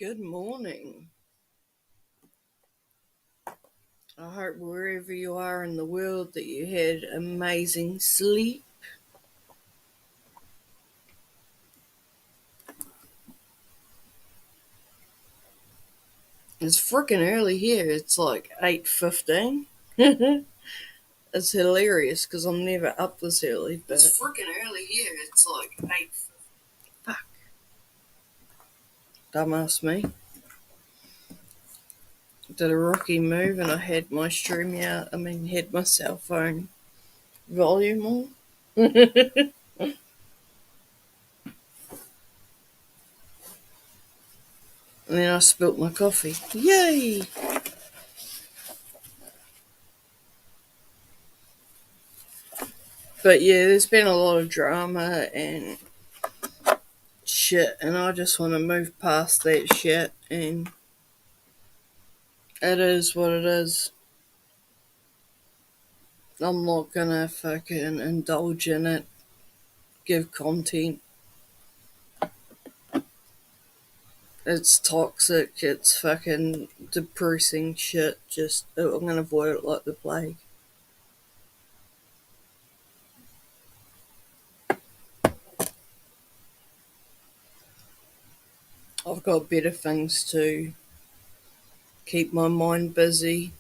Good morning. I hope wherever you are in the world that you had amazing sleep. It's freaking early here. It's like 8:15. It's hilarious because I'm never up this early, but it's freaking early here. It's like 8. Fuck. Dumbass me. Did a rocky move and I had my had my cell phone volume on. And then I spilt my coffee. Yay! But yeah, there's been a lot of drama and shit, and I just want to move past that shit, and it is what it is. I'm not gonna fucking indulge in it, give content. It's toxic, it's fucking depressing shit. I'm gonna avoid it like the plague. I've got better things to keep my mind busy.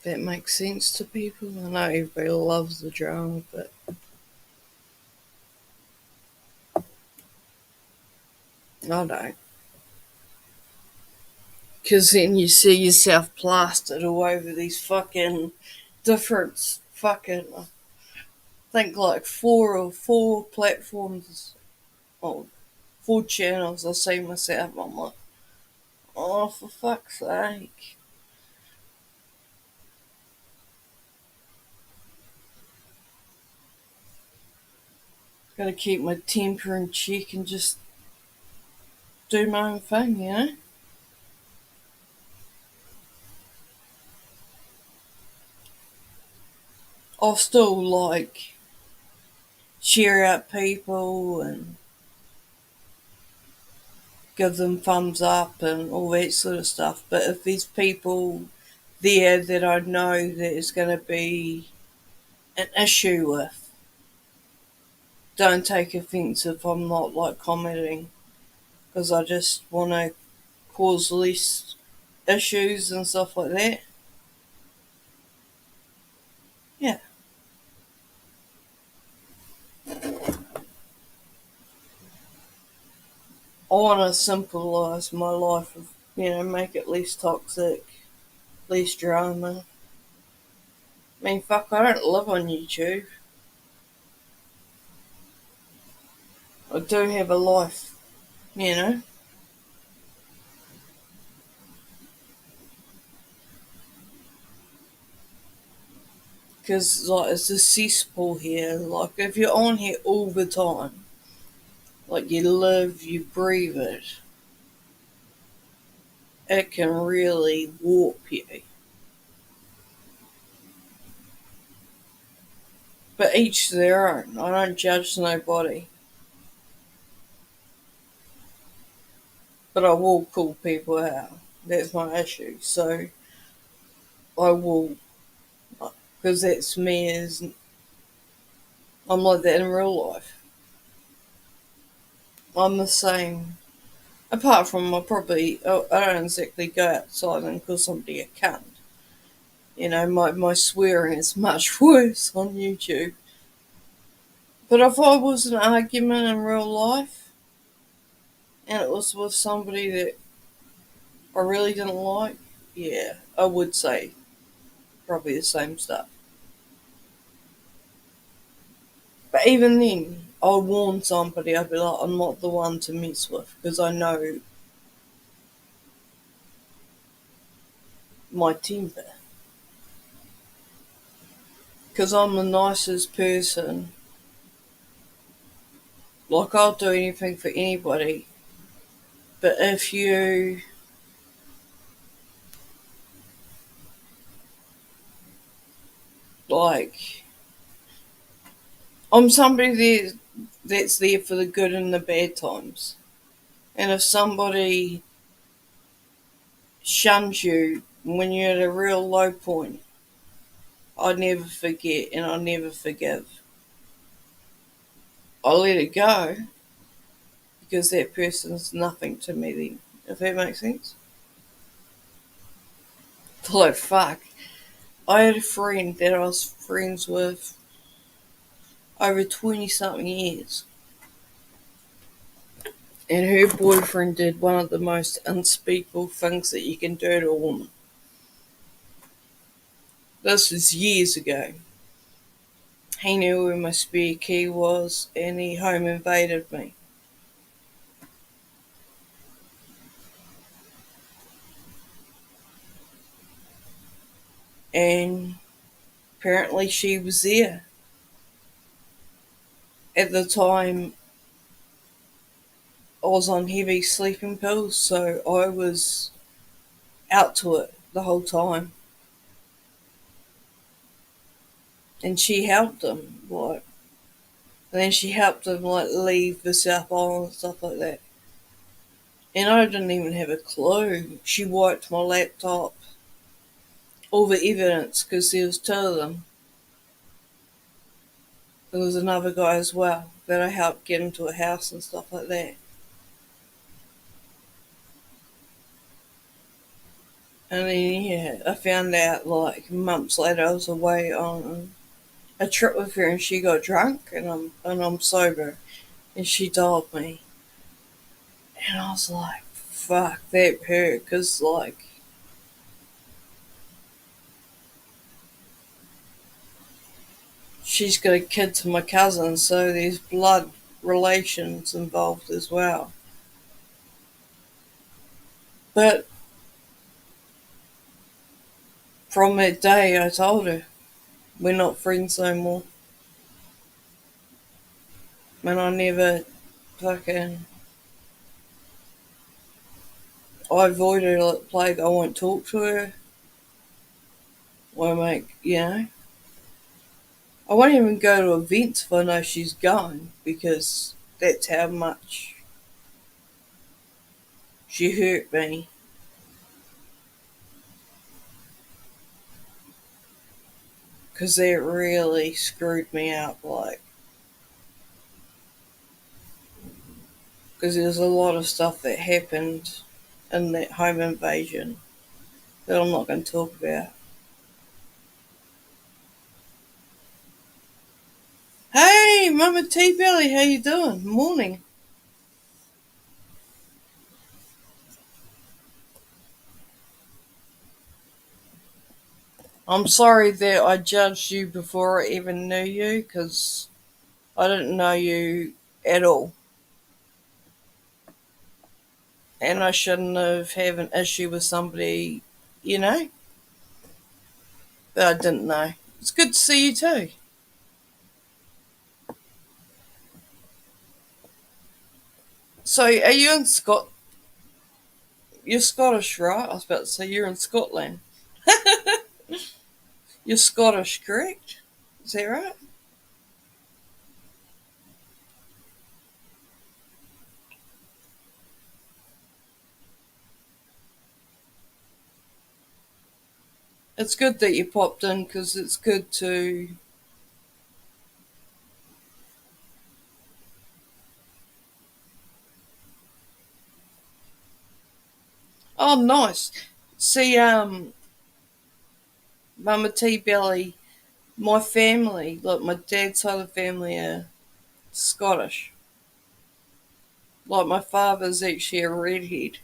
That makes sense to people. I know everybody loves the drama, but I don't. Because then you see yourself plastered all over these fucking different fucking, I think like four platforms, or 4 channels. I see myself, I'm like, oh, for fuck's sake. Gotta keep my temper in check and just do my own thing, you know? I'll still like cheer out people and give them thumbs up and all that sort of stuff. But if there's people there that I know that is going to be an issue with, don't take offence if I'm not like commenting, because I just want to cause less issues and stuff like that. Yeah, I want to simplise my life, make it less toxic, less drama. I mean, fuck, I don't live on YouTube. I do have a life, you know? Because, like, it's a cesspool here. Like, if you're on here all the time, like, you live, you breathe it, it can really warp you. But each to their own. I don't judge nobody. But I will call people out. That's my issue. So, I will, because that's me, as I'm like that in real life. I'm the same. Apart from I don't exactly go outside and call somebody a cunt. My swearing is much worse on YouTube. But if I was in an argument in real life and it was with somebody that I really didn't like, yeah, I would say probably the same stuff. But even then, I'll warn somebody, I'd be like, I'm not the one to mess with because I know my temper. Because I'm the nicest person. Like, I'll do anything for anybody. But if you Like, I'm somebody that's there for the good and the bad times. And if somebody shuns you when you're at a real low point, I never forget and I never forgive. I let it go because that person's nothing to me then, if that makes sense. Like, fuck. I had a friend that I was friends with over 20 something years, and her boyfriend did one of the most unspeakable things that you can do to a woman. This was years ago. He knew where my spare key was and he home invaded me. And apparently she was there. At the time, I was on heavy sleeping pills, so I was out to it the whole time. And she helped him, like, and then she helped him, like, leave the South Island and stuff like that. And I didn't even have a clue. She wiped my laptop, all the evidence, because there was two of them. There was another guy as well that I helped get into a house and stuff like that. And then, yeah, I found out, like, months later I was away on a trip with her and she got drunk and I'm sober and she told me. And I was like, fuck, that hurt, because, like, she's got a kid to my cousin, so there's blood relations involved as well. But from that day, I told her, we're not friends no more. And I never fucking. I avoid her like plague. I won't talk to her. Won't make, I won't even go to events if I know she's going, because that's how much she hurt me. Because that really screwed me up, like. Because there's a lot of stuff that happened in that home invasion that I'm not going to talk about. Hey, Mama T Belly, how you doing? Morning. I'm sorry that I judged you before I even knew you, because I didn't know you at all. And I shouldn't have had an issue with somebody, you know, that I didn't know. It's good to see you too. So, are you in Scot? You're Scottish, right? I was about to say you're in Scotland. You're Scottish, correct? Is that right? It's good that you popped in, because it's good to. Oh, nice. See, Mama T Belly, my family, like my dad's side of the family, are Scottish. Like, my father's actually a redhead,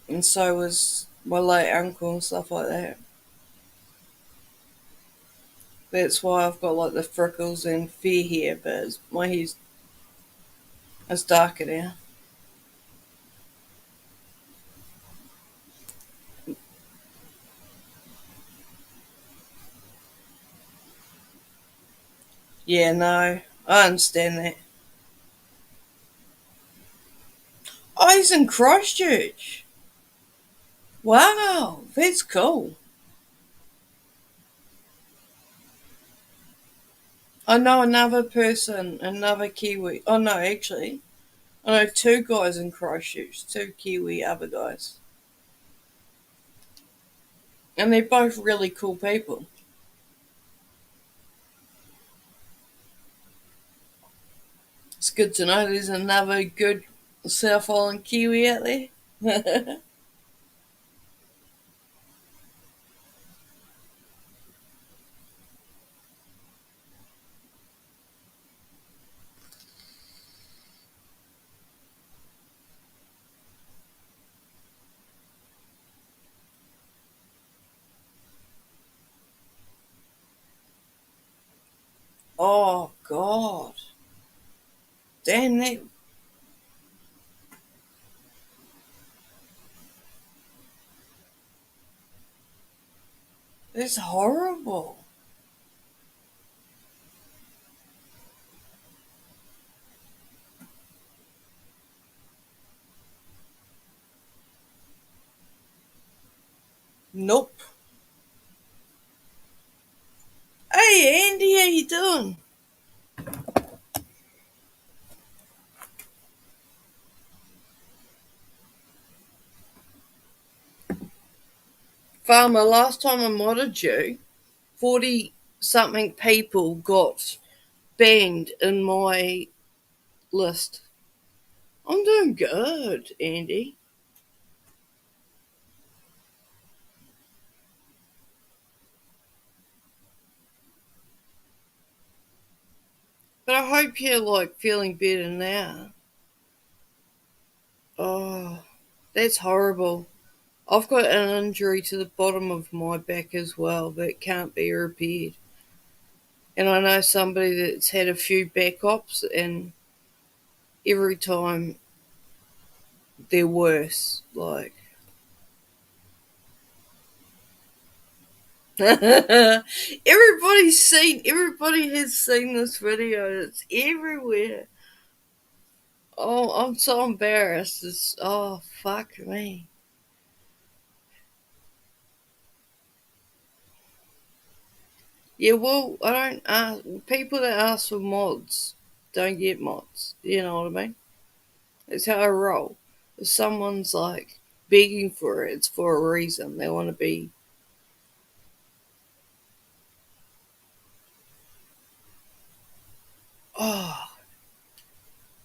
and so was my late uncle and stuff like that. That's why I've got, like, the freckles and fair hair, but my hair's it's darker now. Yeah, no, I understand that. Oh, he's in Christchurch. Wow, that's cool. I know another person, another Kiwi. Oh no, actually, I know two guys in Christchurch, two Kiwi other guys, and they're both really cool people. It's good to know there's another good South Island Kiwi out there. Oh God, damn that's horrible. Nope. Hey Andy, how you doing? Farmer, last time I modded you, 40 something people got banned in my list. I'm doing good, Andy. But I hope you're like feeling better now. Oh, that's horrible. I've got an injury to the bottom of my back as well that can't be repaired. And I know somebody that's had a few back ops, and every time they're worse. Like, everybody has seen this video. It's everywhere. Oh, I'm so embarrassed. Oh, fuck me. Yeah, well, I don't ask. People that ask for mods don't get mods. You know what I mean? It's how I roll. If someone's like begging for it, it's for a reason. They want to be. Oh,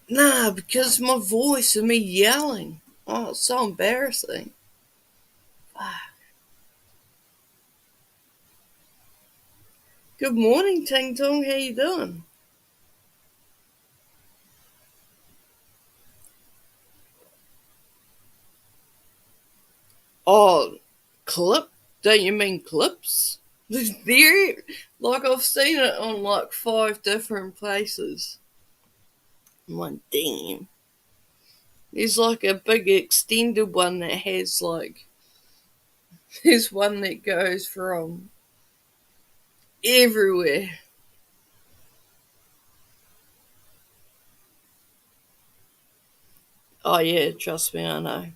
nah, because my voice and me yelling. Oh, it's so embarrassing. Ah. Good morning, Ting Tong. How you doing? Oh, clip? Don't you mean clips? There, like I've seen it on like 5 different places. I'm like, damn. There's like a big extended one that has like, there's one that goes from everywhere. Oh yeah, trust me, I know.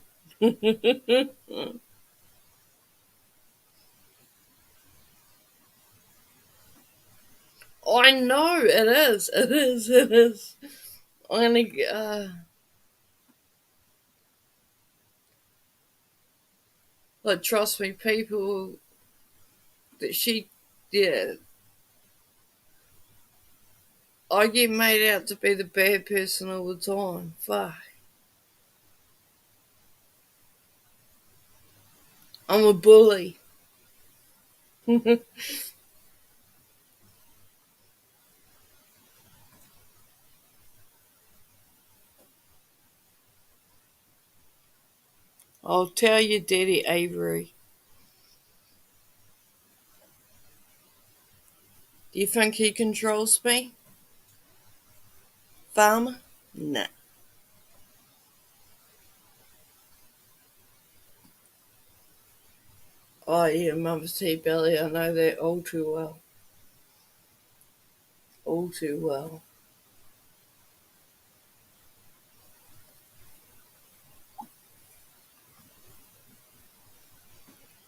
I know it is. It is. It is. I'm gonna. Like, trust me, people that she, yeah, I get made out to be the bad person all the time. Fuck. I'm a bully. I'll tell you, Daddy Avery. Do you think he controls me? Farmer? Nah. Oh yeah, Mother's Tea Belly. I know that all too well. All too well.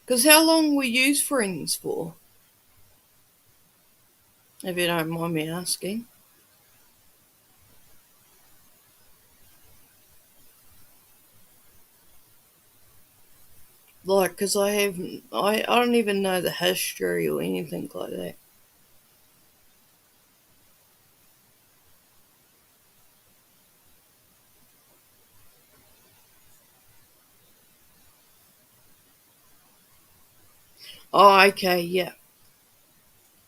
Because how long were you friends for? if you don't mind me asking. Like, because I don't even know the history or anything like that. Oh, okay, yeah.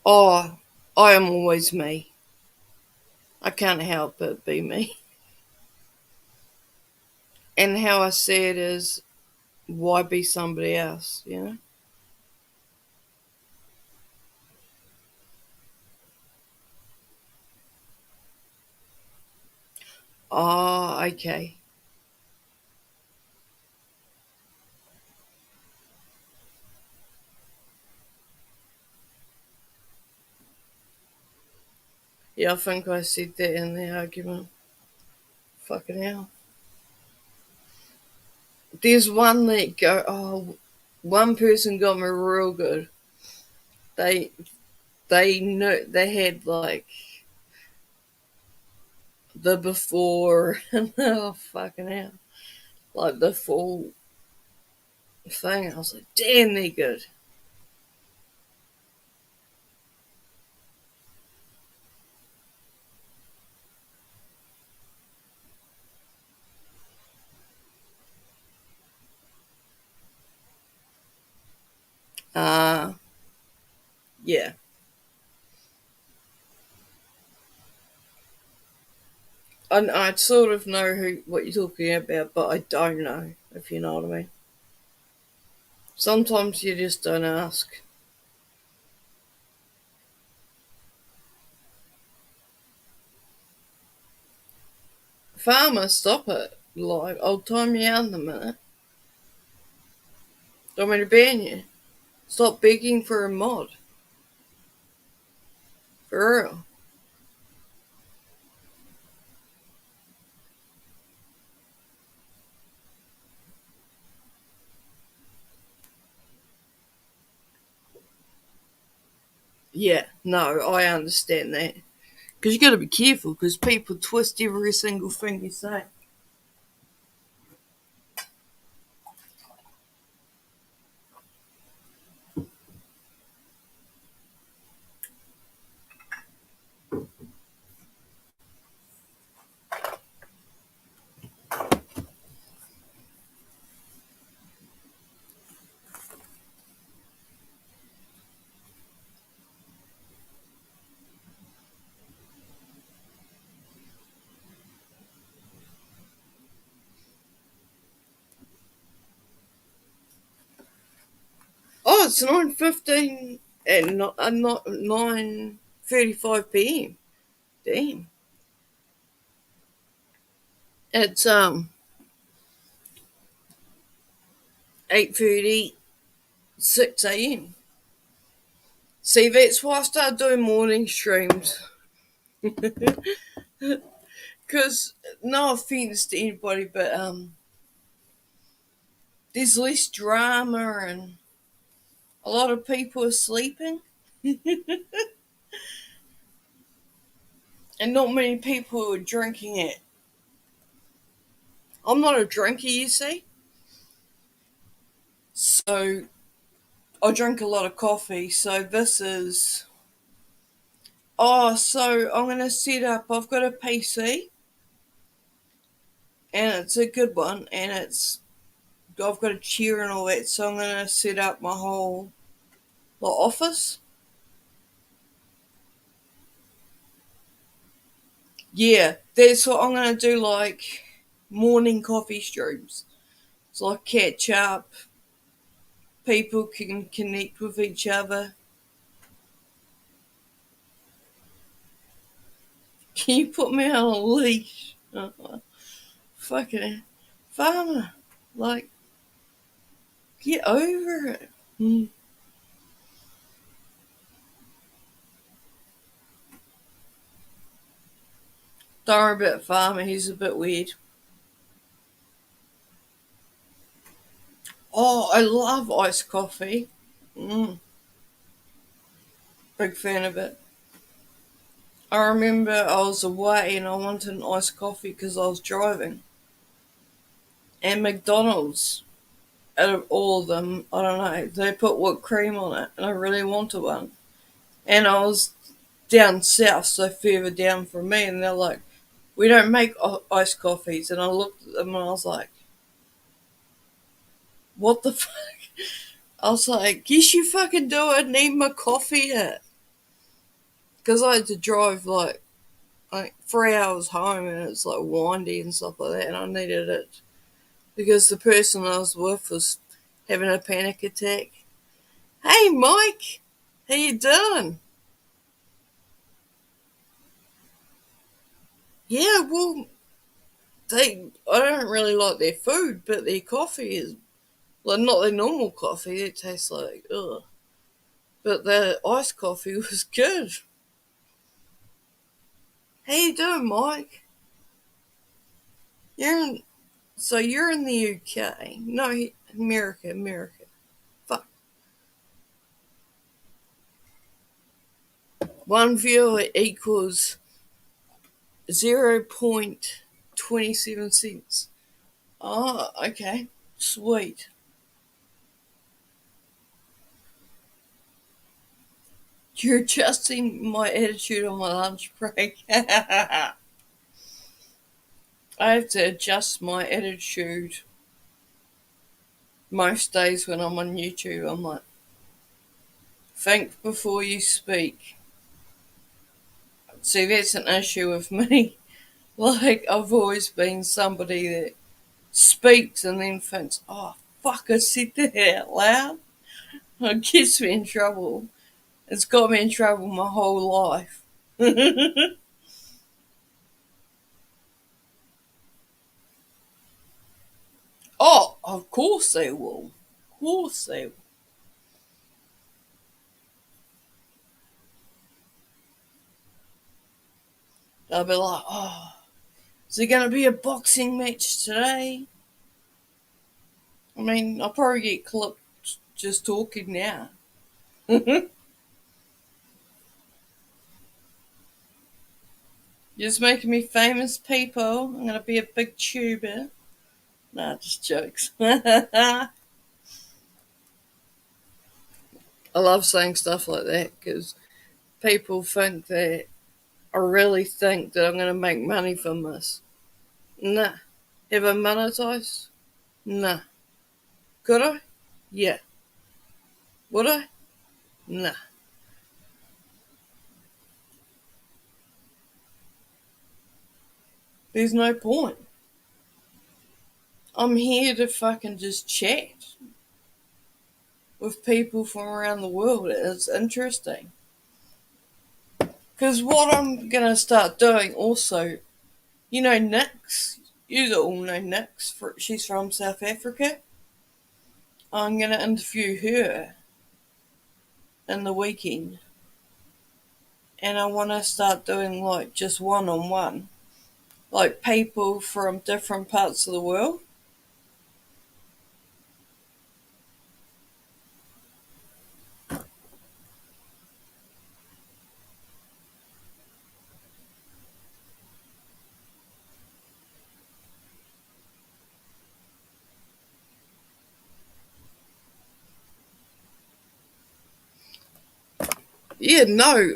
Oh, I am always me. I can't help but be me. And how I see it is, why be somebody else, you know? Oh, okay. Yeah, I think I said that in the argument. Fucking hell. There's one that one person got me real good. They they knew they had like the before and oh fucking hell, like the full thing. I was like, damn, they good. Uh yeah. I sort of know what you're talking about, but I don't know if you know what I mean. Sometimes you just don't ask. Farmer, stop it! Like, I'll time you out in a minute. Don't want me to ban you. Stop begging for a mod. For real. Yeah, no, I understand that. Because you got to be careful because people twist every single thing you say. Oh, it's 9:15 and not 9:35 p.m. Damn. It's 8:36 a.m. See, that's why I started doing morning streams. Because, no offense to anybody, but there's less drama and a lot of people are sleeping. And not many people are drinking it. I'm not a drinker, you see. So I drink a lot of coffee. So this is. Oh, so I'm going to set up. I've got a PC and it's a good one and I've got a chair and all that. So I'm going to set up my whole office. Yeah, that's what I'm going to do, like morning coffee streams. It's like catch up, people can connect with each other. Can you put me on a leash? Fucking farmer, like, get over it. Mm. Don't worry about farmer, he's a bit weird. Oh, I love iced coffee. Mm, big fan of it. I remember I was away and I wanted an iced coffee because I was driving. And McDonald's, out of all of them, I don't know, they put whipped cream on it, and I really wanted one. And I was down south, so further down from me, and they're like, "We don't make iced coffees." And I looked at them and I was like, "What the fuck?" I was like, "Yes, you fucking do. I need my coffee here." Because I had to drive like 3 hours home, and it's like windy and stuff like that, and I needed it because the person I was with was having a panic attack. "Hey, Mike, how you doing?" "Yeah, well, I don't really like their food, but their coffee is like not their normal coffee. It tastes like ugh, but the iced coffee was good." "How you doing, Mike? You're in, so you're in the UK? No, America, America. Fuck. One viewer equals 0.27 cents. Oh, okay, sweet. You're adjusting my attitude on my lunch break. I have to adjust my attitude most days when I'm on YouTube. I'm like, think before you speak. See, that's an issue with me. Like, I've always been somebody that speaks and then thinks, "Oh, fuck, I said that out loud." It gets me in trouble. It's got me in trouble my whole life. Oh, of course they will. Of course they will. They'll be like, "Oh, is there going to be a boxing match today?" I mean, I'll probably get clipped just talking now. Just making me famous, people. I'm going to be a big tuber. Nah, just jokes. I love saying stuff like that because people think that I really think that I'm going to make money from this. Nah. Have I monetized? Nah. Could I? Yeah. Would I? Nah. There's no point. I'm here to fucking just chat with people from around the world. It's interesting. Because what I'm going to start doing also, you know, Nix, you all know Nix, she's from South Africa. I'm going to interview her in the weekend. And I want to start doing like just one on one, like people from different parts of the world. Yeah, no,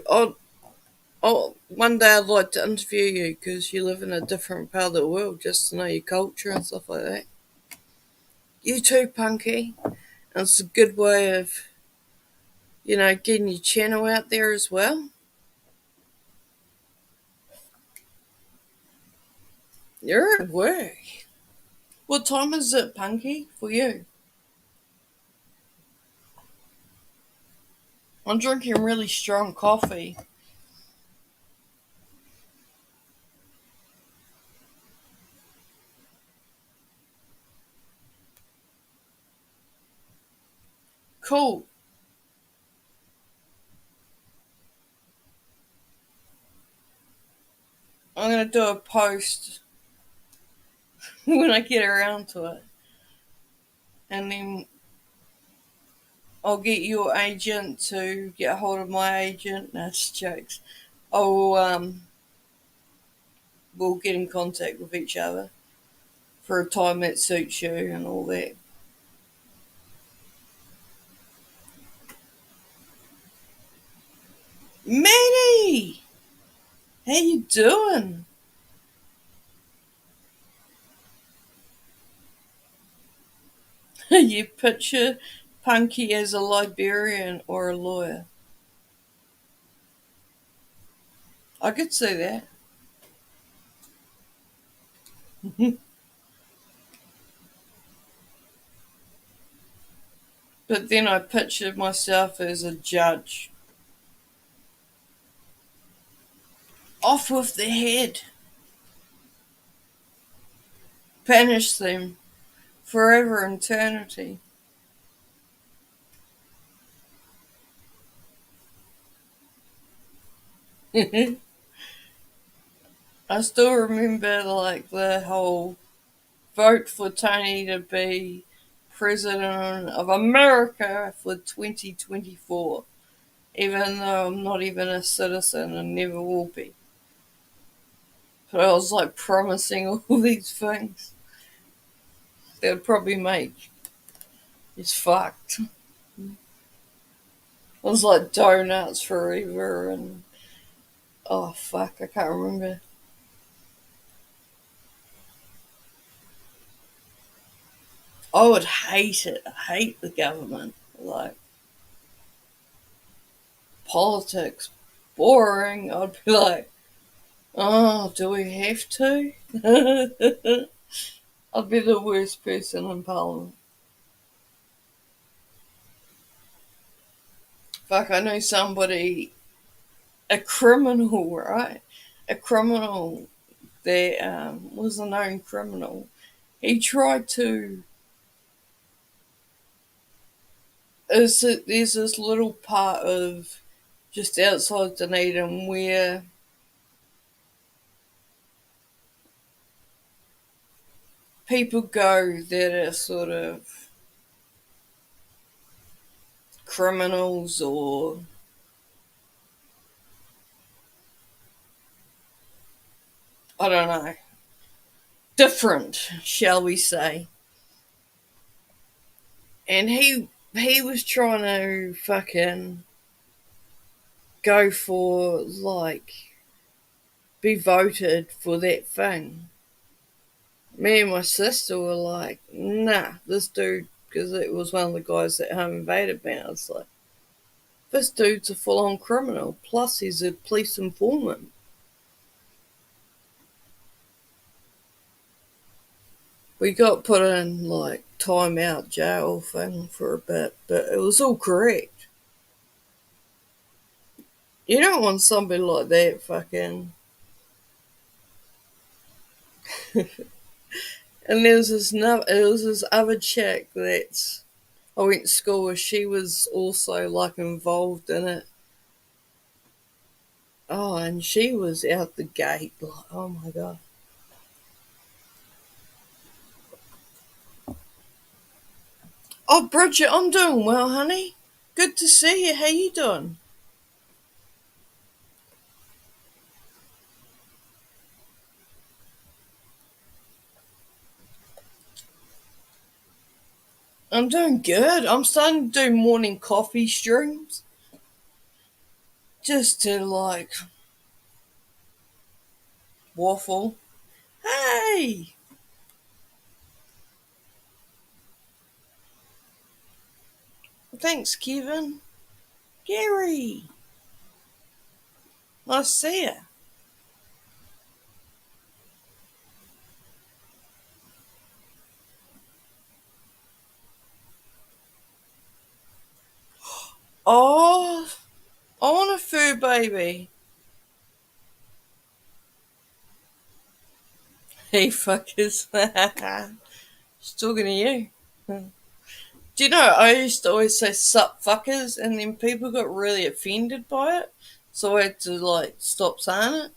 one day I'd like to interview you because you live in a different part of the world just to know your culture and stuff like that. You too, Punky. And it's a good way of, getting your channel out there as well. You're at work. What time is it, Punky, for you? I'm drinking really strong coffee. Cool. I'm going to do a post when I get around to it. And then I'll get your agent to get a hold of my agent. That's jokes. Oh, we'll get in contact with each other for a time that suits you and all that. Manny, how you doing? You picture Punky as a librarian or a lawyer. I could see that. But then I pictured myself as a judge. Off with the head. Banish them forever eternity. I still remember like the whole vote for Tony to be president of America for 2024, even though I'm not even a citizen and never will be. But I was like promising all these things that would probably make it's fucked. It was like donuts forever and oh fuck, I can't remember. I would hate it. I hate the government. Like politics, boring. I'd be like, oh, do we have to? I'd be the worst person in Parliament. Fuck, I know somebody, a criminal, right? A criminal that was a known criminal. He tried to. There's this little part of just outside Dunedin where people go that are sort of criminals or I don't know, different, shall we say. And he was trying to fucking go for like be voted for that thing. Me and my sister were like, nah, this dude, because it was one of the guys that home invaded me. I was like, this dude's a full on criminal. Plus, he's a police informant. We got put in like time out jail thing for a bit, but it was all correct. You don't want somebody like that fucking. And there was this other chick that I went to school with. She was also like involved in it. Oh, and she was out the gate like, oh my god. Oh, Bridget, I'm doing well, honey. Good to see you. How you doing? I'm doing good. I'm starting to do morning coffee streams just to like waffle. Hey, thanks, Kevin. Gary, nice to see you. Oh, I want a fur baby. Hey, fuckers. She's talking to you. Do you know, I used to always say sup fuckers, and then people got really offended by it. So I had to, like, stop saying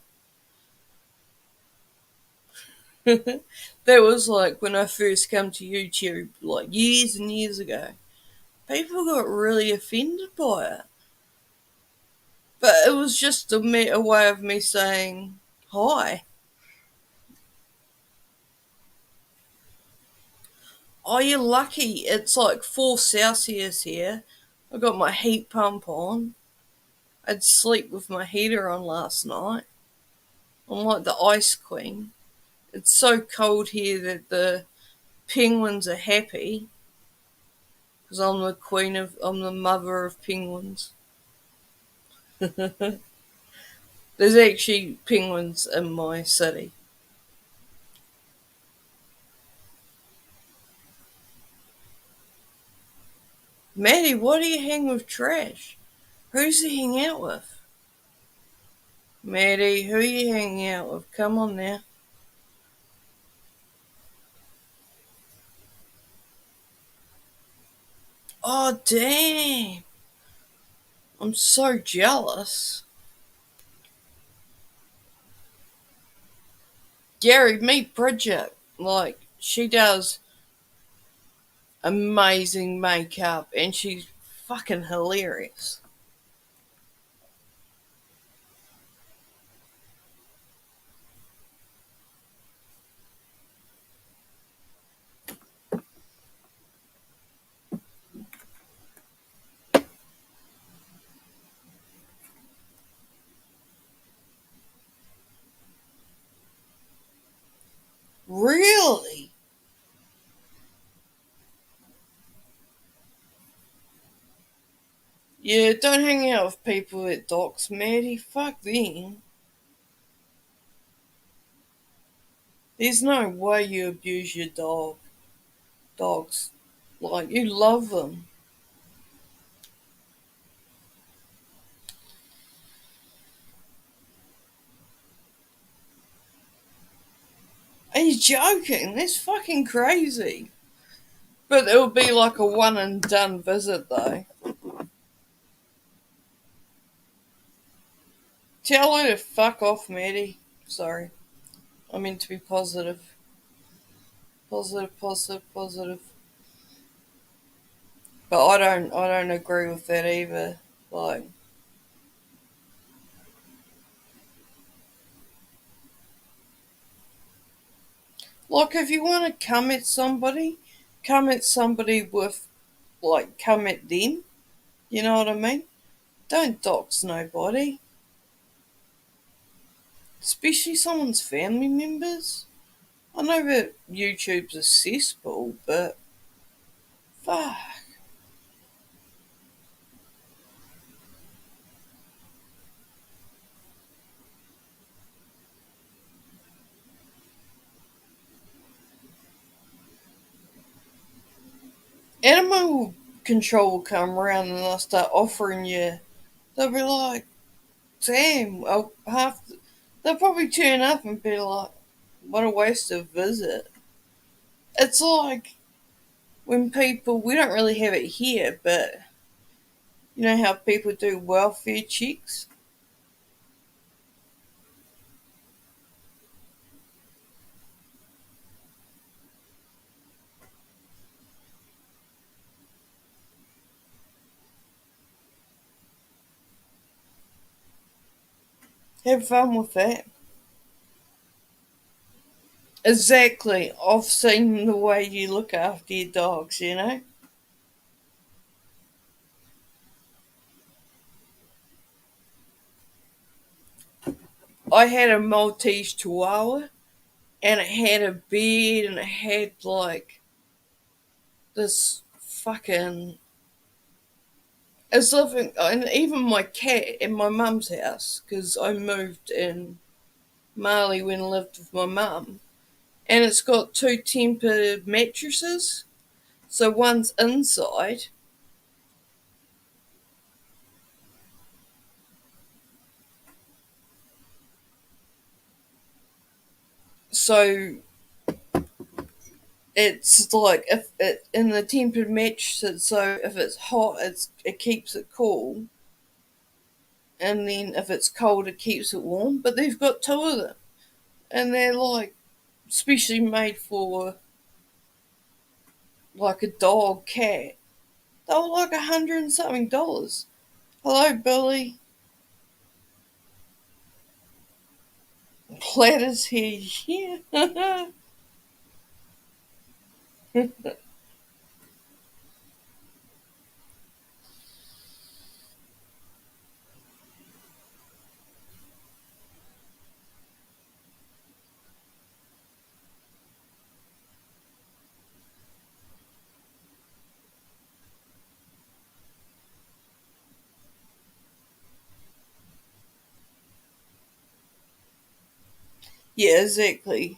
it. That was, like, when I first came to YouTube, like, years and years ago. People got really offended by it. But it was just a way of me saying hi. Oh, you're lucky. It's like 4 Celsius here. I got my heat pump on. I'd sleep with my heater on last night. I'm like the ice queen. It's so cold here that the penguins are happy because I'm the mother of penguins. There's actually penguins in my city. Maddie, why do you hang with trash? Who's he hang out with? Maddie, who you hanging out with? Come on now. Oh, damn. I'm so jealous. Gary, meet Bridget. Like, she does amazing makeup and she's fucking hilarious. Really? Yeah, don't hang out with people at docks, Maddie. Fuck them. There's no way you abuse your dogs. Like, you love them. Are you joking? That's fucking crazy. But it would be like a one and done visit, though. Tell her to fuck off, Maddie. Sorry. I meant to be positive. Positive, positive, positive. But I don't agree with that either. Like if you want to come at somebody with come at them. You know what I mean? Don't dox nobody. Especially someone's family members. I know that YouTube's a cesspool, but fuck. Animal control will come around and they'll start offering you. They'll be like, damn, they'll probably turn up and be like, what a waste of visit. It's like when people, we don't really have it here, but you know how people do welfare checks? Have fun with that. Exactly. I've seen the way you look after your dogs, you know? I had a Maltese Chihuahua and it had a bed and it had this fucking. It's living, and even my cat in my mum's house, because I moved in Mali when I lived with my mum, and it's got two tempered mattresses. So one's inside. So it's like if it in the tempered mattresses. So if it's hot, it keeps it cool, and then if it's cold, it keeps it warm. But they've got two of them, and they're like specially made for like a dog cat. They were like $100 and something. Hello, Billy. Plait his hair, yeah. Yeah, exactly.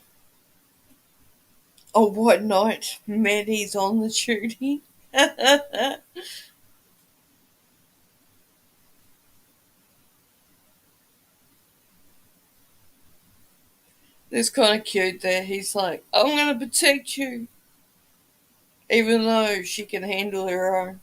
Oh, what night? Maddie's on the duty. It's kind of cute that he's like, I'm gonna protect you, even though she can handle her own.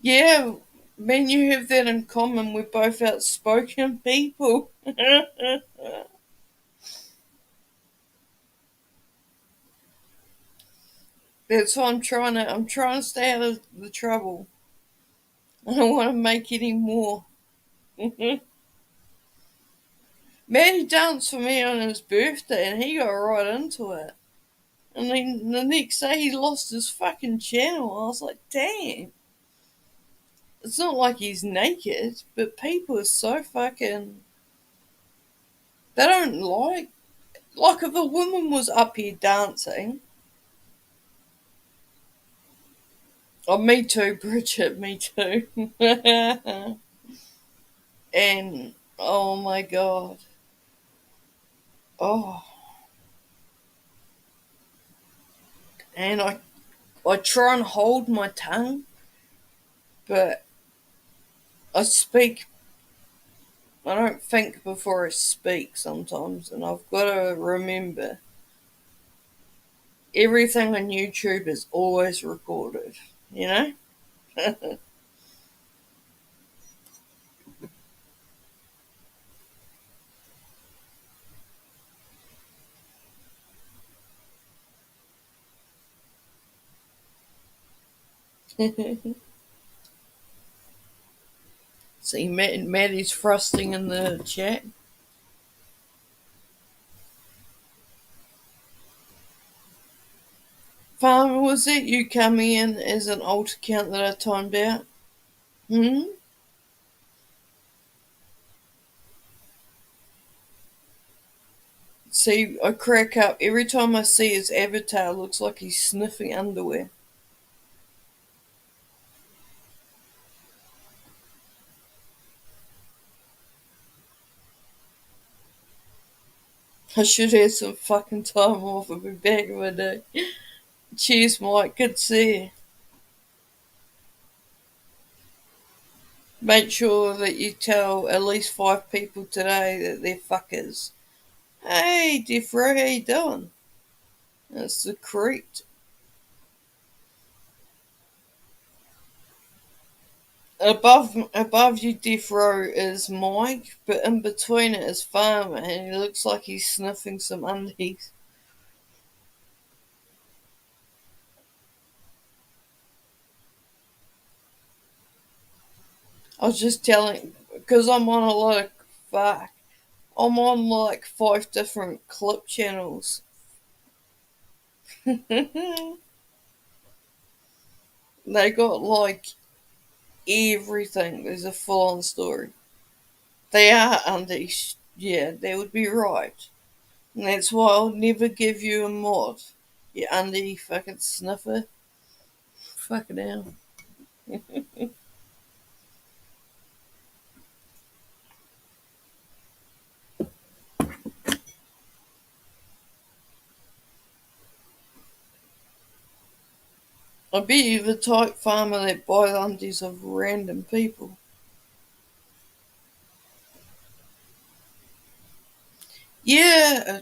Yeah, me and you have that in common. We're both outspoken people. That's why I'm trying to stay out of the trouble. I don't want to make any more. Maddie danced for me on his birthday and he got right into it. And then the next day he lost his fucking channel. I was like, damn. It's not like he's naked, but people are so fucking. They don't like. Like if a woman was up here dancing. Oh, me too, Bridget, me too. And, oh my god. Oh. And I try and hold my tongue, but I speak. I don't think before I speak sometimes, and I've got to remember everything on YouTube is always recorded, you know? See, Maddie's thrusting in the chat. Farmer, was that you coming in as an alt account that I timed out? Hmm? See, I crack up every time I see his avatar. Looks like he's sniffing underwear. I should have some fucking time off. I'll be back in a day. Cheers, Mike. Good to see you. Make sure that you tell at least 5 people today that they're fuckers. Hey, Defro, how you doing? That's the correct. Above you, Defro, is Mike, but in between it is Farmer, and he looks like he's sniffing some undies. I was just telling, because I'm on a lot of fuck. I'm on like 5 different clip channels. They got like everything. There's a full on story. They are undies. Yeah, they would be right. And that's why I'll never give you a mod. You undie fucking sniffer. Fucking hell. I bet you the type farmer that buys undies of random people. Yeah,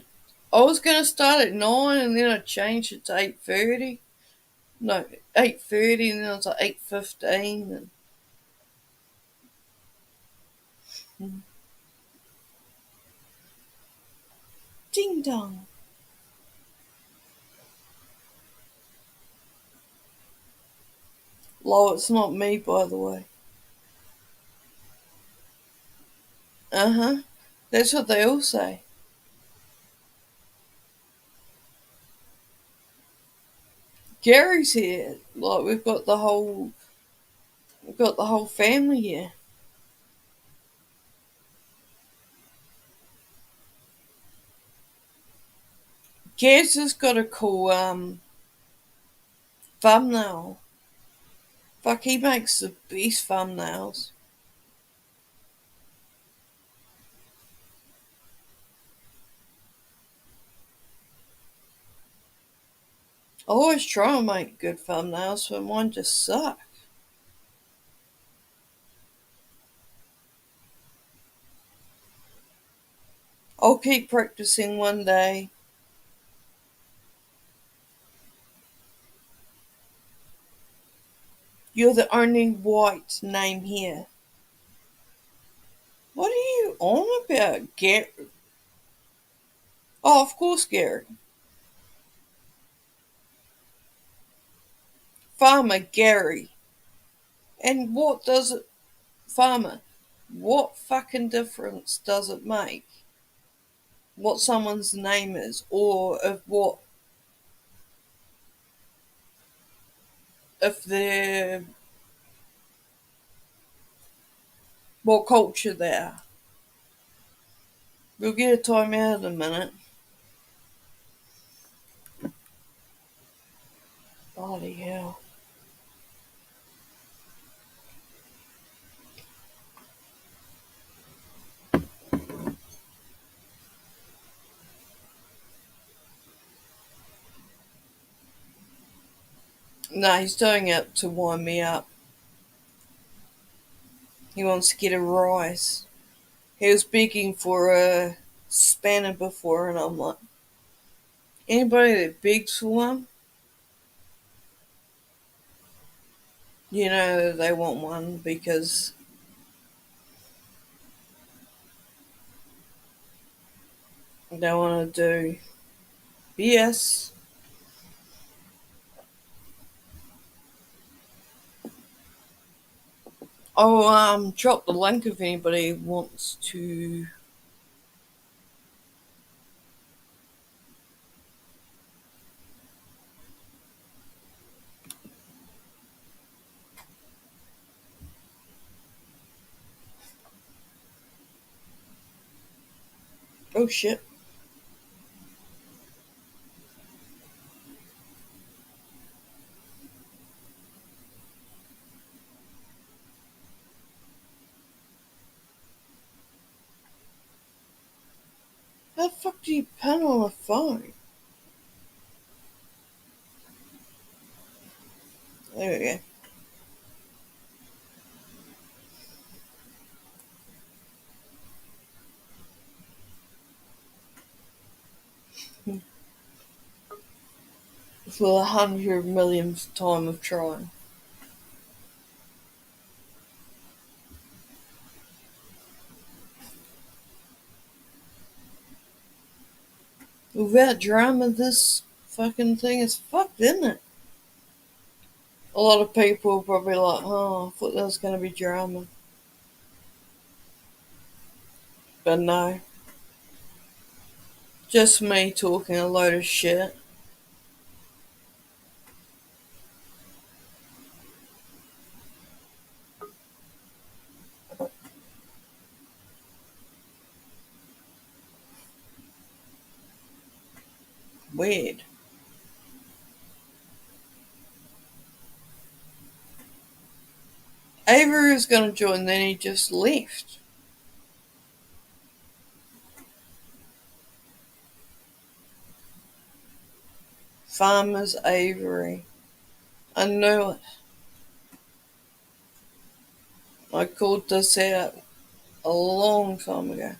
I was gonna start at 9 and then I changed it to 8:30. No, 8:30 and then I was like 8:15 and ding dong. Lol, it's not me by the way. Uh huh. That's what they all say. Gary's here. Like we've got the whole family here. Gaz has got a cool thumbnail. Fuck, he makes the best thumbnails. I always try and make good thumbnails, but mine just suck. I'll keep practicing one day. You're the only white name here. What are you on about, Gary? Oh, of course, Gary. Farmer Gary. And what does it, Farmer, what fucking difference does it make what someone's name is, or if they're, what culture they are? We'll get a time out in a minute. Bloody hell. No, he's doing it to wind me up. He wants to get a rise. He was begging for a spanner before, and I'm like, anybody that begs for one, you know they want one because they want to do BS. I'll drop the link if anybody wants to. Oh shit. How the fuck do you pin on a phone? There we go. For the 100 millionth time of trying. Without drama, this fucking thing is fucked, isn't it? A lot of people are probably like, oh, I thought there was going to be drama. But no. Just me talking a load of shit. Weird. Avery was going to join, then he just left. Farmers Avery. I knew it. I called this out a long time ago.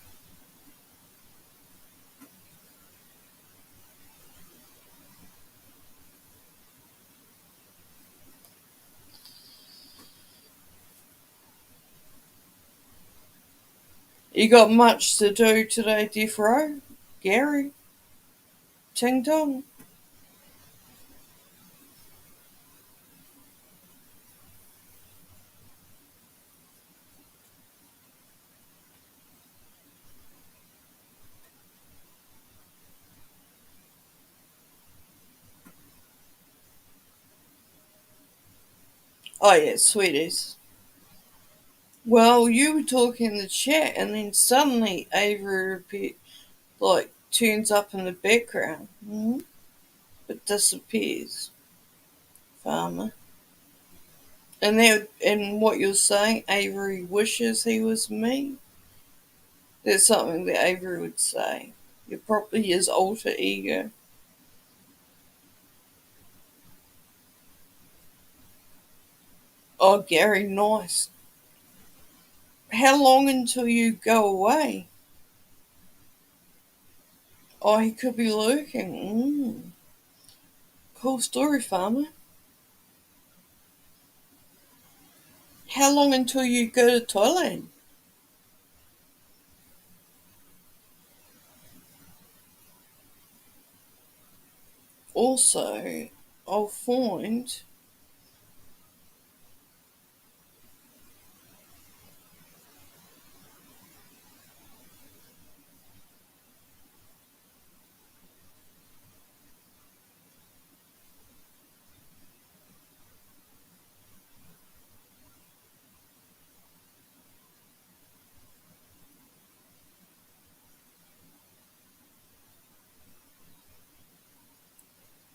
You got much to do today, Death Row? Gary? Ting Tong? Oh yeah, sweeties. Well, you were talking in the chat, and then suddenly Avery like turns up in the background, but disappears. Farmer. And what you're saying, Avery wishes he was me. That's something that Avery would say. You're probably his alter ego. Oh, Gary, nice. How long until you go away? Oh, he could be lurking. Cool story, Farmer. How long until you go to Thailand? Also, I'll find.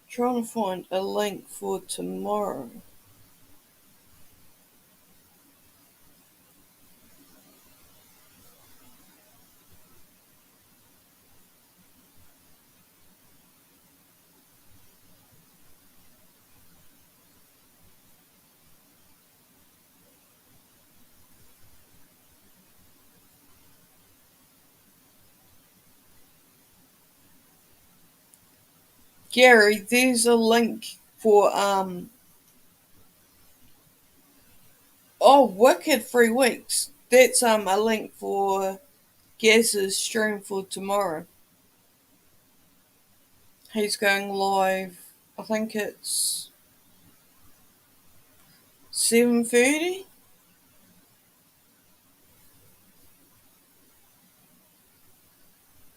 Trying to find a link for tomorrow. Gary, there's a link for Wicked 3 weeks. That's a link for Gaz's stream for tomorrow. He's going live. I think it's 7:30.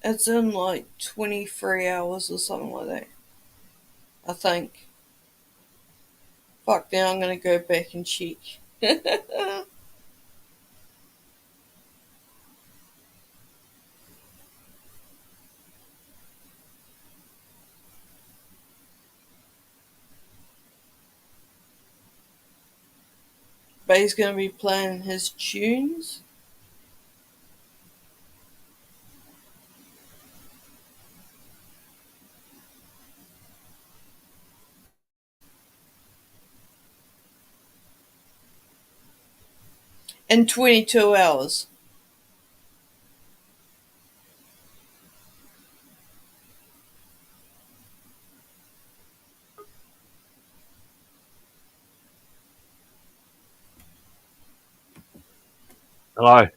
It's in like 23 hours or something like that. I think. Fuck, now I'm gonna go back and check. But he's gonna be playing his tunes. In 22 hours. Hello.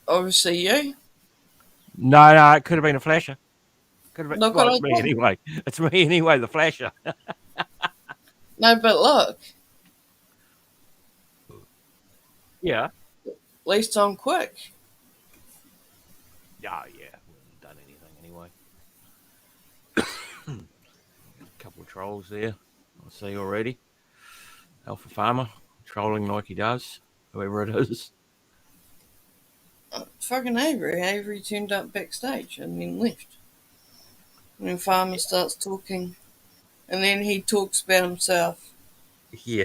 Obviously, you. No, it could have been a flasher. Could have been. Look Well, what I it's me did. anyway. It's me anyway. The flasher. No, but look. Yeah. At least I'm quick. Yeah. We haven't done anything anyway. A couple of trolls there. I see already. Alpha Farmer trolling like he does, whoever it is. Fucking Avery. Avery turned up backstage and then left. And then Farmer starts talking. And then he talks about himself. Yeah.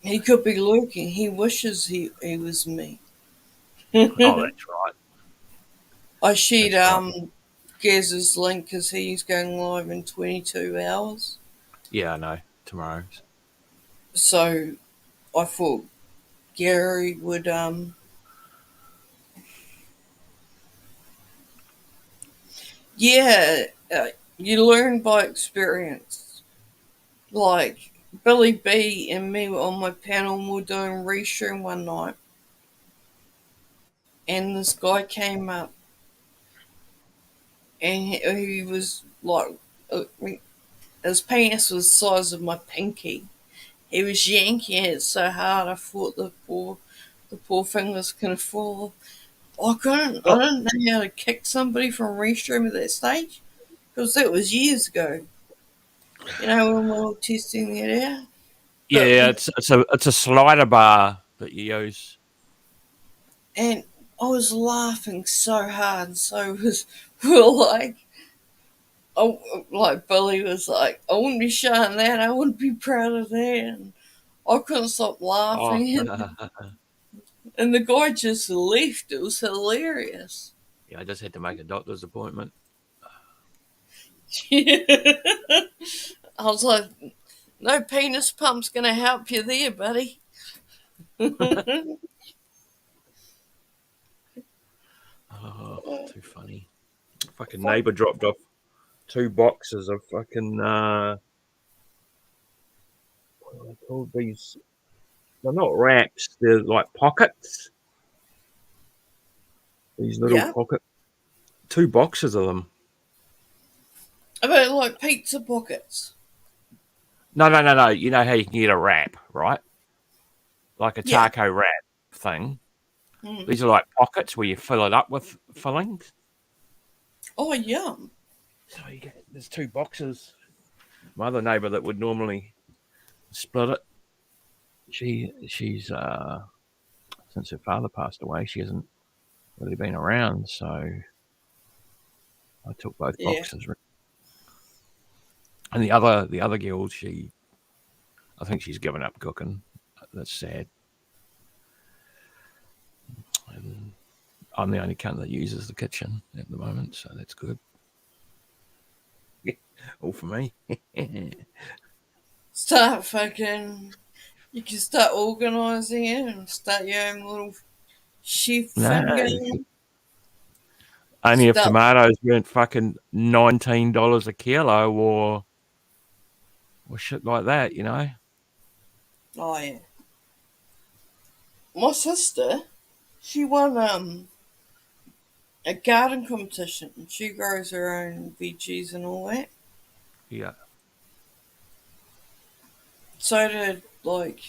He could be lurking. He wishes he was me. Oh, I that's right. shared That's right. Gaz's link because he's going live in 22 hours. Yeah, I know. Tomorrow's. So I thought Gary would yeah, you learn by experience. Like Billy B and me were on my panel and we were doing restream one night, and this guy came up and he was like, his penis was the size of my pinky. He was yanking it so hard I thought the poor fingers can fall. I Oh, didn't know how to kick somebody from restream at that stage because that was years ago. You know, when we were testing it out. But Yeah, it's a slider bar that you use. and I was laughing so hard, so was we were like, oh, like Billy was like, I wouldn't be showing that. I wouldn't be proud of that. And I couldn't stop Oh, laughing, and the guy just left. It was hilarious. yeah, I just had to make a doctor's appointment. I was like, no penis pump's gonna help you there, buddy. Oh, too funny. Fucking Fuck. neighbour dropped off 2 boxes of fucking what are they called? These they're not wraps, they're like pockets. These little Yeah. pocket 2 boxes of them. About like pizza pockets. No. You know how you can get a wrap, right? Like a Yeah. taco wrap thing. Mm. These are like pockets where you fill it up with fillings. Oh, yum. So you get there's 2 boxes. My other neighbour that would normally split it, she's since her father passed away, she hasn't really been around. So I took both Yeah. boxes. And the other girl, I think she's given up cooking. That's sad. And I'm the only cunt that uses the kitchen at the moment, so that's good. All for me. Start fucking. You can start organising it and start your own little chef No, thing going. only if Start. tomatoes weren't fucking $19 a kilo or shit like that, you know. Oh yeah. My sister, she won a garden competition. She grows her own veggies and all that. Yeah. So did like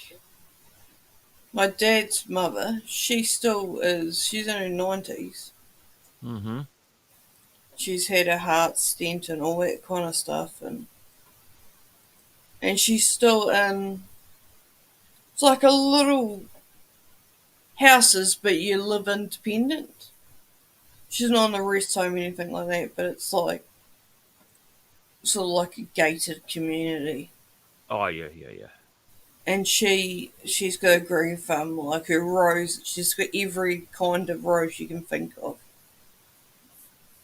my dad's mother. She still is. She's in her 90s. Mm-hmm. She's had a heart stent and all that kind of stuff, and she's still in. It's like a little houses, but you live independent. She's not on a rest home or anything like that, but it's like sort of like a gated community. Oh yeah. And she's got a green farm, like her rose. She's got every kind of rose you can think of.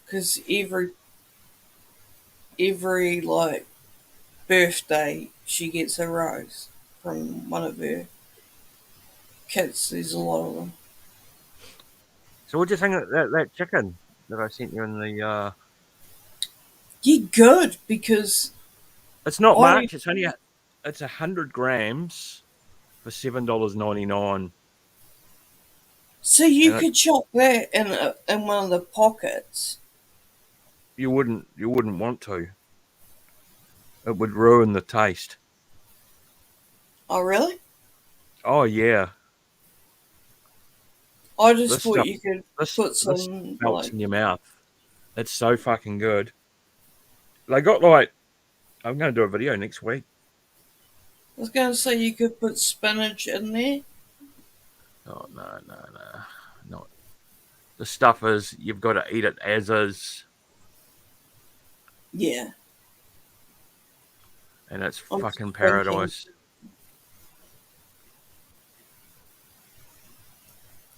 Because every like birthday she gets a rose from one of her kids. There's a lot of them. So what do you think of that chicken that I sent you in the? Yeah, good because It's not I much. It's 100 grams for $7.99, so you and could chop that in one of the pockets. you wouldn't want to. It would ruin the taste. Oh really? Oh yeah, I just this thought stuff you could put this some melts like in your mouth. It's so fucking good. They got like I'm going to do a video next week. I was gonna say you could put spinach in there. Oh no, not the stuff is you've got to eat it as is, Yeah, and it's I'm just fucking thinking. paradise.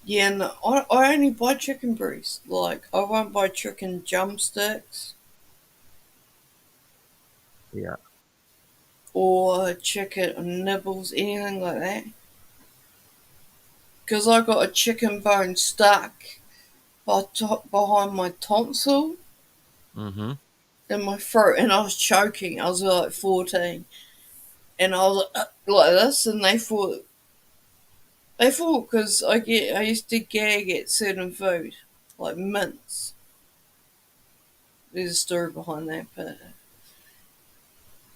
Yeah, no, I only buy chicken breast. Like I won't buy chicken drumsticks Yeah. or chicken nibbles, anything like that. Because I got a chicken bone stuck behind my tonsil Mm-hmm. in my throat, and I was choking. I was like 14, and I was like this, and they thought because I used to gag at certain food like mince. There's a story behind that, but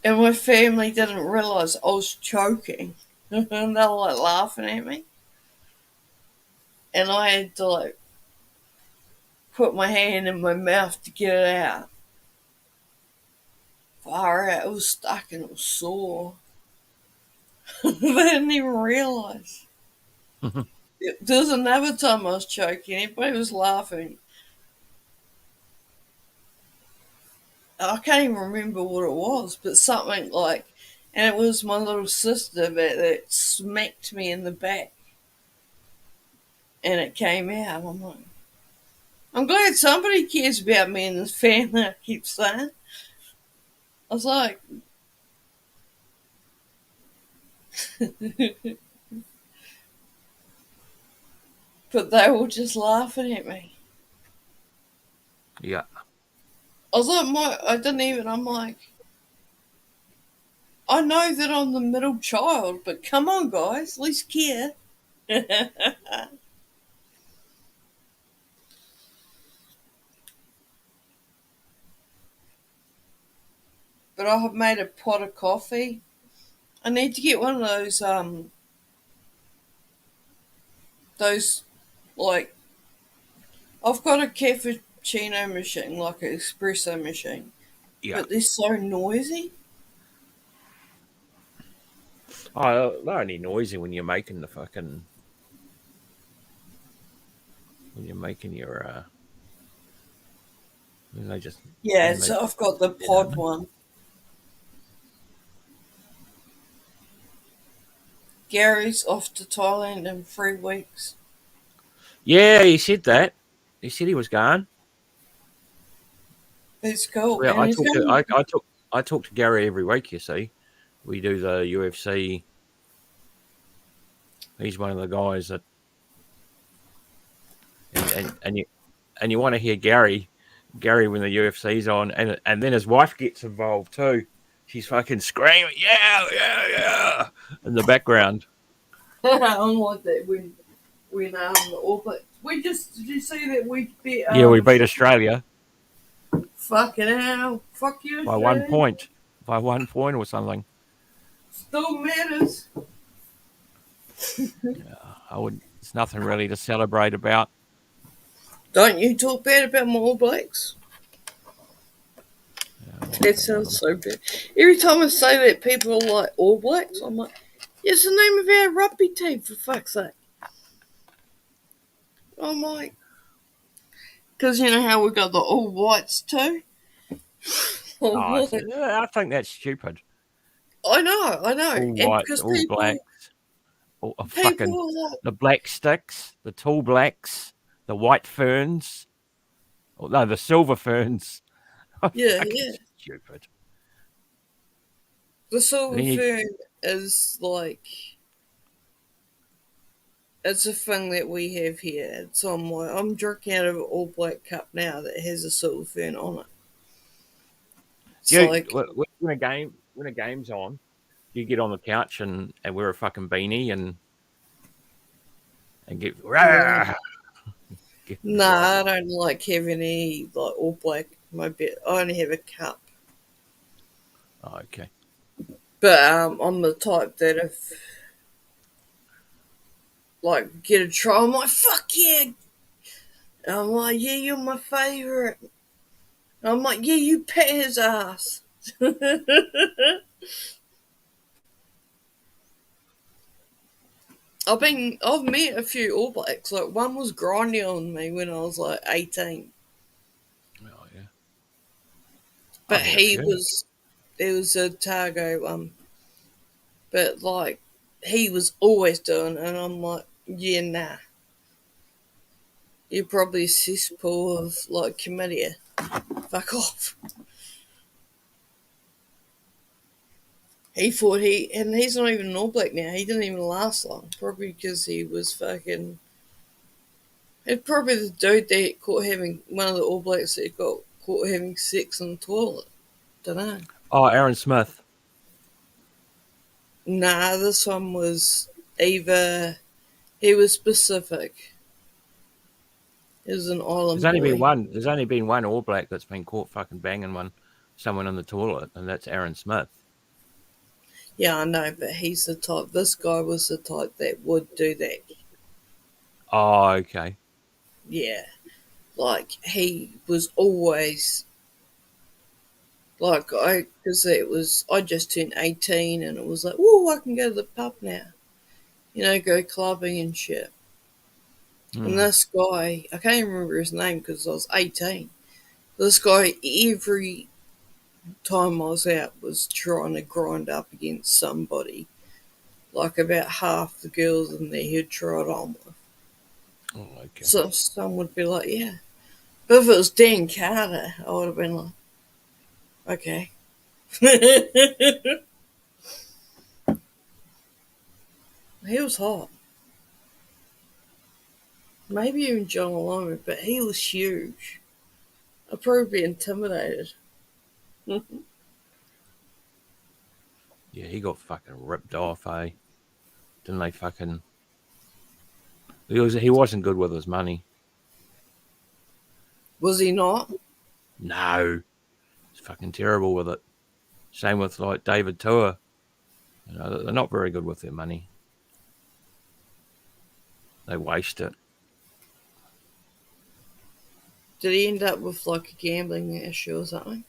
and my family didn't realise I was choking, and they were like laughing at me, and I had to like put my hand in my mouth to get it out. far out. It was stuck and it was sore. I didn't even realise. There was another time I was choking. Everybody was laughing. I can't even remember what it was, but something like, and it was my little sister that smacked me in the back, and it came out. I'm like, I'm glad somebody cares about me in this family. I keep saying. I was like, but they were just laughing at me. Yeah. I was like, I didn't even. I'm like, I know that I'm the middle child, but come on, guys, at least care. But I have made a pot of coffee. I need to get one of those like I've got a cappuccino machine, like an espresso machine, Yeah. but they're so noisy. Oh, they're only noisy when you're making your they just Yeah, when they so I've got the you know. pod one. Gary's off to Thailand in 3 weeks. Yeah, he said that. He said he was gone. It's cool, So and I he's talk to going. I talk to Gary every week. You see, we do the UFC. He's one of the guys that and you want to hear Gary when the UFC's on, and then his wife gets involved too. She's fucking screaming, yeah, yeah, yeah, in the background. Unlike that when the All Blacks. We just did you see that we beat Yeah, we beat Australia fucking hell, fuck you, by one Australia. point, or something. Still matters. I would. It's nothing really to celebrate about. Don't you talk bad about my All Blacks? That Um, sounds so bad. Every time I say that, people are like, All Blacks? I'm like, it's the name of our rugby team, for fuck's sake. I'm like, because you know how we got the All Whites too? I'm like, I think that's stupid. I know. All And whites, because all blacks, all people fucking are like, the black sticks, the tall blacks, the white ferns. Oh, no, the silver ferns. yeah, Fucking yeah. stupid. The And Silver then you, Fern is like, it's a thing that we have here. It's on my, I'm drinking out of an All Black cup now that has a Silver Fern on it. It's you like, when a game's on, you get on the couch and wear a fucking beanie and get yeah. rah, get Nah, I don't like having any like All Black in my bed. I only have a cup. oh, okay. But I'm the type that if like get a try, I'm like fuck yeah. And I'm like yeah, you're my favorite. And I'm like yeah, you pet his ass. I've met a few All Blacks. Like one was grinding on me when I was like 18, Oh yeah, but I've met a few. it was a Targo one. But like he was always doing, it, and I'm like yeah, nah. You're probably a cesspool of like chlamydia. Fuck off. He thought and he's not even an All Black now. He didn't even last long. Probably because he was fucking. It's probably the dude that caught having one of the All Blacks that got caught having sex in the toilet. Don't know. Oh, Aaron Smith. Nah, this one was either he was specific. He was an island boy. There's only been one All Black that's been caught fucking banging someone in the toilet, and that's Aaron Smith. Yeah, I know, but he's the type. This guy was the type that would do that. Oh, okay. Yeah, like he was always Like, because I just turned 18 and it was like, whoa, I can go to the pub now. You know, go clubbing and shit. And this guy, I can't even remember his name because I was 18. This guy, every time I was out, was trying to grind up against somebody. Like about half the girls in there he'd tried on with. Oh, okay. So some would be like, yeah. But if it was Dan Carter, I would have been like, okay. He was hot. Maybe even John Malone, but he was huge. I'd probably be intimidated. Yeah, he got fucking ripped off, eh? Didn't they fucking... He wasn't good with his money. Was he not? No. He's fucking terrible with it. Same with, like, David Tour. You know, they're not very good with their money. They waste it. Did he end up with like a gambling issue or something?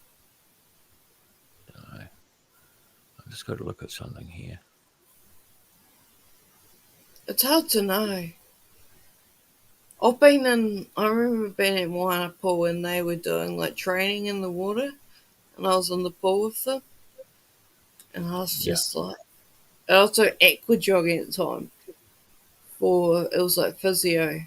No. I've just got to look at something here. It's hard to know. I remember being in Moana Pool and they were doing like training in the water and I was in the pool with them and I was just like, I was doing aqua jogging at the time it was like physio.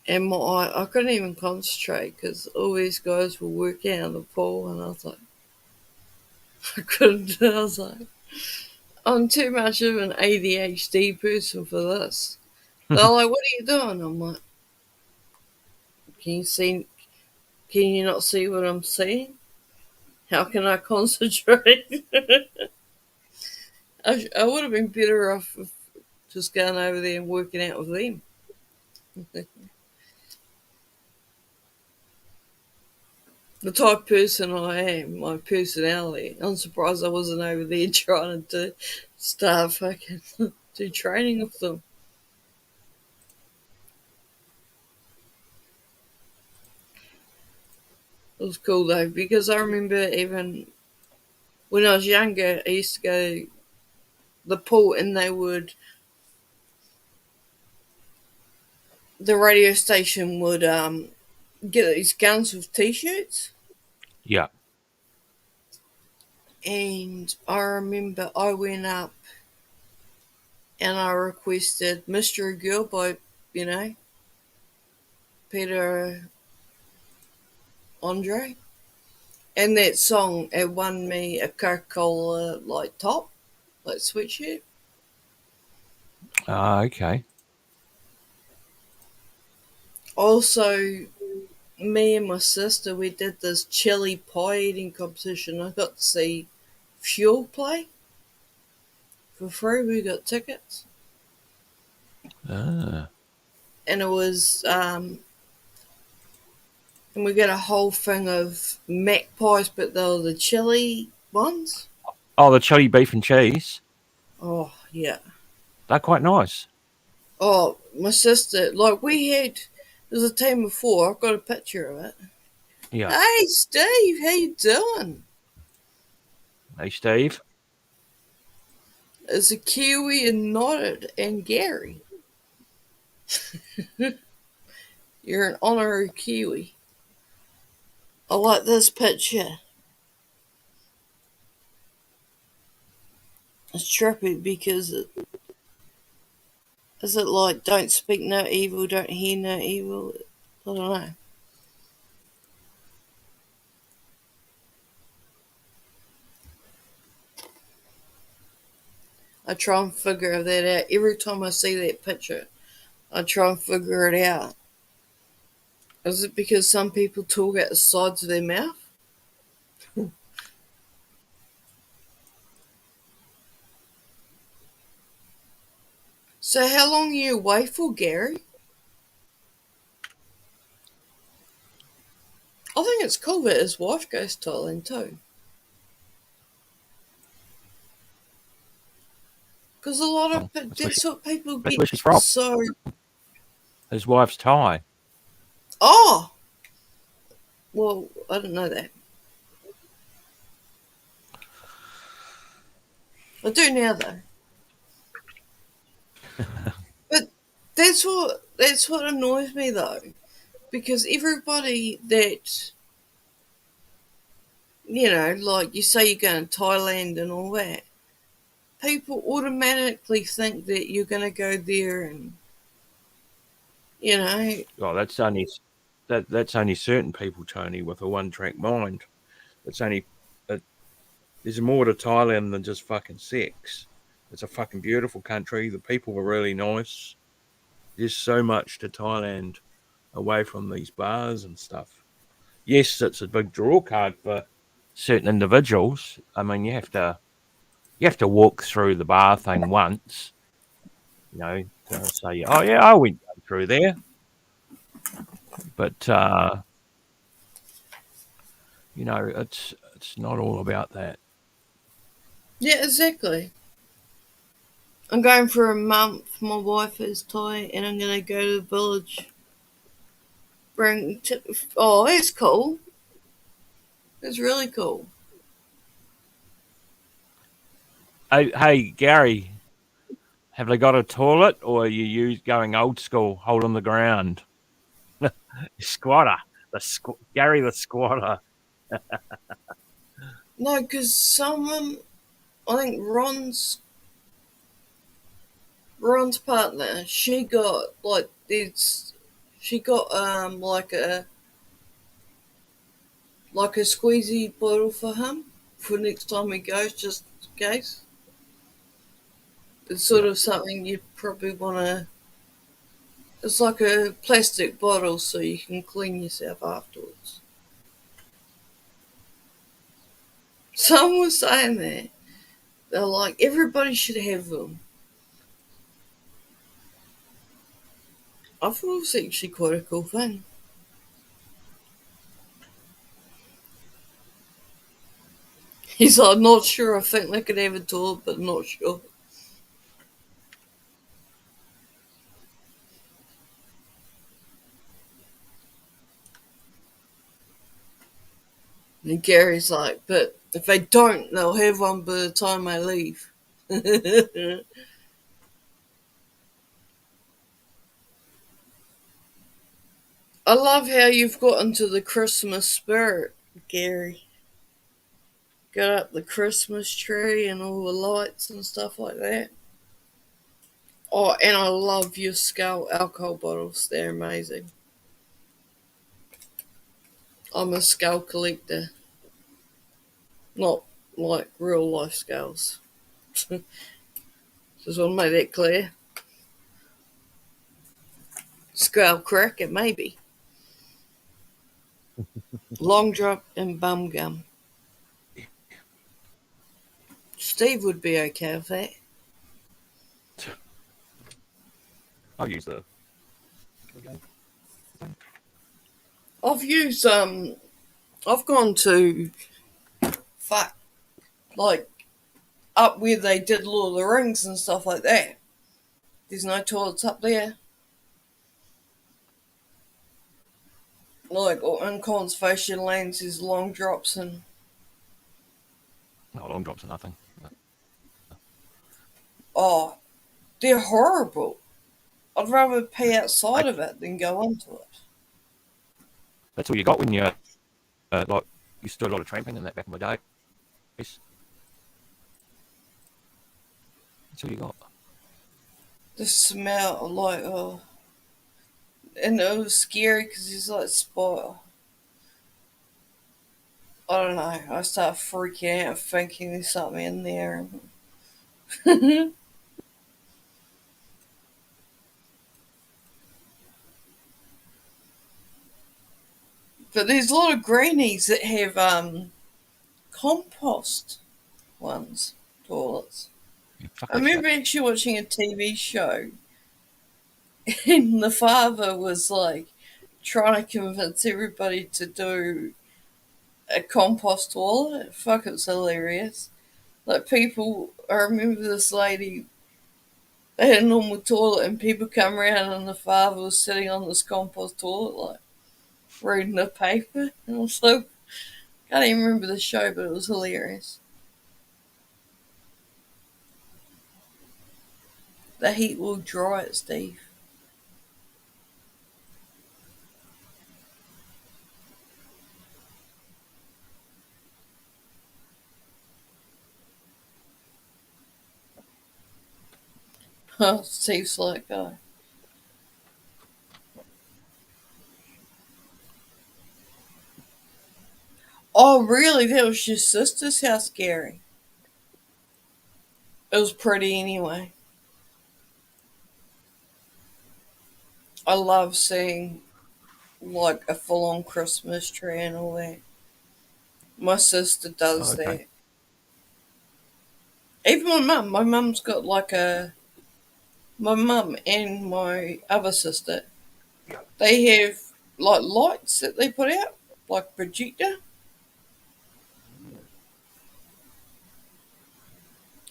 And I couldn't even concentrate because all these guys were working out in the pool and I was like, I couldn't, I was like, I'm too much of an ADHD person for this. They're like, what are you doing? I'm like, can you see? Can you not see what I'm seeing? How can I concentrate? I would have been better off just going over there and working out with them. The type of person I am, my personality. I'm surprised I wasn't over there trying to start fucking do training with them. It was cool though, because I remember even when I was younger, I used to go the pool and the radio station would get these guns with t-shirts. Yeah. And I remember I went up and I requested Mystery Girl by, Peter Andre. And that song, it won me a Coca-Cola, like, top, like, sweatshirt. Okay. Also, me and my sister, we did this chili pie eating competition. I got to see Fuel play for free. We got tickets. Ah. And it was, and we got a whole thing of mac pies, but they were the chili ones. Oh, the chili beef and cheese. Oh, yeah. They're quite nice. Oh, my sister, like, there's a team of 4. I've got a picture of it. Yeah. Hey, Steve, how you doing? Hey, Steve. It's a Kiwi and Nodded and Gary. You're an honorary Kiwi. I like this picture. It's trippy because is it like don't speak no evil, don't hear no evil? I don't know. I try and figure that out. Every time I see that picture, I try and figure it out. Is it because some people talk out the sides of their mouth? So how long are you away for, Gary? I think it's cool that his wife goes to Thailand too. Because a lot of that's what people That's get where she's from. so. His wife's Thai. Oh! Well, I didn't know that. I do now though. But that's what annoys me though, because everybody that like you say you're going to Thailand and all that, people automatically think that you're going to go there and you know, Oh, that's only certain people, Tony, with a one-track mind. It's only it, there's more to Thailand than just fucking sex. It's a fucking beautiful country. The people are really nice. There's so much to Thailand away from these bars and stuff. Yes, it's a big draw card for certain individuals. I mean, you have to walk through the bar thing once, to say, oh yeah, I went through there. But it's not all about that. yeah, exactly. I'm going for a month. My wife is Thai, and I'm going to go to the village. Oh, it's cool. It's really cool. Hey, Gary, have they got a toilet, or are you going old school, hole in the ground? Squatter, Gary the squatter. No, because someone, I think Ron's partner, she got like this. She got like a squeezy bottle for him for next time he goes, just in case. It's sort Yeah, of something you'd probably want to. It's like a plastic bottle, so you can clean yourself afterwards. Someone was saying that they're like everybody should have them. I thought it was actually quite a cool thing. He's like, not sure. I think they could have a toilet, but not sure. And Gary's like, but if they don't, they'll have one by the time I leave. I love how you've got into the Christmas spirit, Gary. Got up the Christmas tree and all the lights and stuff like that. Oh, and I love your Skull alcohol bottles. They're amazing. I'm a Skull collector, not like real life skulls. Just want to make that clear. Skull cracker, maybe. Long drop and bum gum. Steve would be okay with that. I'll use the. I've used I've gone to fuck like up where they did Lord of the Rings and stuff like that. There's no toilets up there. Like or in conservation lands there's long drops and No, long drops are nothing. oh they're horrible. I'd rather pee outside Mate, of it than go onto it. that's all you got when you like used to do a lot of tramping in that back in the day. That's all you got. The smell like oh and it was scary because he's like spot. I don't know. I start freaking out thinking there's something in there. But there's a lot of grannies that have compost ones, toilets. Yeah, fuck I that shit. remember actually watching a TV show, and the father was like trying to convince everybody to do a compost toilet. Fuck, it's hilarious. Like people, I remember this lady. They had a normal toilet, and people come around, and the father was sitting on this compost toilet, like. reading the paper. And I was so, can't even remember the show, but it was hilarious. The heat will dry it, Steve. Steve's like, oh, really? That was your sister's house, Gary. It was pretty anyway. I love seeing like a full on Christmas tree and all that. My sister does Okay. that. Even my mum's got like my mum and my other sister, they have like lights that they put out, like projector.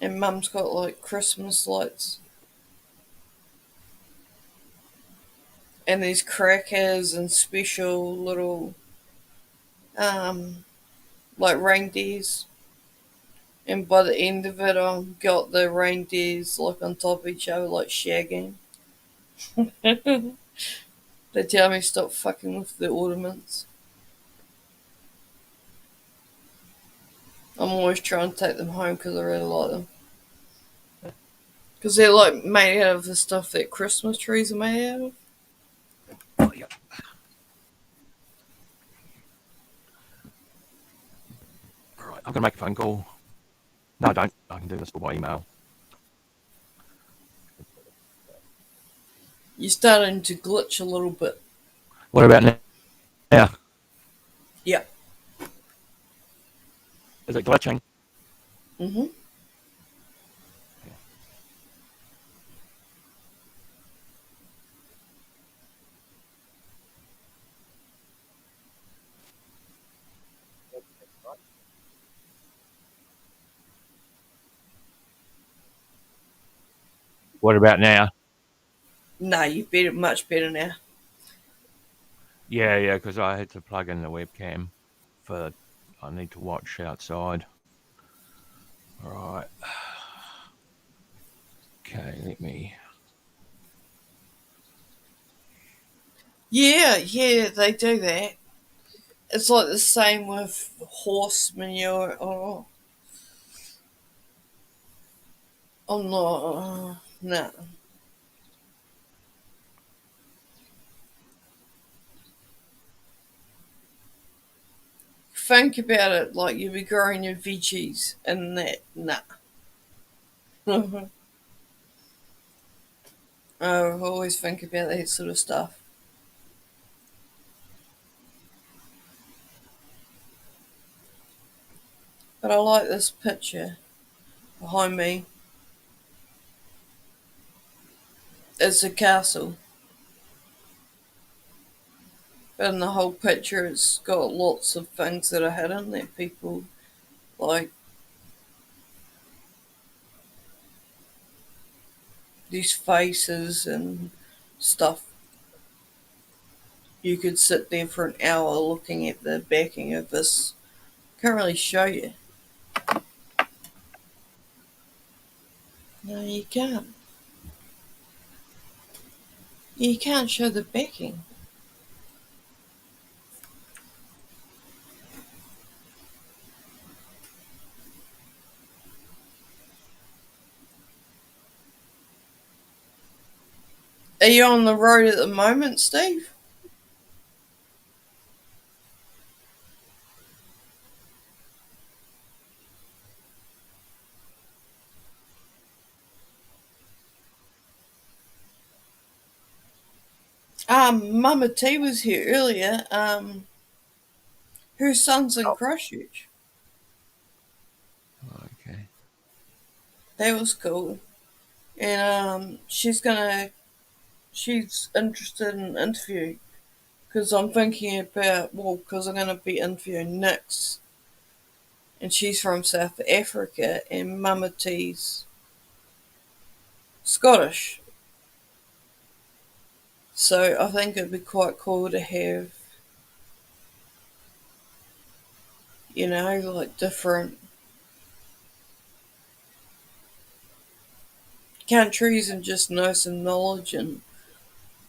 And mum's got like Christmas lights. And these crackers and special little um like reindeers. And by the end of it, I've got the reindeers like on top of each other, like shagging. They tell me stop fucking with the ornaments. I'm always trying to take them home because I really like them. Because they're like made out of the stuff that Christmas trees are made out of. Oh, yeah. All right, I'm gonna make a phone call. No, I don't. I can do this by email. You're starting to glitch a little bit. What about now? Yeah. Yeah. Is it glitching? Mm-hmm. What about now? No, you've better much better now. Yeah, because I had to plug in the webcam for. I need to watch outside. All right. Okay, let me. Yeah, they do that. It's like the same with horse manure. Oh, I'm not. No. Think about it like you'll be growing your veggies and that. Nah. I always think about that sort of stuff. But I like this picture behind me. It's a castle. But in the whole picture, it's got lots of things that are hidden that people like. These faces and stuff. You could sit there for an hour looking at the backing of this. Can't really show you. No, you can't. You can't show the backing. Are you on the road at the moment, Steve? Mama T was here earlier. Her son's in Oh, Christchurch. okay. That was cool. And she's interested in interview because I'm thinking about, well, because I'm gonna be interviewing Nix, and she's from South Africa, and Mama T's Scottish. So I think it'd be quite cool to have like different countries and just know some knowledge, and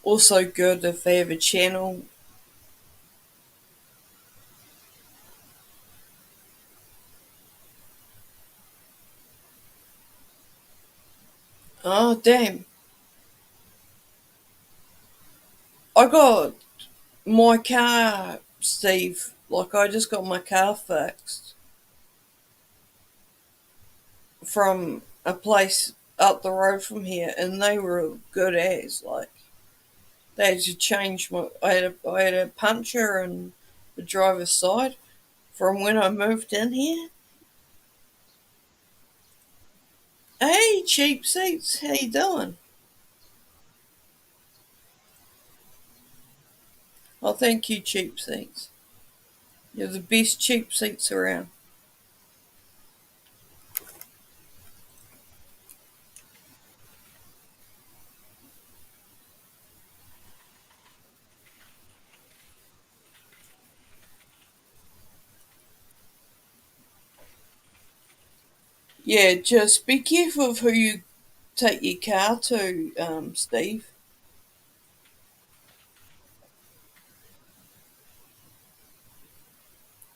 also good if they have a channel. Oh, damn. I got my car, Steve. Like, I just got my car fixed from a place up the road from here, and they were good as. Like, they had to change my. I had a puncture in the driver's side from when I moved in here. Hey, cheap seats, how you doing? Oh, thank you, cheap seats. You're the best cheap seats around. Yeah, just be careful of who you take your car to, Steve.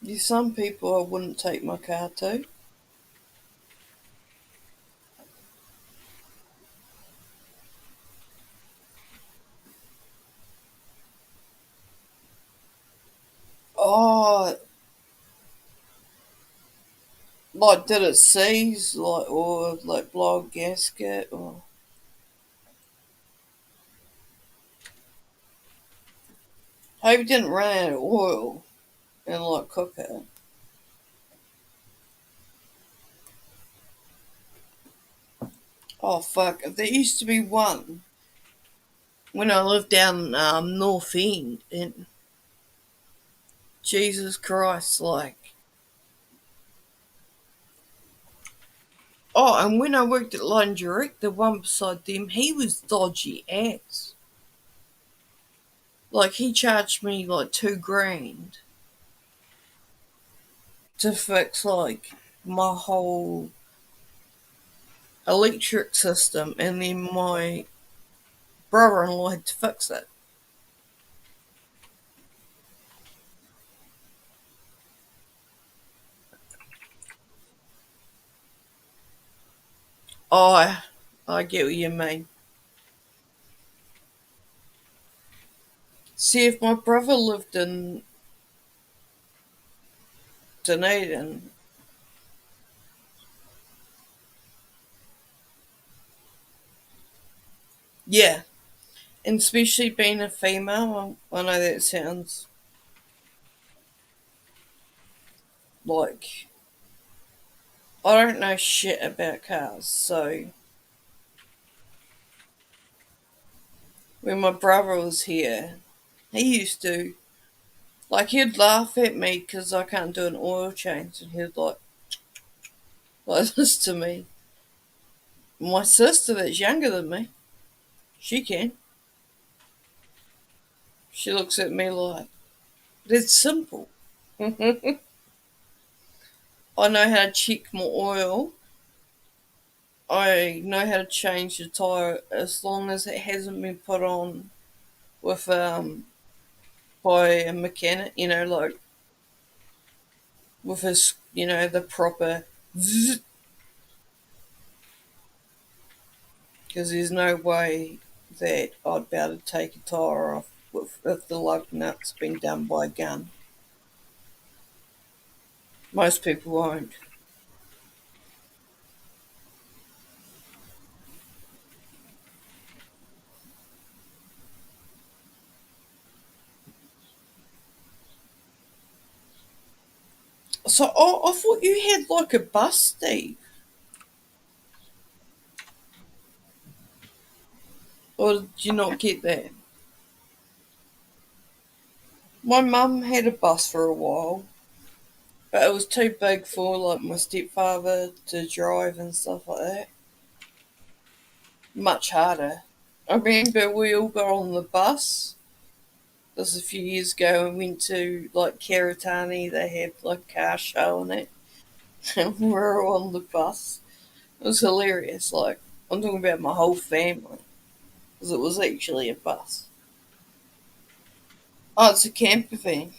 There's some people I wouldn't take my car to. Oh, like did it seize, like or like blow a gasket, or hope you didn't run out of oil and like cook it. Oh fuck! There used to be one when I lived down North End, and Jesus Christ, like oh, and when I worked at Line Direct, the one beside them, he was dodgy ass. Like he charged me like 2 grand to fix like my whole electric system, and then my brother-in-law had to fix it. Oh, I get what you mean. See, if my brother lived in Dunedin, yeah, and especially being a female, I know that sounds like I don't know shit about cars. So when my brother was here, he used to like he'd laugh at me because I can't do an oil change, and he'd like this to me. My sister, that's younger than me, she can. She looks at me like it's simple. I know how to check my oil. I know how to change the tire as long as it hasn't been put on with by a mechanic. Like with the proper because there's no way that I'd be able to take a tire off if the lug nut's been done by a gun. Most people won't. So I thought you had like a bus, Steve, or did you not get that? My mum had a bus for a while, but it was too big for like my stepfather to drive and stuff like that. Much harder. I remember we all got on the bus, This was a few years ago. We went to like Karitani. They had like a car show and it, and we were on the bus. It was hilarious. Like I'm talking about my whole family because it was actually a bus. Oh, it's a camper van,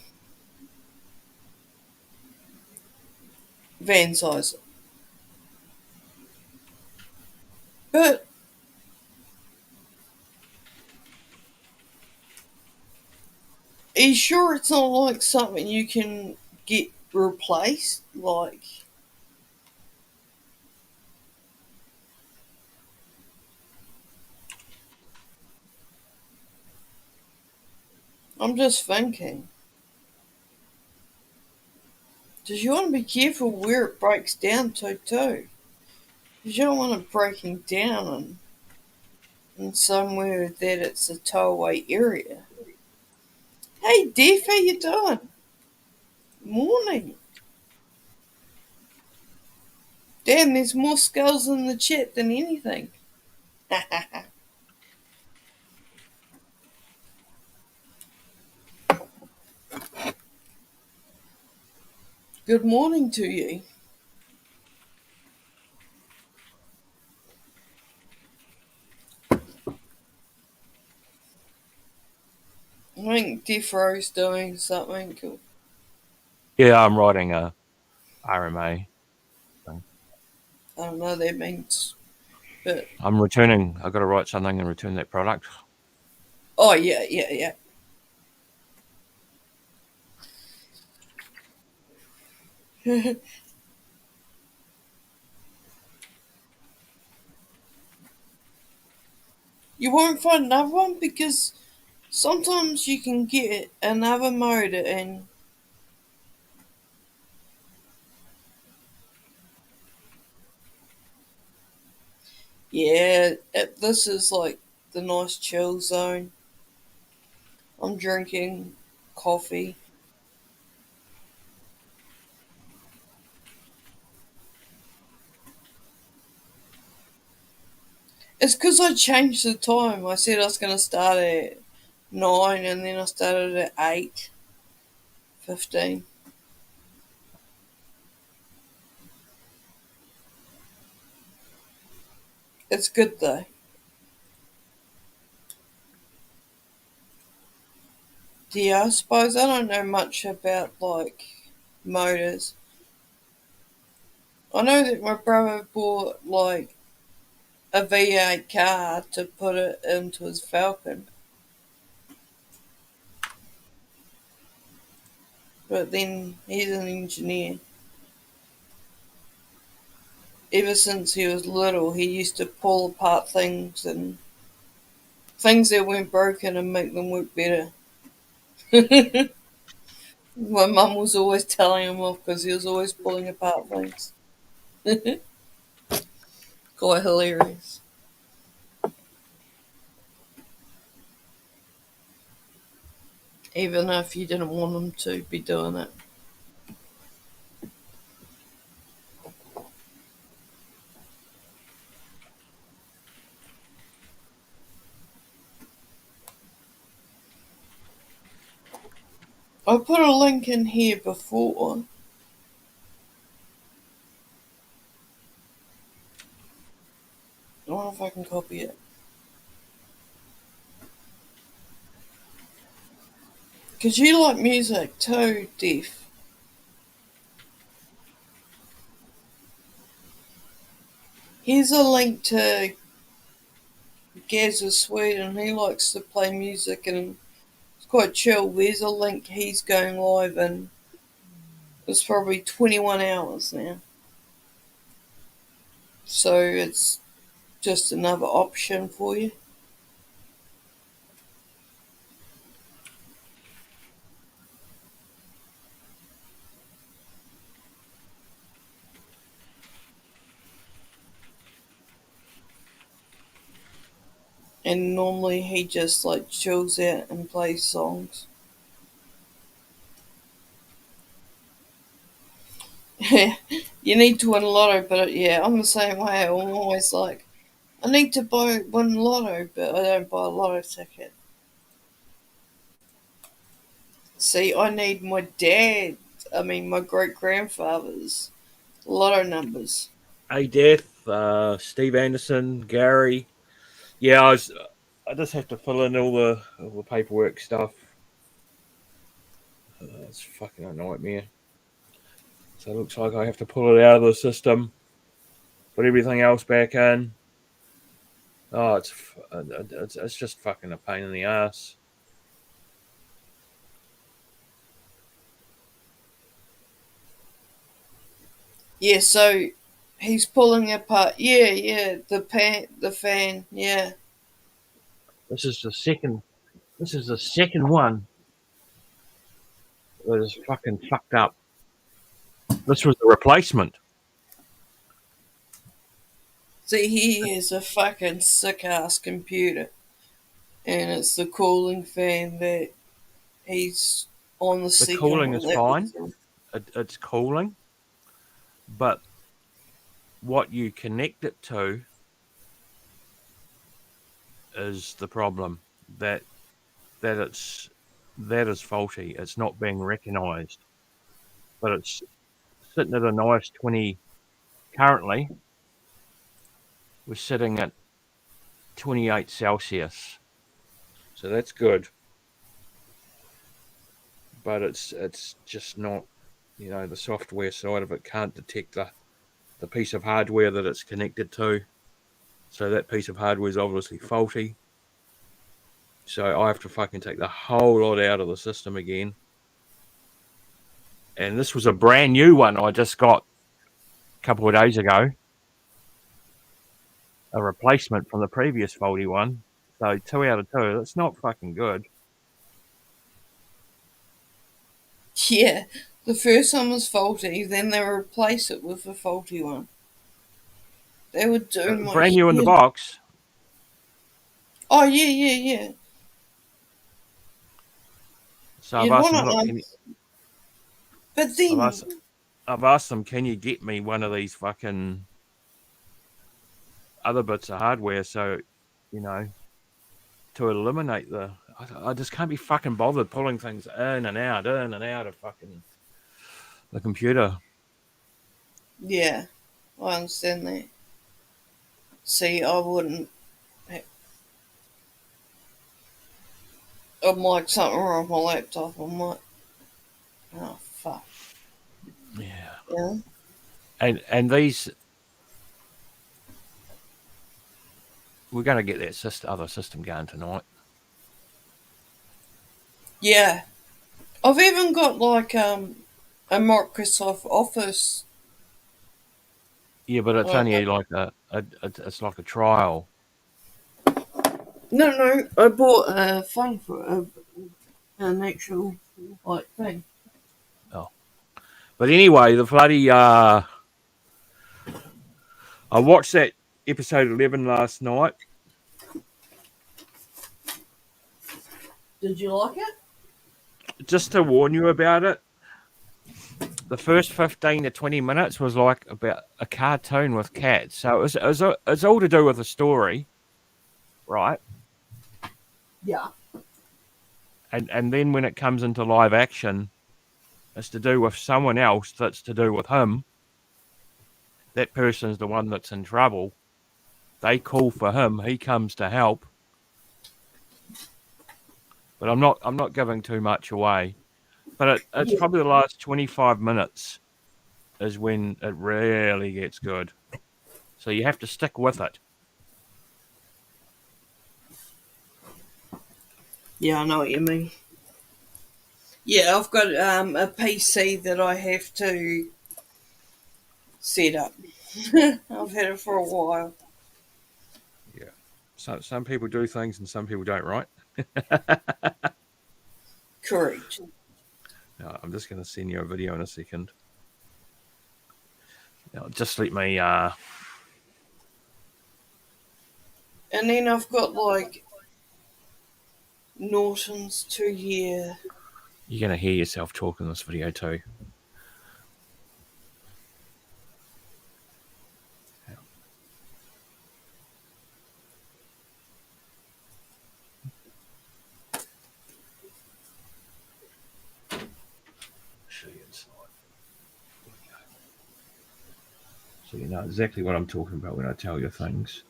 van size. But are you sure it's not like something you can get replaced? Like, I'm just thinking. Because you want to be careful where it breaks down to, too. Because you don't want it breaking down in somewhere that it's a towaway area. Hey, Def, how you doing? Morning. Damn, there's more skulls in the chat than anything. Good morning to you. I think Defro's doing something cool. Yeah, I'm writing a RMA. I don't know what that means. But I'm returning. I've got to write something and return that product. oh yeah. You won't find another one because sometimes you can get another motor and yeah, this is like the nice chill zone. I'm drinking coffee. It's because I changed the time. I said I was going to start at 9 and then I started at 8:15. It's good though. Yeah, I suppose I don't know much about like motors. I know that my brother bought like a V8 car to put it into his Falcon, but then he's an engineer. Ever since he was little, he used to pull apart things and things that went broken and make them work better. My mum was always telling him off because he was always pulling apart things. Quite hilarious. Even if you didn't want him to be doing it. I put a link in here before. I wonder if I can copy it. Because you like music too, Def. Here's a link to Gaz's Sweden. He likes to play music and it's quite chill. There's a link. He's going live and it's probably 21 hours now. So it's just another option for you. And normally he just like chills out and plays songs. You need to win lotto, but yeah, I'm the same way. I'm always like, I need to win lotto, but I don't buy a lotto ticket. See, I need my my great grandfather's lotto numbers. A Death, Steve Anderson, Gary. Yeah, I just have to fill in all the paperwork stuff. It's fucking a nightmare. So it looks like I have to pull it out of the system, put everything else back in. Oh, it's just fucking a pain in the ass. Yeah, so he's pulling apart. Yeah, yeah, the fan. Yeah, This is the second. This is the second one that is fucking fucked up. This was the replacement. see, he has a fucking sick ass computer, and it's the cooling fan that he's on the The second cooling one. is fine. Was It's cooling, but what you connect it to is the problem. That that it's that is faulty. It's not being recognised, but it's sitting at a nice 20. Currently, we're sitting at 28 Celsius, so that's good. But it's just not, the software side of it can't detect the piece of hardware that it's connected to. So that piece of hardware is obviously faulty. So I have to fucking take the whole lot out of the system again. And this was a brand new one I just got a couple of days ago. A replacement from the previous faulty one. So 2 out of 2. That's not fucking good. yeah, the first one was faulty. Then they replaced it with a faulty one. They were doing my Brand new in the shit. box. Oh yeah, yeah, yeah. So I've You'd asked want them, look, it, but then I've asked them, can you get me one of these fucking other bits of hardware? So, you know, to eliminate I just can't be fucking bothered pulling things in and out of fucking the computer. yeah, I understand that. See, I wouldn't. I'm like something wrong with my laptop. I'm like, oh fuck. Yeah. Yeah. And these, we're going to get that other system going tonight. Yeah. I've even got like a Microsoft Office. Yeah, but it's Uh, only like it's like a trial. no, I bought a phone for an actual like thing. Oh, but anyway, the bloody I watched that episode 11 last night. Did you like it? Just to warn you about it, the first 15 to 20 minutes was like about a cartoon with cats. So it's all to do with the story, right? Yeah. And then when it comes into live action, it's to do with someone else that's to do with him. That person's the one that's in trouble. They call for him. He comes to help. But I'm not giving too much away. But it's Yeah. probably the last 25 minutes is when it really gets good. So you have to stick with it. Yeah, I know what you mean. Yeah, I've got a PC that I have to set up. I've had it for a while. Yeah. So some people do things and some people don't, right? Correct. Now, I'm just going to send you a video in a second. Now, just let me. And then I've got like Norton's 2 year. You're going to hear yourself talk in this video too. So you know exactly what I'm talking about when I tell you things.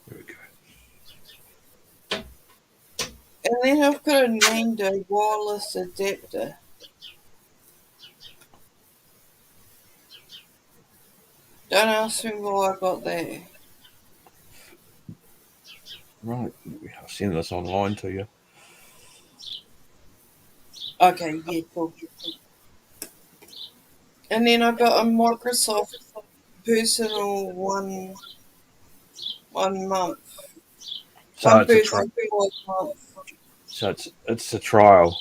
There we go. And then I've got a Nando wireless adapter. Don't ask me why I got that. Right, I'll send this online to you. Okay, yeah, cool. And then I got a Microsoft Personal one month. So One it's a person 12 month. so it's a trial.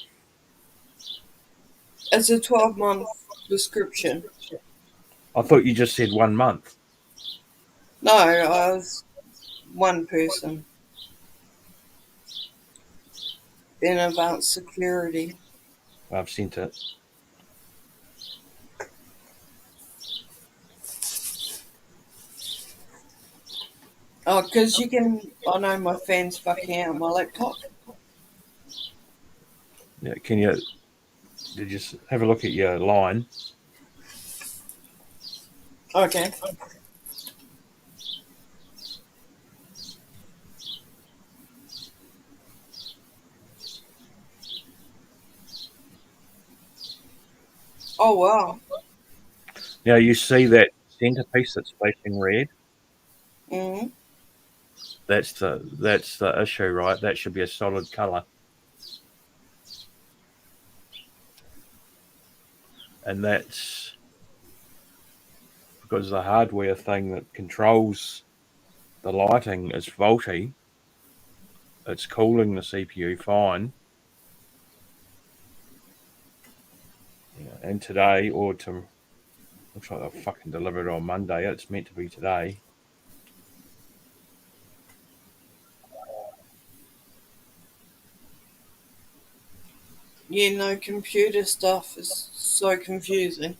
It's a 12-month prescription. I thought you just said 1 month. No, I was one person in advanced security. I've sent it. Oh, because you can. I know my fan's fucking out my laptop. Yeah, can you? Did you have a look at your line? Okay. Oh, wow. Now you see that centerpiece that's flashing red. Mm-hmm. That's the issue, right? That should be a solid color, and that's because the hardware thing that controls the lighting is faulty. It's cooling the CPU fine. Yeah, and today or to looks like they'll fucking deliver it on Monday. It's meant to be today. You know, computer stuff is so confusing.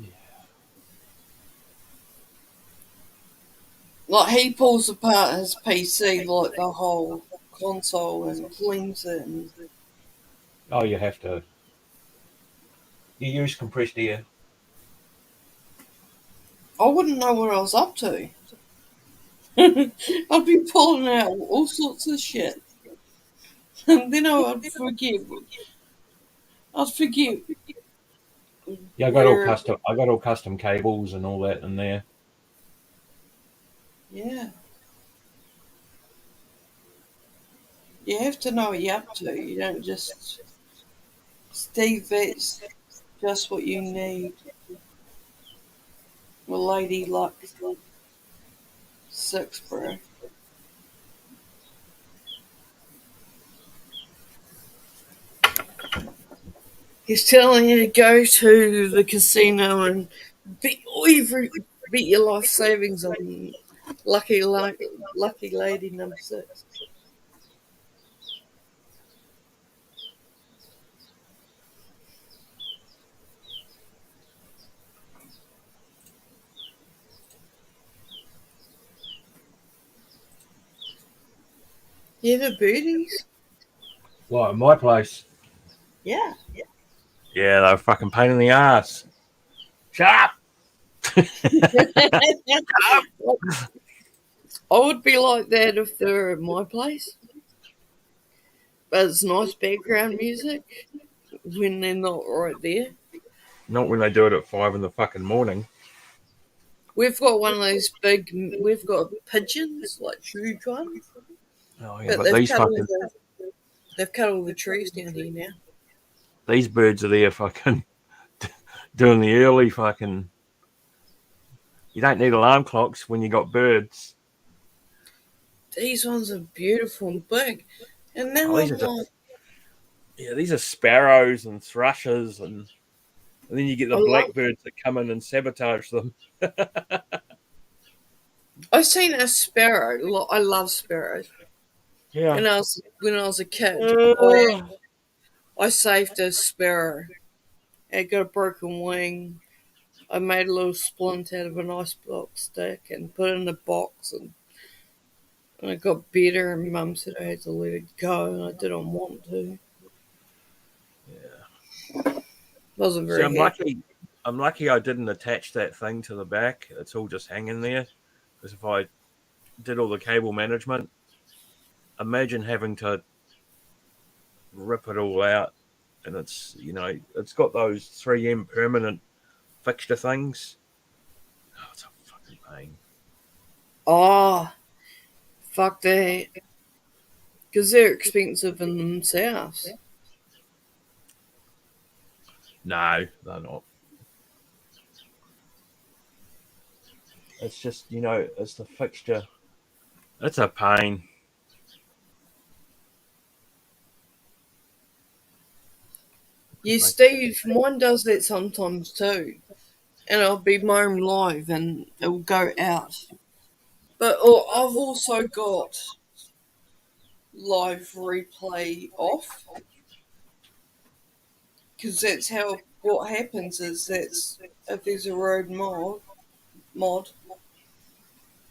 Yeah. Like, he pulls apart his PC, like the whole console, and cleans it. And Oh, you have to. You use compressed air. I wouldn't know what I was up to. I'd be pulling out all sorts of shit. And then I'd forget. I'd forget Yeah, where. I got all custom cables and all that in there. Yeah. You have to know what you're up to. You don't just. Steve, that's just what you need. Well, Lady Luck 6, bro. He's telling you to go to the casino and bet bet your life savings on Lucky Lady number 6. Yeah, the booties. Like in my place. Yeah. Yeah, they're a fucking pain in the ass. Shut up! I would be like that if they were at my place. But it's nice background music when they're not right there. Not when they do it at 5 in the fucking morning. We've got one of those we've got pigeons, like huge ones. Oh yeah, But but they've cut all the trees down here now. these birds are there fucking doing the early fucking. You don't need alarm clocks when you got birds. These ones are beautiful and big. And Oh, now I'm like, these are sparrows and thrushes, and then you get the I love. blackbirds that come in and sabotage them. I've seen a sparrow. I love sparrows. Yeah. When I was a kid, Oh, I saved a sparrow. It got a broken wing. I made a little splint out of an icebox stick and put it in a box, and it got better, and Mum said I had to let it go, and I didn't want to. Yeah. Wasn't See, very I'm happy. lucky. I'm lucky I didn't attach that thing to the back. It's all just hanging there. Because if I did all the cable management, imagine having to rip it all out, and it's got those 3M permanent fixture things. Oh, it's a fucking pain. Oh, fuck that. Because they're expensive in themselves. No, they're not. It's just it's the fixture. It's a pain. Yeah, Steve, mine does that sometimes too. And I'll be mowing live and it'll go out. But I've also got live replay off. Because that's how, what happens is that's, if there's a road mod,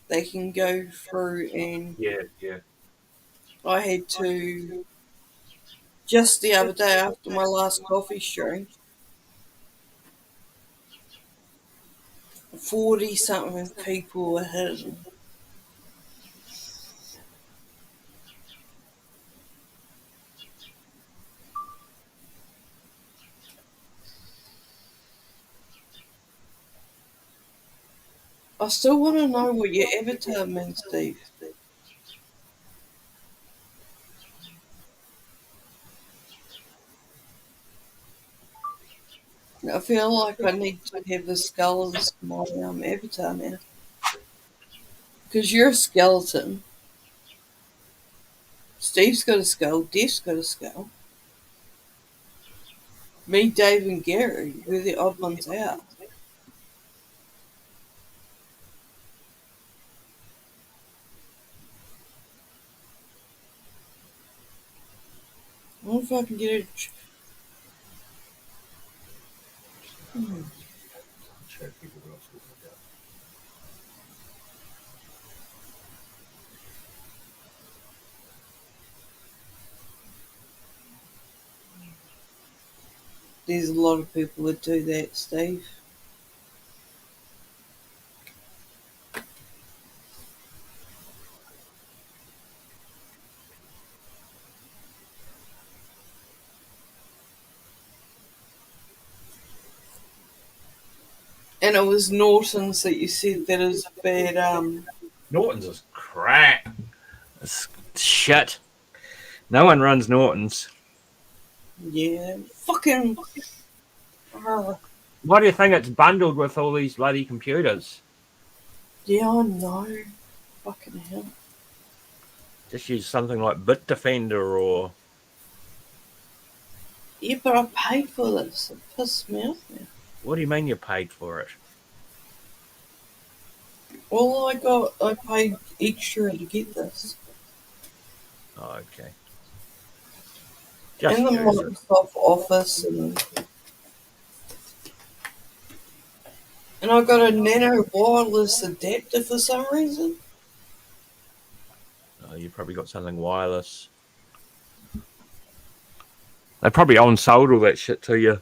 they can go through, and Yeah, yeah. I had to, just the other day after my last coffee stream, 40 something people were hidden. I still want to know what your avatar means, Steve. I feel like I need to have the skull as my avatar now. Because you're a skeleton. Steve's got a skull. Def's got a skull. Me, Dave, and Gary, we're the odd ones out. I wonder if I can get it. There's a lot of people that do that, Steve. And it was Norton's that you said that is a bad. Norton's is crap. It's shit. No one runs Norton's. Yeah, fucking. Why do you think it's bundled with all these bloody computers? Yeah, I know. Fucking hell. Just use something like Bitdefender or. Yeah, but I paid for this. It pissed me off now. What do you mean you paid for it? All I paid extra to get this. Oh, okay. Just And the curious. Microsoft Office, and I got a nano wireless adapter for some reason. You probably got something wireless. They probably on-sold all that shit to you.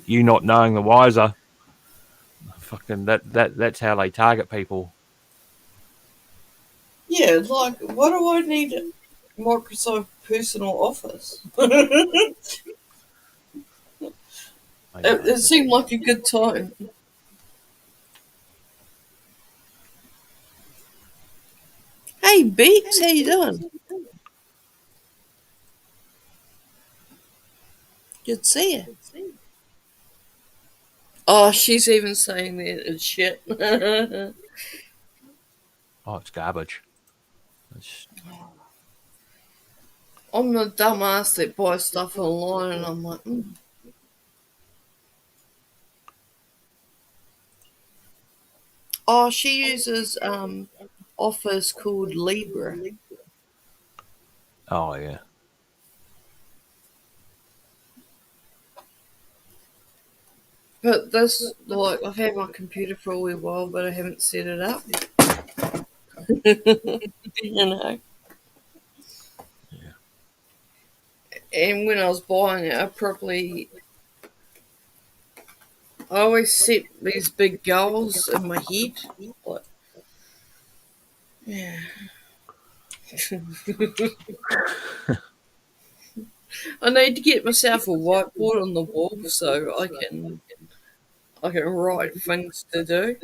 You not knowing the wiser. Fucking that's how they target people. Yeah, like, what do I need a Microsoft Personal Office? It seemed like a good time. Hey, Beats, how you doing? Good to see you. Oh, she's even saying that it's shit. Oh, it's garbage. I'm the dumbass that buys stuff online, and I'm like, Oh, she uses Office called Libra. Oh, yeah. But this, like, I've had my computer for a wee while, but I haven't set it up. You know. Yeah. And when I was buying it, I always set these big goals in my head. Like, yeah. I need to get myself a whiteboard on the wall so I can write things to do.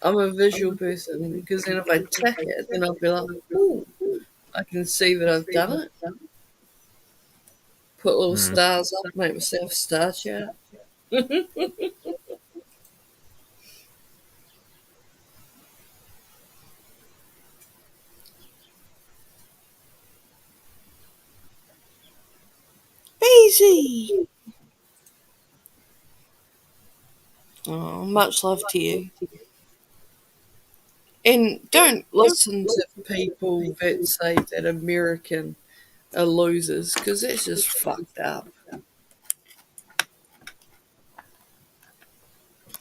I'm a visual person because then if I tick it, then I'll be like, ooh, I can see that I've done it. Put little Mm. stars up, make myself a star chart. Easy. Oh, much love to you. And don't listen to people that say that American are losers because that's just fucked up.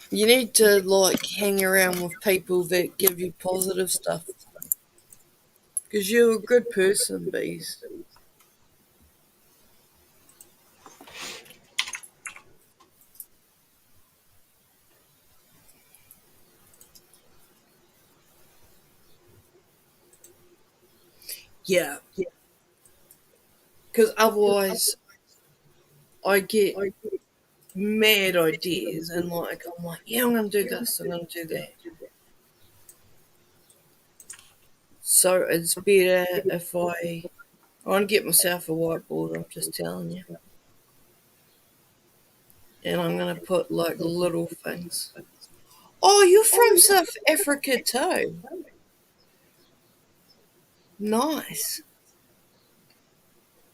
You need to like hang around with people that give you positive stuff because you're a good person, bees. Yeah, because otherwise I get mad ideas and like I'm like, yeah, I'm gonna do this, I'm gonna do that. So it's better if I want to get myself a whiteboard. I'm just telling you, and I'm gonna put like little things. Oh, you're from South Africa too. Nice.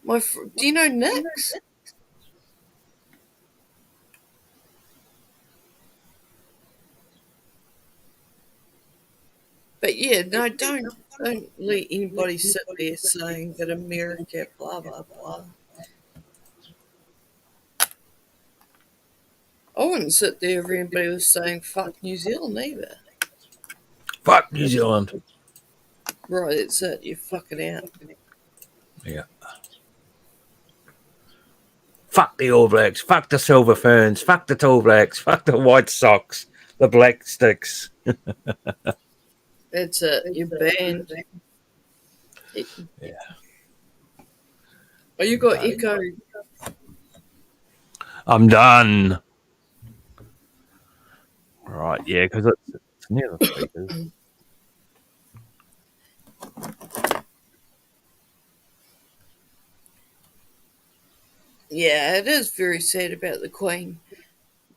Do you know Nix? But yeah, no, don't let anybody sit there saying that America, blah blah blah. I wouldn't sit there if anybody was saying fuck New Zealand either. Fuck New Zealand. Right, that's it. You're fucking out. Yeah. Fuck the All Blacks. Fuck the Silver Ferns. Fuck the Tall Blacks. Fuck the White Sox. The Black Sticks. That's it. You're banned. Yeah. Oh, you got echo. I'm done. Right, yeah, because it's near the speakers. Yeah, it is very sad about the Queen.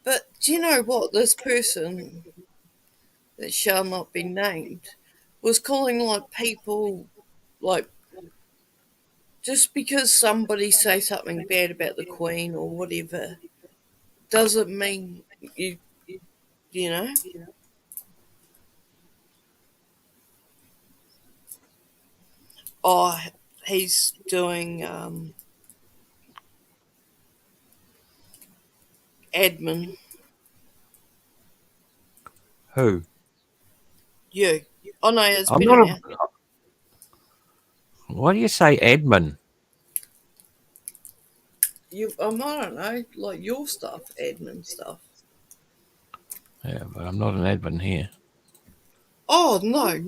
But do you know what? This person that shall not be named was calling like people like just because somebody say something bad about the Queen or whatever doesn't mean you know. Oh, he's doing admin. Who? You. Oh no, it's I'm better not now. a. Why do you say admin? I don't know, like your stuff, admin stuff. Yeah, but I'm not an admin here. Oh no,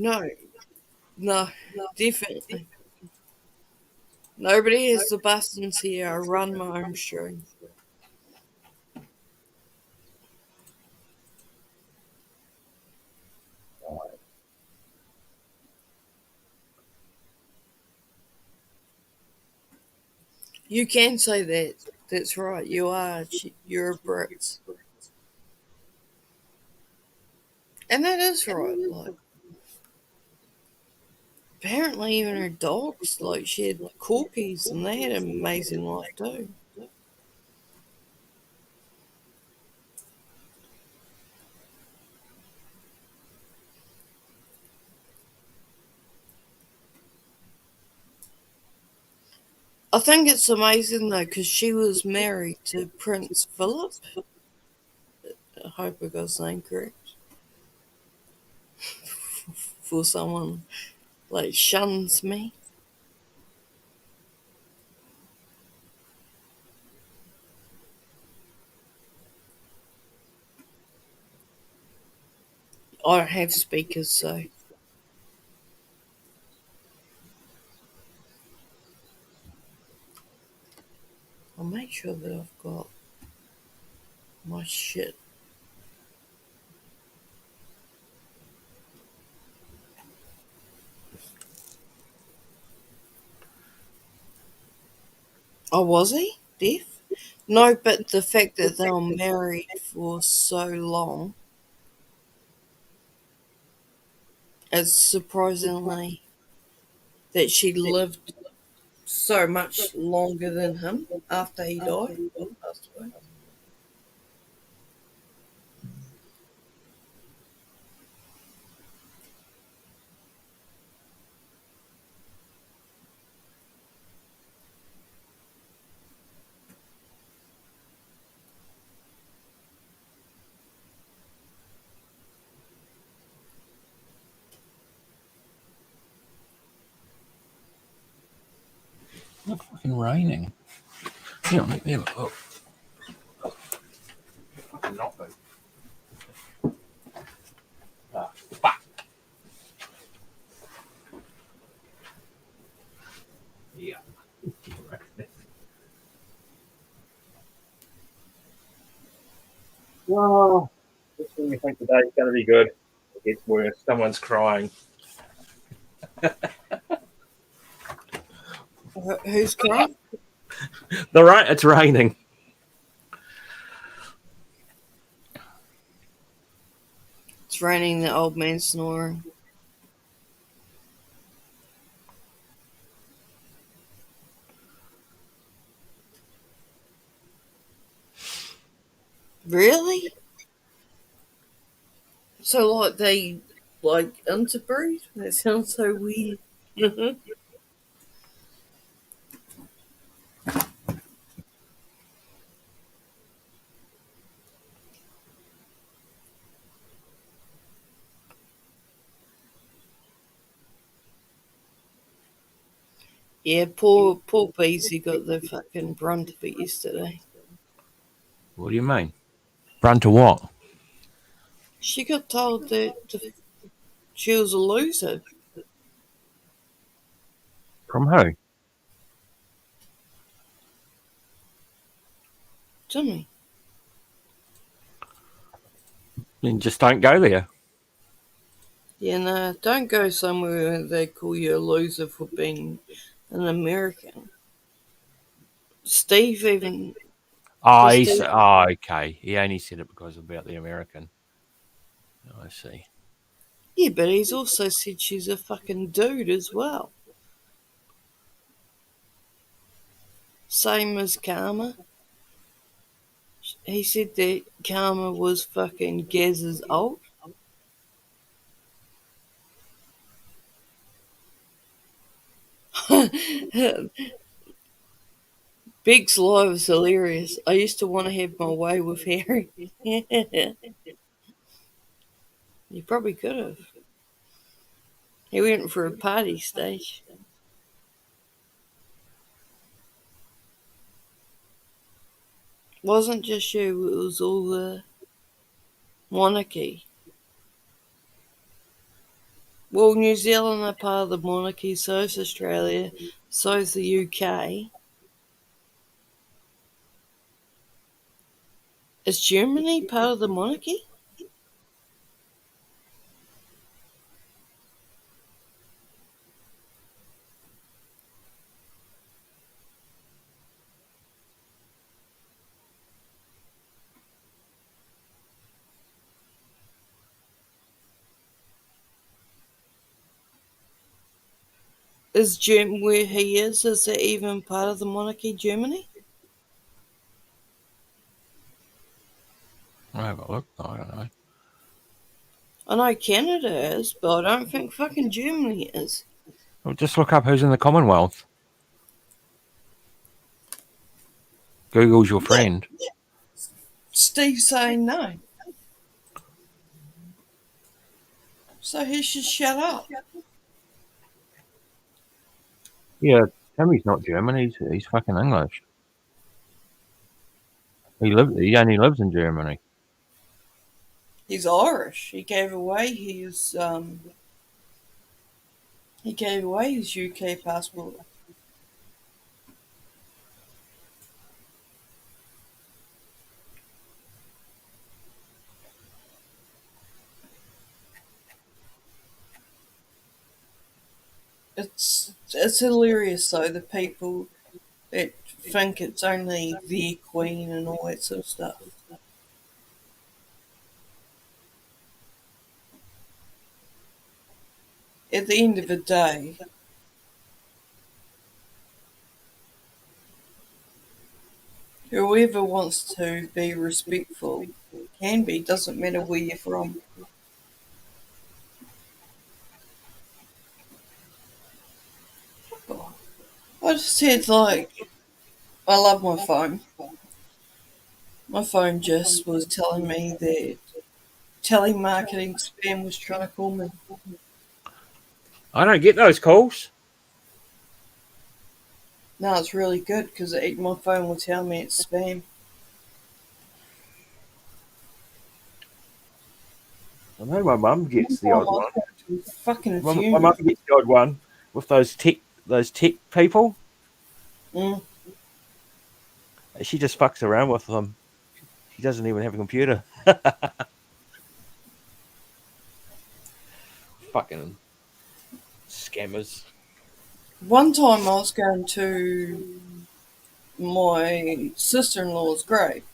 definitely. Nobody has the buttons here. I run my own stream. You can say that. That's right. You are. You're a Brit, and that is right. Like apparently, even her dogs, like she had corgis, and they had an amazing life too. I think it's amazing though, because she was married to Prince Philip. I hope I got his name correct. For someone like shuns me. I don't have speakers, so I'll make sure that I've got my shit. Oh, was he deaf? No, but the fact that they were married for so long is surprisingly that she lived so much longer than him after he died or passed away. It's fucking raining. Yeah, let me have a look. Fucking nothing. Ah, fuck. Yeah. Well, just when you think the day's going to be good, it gets worse. Someone's crying. Who's crying? It's raining. It's raining. The old man snoring. Really? So like they like interbreed? That sounds so weird. Yeah, poor Beezy got the fucking brunt of it yesterday. What do you mean? Run to what? She got told that she was a loser. From who? Jimmy. Then just don't go there. Yeah, no, don't go somewhere where they call you a loser for being an American. Steve even. Oh, Steve, okay. He only said it because about the American. Oh, I see. yeah, but he's also said she's a fucking dude as well. Same as Karma. He said that Karma was fucking Gaz's alt. Big's lie was hilarious. I used to want to have my way with Harry. You probably could have. He went for a party stage. Wasn't just you, it was all the monarchy. Well, New Zealand are part of the monarchy, so is Australia, so is the UK. Is Germany part of the monarchy? Is where he is it even part of the monarchy, Germany? I'll have a look. I don't know. I know Canada is, but I don't think fucking Germany is. Well, just look up who's in the Commonwealth. Google's your friend. Steve's saying no. So he should shut up. Yeah, Timmy's not German. He's fucking English. He only lives in Germany. He's Irish. He gave away his UK passport. It's hilarious though, the people that think it's only their queen and all that sort of stuff. At the end of the day, whoever wants to be respectful can be, doesn't matter where you're from. I just said, like, I love my phone. My phone just was telling me that telemarketing spam was trying to call me. I don't get those calls. Now it's really good because my phone will tell me it's spam. I know my mum gets the odd one. Fucking My funeral. mum gets the odd one with those tech people. Mm. She just fucks around with them. She doesn't even have a computer. Fucking scammers. One time I was going to my sister-in-law's grave.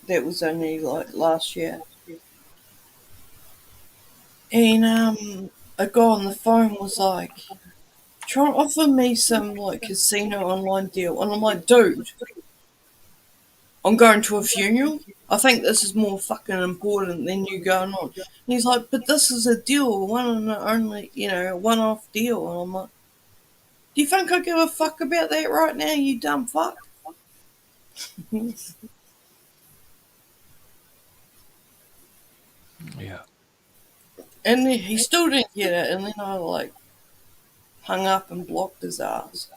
That was only like last year. And a guy on the phone was like trying to offer me some like casino online deal, and I'm like, dude, I'm going to a funeral. I think this is more fucking important than you going on. And he's like, but this is a deal, one and only, one-off deal. And I'm like, do you think I give a fuck about that right now, you dumb fuck? Yeah. And he still didn't get it, and then I like hung up and blocked his ass.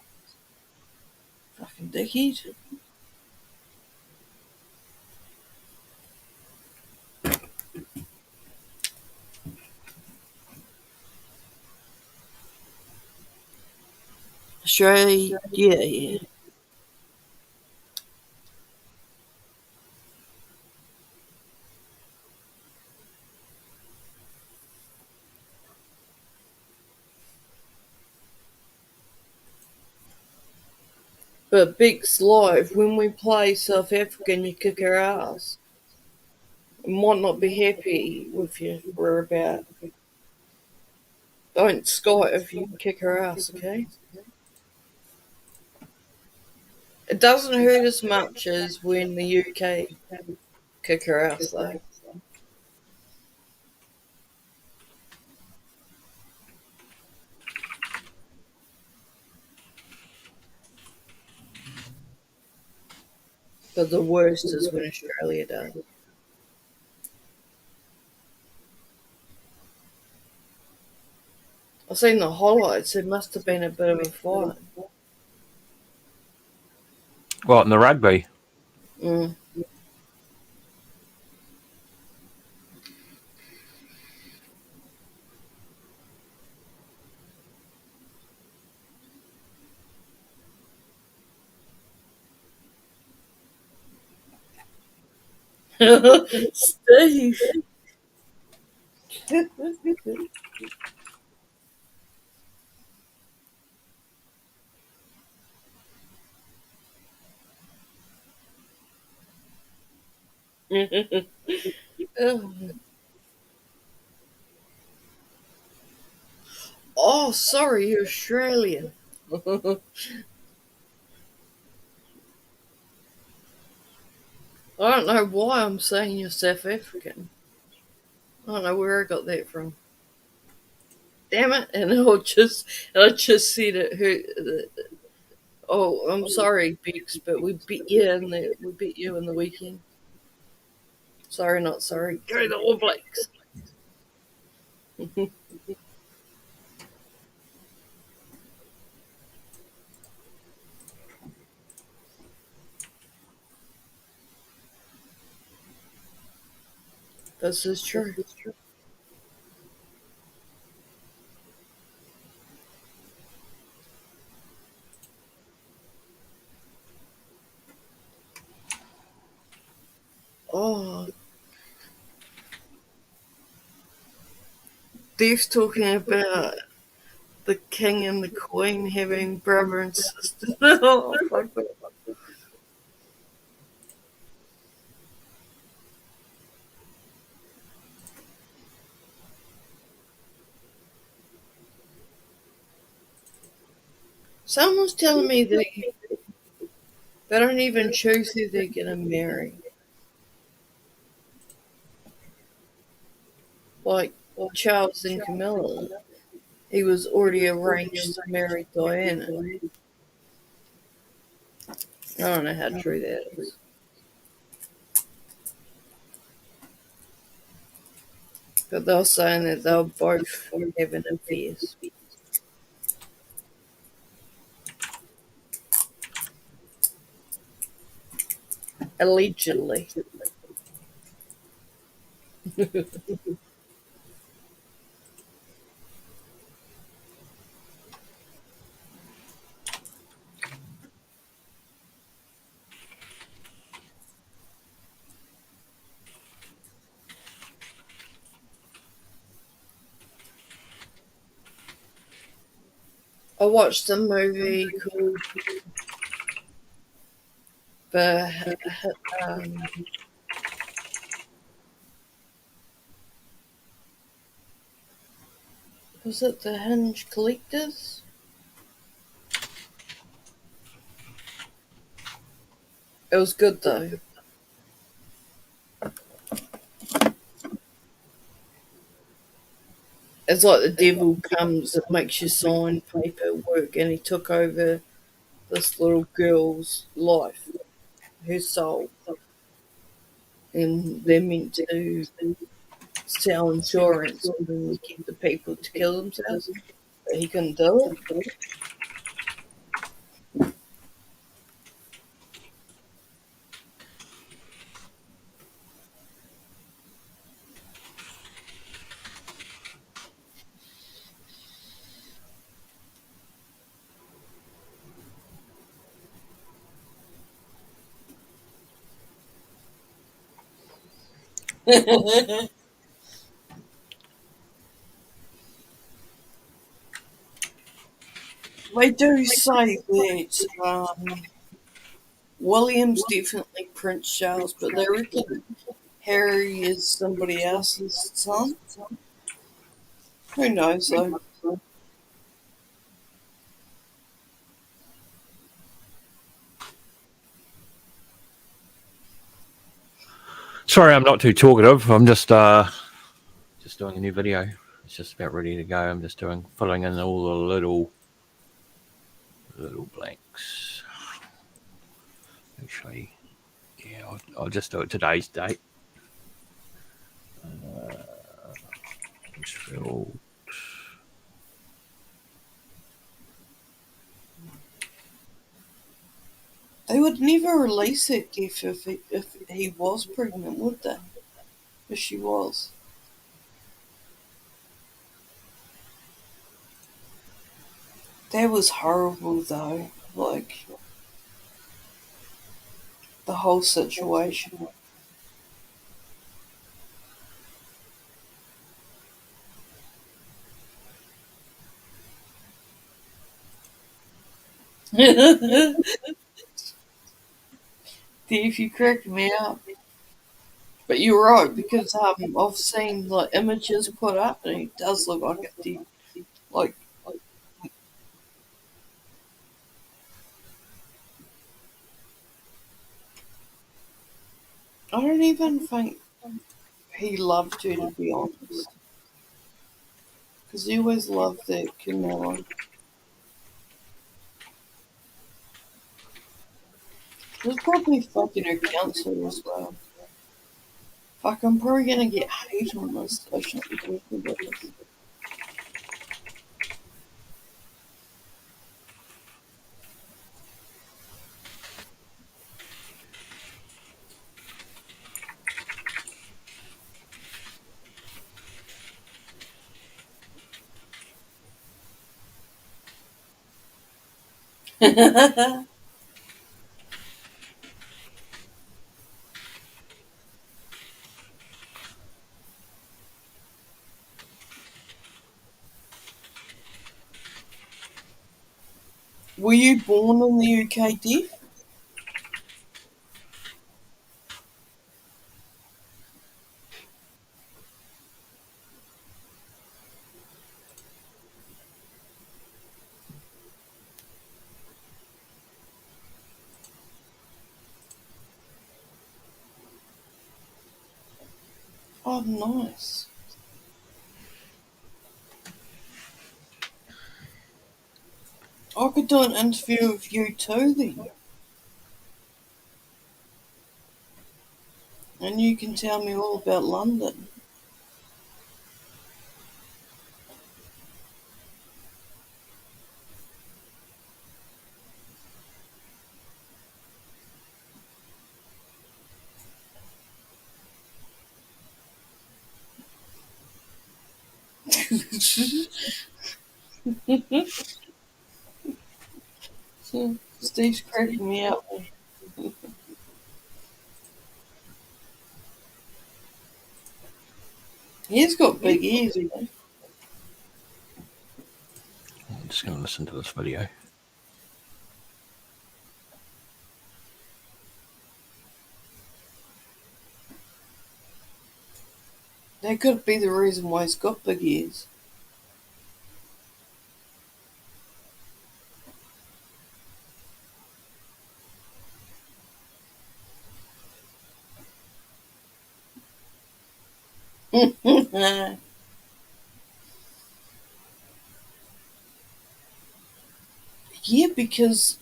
Fucking dickhead. Australia, yeah. But Beck's live, when we play South Africa and you kick our ass, I might not be happy with you. We're about. Don't Scott if you kick her ass, okay? It doesn't hurt as much as when the UK kick her ass, though. But the worst is when Australia does. I've seen the highlights. It must have been a bit of a fight. What, in the rugby? Mm. Steve. Oh, sorry, you're Australian. I don't know why I'm saying you're South African. I don't know where I got that from. Damn it! And I just said it hurt. Oh, I'm sorry, Bix, but we beat you in the weekend. Sorry, not sorry. Go the All Blacks. This is true. Oh, Steve's talking about the king and the queen having brother and sister. Oh, fuck. Someone was telling me that they don't even choose who they're gonna marry. Like Charles and Camilla, he was already arranged to marry Diana. I don't know how true that is. But they were saying that they were both having affairs. Allegedly. I watched a movie called The um, was it The Hinge Collectors? It was good though. It's like the devil comes and makes you sign paperwork, and he took over this little girl's life, her soul, and they're meant to sell insurance and then get the people to kill themselves, but he couldn't do it. They do say that William's definitely Prince Charles, but they reckon Harry is somebody else's son. Who knows though? Sorry, I'm not too talkative. I'm just doing a new video. It's just about ready to go. I'm just filling in all the little blanks. Actually, yeah, I'll just do it today's date. It's filled. They would never release it if he was pregnant, would they? If she was. That was horrible though. Like the whole situation. If you cracked me up. But you're right, because I've seen like images put up and he does look like a deep like I don't even think he loved her, to be honest. Because he always loved that Camilla. There's probably fucking her counsellor as well. Fuck, I'm probably gonna get hate on this. I shouldn't be talking about this. Were you born in the UK, Deaf? Oh, nice. I could do an interview with you too then. And you can tell me all about London. Steve's cracking me up. He's got big ears, you know. I'm just going to listen to this video. That could be the reason why he's got big ears. Yeah, because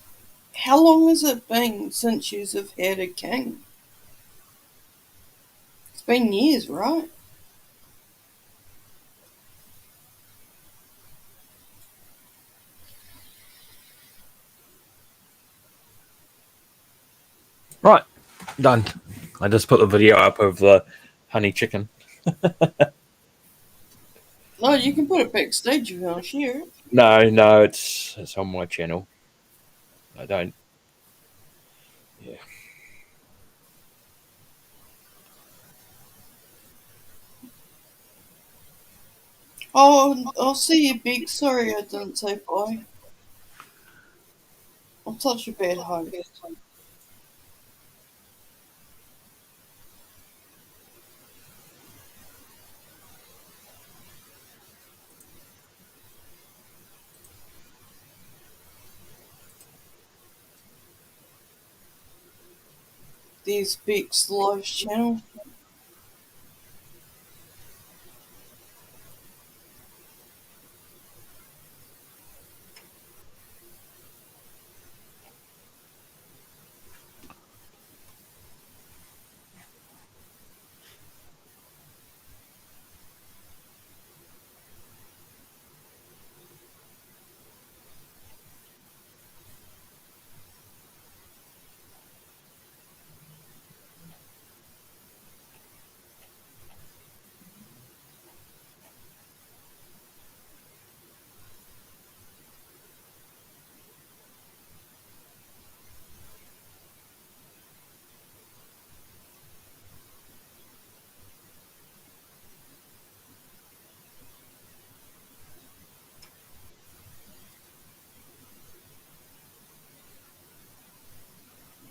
how long has it been since you've had a king? It's been years, right? Right, done. I just put the video up of the honey chicken. No, you can put it backstage if you want to share it. No, it's on my channel. I don't. Yeah. Oh, I'll see you, Big. Sorry I didn't say bye. I'm such a bad host. There's Big's live channel.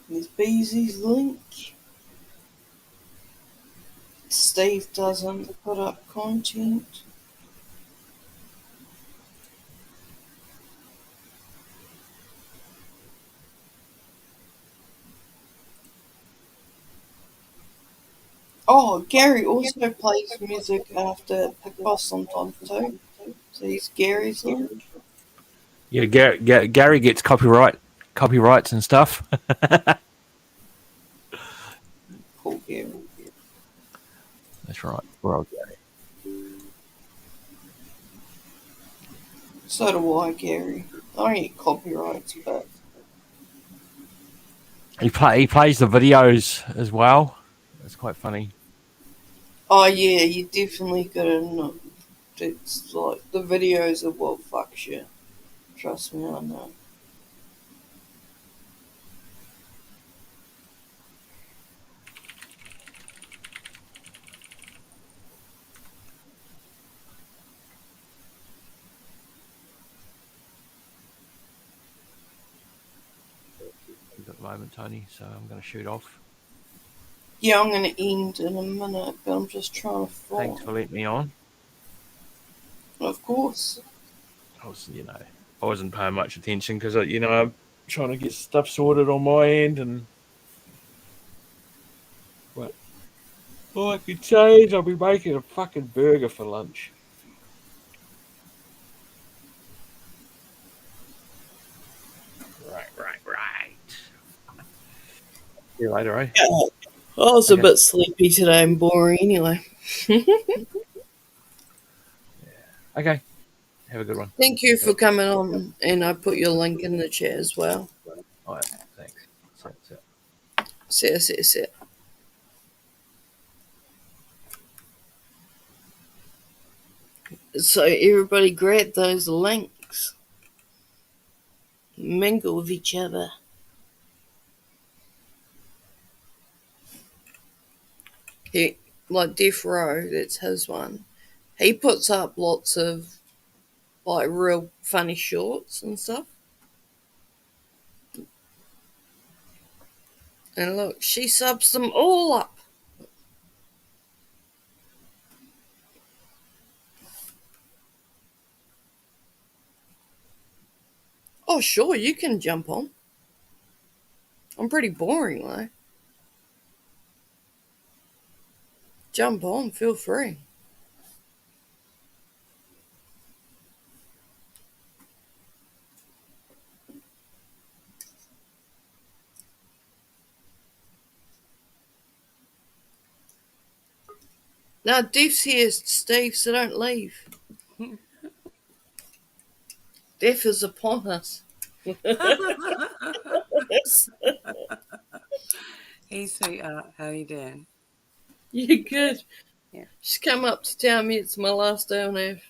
There's Beezy's link. Steve doesn't put up content. Oh, Gary also plays music after Picross sometimes too. So he's Gary's link. Yeah, Gary gets copyrights and stuff. That's right. Where I'll go. So do I, Gary. I don't get copyrights, but He plays the videos as well. It's quite funny. oh yeah, you definitely gotta know. It's like the videos are well fuck shit. Trust me, I know. At the moment, Tony. So I'm going to shoot off. Yeah, I'm gonna end in a minute, but I'm just trying to find. Thanks for letting me on. Of course. I wasn't paying much attention because I'm trying to get stuff sorted on my end, and but all I can say is I'll be making a fucking burger for lunch. Right. See you later, eh? Yeah. I was a Okay. bit sleepy today and boring anyway. Okay. Have a good one. Thank you for coming on, and I put your link in the chat as well. All right. Thanks. See ya. See. So everybody grab those links. Mingle with each other. Like Death Row, that's his one. He puts up lots of like real funny shorts and stuff. And look, she subs them all up. Oh, sure, you can jump on. I'm pretty boring, though. Jump on, feel free. Now, Death's here, Steve, so don't leave. Death is upon us. Hey, sweetheart, how you doing? You good? Yeah. She's come up to tell me it's my last day on Earth.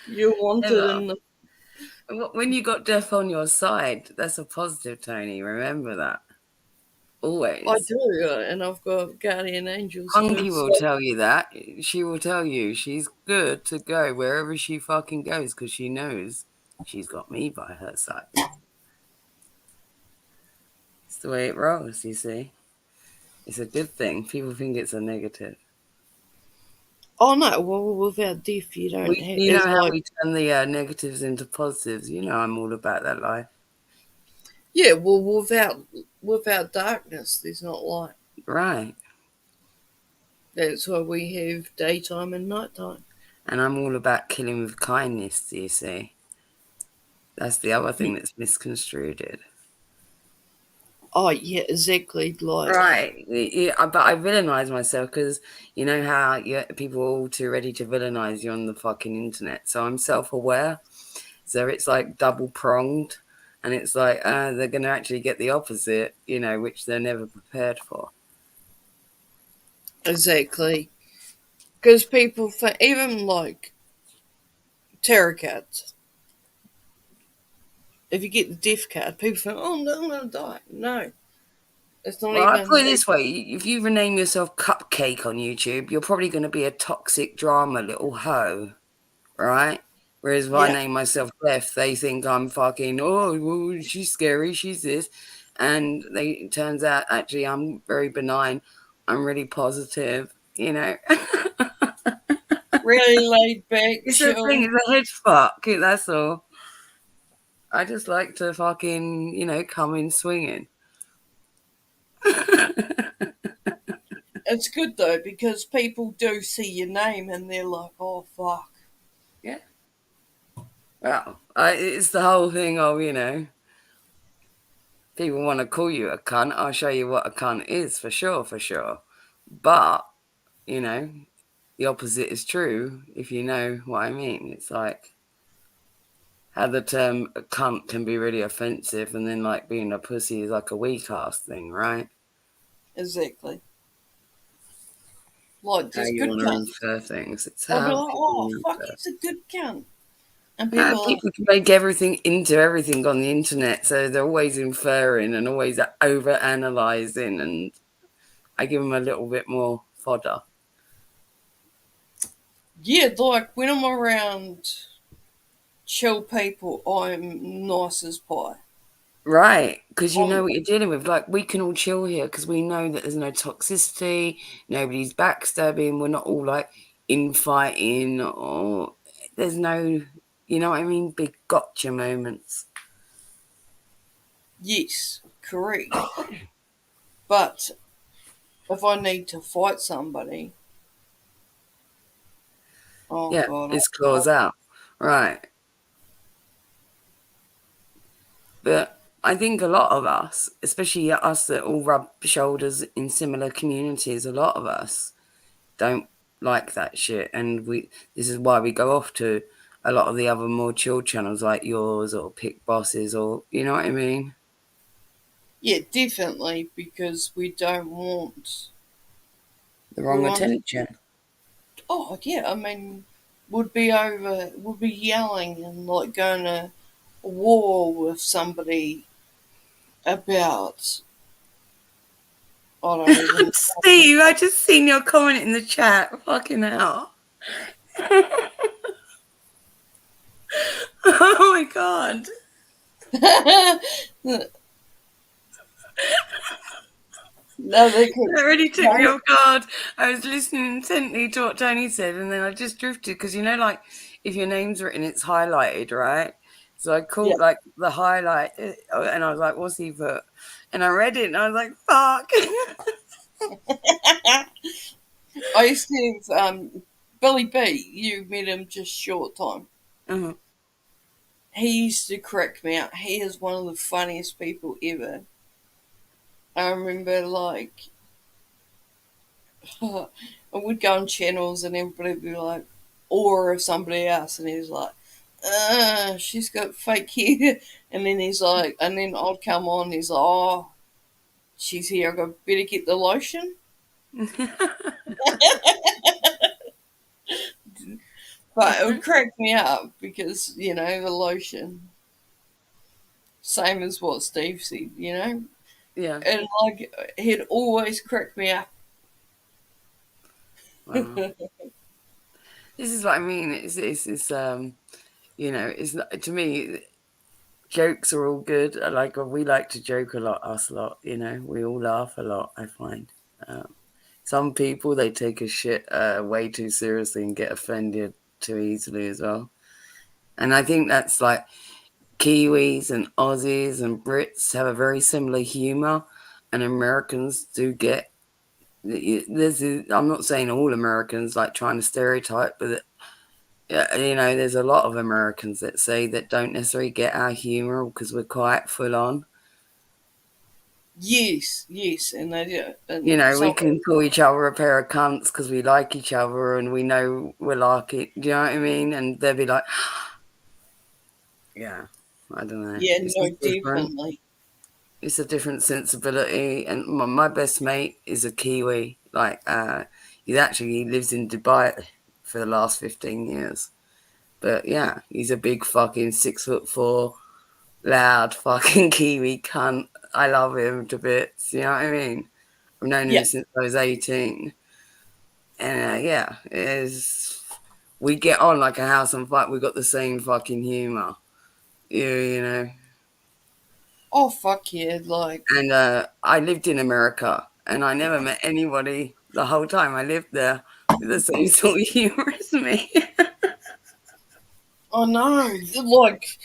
You wanted in the... When you got death on your side, that's a positive, Tony. Remember that. Always. I do, and I've got guardian angels. Hunky will tell you that. She will tell you she's good to go wherever she fucking goes because she knows she's got me by her side. It's the way it rolls, you see. It's a good thing. People think it's a negative. Oh no, well, without Death, you don't have... You know how we turn the negatives into positives. You know I'm all about that life. Yeah, well, without darkness, there's not light. Right. That's why we have daytime and nighttime. And I'm all about killing with kindness, you see. That's the other thing that's misconstrued. Oh, yeah, exactly. Like, Right. Yeah, but I villainize myself because you know how people are all too ready to villainize you on the fucking internet. So I'm self-aware. So it's like double-pronged. And it's like they're going to actually get the opposite, which they're never prepared for. exactly. Because people think, even like tarot cards, if you get the death card, people think, oh, no, I'm going to die. No. It's not Well, even... I put it this way. If you rename yourself Cupcake on YouTube, you're probably going to be a toxic drama little hoe, right? Whereas if I name myself Beth, they think I'm fucking, oh, well, she's scary, she's this. And it turns out, actually, I'm very benign. I'm really positive, Really laid back, It's chill. a thing, it's a head fuck, that's all. I just like to fucking, come in swinging. It's good, though, because people do see your name and they're like, oh, fuck. Yeah. Well, it's the whole thing of, people want to call you a cunt, I'll show you what a cunt is for sure. But, you know, the opposite is true if you know what I mean. It's like how the term a cunt can be really offensive, and then like being a pussy is like a weak ass thing, right? Exactly. Like, How just you good want to cunt. infer things. It's I'll be how like, people oh, fuck, infer. he's a good cunt. And people are like, People can make everything into everything on the internet, so they're always inferring and always over analyzing, and I give them a little bit more fodder. yeah, like, when I'm around chill people, I'm nice as pie. Right, because you Um, know what you're dealing with. Like, we can all chill here because we know that there's no toxicity, nobody's backstabbing, we're not all like infighting, or there's no, you know what I mean, big gotcha moments. yes, correct. But if I need to fight somebody, oh Yeah, god, it's claws out. Right. But I think a lot of us, especially us that all rub shoulders in similar communities, a lot of us don't like that shit. And this is why we go off to a lot of the other more chill channels like yours or Pick Bosses, or you know what I mean? yeah, definitely, because we don't want, The we wrong want, attention. oh yeah, I mean, would be yelling and like going to war with somebody about, I don't even. Steve, I just seen your comment in the chat. Fucking hell. Oh my god. No, they could. That really took me off guard. I was listening intently to what Tony said, and then I just drifted because you know, like if your name's written, it's highlighted, right? So I Yeah. called like the highlight, and I was like, "What's he put?" And I read it, and I was like, "Fuck." I used to have Billy B. You met him just short time. Mhm. He used to crack me up. He is one of the funniest people ever. I remember, like, I would go on channels and everybody would be like, or of somebody else, and he was like, she's got fake hair. And then he's like, and then I'd come on, he's like, oh, she's here, I got better get the lotion. But it would crack me up because, the lotion. Same as what Steve said, Yeah. And like, he'd always crack me up. Wow. This is what I mean. It's you know, it's not, to me. Jokes are all good. We like to joke a lot, us lot. You know, we all laugh a lot. I find some people they take a shit way too seriously and get offended too easily as well. And I think that's like Kiwis and Aussies and Brits have a very similar humor, and Americans do get. I'm not saying all Americans like trying to stereotype, but yeah, you know, there's a lot of Americans that say that don't necessarily get our humor because we're quite full on. Yes, yes, and they do. You And know, we some, can call each other a pair of cunts because we like each other and we know we're like it. Do you know what I mean? And they'll be like, yeah, I don't know. yeah, It's no, just different. definitely. It's a different sensibility. And my best mate is a Kiwi. Like, he lives in Dubai for the last 15 years. But yeah, he's a big fucking 6'4", loud fucking Kiwi cunt. I love him to bits. You know what I mean? I've known him Yeah. since I was 18. And yeah, we get on like a house on fire. We got the same fucking humor, you know. Oh, fuck yeah, like, And I lived in America, and I never met anybody the whole time I lived there with the same sort of humor as me. I know, like,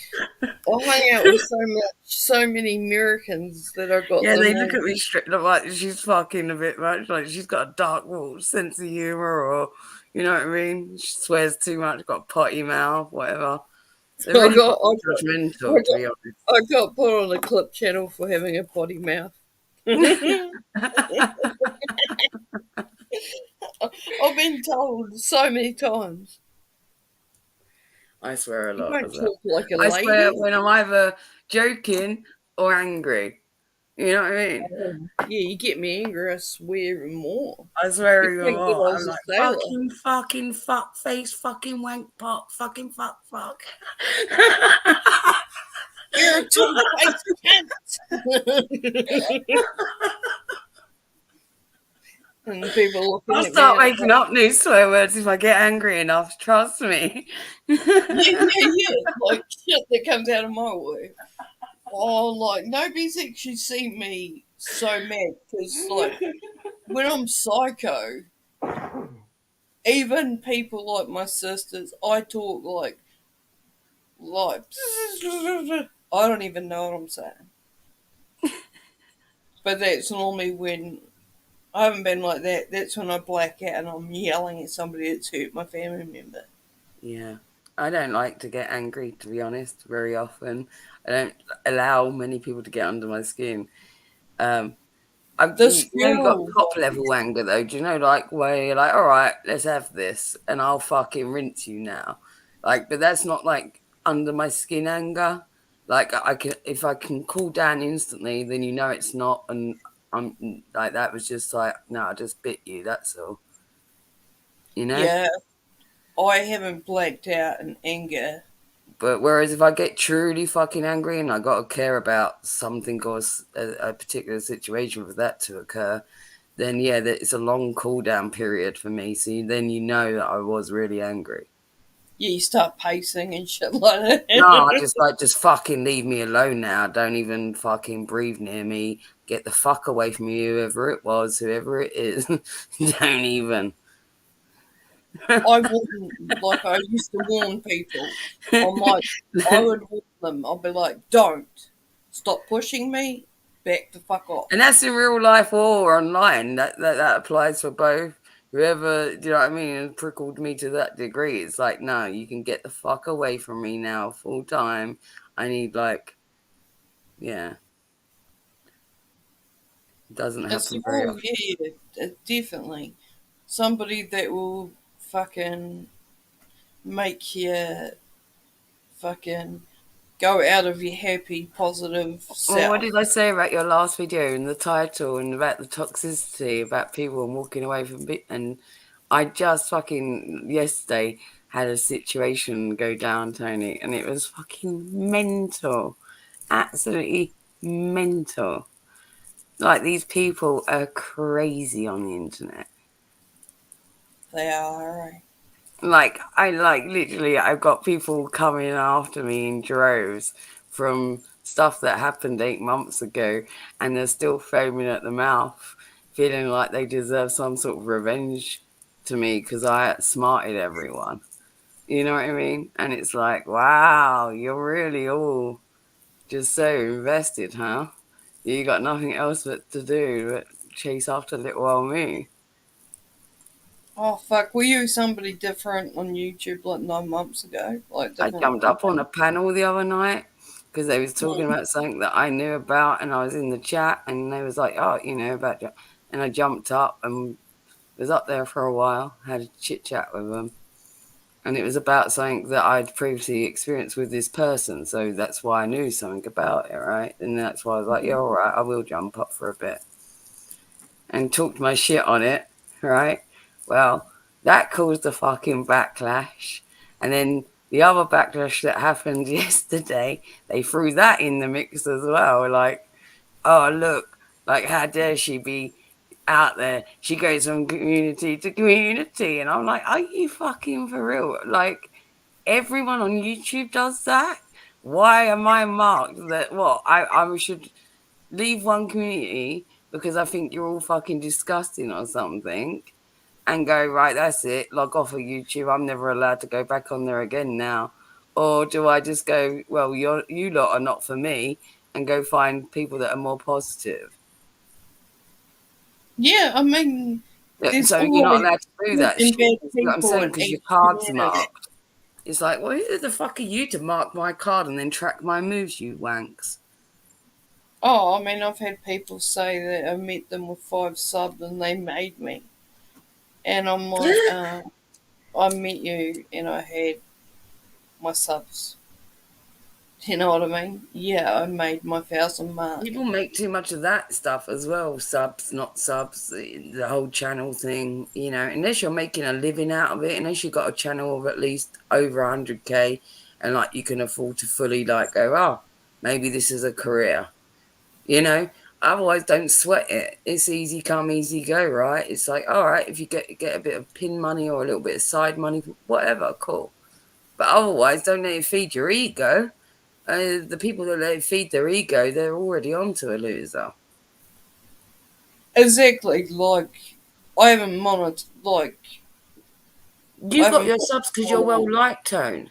I hang out with so many Americans that I got Yeah, them they look all. at me straight like she's fucking a bit much, like she's got a dark sense of humor, or you know what I mean. She swears too much, got a potty mouth, whatever. They're really got, judgmental, to be honest. I got put on a clip channel for having a potty mouth. I've been told so many times. I swear a You lot don't of that. talk like a I lady. swear when I'm either joking or angry. You know what I mean? Yeah, you get me angry, I swear even more. I swear You even think that I more. was I'm a like, sailor. fucking fuck face, fucking wank pot, fucking fuck. You're a two-faced cunt. And people looking I'll at start me. making up new swear words if I get angry enough. Trust me. Yeah. Like shit that comes out of my way. Oh, like nobody's actually seen me so mad because, like, when I'm psycho, even people like my sisters, I talk like I don't even know what I'm saying. But that's normally when I haven't been like that. That's when I black out and I'm yelling at somebody that's hurt my family member. Yeah. I don't like to get angry, to be honest, very often. I don't allow many people to get under my skin. The You know, got school, top level anger though. Do you know, like where you're like, all right, let's have this, and I'll fucking rinse you now. Like, but that's not like under my skin anger. Like I can, if I can cool down instantly, then you know it's not, and I'm like that was just like, no, I just bit you. That's all. You know. yeah, I haven't blacked out in anger. But whereas if I get truly fucking angry and I got to care about something or a particular situation for that to occur, then yeah, it's a long cool down period for me. So then you know that I was really angry. Yeah, you start pacing and shit like that. No, I just fucking leave me alone now. Don't even fucking breathe near me. Get the fuck away from me, whoever it was, whoever it is. Don't even. I wouldn't, like I used to warn people. I'm like, I would warn them. I'll be like, don't. Stop pushing me. Back the fuck off. And that's in real life or online. That applies for both. Whoever, do you know what I mean, and prickled me to that degree. It's like, no, you can get the fuck away from me now, full time. I need yeah. It doesn't It's happen very all, often. yeah, definitely. Somebody that will fucking make you fucking go out of your happy, positive Well, what self. did I say about your last video and the title and about the toxicity about people and walking away from it? And I just fucking yesterday had a situation go down, Tony, and it was fucking mental. Absolutely mental. Like, these people are crazy on the internet. They are. Like, literally, I've got people coming after me in droves from stuff that happened 8 months ago, and they're still foaming at the mouth, feeling like they deserve some sort of revenge to me because I outsmarted everyone. You know what I mean? And it's like, wow, you're really all just so invested, huh? You got nothing else but to do but chase after little old me. Oh fuck! Were you somebody different on YouTube like 9 months ago? Like I different jumped up on a content? panel the other night because they was talking about something that I knew about, and I was in the chat, and they was like, "Oh, you know about," and I jumped up and was up there for a while, had a chit chat with them, and it was about something that I'd previously experienced with this person, so that's why I knew something about it, right? And that's why I was like, "Yeah, all right, I will jump up for a bit," and talked my shit on it, right? Well, that caused a fucking backlash. And then the other backlash that happened yesterday, they threw that in the mix as well. Like, oh, look, like, how dare she be out there? She goes from community to community. And I'm like, are you fucking for real? Like, everyone on YouTube does that? Why am I marked that what? I should leave one community because I think you're all fucking disgusting or something, and go, right, that's it, log off of YouTube. I'm never allowed to go back on there again now. Or do I just go, well, you lot are not for me, and go find people that are more positive? Yeah, I mean, there's So you're not always allowed to do good that and shit. bad You see what I'm people saying? in Because your each card's community. marked. It's like, well, who the fuck are you to mark my card and then track my moves, you wanks? Oh, I mean, I've had people say that I met them with 5 subs and they made me. And I'm like, I met you and I had my subs. You know what I mean? Yeah, I made my 1,000 mark. People make too much of that stuff as well. Subs, not subs, the whole channel thing, you know, unless you're making a living out of it, unless you've got a channel of at least over 100K and like you can afford to fully like go, oh, maybe this is a career, you know. Otherwise, don't sweat it. It's easy come, easy go, right? It's like, all right, if you get a bit of pin money or a little bit of side money, whatever, cool. But otherwise, don't let it feed your ego. The people that let it feed their ego, they're already onto a loser. Exactly, like, I haven't monitored, like, I You got haven't your put subs because you're all. well liked, Tone.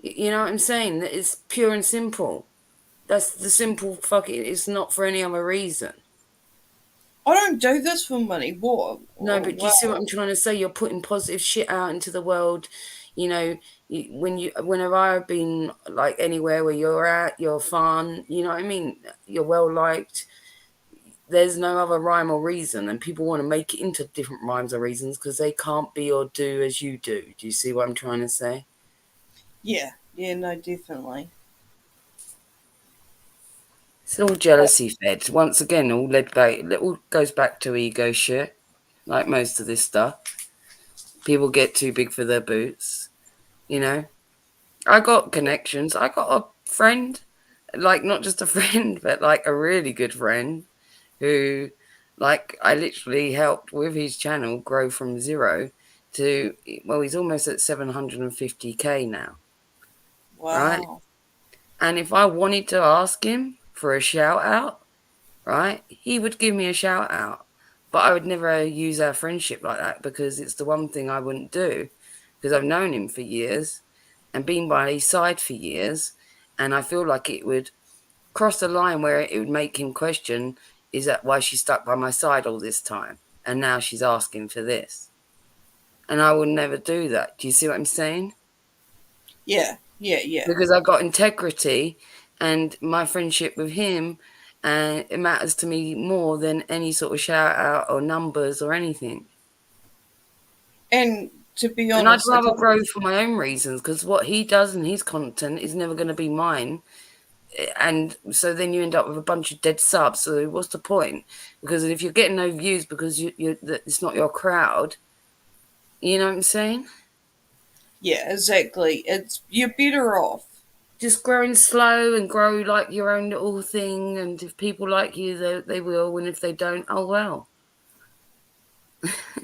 You know what I'm saying? It's pure and simple. That's the simple fucking. It's not for any other reason. I don't do this for money. What? No, Oh, but do you see what wow. I'm trying to say? You're putting positive shit out into the world. You know, whenever I've been like anywhere where you're at, you're fun. You know what I mean? You're well liked. There's no other rhyme or reason, and people want to make it into different rhymes or reasons because they can't be or do as you do. Do you see what I'm trying to say? Yeah, yeah, no, definitely. It's all jealousy fed. Once again, all led back. It all goes back to ego shit, like most of this stuff. People get too big for their boots. You know, I got connections. I got a friend, like not just a friend, but like a really good friend who, like, I literally helped with his channel grow from zero to, well, he's almost at 750K now, right? Wow. And if I wanted to ask him for a shout out, right, he would give me a shout out. But I would never use our friendship like that because it's the one thing I wouldn't do because I've known him for years and been by his side for years. And I feel like it would cross the line where it would make him question, is that why she stuck by my side all this time? And now she's asking for this. And I would never do that. Do you see what I'm saying? Yeah, yeah, yeah. Because I got integrity and my friendship with him, and it matters to me more than any sort of shout out or numbers or anything. And to be And I'd honest, it rather grow doesn't. for my own reasons because what he does and his content is never going to be mine. And so then you end up with a bunch of dead subs. So what's the point? Because if you're getting no views because it's not your crowd, you know what I'm saying? Yeah, exactly. It's you're better off. Just growing slow and grow like your own little thing. And if people like you, they will. And if they don't, oh well.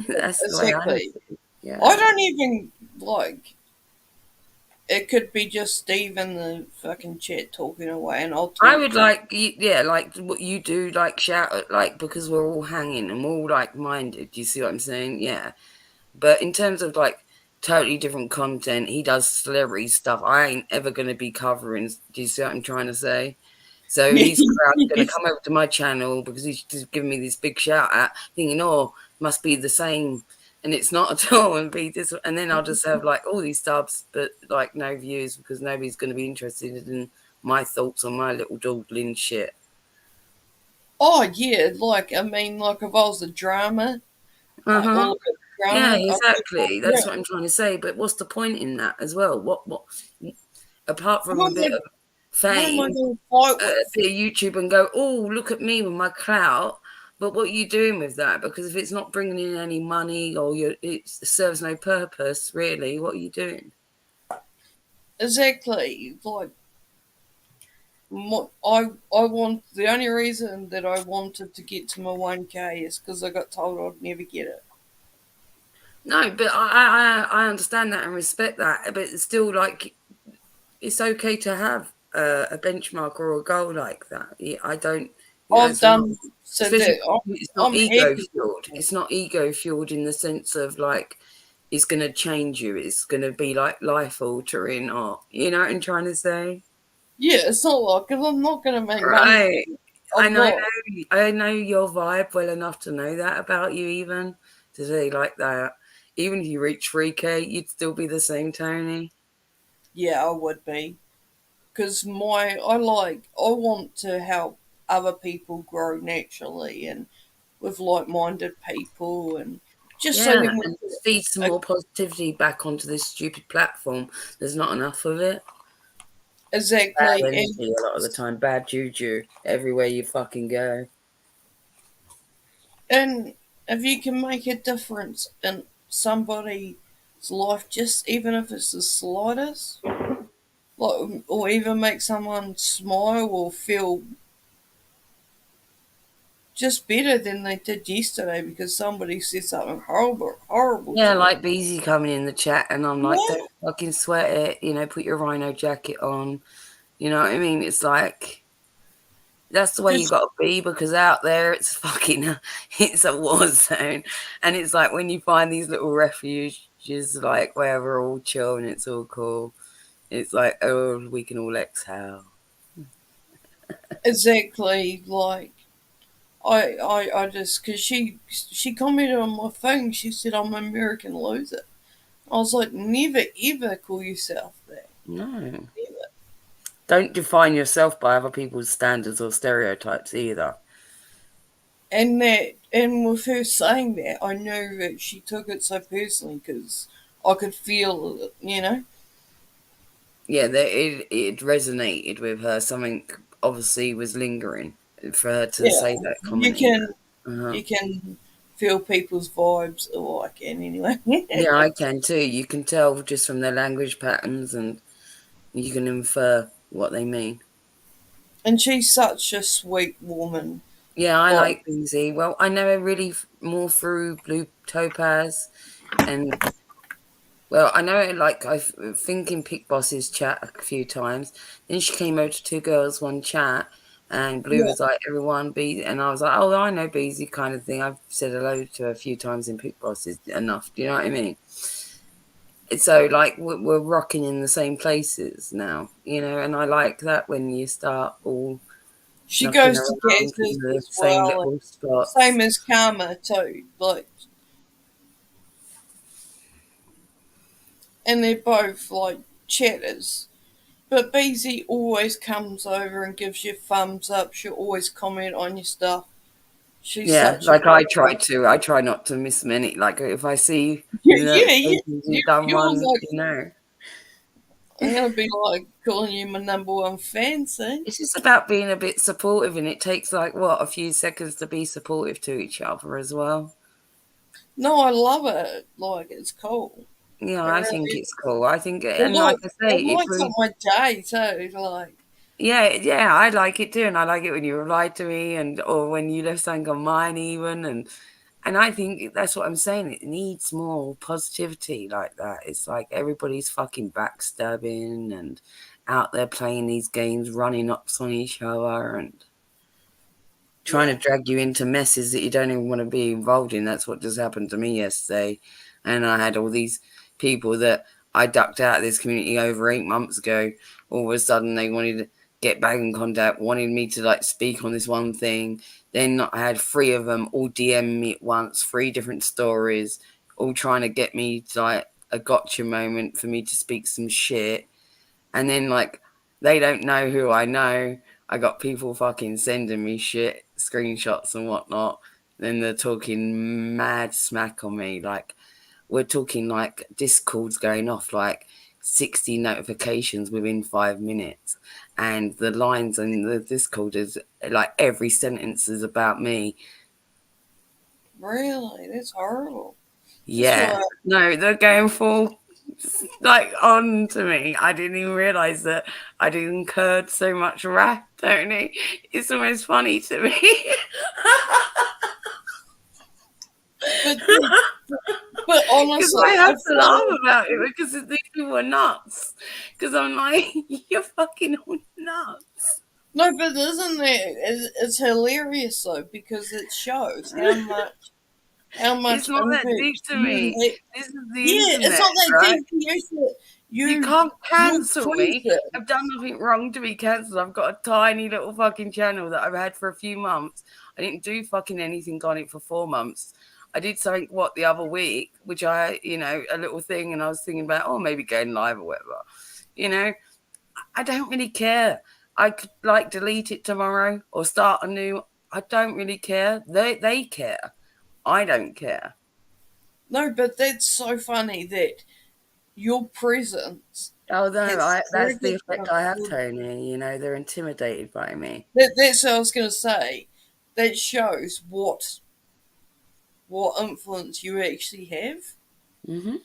That's the way I look Exactly. at it. I Yeah. don't even like. It could be just Steve in the fucking chat talking away, and I'll I talk would to him. like, yeah, like what you do, like shout, like because we're all hanging and we're all like minded. Do you see what I'm saying? Yeah. But in terms of like totally different content, he does celebrity stuff. I ain't ever going to be covering. Do you see what I'm trying to say? So his crowd's going to Yes. come over to my channel because he's just giving me this big shout out, thinking, oh, must be the same. And it's not at all. And be this, and then I'll just have like all these subs, but like no views because nobody's going to be interested in my thoughts on my little dawdling shit. Oh yeah, like I mean, like if I was a drama, Uh like huh. all about Yeah, drama, I'd be like, exactly. yeah. That's what I'm trying to say. But what's the point in that as well? What apart from Who a am I? bit of Who am I fame, going to fight a with? bit of YouTube and go, oh, look at me with my clout. But what are you doing with that? Because if it's not bringing in any money or it serves no purpose, really, what are you doing? Exactly. Like I want the only reason that I wanted to get to my 1K is because I got told I'd never get it. No, but I understand that and respect that. But it's still like it's okay to have a benchmark or a goal like that. Yeah, I don't. I've It's not, done so especially that it's not I'm ego happy. fueled. It's not ego fueled in the sense of like it's going to change you. It's going to be like life altering, or you know what I'm trying to say. Yeah, it's not like because I'm not going to make money. Right. I I'm know, not. I know your vibe well enough to know that about you, even to say like that. Even if you reach 3K, you'd still be the same Tony. Yeah, I would be. Because I want to help other people grow naturally and with like minded people, and just so Yeah, then we and can, feed some uh, more positivity back onto this stupid platform. There's not enough of it. Bad exactly. energy a lot of the time, bad juju everywhere you fucking go. And if you can make a difference in somebody's life, just even if it's the slightest, like, or even make someone smile or feel just better than they did yesterday because somebody said something horrible Yeah, to them. like Beezy coming in the chat, and I'm like, Yeah, don't fucking sweat it. Put your rhino jacket on. You know what I mean? It's like that's the way you because got to be, because out there it's fucking it's a war zone, and it's like when you find these little refuges like where we're all chill and it's all cool. It's like, oh, we can all exhale. exactly, like I just because she commented on my phone. She said I'm an American loser. I was like, never ever call yourself that. No, Never. don't define yourself by other people's standards or stereotypes either. And with her saying that, I knew that she took it so personally because I could feel it, you know. Yeah, that it resonated with her. Something obviously was lingering for her to Yeah, say that, you commenting can that. Uh-huh. you can feel people's vibes, or I can anyway. Yeah, I can too. You can tell just from their language patterns, and you can infer what they mean. And she's such a sweet woman. Yeah, I Like, like Beezy. Well, I know her really more through Blue Topaz, and well, I know her like I think in Pick Boss's chat a few times. Then she came over to Two Girls One Chat, and Blue yeah, was like, "Everyone, Beezy," and I was like, "Oh, I know Beezy," kind of thing. I've said hello to her a few times in Pick Bosses enough. Do you know what I mean? So like we're rocking in the same places now, and I like that when you start all she knocking goes to around in Gaz's the as same well, and little spots. same as Karma too. Like, and they're both like chatters. But Beezy always comes over and gives you thumbs up. She'll always comment on your stuff. She's Yeah, such a like I good try girl. to. I try not to miss many. Like if I see Yeah, the yeah, yeah. notifications you've done You're one, like, you know. I'm gonna be like calling you my number one fan soon. It's just about being a bit supportive, and it takes like what a few seconds to be supportive to each other as well. No, I love it. Like, it's cool. Yeah, It I really think it's is. cool. I think, It, and like like, I say, it it lights up breeds. my day too. Like, Yeah, I like it too, and I like it when you reply to me, and or when you left something on mine, even, and I think that's what I'm saying. It needs more positivity like that. It's like everybody's fucking backstabbing and out there playing these games, running ups on each other, and trying yeah. to drag you into messes that you don't even want to be involved in. That's what just happened to me yesterday, and I had all these people that I ducked out of this community over 8 months ago. All of a sudden, they wanted to get back in contact, wanted me to like speak on this one thing. Then I had three of them all DM me at once, three different stories, all trying to get me to like a gotcha moment for me to speak some shit. And then like they don't know who I know. I got people fucking sending me shit, screenshots and whatnot. Then they're talking mad smack on me. Like we're talking like Discord's going off like 60 notifications within 5 minutes. And the lines in the Discord is like every sentence is about me. Really, that's horrible. That's Yeah. why. No, they're going full like on to me. I didn't even realize that I'd incurred so much wrath, Tony. It's almost funny to me. But but Because honestly, I I have to laugh feel about it because these people are nuts. Because I'm like, you're fucking all nuts. no, but isn't it's hilarious though because it shows how It's much not that impact deep to you me. let. This is the Yeah, it's internet, not that right? deep. You You can't you cancel tweet me. it. I've done nothing wrong to be cancelled. I've got a tiny little fucking channel that I've had for a few months. I didn't do fucking anything on it for 4 months. I did something, the other week, which a little thing, and I was thinking about, maybe going live or whatever. You know, I don't really care. I could like delete it tomorrow or start a new. I don't really care. They care. I don't care. No, but that's so funny that your presence Oh no, has that's the triggered effect I have, something. Tony. You know, they're intimidated by me. That's what I was going to say. That shows what influence you actually have. Hmm.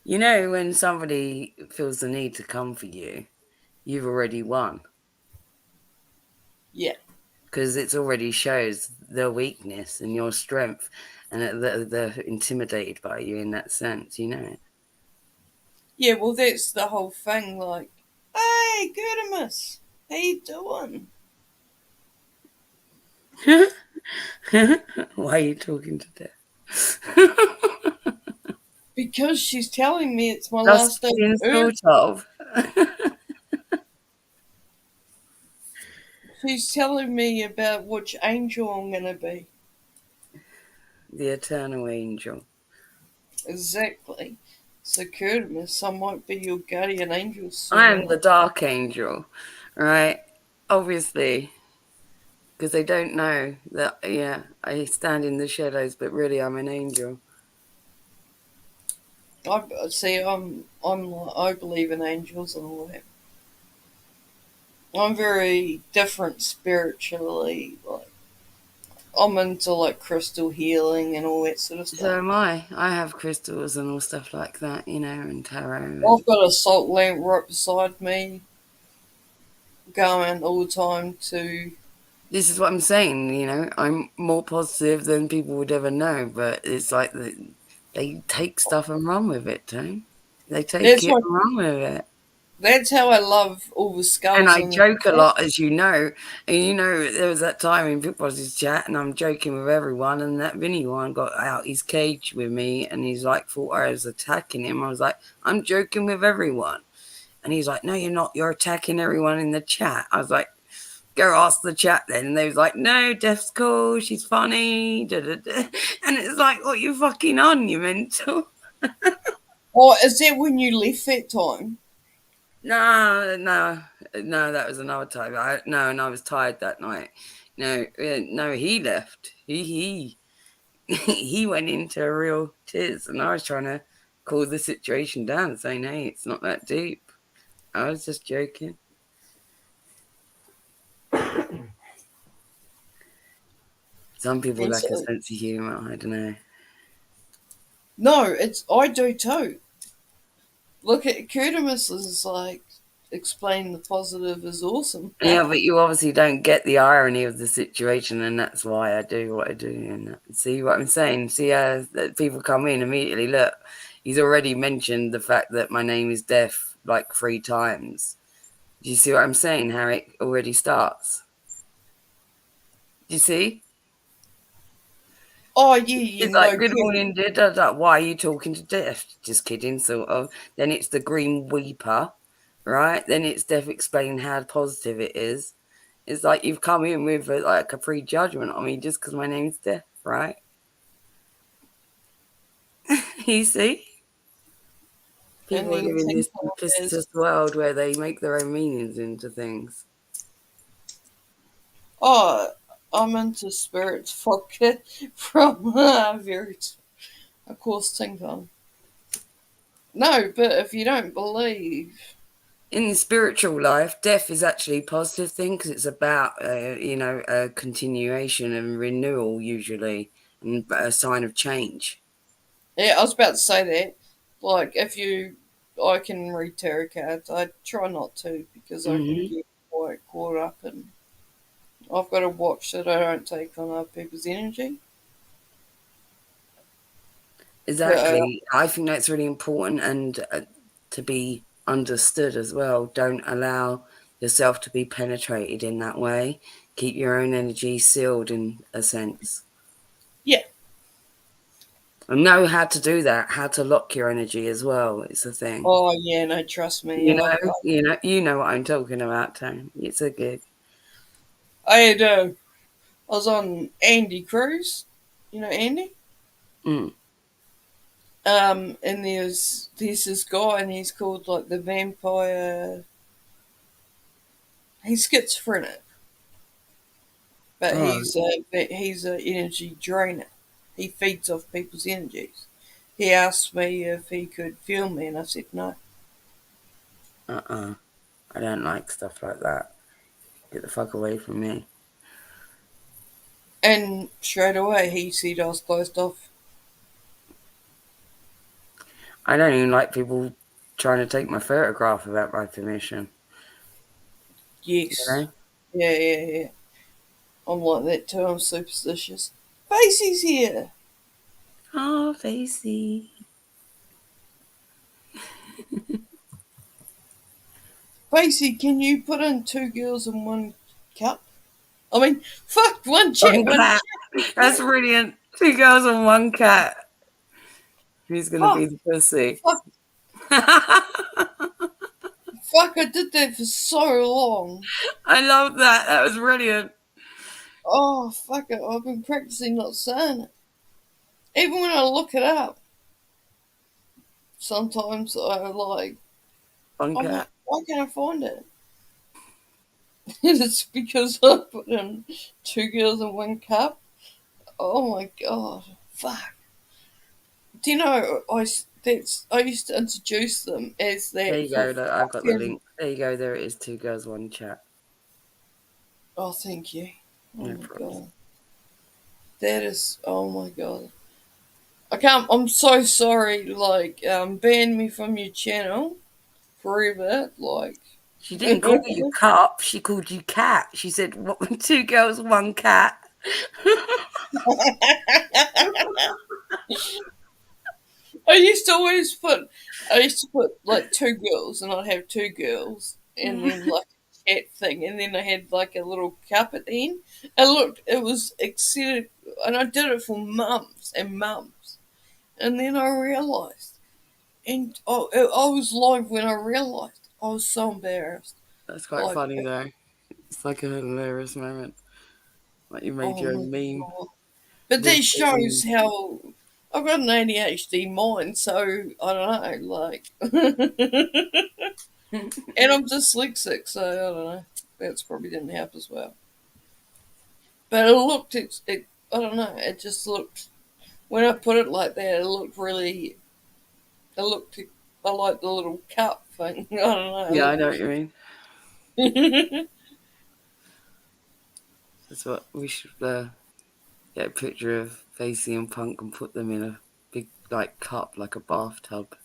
You know, when somebody feels the need to come for you, you've already won Yeah. because it already shows their weakness and your strength, and that they're intimidated by you in that sense. You know. Yeah, well, that's the whole thing. Like, hey, Gurdamus, how you doing? Why are you talking to death? Because she's telling me it's my Just last day kidding, of Earth. sort of. She's telling me about which angel I'm going to be. The eternal angel. Exactly. So, Gurdamus, I might be your guardian angel I am soon. the dark angel, right? Obviously, because they don't know that, yeah, I stand in the shadows, but really I'm an angel. I see. I believe in angels and all that. I'm very different spiritually. Like, I'm into like crystal healing and all that sort of So stuff. am I. I have crystals and all stuff like that, you know, and tarot. And I've got a salt lamp right beside me, going all the time to. this is what I'm saying, you know, I'm more positive than people would ever know, but it's like they take stuff and run with it, Tone. They take That's it my. and run with it. That's how I love all the And skulls I in the joke a church. lot, as you know. And you know, there was that time in Big Boss's chat, and I'm joking with everyone. And that Vinny one got out his cage with me, and he's like, thought I was attacking him. I was like, I'm joking with everyone. And he's like, no, you're not. You're attacking everyone in the chat. I was like, go ask the chat then. And they was like, no, Def's cool. She's funny. Da, da, da. And it's like, what you fucking on, you mental? Oh, is that when you left that time? No, no, no. That was another time. No, and I was tired that night. No, no. He left. He went into a real tears, and I was trying to cool the situation down, saying, "Hey, it's not that deep." I was just joking. Some people And lack a so, sense of humor. I don't know. no, it's I do too. Look at Kurtimus is like explain the positive is awesome. Yeah, but you obviously don't get the irony of the situation, and that's why I do what I do. And see what I'm saying? See how that people come in immediately. Look, he's already mentioned the fact that my name is Deaf like 3 times. Do you see what I'm saying? How it already starts? Do you see? Oh yeah, yeah, It's like, no good kidding. morning, da, da, da. Why are you talking to Deaf? Just kidding, sort of. Then it's the Green Weeper, right? Then it's Deaf explaining how positive it is. It's like you've come in with like a prejudgment on me just because my name's Deaf, right? You see? And People live then in this Tinker is simplicitous world where they make their own meanings into things. oh, I'm into spirits vodka from very of course Tinker. No, but if you don't believe, In the spiritual life, death is actually a positive thing because it's about, you know, a continuation and renewal usually, and a sign of change. yeah, I was about to say that. Like if you, I can read tarot cards. I try not to because I can Hmm. get quite caught up in. I've got to watch that I don't take on other people's energy. But Exactly. I think that's really important and to be understood as well. Don't allow yourself to be penetrated in that way. Keep your own energy sealed in a sense. yeah, And know how to do that, how to lock your energy as well. It's a thing. oh yeah, no, trust me. You know what I'm talking about, Tone. It's a good. I had I was on Andy Cruz. You know Andy? Mm. And there's this guy, and he's called like the vampire. He's schizophrenic, but Oh, he's a energy drainer. He feeds off people's energies. He asked me if he could feel me, and I said no. I don't like stuff like that. Get the fuck away from me. And straight away he said I was closed off. I don't even like people trying to take my photograph without my permission. You Yes. know? Yeah. I'm like that too. I'm superstitious. Facey's here. Oh, Facey. Facey, can you put in 2 girls in 1 cup? I mean, fuck, 1 chick, One 1 cat. That's brilliant. 2 girls and 1 cat. Who's going to fuck, be the pussy? fuck, fuck, I did that for so long. I love that. That was brilliant. Oh, fuck it, I've been practicing not saying it. Even when I look it up, sometimes I'm like, 1 cat. why can't I find it? It's because I put in 2 girls in 1 cup. Oh my god, fuck. Do you know, I used to introduce them as that. There you go. Look, I've got the link. There you go. There it is. 2 girls, 1 chat. Oh, thank you. Oh No my problem. god. That is, oh my god. I'm so sorry, like, ban me from your channel forever, like. She didn't call you cup. She called you cat. She said, "What? 2 girls, 1 cat." I used to put like 2 girls, and I'd have 2 girls, and then like a chat thing, and then I had like a little cup at the end. And look, it was excited, and I did it for months and months, and then I realised, and I was live when I realised. I was so embarrassed. That's quite Like, funny though. It's like a hilarious moment. Like you made oh your my own meme. god! But With that shows how I've got an ADHD mind, so I don't know, like. And I'm dyslexic, so I don't know. That's probably didn't help as well. But I don't know, it just looked, when I put it like that, it looked really, it looked, I like the little cup thing. I don't yeah, know. I know what you mean. That's what we should get a picture of Facey and Punk and put them in a big like cup, like a bathtub.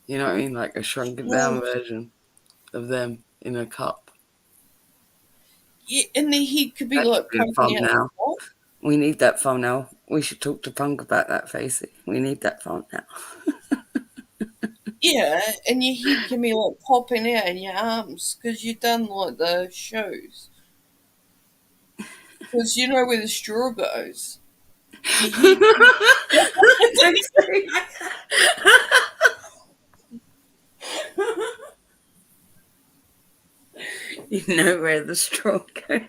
You know what I mean? Like a shrunken down version of them in a cup. Yeah, and the head could be That should like be a poking out the thumbnail. top. We need that thumbnail. We should talk to Punk about that, Facey. We need that thumbnail. Yeah, and your head can be like popping out in your arms because you've done like the shows. Because you know where the straw goes. Your head. You know where the straw goes.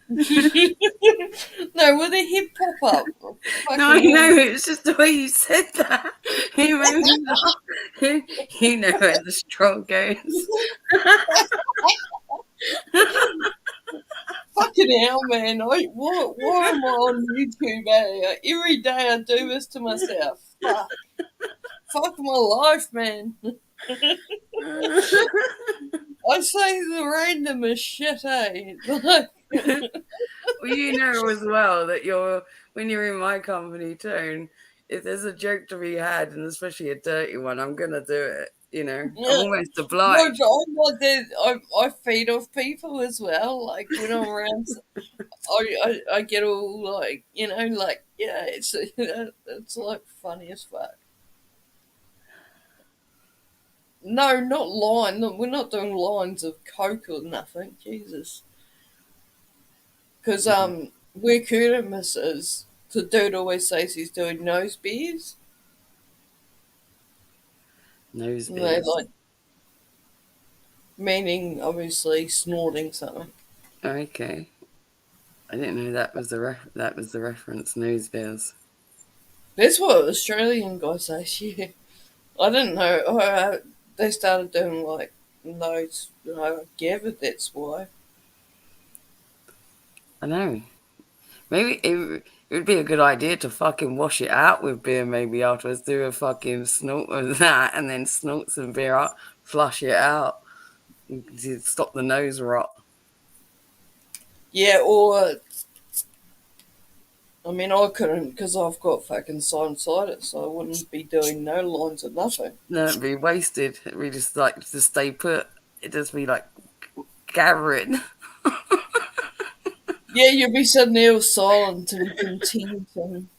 No, will the head pop up? No, I know. It's just the way you said that. You made me laugh. You know where the straw goes. Fucking hell, man. Why am I on YouTube, eh? Every day I do this to myself. Fuck my life, man. I say the randomest shit, eh? Well, you know as well that when you're in my company too, if there's a joke to be had, and especially a dirty one, I'm gonna do it. You know, I'm Yeah. almost No, obliged. but I'm like that. I feed off people as well. Like when I'm around, I get all like, like, yeah, it's like funny as fuck. No, not line. No, we're not doing lines of coke or nothing. Jesus, because where Kurtimus is, the dude always says he's doing nose beers. Nose And they beers. like, meaning obviously snorting something. Okay, I didn't know that was the reference. Nose beers. That's what Australian guys say. Yeah. I didn't know. They started doing like those. I gather that's why. I know. Maybe it would be a good idea to fucking wash it out with beer maybe afterwards. Do a fucking snort of that and then snort some beer out, flush it out to stop the nose rot. Yeah, or I mean, I couldn't because I've got fucking sinusitis, so I wouldn't be doing no lines of nothing. No, it'd be wasted. We just like to stay put. It'd just be like gathering. Yeah, you'd be sitting there all silent and content and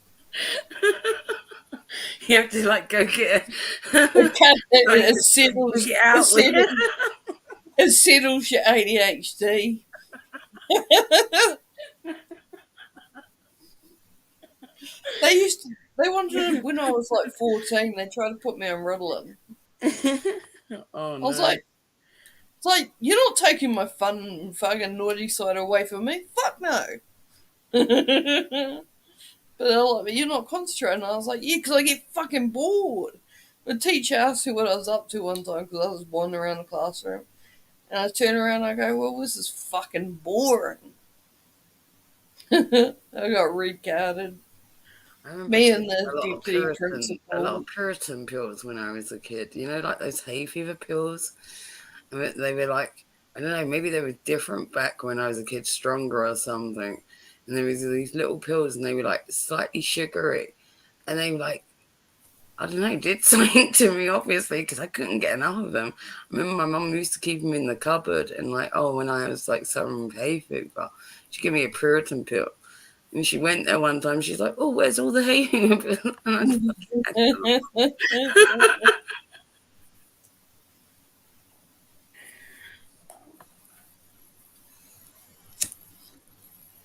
You have to like go get it, it Look settles, it out with it settles your ADHD. They wanted, when I was like 14, they tried to put me on Ritalin. Oh I was no. it's like, you're not taking my fun, fucking naughty side away from me. Fuck no. But they're like, you're not concentrating. I was like, yeah, because I get fucking bored. The teacher asked me what I was up to one time because I was wandering around the classroom. And I turn around and I go, well, this is fucking boring. I got recarded. I remember Me taking and the deputy a lot principal. of Puritan pills when I was a kid. You know, like those hay fever pills. And they were like, I don't know, maybe they were different back when I was a kid, stronger or something. And there was these little pills, and they were like slightly sugary, and they were like, I don't know, did something to me, obviously, because I couldn't get enough of them. I remember my mum used to keep them in the cupboard, and like, oh, when I was like suffering with hay fever, she'd give me a Puritan pill. And she went there one time, she's like, oh, where's all the hay fever pills? And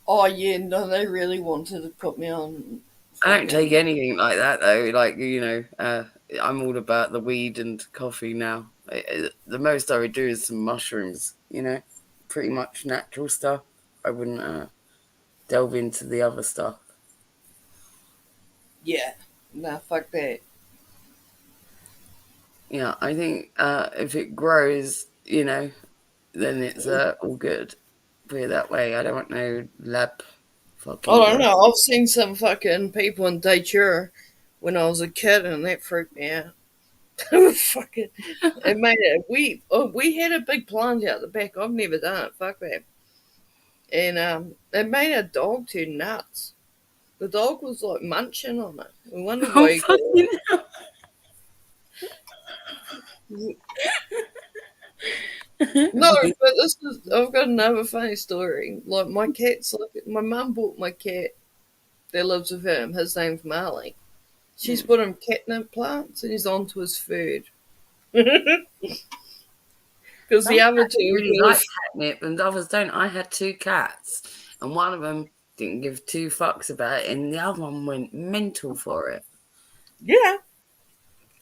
Oh, yeah, no, they really wanted to put me on. I don't take anything like that, though. Like, you know, I'm all about the weed and coffee now. The most I would do is some mushrooms, you know, pretty much natural stuff. I wouldn't delve into the other stuff. Yeah, nah, fuck that. Yeah, I think if it grows, you know, then it's all good. Put it that way. I don't want no lab I fucking don't grow. know. I've seen some fucking people in Datura when I was a kid, and that freaked me out. Fucking, it made it. We had a big plant out the back. I've never done it. Fuck that. And it made a dog turn nuts. The dog was like munching on it. We wondered Oh, why he got fucking it. No, but this is. I've got another funny story. Like my cat's like my mum bought my cat that lives with him. His name's Marley. She's put him catnip plants, and he's onto his food. Because Some the other cats two, really like catnip and others don't. I had two cats, and one of them didn't give two fucks about it, and the other one went mental for it. yeah.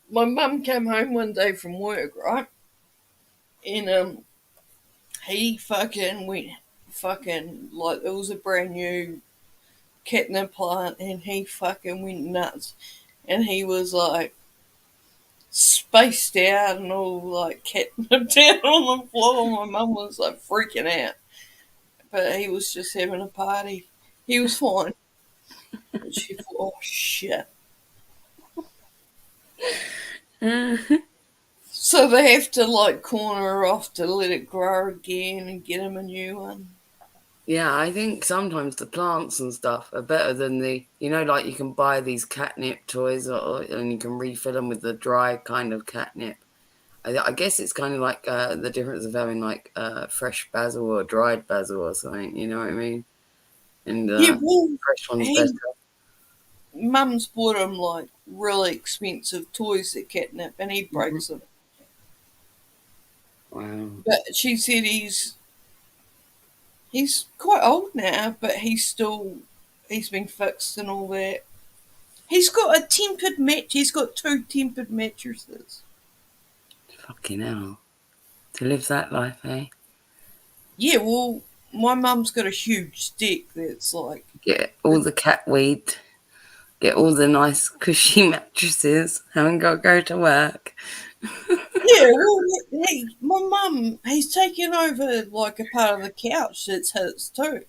My mum came home one day from work, right? And he fucking went fucking like it was a brand new catnip plant, and he fucking went nuts, and he was like spaced out and all like catnip down on the floor. My mum was like freaking out, but he was just having a party. He was fine. But she thought, oh shit. So they have to like corner her off to let it grow again and get him a new one. Yeah, I think sometimes the plants and stuff are better than the, you know, like you can buy these catnip toys and you can refill them with the dry kind of catnip. I guess it's kind of like the difference of having like fresh basil or dried basil or something, you know what I mean? And Yeah, well, fresh one's better. he mum's bought him like really expensive toys that catnip, and he breaks them. Wow. But she said he's quite old now, but he's been fixed and all that. He's got a tempered match. He's got two tempered mattresses. Fucking hell. To live that life, eh? Yeah, well, my mum's got a huge stick that's like Get all the cat weed. get all the nice cushy mattresses, haven't got to go to work. Yeah, well, my mum, he's taken over like a part of the couch that's his too.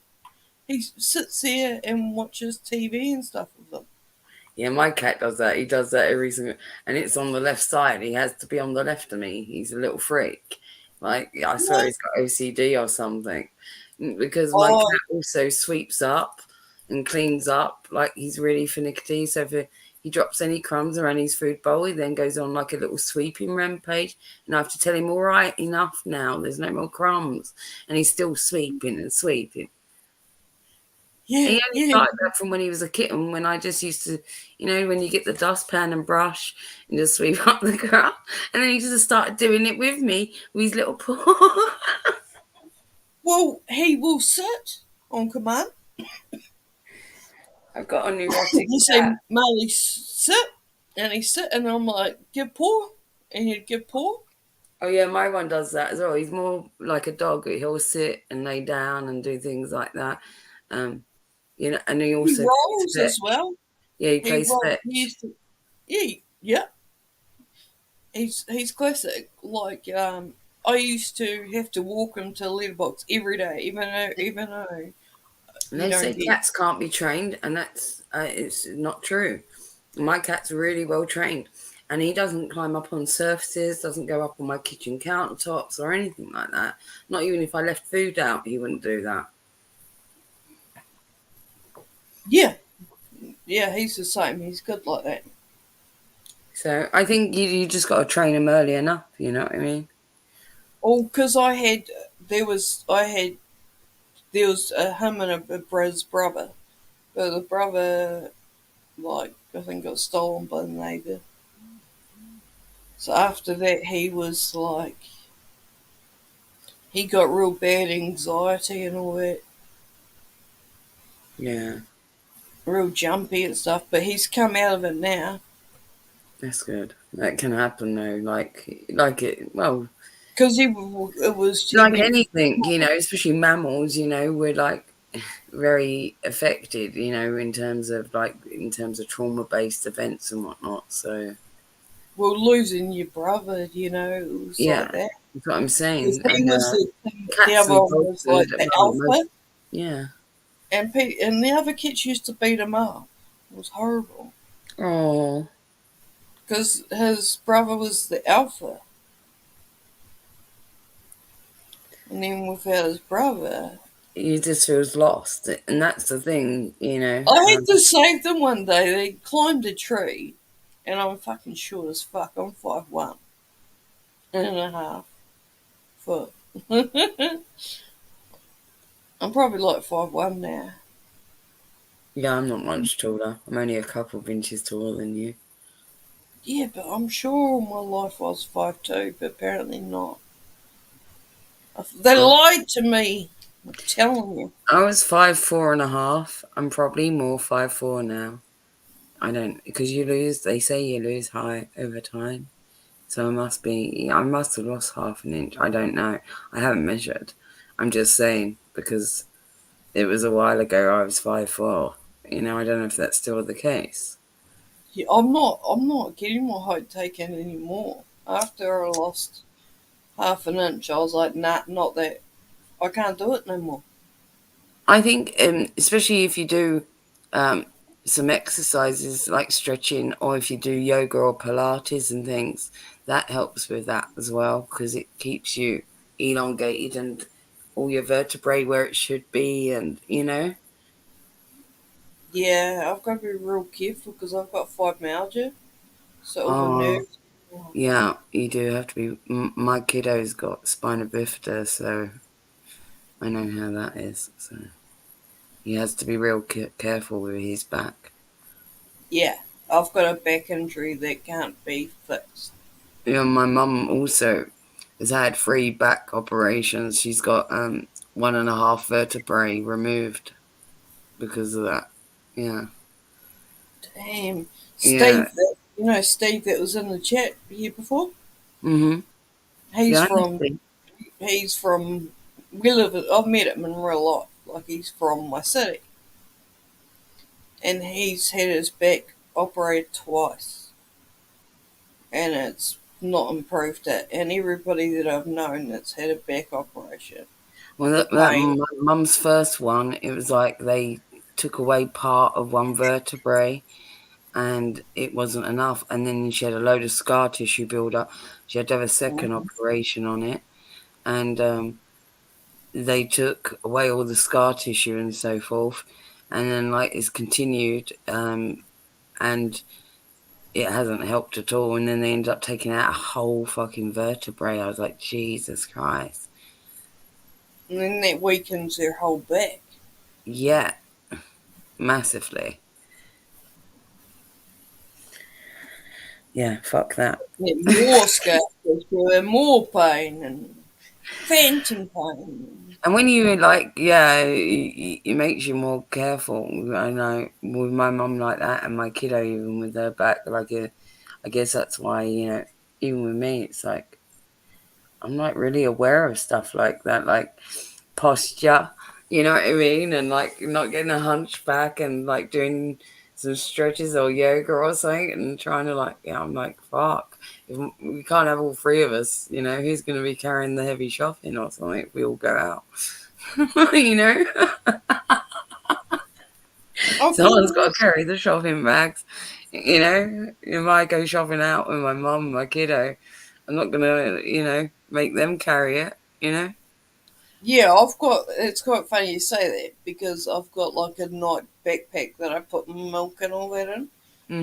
He sits there and watches TV and stuff with them. Yeah, my cat does that. He does that every single, and it's on the left side. He has to be on the left of me. He's a little freak. Like I swear What? he's got OCD or something. Because my Oh, cat also sweeps up and cleans up. Like he's really finicky. So if he drops any crumbs around his food bowl, he then goes on like a little sweeping rampage. And I have to tell him, all right, enough now. There's no more crumbs. And he's still sweeping and sweeping. yeah, He only yeah. started that from when he was a kitten, when I just used to, when you get the dustpan and brush and just sweep up the grass. And then he just started doing it with me with his little paw. Well, he will sit on command. I've got a neurotic You say, cat. Marley, sit, and he sit, and I'm like, give paw, and he'd give paw. Oh yeah, my one does that as well. He's more like a dog. He'll sit and lay down and do things like that. Um, and he He also plays rolls as fetch. well. Yeah, he He plays rolls. He fetch. used to, yeah, yeah. He's classic. Like I used to have to walk him to the letterbox every day, even though And you they don't say get. cats can't be trained, and that's it's not true. My cat's really well trained, and he doesn't climb up on surfaces, doesn't go up on my kitchen countertops or anything like that. Not even if I left food out, he wouldn't do that. Yeah, yeah. He's the same. He's good like that. So I think you just got to train him early enough. You know what I mean? Oh, because there was him and his brother, but the brother, like, I think got stolen by the neighbour. So after that, he was like, he got real bad anxiety and all that, Yeah, real jumpy and stuff. But he's come out of it now that's good. That can happen though. Like it. Well, because he like went. anything, especially mammals. We're like very affected. In terms of trauma-based events and whatnot. So Well, losing your brother, it was yeah, like that. that's what I'm 'Cause saying. he And was the cats other and one dogs was like the alpha, yeah. and the other kids used to beat him up. It was horrible Oh, because his brother was the alpha, and then without his brother, he just feels lost, and that's the thing. I had to save them one day. They climbed a tree, and I'm fucking short as fuck. I'm 5'1.5" I'm probably like 5'1" now. Yeah, I'm not much taller. I'm only a couple of inches taller than you. Yeah, but I'm sure all my life I was 5'2", but apparently not. They lied to me. I'm telling you. I was 5'4.5". I'm probably more 5'4" now. I don't, because they say you lose height over time. So I must have lost half an inch. I don't know. I haven't measured. I'm just saying because it was a while ago I was 5'4". I don't know if that's still the case. Yeah, I'm not getting my height taken anymore. After I lost half an inch, I was like, nah, not that. I can't do it no more. I think, especially if you do some exercises like stretching, or if you do yoga or Pilates and things, that helps with that as well because it keeps you elongated and all your vertebrae where it should be, and Yeah, I've got to be real careful because I've got fibromyalgia, so all the Oh, nerves. yeah, you do have to be. My kiddo's got spina bifida, so I know how that is. So he has to be real careful with his back. Yeah, I've got a back injury that can't be fixed. My mum also has had 3 back operations. She's got 1.5 vertebrae removed because of that. Yeah. Damn, Yeah. Steve that was in the chat here before. Mm-hmm. He's Yeah. from he's from we live. I've met him in real life. Like he's from my city, and he's had his back operated twice, and it's not improved it. And everybody that I've known that's had a back operation, Well, the that pain. my mum's first one, it was like they took away part of one vertebrae, and it wasn't enough. And then she had a load of scar tissue build up. She had to have a second operation on it, and they took away all the scar tissue and so forth. And then like it's continued, and it hasn't helped at all. And then they ended up taking out a whole fucking vertebrae. I was like, Jesus Christ. And then that weakens their whole back. Yeah, massively. Yeah, fuck that. Get more scar tissue and more pain and phantom pain. And when you like, yeah, it makes you more careful. I know with my mum like that, and my kiddo even with her back, like, I guess that's why even with me, it's like I'm not really aware of stuff like that, like posture. You know what I mean? And like not getting a hunchback and like doing some stretches or yoga or something and trying to like, yeah, I'm like, fuck. If we can't have all three of us, who's going to be carrying the heavy shopping or something if we all go out? Someone's got to carry the shopping bags. If I go shopping out with my mum and my kiddo, I'm not going to, make them carry it, Yeah, it's quite funny you say that because I've got like a night backpack that I put milk and all that in.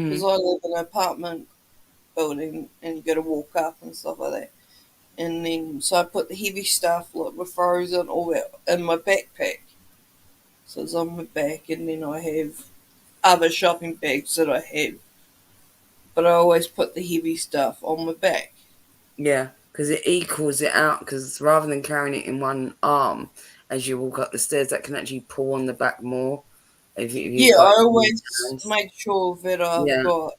Because I live in an apartment building and you got to walk up and stuff like that. And then, so I put the heavy stuff like my frozen, all that in my backpack. So it's on my back, and then I have other shopping bags that I have. But I always put the heavy stuff on my back. Yeah, because it equals it out. Because rather than carrying it in one arm as you walk up the stairs, that can actually pull on the back more. If you've Yeah, got I always hands. make sure that I've Yeah, got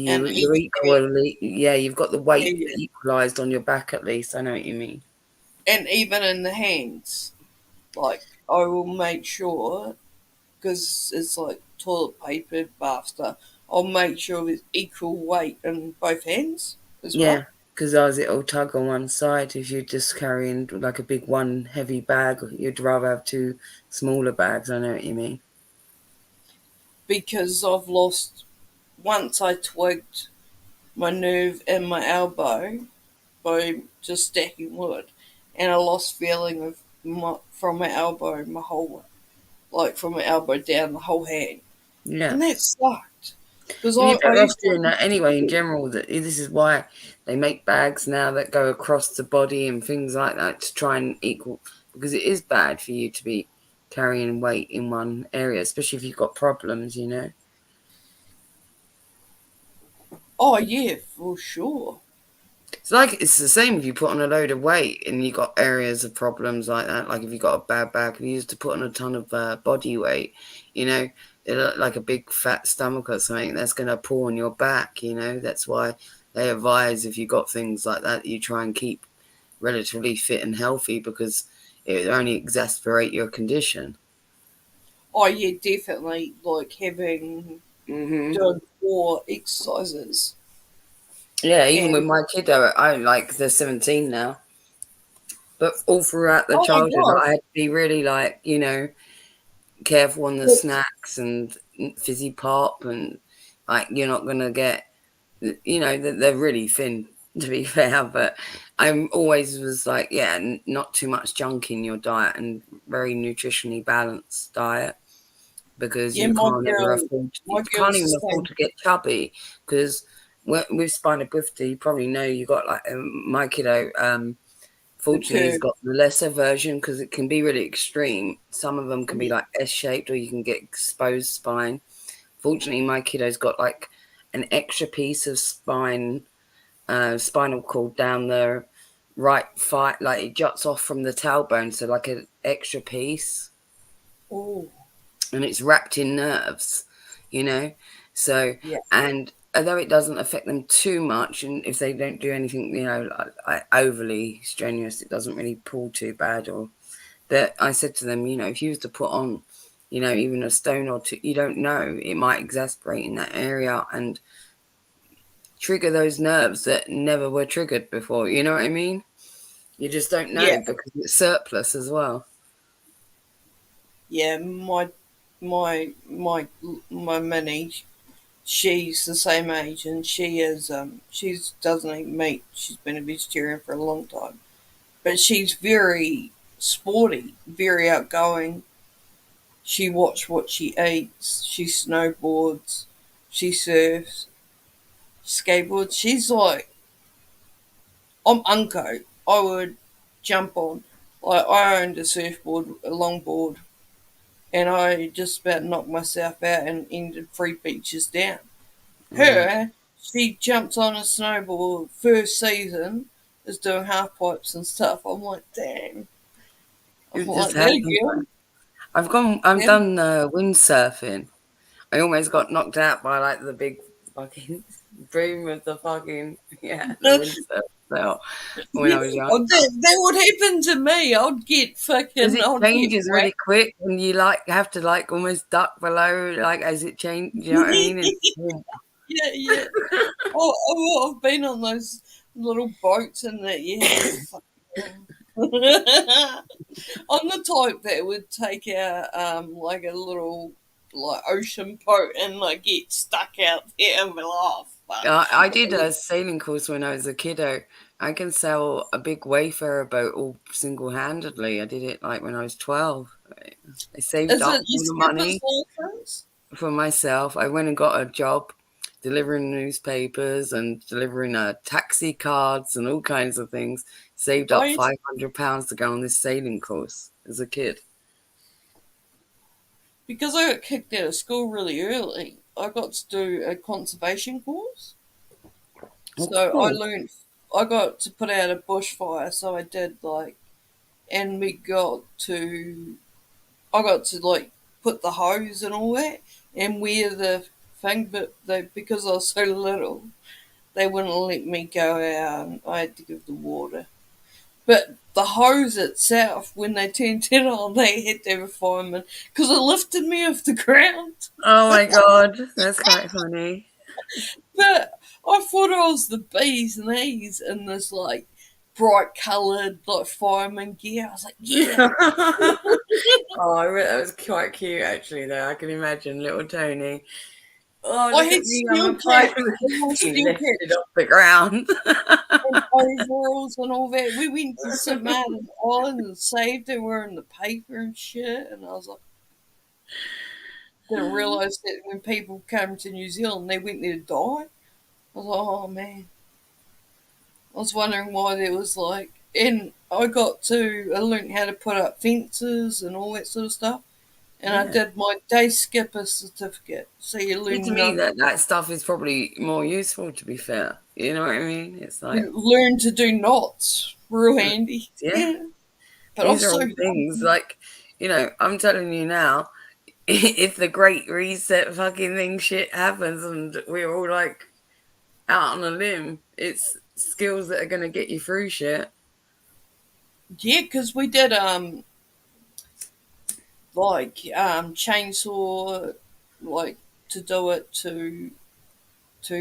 an you're each bag. equally. Yeah, you've got the weight Yeah, equalised on your back at least. I know what you mean. and even in the hands, like I will make sure because it's like toilet paper, bath stuff. I'll make sure there's equal weight in both hands as well. Yeah, because otherwise it'll tug on one side. If you're just carrying like a big one heavy bag, you'd rather have two smaller bags. I know what you mean. Because I've lost once I twigged my nerve in my elbow by just stacking wood, and I lost feeling of from my elbow my whole like from my elbow down the whole hand, Yeah. and that sucked because And you're I better off used doing to that anyway. In general, this is why they make bags now that go across the body and things like that to try and equal, because it is bad for you to be carrying weight in one area, especially if you've got problems. oh yeah for sure. It's the same if you put on a load of weight and you got areas of problems like that. Like if you got a bad back, if you used to put on a ton of body weight, it look like a big fat stomach or something, that's going to pull on your back. That's why they advise if you got things like that, you try and keep relatively fit and healthy because it would only exacerbate your condition. Oh yeah, definitely like having Hmm. done 4 exercises Yeah, even with and my kiddo, I like they're 17 now, but all throughout the oh my childhood, god, I had to be really like, careful on the that's, snacks and fizzy pop, and like you're not gonna get, they're really thin to be fair, but I'm always was like, yeah, not too much junk in your diet and very nutritionally balanced diet because yeah, you can't ever afford, you my can't girl's even the afford same. to get chubby because with spina bifida, you probably know you got like my kiddo. The Fortunately, he's curve. got the lesser version because it can be really extreme. Some of them can be Yeah. like S-shaped or you can get exposed spine. Fortunately, my kiddo's got like an extra piece of spinal cord down the right thigh, like it juts off from the tailbone, so like an extra piece, Oh and it's wrapped in nerves, you know. So, yeah. and although it doesn't affect them too much, and if they don't do anything, like overly strenuous, it doesn't really pull too bad. Or that I said to them, if you was to put on you know, even a stone or two, you don't know. It might exasperate in that area and trigger those nerves that never were triggered before. You know what I mean? You just don't Yeah, know because it's surplus as well. yeah. My mini, she's the same age, and she's doesn't eat meat. She's been a vegetarian for a long time, but she's very sporty, very outgoing. She watches what she eats. She snowboards. She surfs, skateboards. She's like, I'm unco. I would jump on. Like, I owned a surfboard, a longboard, and I just about knocked myself out and ended 3 beaches down. Her, she jumps on a snowboard first season, is doing half pipes and stuff. I'm like, damn. I'm It like, just there happens. you go. I've Yeah. done windsurfing. I almost got knocked out by like the big fucking boom of the fucking the windsurf belt when I was young. Oh, that would happen to me. I'd get Because fucking, it I'd get changes really whacked. quick, and you like have to like almost duck below, like as it changes. You know what I mean? And, Yeah, yeah. I've been on those little boats and that, yeah. I'm the type that would take out like a little like ocean boat and like get stuck out there and be like, oh fuck. I did a sailing course when I was a kiddo. I can sail a big wayfarer boat all single-handedly. I did it like when I was 12. I saved Is up it all your the skipper's money license? for myself. I went and got a job delivering newspapers and delivering taxi cards and all kinds of things. Saved up I £500 to go on this sailing course as a kid. because I got kicked out of school really early. I got to do a conservation course. Oh, So cool. I got to put out a bushfire, so I did like, and I got to like put the hose and all that and wear the thing, but because I was so little, they wouldn't let me go out and I had to give the water. But the hose itself, when they turned it on, they had to have a fireman because it lifted me off the ground. Oh my god, that's quite funny. But I thought I was the bees and E's in this like bright coloured like fireman gear. I was like, yeah. That was quite cute actually though. I can imagine little Tony. Oh, I look had at me, I'm steel a caps fireman. and my He steel lifted caps off the ground. and overalls and all that. We went to St. Martin Island and saved it. We're in the paper and shit. And I was like, didn't realise that when people came to New Zealand, they went there to die. I was like, oh man. I was wondering why there was like, and I learned how to put up fences and all that sort of stuff. And I Yeah. did my day skipper certificate. So you To learn me, that stuff is probably more useful, to be fair. You know what I mean? It's like, you learn to do knots. Real handy. yeah, But these are also, all things like, I'm telling you now, if the Great Reset fucking thing shit happens and we're all like out on a limb, it's skills that are going to get you through shit. yeah, because we did like chainsaw, like to do it to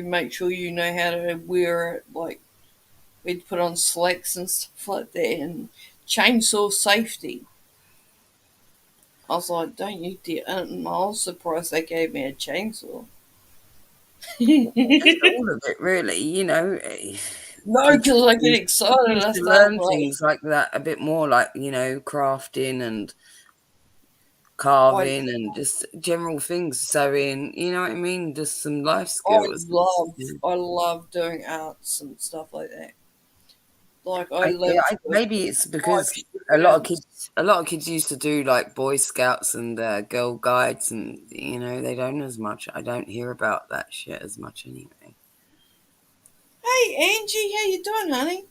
make sure you know how to wear it. Like we'd put on slacks and stuff like that, and chainsaw safety. I was like, don't you dare! And I was surprised they gave me a chainsaw. Just all of it, really. No, because I get excited. Used I to start learn like, things like that a bit more, like crafting and I carving and just general things, sewing. You know what I mean? Just some life skills. I love doing arts and stuff like that. Like I love Maybe it's like because students. a lot of kids used to do like Boy Scouts and Girl Guides, and they don't as much. I don't hear about that shit as much anyway. Hey Angie, how you doing, honey?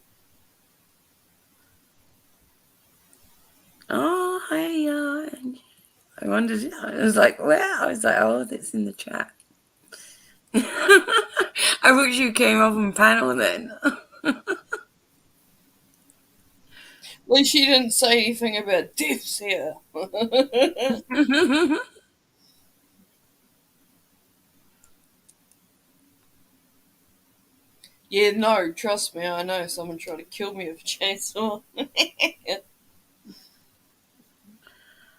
Oh, hey, I wondered. I was like, wow. I was like, oh, that's in the chat. I wish you came up on panel then. At least she didn't say anything about deaths here. Yeah, no, trust me, I know someone tried to kill me with a chainsaw.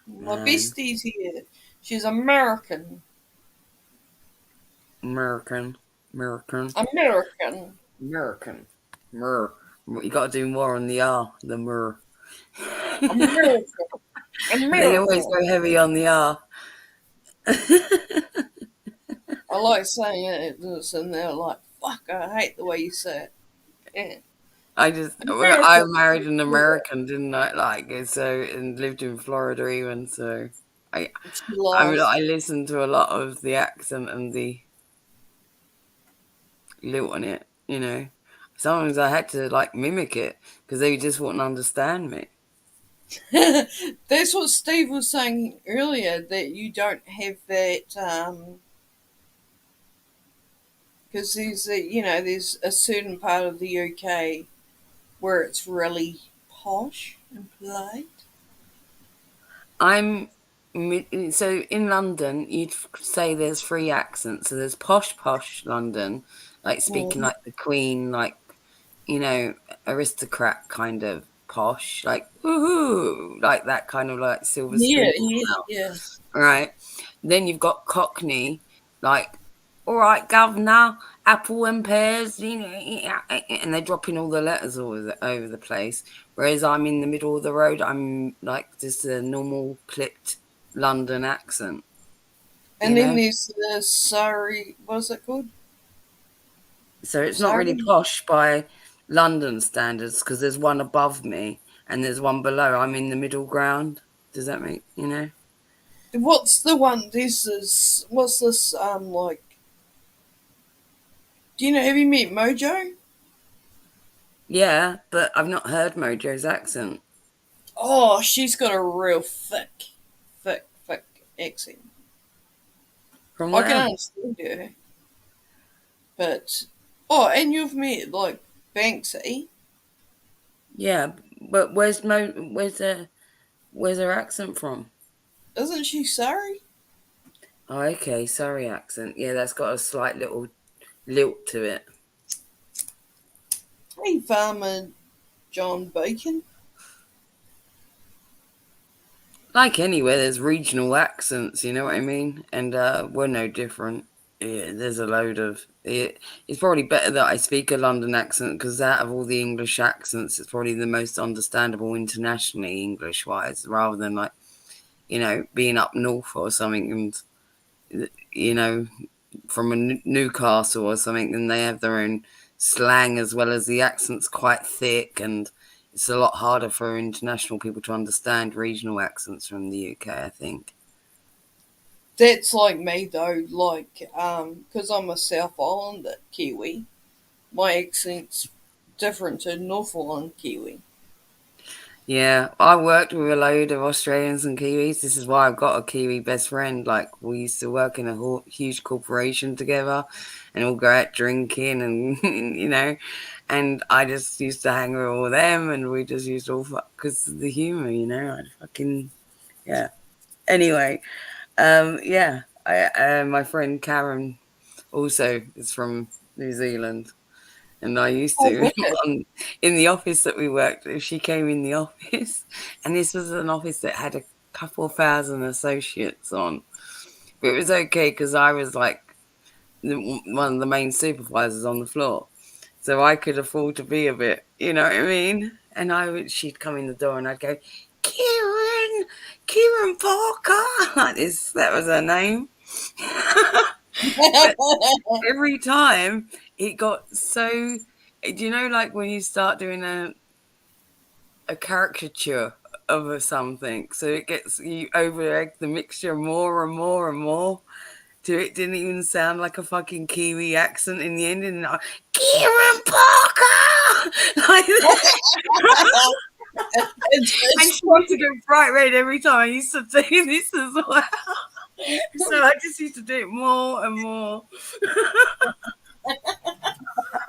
My Man, bestie's here. She's American. American, American, American. American. Mer. You got to do more on the R, the mer. American. They always American. go heavy on the R. I like saying it, and they're like, fuck, I hate the way you say it. Yeah. I American. married an American, didn't I? Like, so, and lived in Florida even. So, I, She laughs. I listened to a lot of the accent and the lilt on it. You know, sometimes I had to like mimic it because they just wouldn't understand me. That's what Steve was saying earlier, that you don't have that, because there's a certain part of the UK where it's really posh and polite. I'm so in London, you'd say there's three accents. So there's posh London, like speaking Mm. like the Queen, like aristocrat kind of posh, like woohoo, like that kind of like silver Yeah, spoon yeah, mouth, yeah. right? Then you've got Cockney, like all right, governor, apple and pears, and they're dropping all the letters over the place. Whereas I'm in the middle of the road, I'm like just a normal clipped London accent, you And then know? there's the Surrey, what's it called? So it's not really Surrey? posh by London standards because there's one above me and there's one below. I'm in the middle ground. Does that make, What's the one? What's this, like, have you met Mojo? Yeah, but I've not heard Mojo's accent. Oh, she's got a real thick accent. From I can where? understand her, but oh, and you've met like Banksy, Yeah, but where's her accent from? isn't she? Sorry, Oh, okay, sorry, accent. Yeah, that's got a slight little lilt to it. hey Farmer John Bacon. Like anywhere, there's regional accents, you know what I mean? And we're no different. Yeah, there's a load of it. It's probably better that I speak a London accent because out of all the English accents, it's probably the most understandable internationally English wise, rather than like being up north or something and from a Newcastle or something, and they have their own slang as well as the accent's quite thick, and it's a lot harder for international people to understand regional accents from the UK, I think. That's like me though, like because I'm a South Islander Kiwi, my accent's different to North Island Kiwi. Yeah, I worked with a load of Australians and Kiwis. This is why I've got a Kiwi best friend. Like, we used to work in a huge corporation together and all go out drinking and, and I just used to hang with all them and we just used all because of the humor, I'd fucking, yeah. Anyway, yeah, my friend Karen also is from New Zealand. And I used Oh, to wicked. in the office that we worked. If she came in the office, and this was an office that had a couple of thousand associates on, but it was okay because I was like one of the main supervisors on the floor, so I could afford to be a bit, you know what I mean. And she'd come in the door, and I'd go, Kieran Parker, like this. That was her name. But every time it got so, do you know, like when you start doing a caricature of something, so it gets you over egg the mixture more and more and more till it didn't even sound like a fucking Kiwi accent in the end, and Kieran Parker like that. And she used to go bright red every time I used to do this as well. So I just used to do it more and more.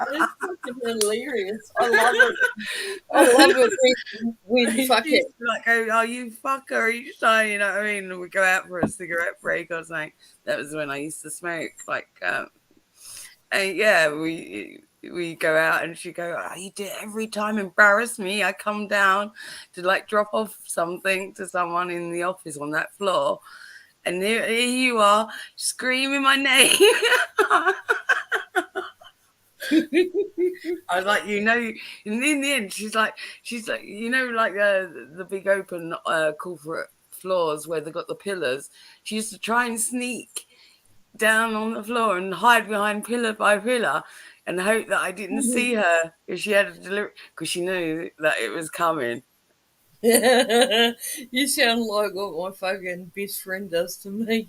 It's fucking hilarious. I love it. I love it when She fuck used it. to like go, "Oh, you fucker!" each time, you know what I mean? And we go out for a cigarette break or something. That was when I used to smoke. Like, and yeah, we go out and she go, oh, you do it every time, embarrass me. I come down to like drop off something to someone in the office on that floor. And here you are screaming my name. I was like, you know, and in the end, she's like, you know, like the big open corporate floors where they got the pillars. She used to try and sneak down on the floor and hide behind pillar by pillar and hope that I didn't see her if she had a delivery, because she knew that it was coming. You sound like what my fucking best friend does to me.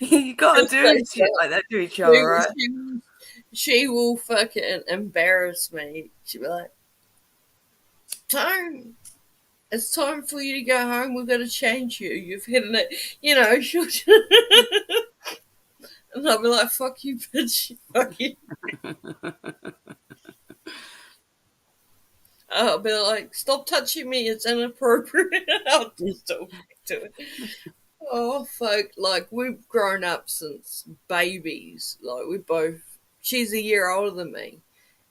You gotta do shit like that to each other, right? She will fucking embarrass me. She'll be like, Tone, it's time for you to go home. We've got to change you. You've hit it. You know, and I'll be like, fuck you, bitch. Fuck you. I'll be like, stop touching me. It's inappropriate. I'll just talk back to it. Oh, fuck. Like, we've grown up since babies. Like, she's a year older than me.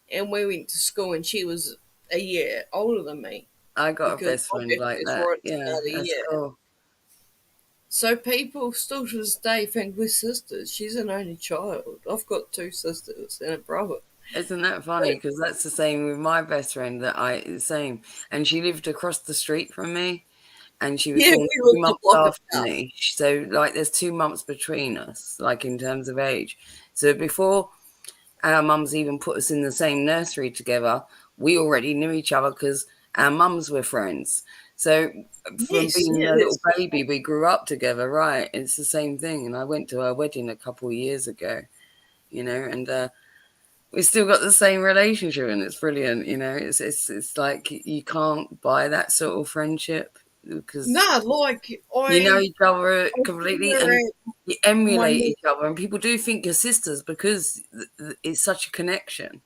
And we went to school and she was a year older than me. I got a best friend like that. Yeah, that's cool. So people still to this day think we're sisters. She's an only child. I've got 2 sisters and a brother. Isn't that funny? Because that's the same with my best friend. Same. And she lived across the street from me. And she was 2 months after me. So, like, there's 2 months between us, like, in terms of age. So before our mums even put us in the same nursery together, we already knew each other because our mums were friends. So from being a little baby, we grew up together, right? It's the same thing. And I went to her wedding a couple of years ago, you know, and we still got the same relationship, and it's brilliant, you know. It's like you can't buy that sort of friendship because you know each other completely and you emulate each other, and people do think you're sisters because it's such a connection.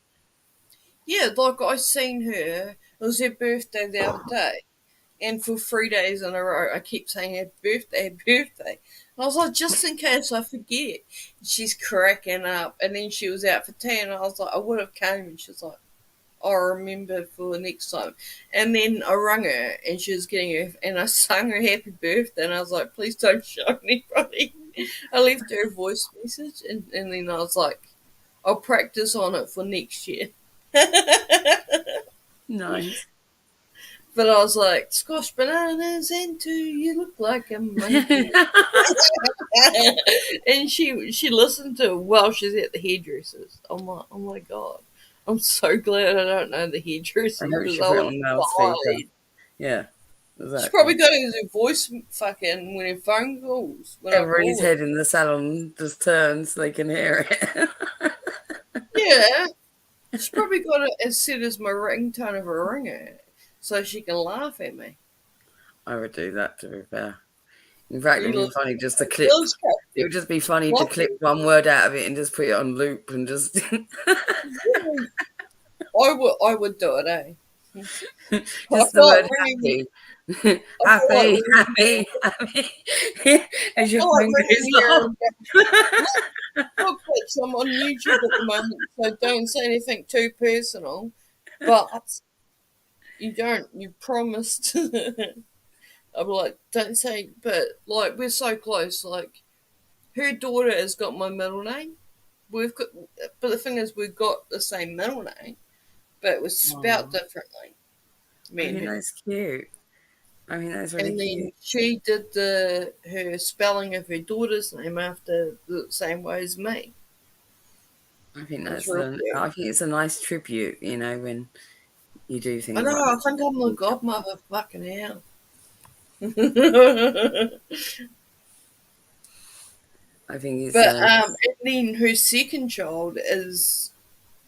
Yeah, like I seen her. It was her birthday the other day. And for 3 days in a row, I keep saying happy birthday, happy birthday. And I was like, just in case I forget. She's cracking up. And then she was out for tea, and I was like, I would have came. And she was like, I'll remember for the next time. And then I rang her, and she was getting her, and I sung her happy birthday. And I was like, please don't show anybody. I left her a voice message, and then I was like, I'll practice on it for next year. Nice. But I was like, squash bananas into you look like a monkey. And she listened to it while she's at the hairdressers. I'm like, oh my god. I'm so glad I don't know the hairdresser. Yeah. Exactly. She's probably got his voice fucking when her phone calls. Everybody's head in the salon just turns so they can hear it. Yeah. She's probably got it as set as my ringtone of a ringer, so she can laugh at me. I would do that, to be fair. In fact, it would be funny just to clip. It would just be funny to clip one word out of it and just put it on loop and just. I would do it, eh? Just the word happy. happy. As your fingers Look, I'm on YouTube at the moment, so don't say anything too personal. But you promised. I'm like, don't say, but like, we're so close. Like, her daughter has got my middle name. But the thing is, we've got the same middle name, but it was spelled differently. That's cute. I mean, that's really cute. And then she did her spelling of her daughter's name after the same way as me. I think I think it's a nice tribute, you know, when you do things. I know. I think I'm the godmother. Fucking hell. I think it's. But and then her second child is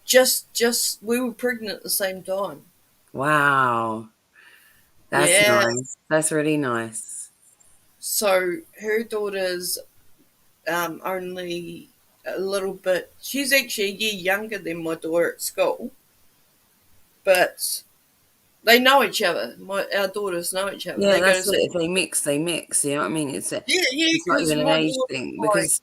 just we were pregnant at the same time. Wow. That's nice. That's really nice. So her daughter's only a little bit. She's actually a year younger than my daughter at school, but they know each other. Our daughters know each other. Yeah, that's it. If they mix. You know what I mean? It's not even an age thing because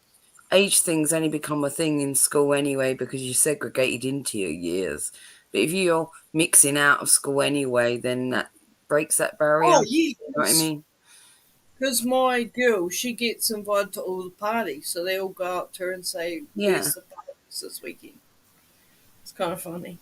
age things only become a thing in school anyway because you're segregated into your years. But if you're mixing out of school anyway, then that breaks that barrier. Oh, You know what I yes. mean? Because my girl, she gets invited to all the parties, so they all go up to her and say, Yeah. "Where's the parties this weekend?" It's kind of funny.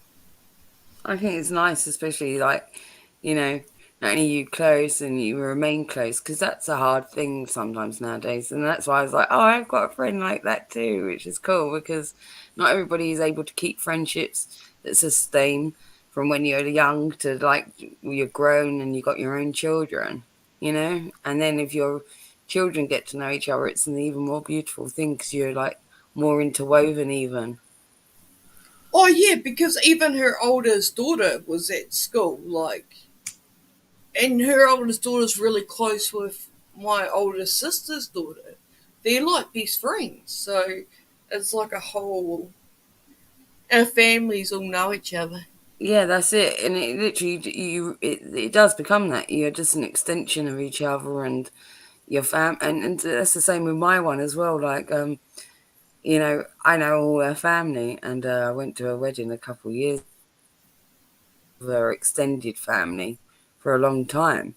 I think it's nice, especially like, you know, not only you close and you remain close, because that's a hard thing sometimes nowadays. And that's why I was like, oh, I've got a friend like that too, which is cool because not everybody is able to keep friendships that sustain from when you're young to like you're grown and you got your own children, you know? And then if your children get to know each other, it's an even more beautiful thing because you're like more interwoven, even. Oh yeah, because even her oldest daughter was at school, like, and her oldest daughter's really close with my oldest sister's daughter. They're like best friends, so it's like a whole. Our families all know each other. Yeah, that's it. And it literally it does become that. You're just an extension of each other and your and that's the same with my one as well. Like I know all her family and I went to a wedding a couple of years with her extended family for a long time,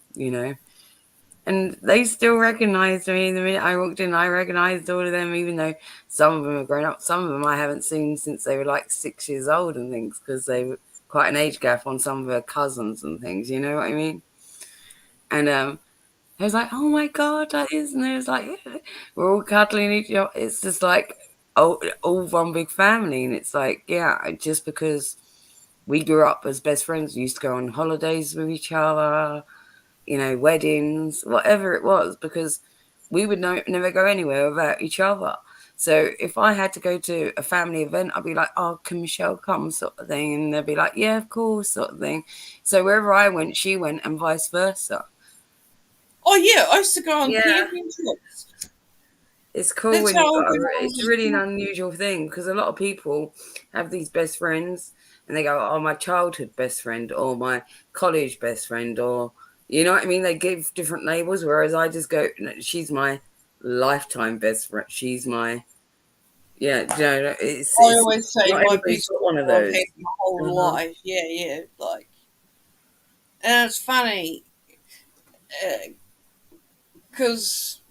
And they still recognised me. The minute I walked in, I recognised all of them, even though some of them are grown up. Some of them I haven't seen since they were like 6 years old and things, because they were quite an age gap on some of her cousins and things. You know what I mean? And I was like, "Oh my god, that is!" And it was like, we're all cuddling each other. It's just like all one big family, and it's like, yeah, just because we grew up as best friends, we used to go on holidays with each other, weddings, whatever it was, because we would never go anywhere without each other. So if I had to go to a family event, I'd be like, "Oh, can Michelle come?" sort of thing, and they'd be like, "Yeah, of course," sort of thing. So wherever I went, she went, and vice versa. Oh yeah, I used to go on Yeah, camping trips. it's cool That's when you how I got. went It's on. really an unusual thing because a lot of people have these best friends, and they go, "Oh, my childhood best friend," or "My college best friend," or you know what I mean. They give different labels, whereas I just go, "No, she's my lifetime best friend. She's my I it's always say not my everybody's best got one of friend I've those. had my whole Uh-huh. life. Yeah, yeah, like, and it's funny because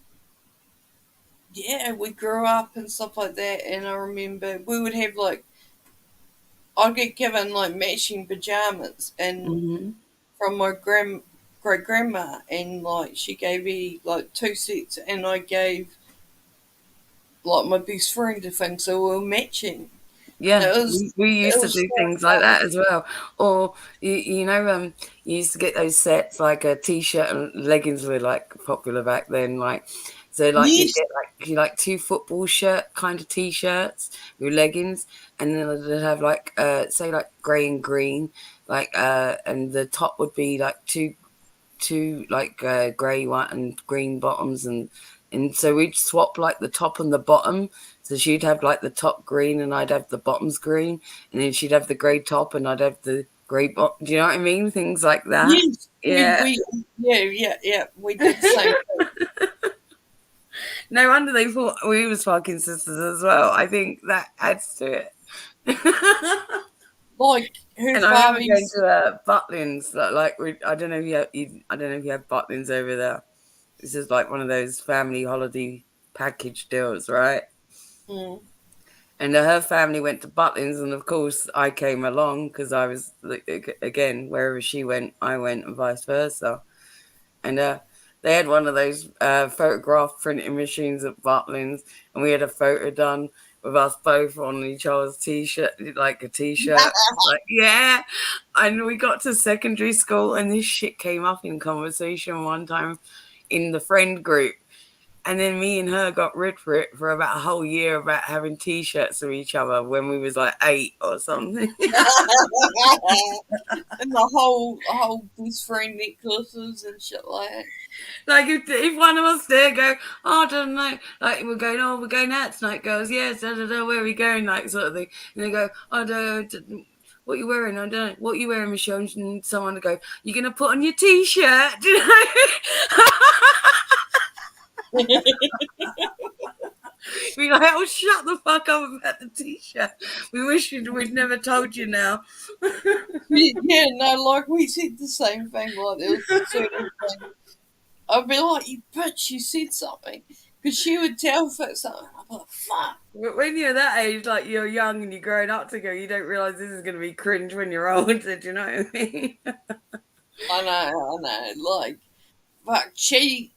yeah, we grew up and stuff like that, and I remember we would have like I'd get given like matching pajamas and Hmm. from my great grandma, and like she gave me like two sets, and I gave like my best friend a thing, so we were matching. Yeah, It was we it used to was do so things like that fun. as well. Or you used to get those sets like a t-shirt and leggings were like popular back then. Like so, like you'd Yes, get like two football shirt kind of t-shirts with leggings, and then they'd have like say like grey and green, like and the top would be like two like grey one and green bottoms and so we'd swap like the top and the bottom. So she'd have like the top green and I'd have the bottoms green, and then she'd have the grey top and I'd have the grey bottom. Do you know what I mean? Things like that. yes, Yeah. yeah. We did the same thing. No wonder they thought we was fucking sisters as well. I think that adds to it. Like her And I remember going father's. to Butlins. I don't know if I don't know if you have Butlins over there. This is like one of those family holiday package deals, right? Mm, And her family went to Butlins, and of course I came along because I was again wherever she went, I went, and vice versa. And they had one of those photograph printing machines at Butlins, and we had a photo done with us both on each other's t-shirt, like a t-shirt. Like yeah, and we got to secondary school, and this shit came up in conversation one time in the friend group. And then me and her got rid for it for about a whole year about having t-shirts of each other when we was like 8 or something. and the whole best friend necklaces and shit like that. Like if one of us there go, oh, I don't know, like we're going out tonight, girls, yes, da, da, da, where are we going, like sort of thing. And they go, I don't know, what you wearing? I don't know. What you wearing, Michelle? And someone to go, you're gonna put on your t-shirt, do you know? be like, oh, shut the fuck up about the t-shirt. We wish we'd never told you now. Yeah, no, like we said the same thing. Like there was a certain thing. I'd be like, you bitch, you said something. Because she would tell for something. I'd be like, fuck. But when you're that age, like you're young and you're growing up together, you don't realise this is going to be cringe when you're older. Do you know what I mean? I know. Like, fuck, she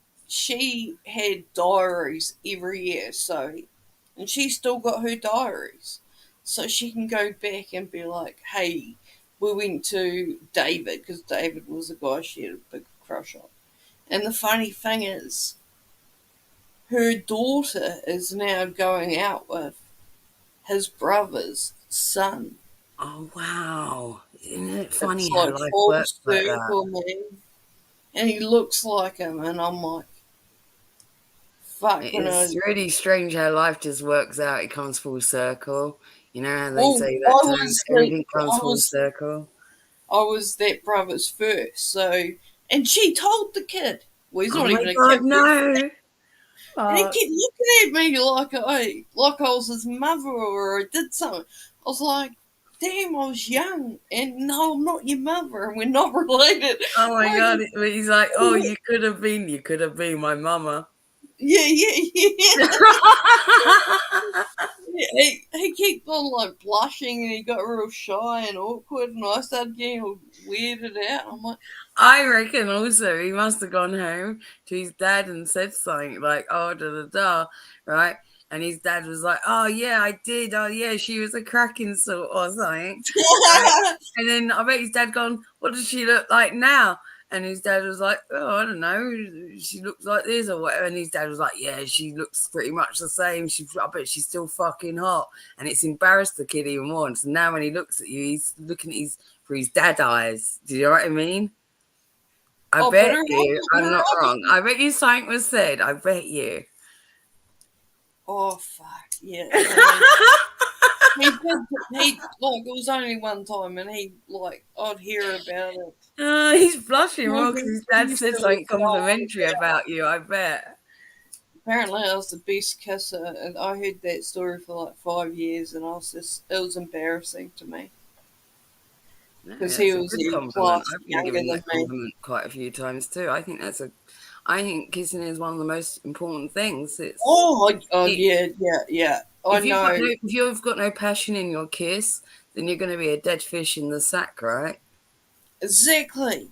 had diaries every year, so, and she still got her diaries. So she can go back and be like, hey, we went to David, because David was a guy she had a big crush on. And the funny thing is, her daughter is now going out with his brother's son. Oh, wow. Isn't it funny It's how like life full works like that? circle, man. And he looks like him, and I'm like, fuck. It's really strange how life just works out. It comes full circle. You know how they Well, say that term, everything comes full circle. I was that brother's first, so, and she told the kid. Well, he's Oh not my even a God, kid. no. And he kept looking at me like I was his mother or I did something. I was like, damn, I was young, and no, I'm not your mother, and we're not related. Oh my Like, God. He's like, oh, you could have been my mama. yeah. He kept on like blushing, and he got real shy and awkward, and I started getting all weirded out. I'm like, I reckon also he must have gone home to his dad and said something like, oh, right? And his dad was like, oh, yeah, I did. Oh, yeah, she was a cracking sort or something. Right? And then I bet his dad gone, what does she look like now? And his dad was like, oh, I don't know. She looks like this or whatever. And his dad was like, yeah, she looks pretty much the same. I bet she's still fucking hot. And it's embarrassed the kid even more. And so now when he looks at you, he's looking at through his dad eyes. Do you know what I mean? I bet you, I'm not wrong. I bet you something was said. I bet you. oh fuck yeah. He did. He like it was only one time, and he like I'd hear about it. He's blushing more because his dad said something complimentary about you. I bet. Apparently, I was the best kisser, and I heard that story for like 5 years, and it was embarrassing to me. Because he was a class younger than me. Compliment quite a few times too. I think kissing is one of the most important things. It's yeah. If you've got no passion in your kiss, then you're going to be a dead fish in the sack, right? Exactly.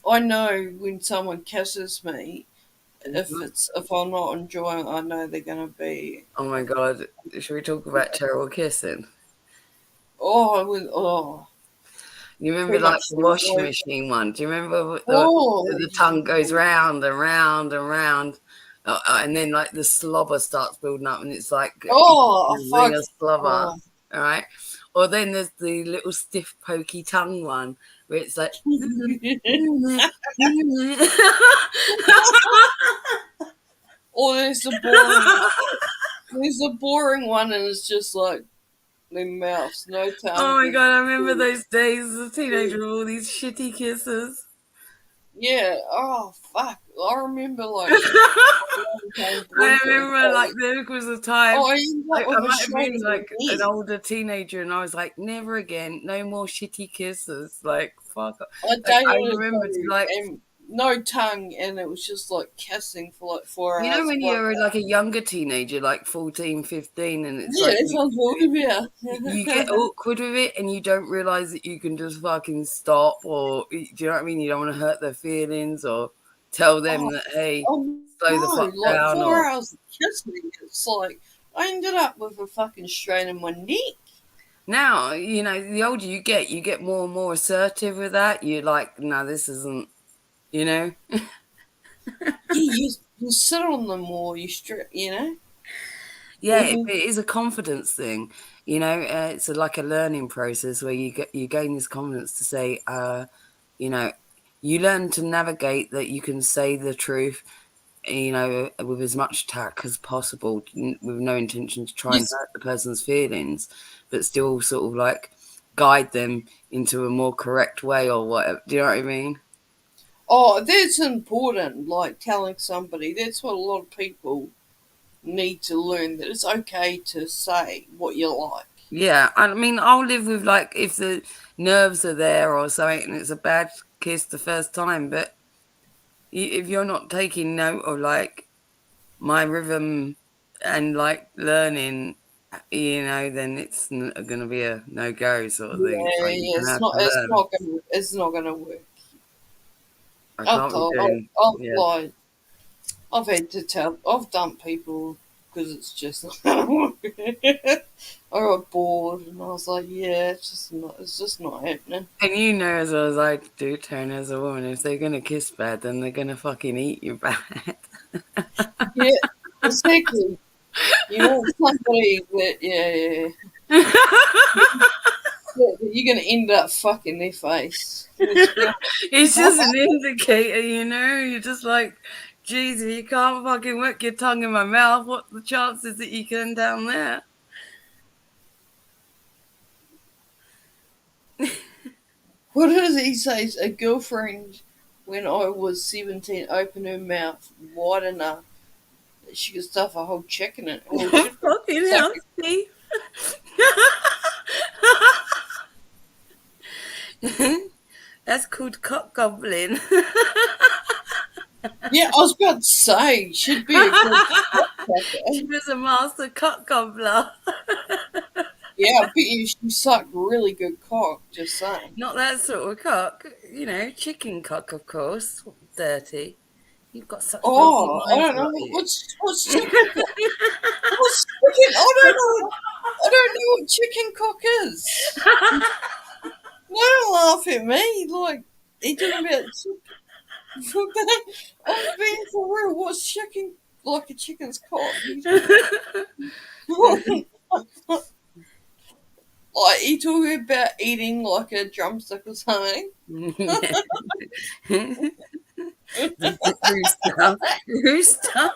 I know when someone kisses me, if I'm not enjoying it, I know they're going to be. Oh my God! Should we talk about terrible kissing? Oh. You remember like the washing machine one? Do you remember the tongue goes round and round and round, and then like the slobber starts building up, and it's like fuck slobber, all right? Or then there's the little stiff pokey tongue one where it's like. Or there's a boring one, and it's just like. Their mouths, no tongue. Oh my God, I remember those days as a teenager with all these shitty kisses. Yeah, oh fuck. I remember like I remember like there was a time I might have been like an older teenager and I was like, never again, no more shitty kisses. Like fuck. I remember like no tongue, and it was just like kissing for like 4 hours. You know when you're like a younger teenager, like 14, 15, and it's like you get awkward with it and you don't realise that you can just fucking stop, or do you know what I mean? You don't want to hurt their feelings or tell them that, hey, slow the fuck down. 4 hours of kissing, it's like I ended up with a fucking strain in my neck. Now, you know, the older you get more and more assertive with that. You're like, no, this isn't. You know? you sit on them more, you know? Yeah, it is a confidence thing. You know, it's like a learning process where you gain this confidence to say, you know, you learn to navigate that you can say the truth, you know, with as much tact as possible, with no intention to try and hurt the person's feelings, but still sort of like guide them into a more correct way or whatever. Do you know what I mean? Oh, that's important, like telling somebody. That's what a lot of people need to learn that it's okay to say what you like. Yeah, I mean, I'll live with like if the nerves are there or something, and it's a bad kiss the first time. But if you're not taking note of like my rhythm and like learning, then it's going to be a no go sort of thing. It's Yeah, like you're yeah, going to have to learn. it's not gonna work. I I've can't be told, doing. I've Yeah. lied. I've had to tell. I've dumped people because it's just not gonna work. I got bored and I was like, yeah, it's just not happening. And as well as I do, Tony, as a woman, if they're going to kiss bad, then they're going to fucking eat you bad. Yeah, exactly. You want somebody that, that you're gonna end up fucking their face. It's just an indicator, You're just like, geez, if you can't fucking work your tongue in my mouth, what the chances that you can down there? What does he say? A girlfriend, when I was 17, opened her mouth wide enough that she could stuff a whole chicken in it. Well, Fucking hell, Steve. That's called cock gobbling. yeah, I was about to say, she'd be a good She was a master cock gobbler. Yeah, I bet you she sucked really good cock, just saying. Not that sort of cock. Chicken cock, of course. Dirty. You've got such faulty Oh, I minds don't know. about you. What's chicken cock? What's chicken? I don't know what chicken cock is. Don't laugh at me. Like, he talking about I'm being for real. What's chicken? Like a chicken's cock? Like, he talking about eating like a drumstick or something? Rooster.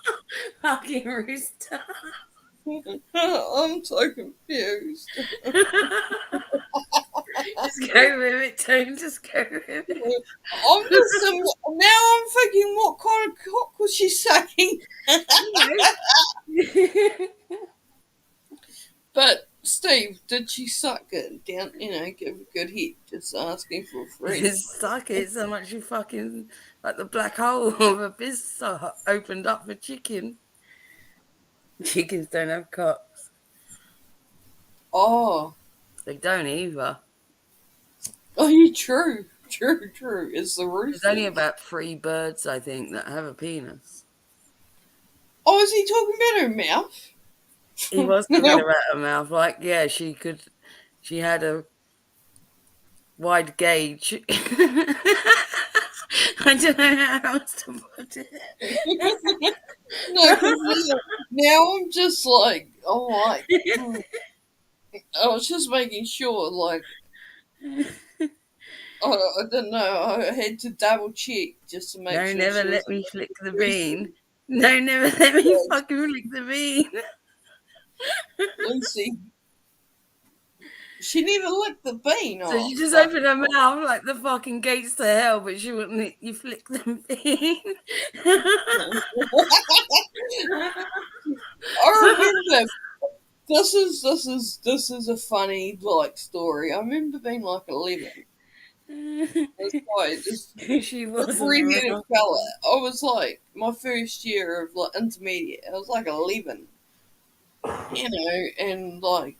Fucking rooster. I'm so confused. Just go with it, Tone. Just go with it. Now I'm thinking, what kind of cock was she sucking? But Steve, did she suck it down? Give a good hit. Just asking for a friend. Just suck it so much you fucking like the black hole of a biz opened up for chicken. Chickens don't have cocks. Oh, They don't either. oh, yeah, true. It's the rooster. There's only about 3 birds, I think, that have a penis. Oh, is he talking about her mouth? He was talking about her mouth. Like, yeah, she had a wide gauge. I don't know how else to put it. No, 'cause now I'm just like, oh my. I was just making sure, like, I don't know. I had to double check just to make No, sure. never let me flick the bean. No, never let me fucking flick the bean. Lucy. She never licked the bean off. So she just opened her mouth like the fucking gates to hell, but she wouldn't let you flick the bean. I remember. This is a funny story. I remember being like 11. This guy, She this wasn't redheaded around. fella. I was like my first year of like intermediate. I was like 11, and like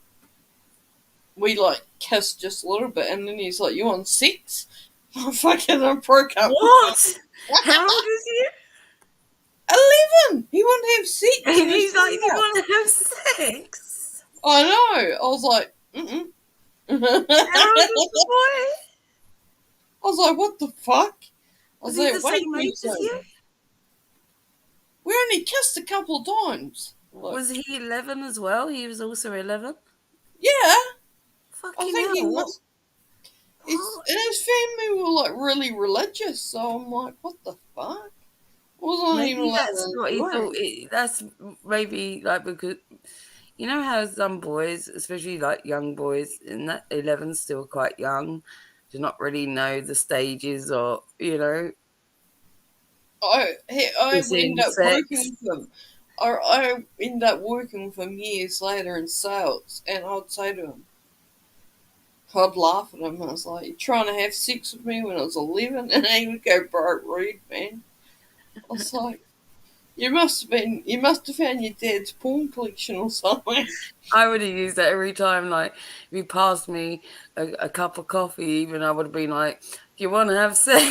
we like kissed just a little bit, and then he's like, "You want sex?" I broke up. What? How old is he? 11. He wanted to have sex. And he's like, "You want to have sex?" I know. I was like, mm-mm. How old is the boy? I was like, what the fuck? I Was was he like, the wait same a age as second. you? We only kissed a couple of times. Like, Was he 11 as well? He was also 11? yeah. Fucking think he hell. was. And his family were like really religious, so I'm like, what the fuck? Wasn't even Maybe allowed that's to what he drink. thought. That's maybe like because you know how some boys, especially like young boys, in that 11's still quite young, do not really know the stages or I ended up sex. working with him. I ended up working with him years later in sales, and I'd say to him, I'd laugh at him. I was like, "You trying to have sex with me when I was 11?" And he would go, "Bro, rude, man." I was like, you must have found your dad's porn collection or something. I would have used that every time. Like, if you passed me a cup of coffee, even I would have been like, "Do you want to have sex?"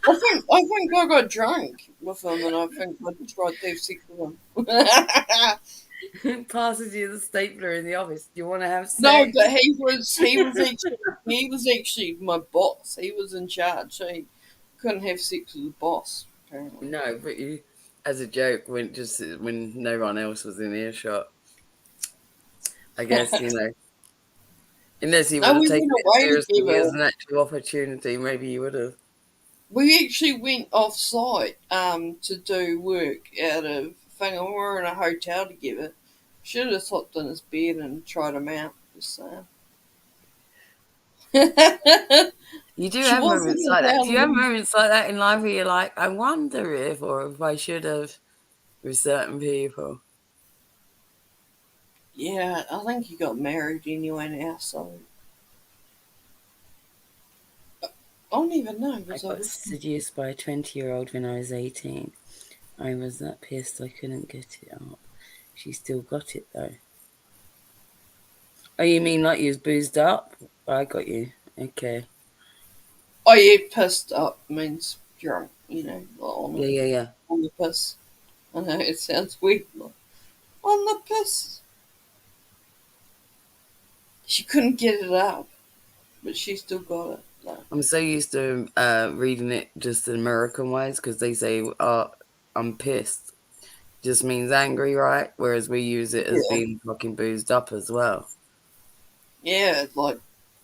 I think I got drunk with him, and I think I tried to have sex with him. Passes you the stapler in the office. Do you want to have No, sex? but he was actually my boss. He was in charge, so he couldn't have sex with the boss. Apparently, No, but you, as a joke, when no one else was in earshot. I guess unless he no, would have we taken went it away seriously together. as an actual opportunity, maybe you would have. We actually went off site to do work out of thing, and we were in a hotel together. Should have hopped in his bed and tried him out. Just saying. You do She have wasn't moments like that. Do you have about moments like that in life where you're like, I wonder if I should have with certain people? Yeah, I think he got married anyway now, so I don't even know. I Was I got with him? seduced by a 20-year-old when I was 18. I was that pissed I couldn't get it up. She still got it though. Oh, you mean like you was boozed up? I got you. Okay. Oh yeah, pissed up means drunk, like Yeah. on the piss. I know it sounds weird, like on the piss. She couldn't get it up, but she still got it. Like, I'm so used to reading it just in American ways because they say, I'm pissed. Just means angry, right? Whereas we use it as yeah, being fucking boozed up as well. yeah, like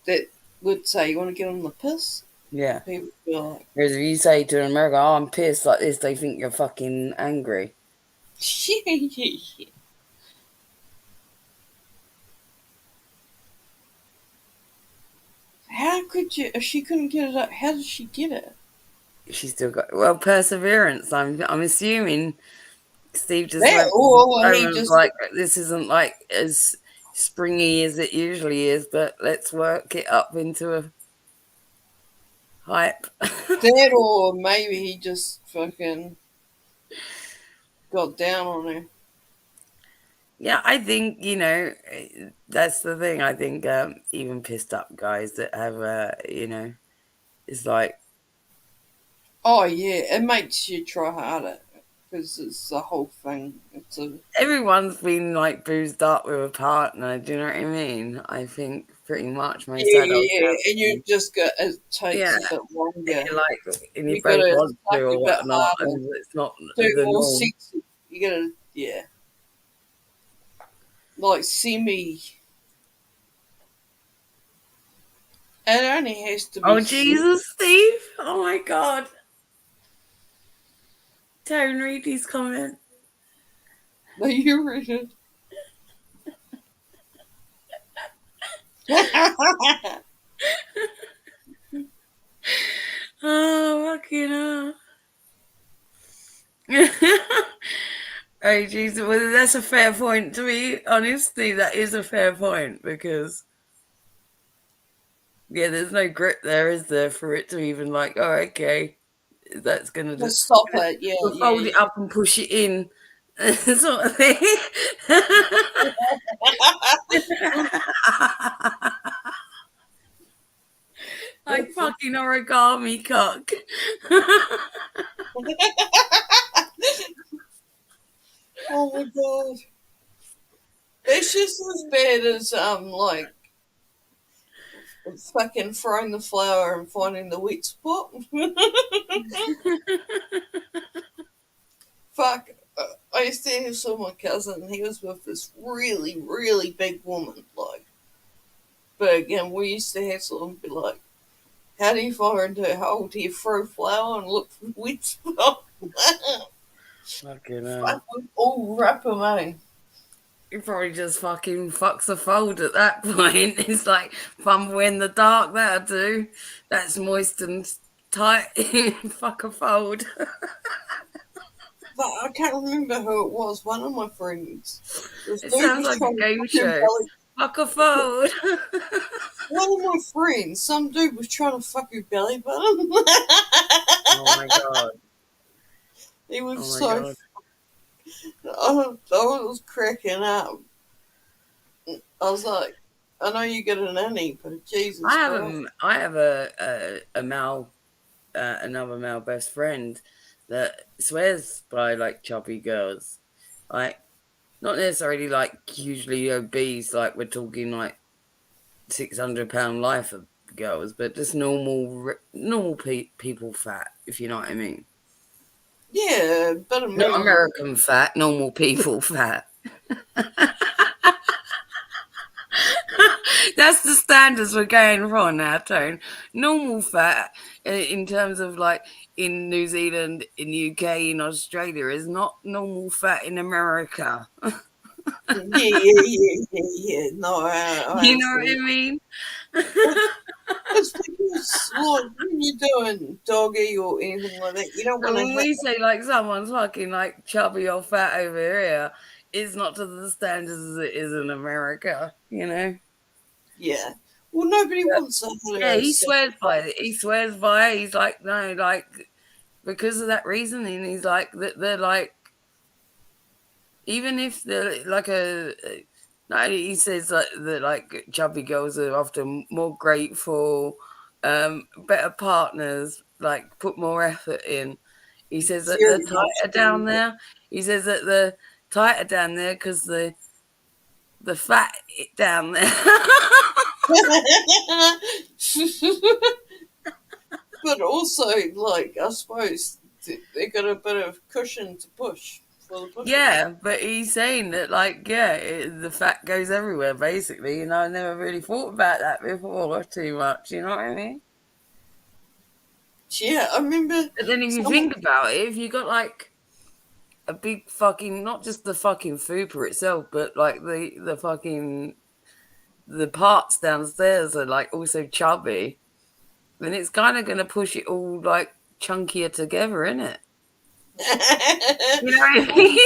that would say you want to get on the piss. Yeah. People would be like, Whereas if you say to an American, oh, I'm pissed like this, they think you're fucking angry. yeah. How could you? If she couldn't get it up, how did she get it? She still got, well, perseverance. I'm assuming Steve just That went or home he and was just like, this isn't like as springy as it usually is, but let's work it up into a hype. that, or maybe he just fucking got down on her. Yeah, I think, that's the thing. I think even pissed up guys that have, it's like, Oh yeah, it makes you try harder because it's the whole thing. It's a everyone's been like boozed up with a partner. Do you know what I mean? I think pretty much most yeah, adults yeah, have. and you just got it takes Yeah, a bit longer. you like, and you You got both to want to suck or a bit whatnot, harder, and it's not do the more norm. sexy. You got to like semi. It only has to be. Oh Jesus, Steve! Oh my God, Taryn, read these comments. No, you read it. Oh fucking hell. Oh Jesus, well that's a fair point. To be honest, Steve, that is a fair point because yeah, there's no grit there, is there, for it to even like, oh okay, that's gonna Just just stop it. Yeah, we'll fold it up and push it in, sort of thing. Like fucking origami cock. Oh my god. It's just as bad as like fucking throwing the flower and finding the wet spot. Fuck. I used to saw my cousin. He was with this really, really big woman, like big, and we used to hassle and be like, "How do you find her hole? Do you throw flour and look for the wet spot?" Fucking Fucking all wrap 'em, eh? he probably just fucking fucks a fold at that point. It's like fumble in the dark, that'll do. That's moist and tight. Fuck a fold. but I can't remember who it was. One of my friends. This It dude sounds was like a trying to game fucking show. belly. Fuck a phone. One of my friends, some dude was trying to fuck your belly button. Oh my god. He was Oh my so. god. I was cracking up. I was like, I know you get a nanny, but Jesus Christ. I have a male, another male best friend that swears by like chubby girls, like not necessarily like hugely obese, like we're talking like 600-pound life of girls, but just normal people fat, if you know what I mean. Yeah, better Not move. American fat, normal people fat. That's the standards we're going for now, Tone. Normal fat, in terms of like in New Zealand, in UK, in Australia, is not normal fat in America. Yeah. No, I You know what I understand. mean? It's because, like, when you're doing doggy or anything like that, you don't So want to when have. we say like someone's fucking like chubby or fat over here, it's not to the standards as it is in America, you know? Yeah. Well, nobody wants to Yeah, have a he sick swears by body. it. He swears by it. He's like, no, like because of that reason, and he's like that they're like even if they're like no, he says that like chubby girls are often more grateful, better partners, like put more effort in. He says that Very the much. tighter down there. He says that the tighter down there because the fat down there. But also, like, I suppose they got a bit of cushion to push for the pushing. Yeah, but he's saying that like yeah, the fat goes everywhere basically. You know, I never really thought about that before too much. You know what I mean? Yeah, I remember But then if you someone. think about it, if you got like a big fucking not just the fucking fupa itself, but like the fucking the parts downstairs are like also chubby, then it's kind of gonna push it all like chunkier together, isn't it? You know what I mean?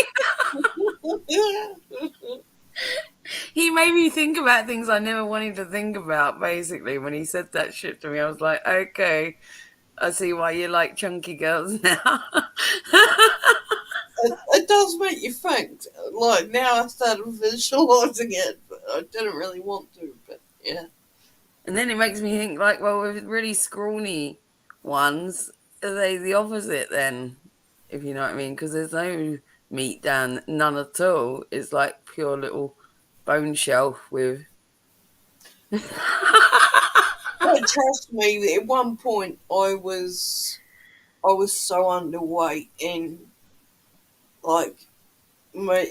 He made me think about things I never wanted to think about, basically, when he said that shit to me. I was like, okay, I see why you like chunky girls now. It does make you think. Like, now I started visualizing it, but I didn't really want to, but yeah. And then it makes me think, like, well, with really scrawny ones, are they the opposite then? If you know what I mean? Because there's no meat down, none at all. It's like pure little bone shelf with. But trust me, at one point I was so underweight and like my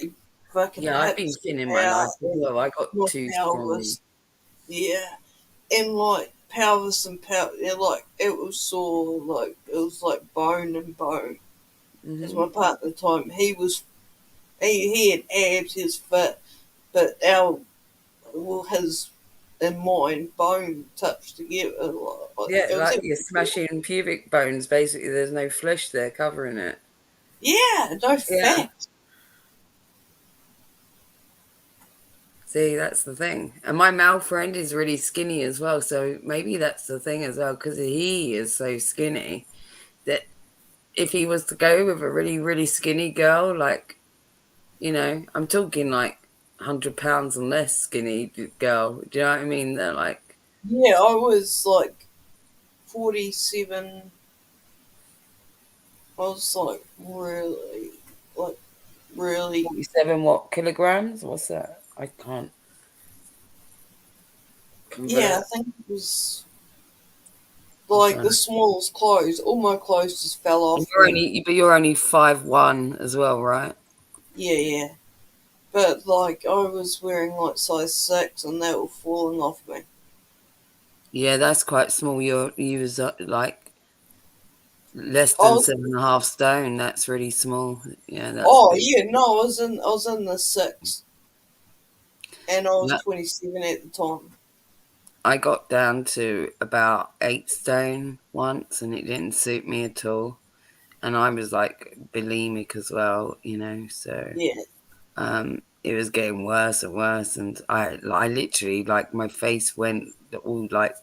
fucking Yeah, I've been hips thin in were my life out as and well. I got my too scrawny. pelvis, yeah, and like pelvis and yeah, like it was sore, like it was like bone and bone. As Hmm. my partner at the time, he had abs, he was fit, but our well his and mine bone touched together. Like, Yeah, it was like you're smashing pubic bones. Basically, there's no flesh there covering it. yeah, no Yeah. fat. See, that's the thing. And my male friend is really skinny as well. So maybe that's the thing as well, because he is so skinny that if he was to go with a really, really skinny girl, like, I'm talking like 100 pounds and less skinny girl. Do you know what I mean? They're like Yeah, I was like 47. I was like really, 47 what kilograms? What's that? I can't yeah, I convert. think it was I'm like trying the to. smallest clothes. All my clothes just fell And off you're me. only, but you're only 5'1" as well, right? Yeah. But like I was wearing like size 6 and they were falling off me. Yeah, that's quite small. You was like less I than was, 7.5 stone. That's really small. Yeah, that's oh big. yeah, no, I was in the 6 and I was Yeah, 27 at the time. I got down to about 8 stone once, and it didn't suit me at all. and I was like bulimic as well, you know. So Yeah. it was getting worse and worse, and I literally, like, my face went all like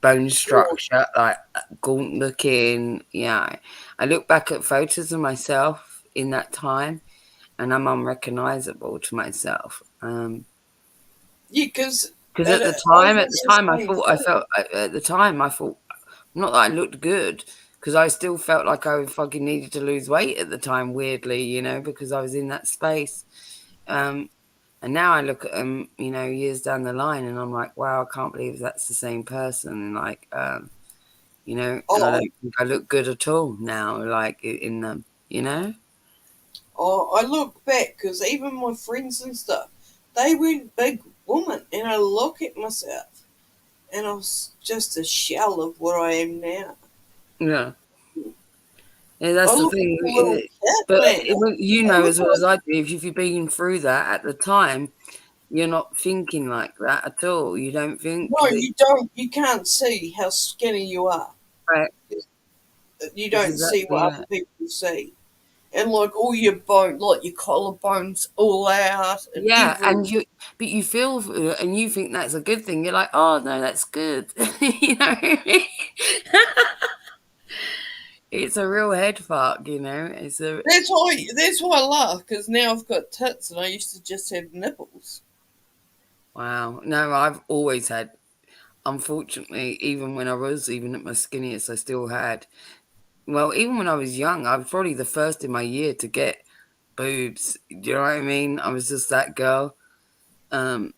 bone structure, like gaunt looking. Yeah, I look back at photos of myself in that time, and I'm unrecognizable to myself. Yeah, because Because I at the was time, the same thing. at the time, I thought not that I looked good, because I still felt like I fucking needed to lose weight at the time. Weirdly, you know, because I was in that space. Um, and now I look at them, you know, years down the line, and I'm like, wow, I can't believe that's the same person. And like, you know, and I Oh, don't think I look good at all now, like in them, you know. I look back because even my friends and stuff, they were big women, and I look at myself, and I was just a shell of what I am now. Yeah. Yeah, I that's the look thing. like a little kid, But man. you I know look as well like as I do, if you've been through that at the time, you're not thinking like that at all. You don't think no, that, you don't. You can't see how skinny you are. right? You That's don't see exactly what it. other people see, and like all your bone, like your collarbones, all out, and Yeah, every. but you feel, and you think that's a good thing. You're like, oh no, that's good. You know, what I mean? It's a real head fuck. You know, it's a That's why. That's why I laugh because now I've got tits, and I used to just have nipples. wow. No, I've always had. Unfortunately, even when I was even at my skinniest, I still had. Well, even when I was young, I was probably the first in my year to get boobs. Do you know what I mean? I was just that girl. Um,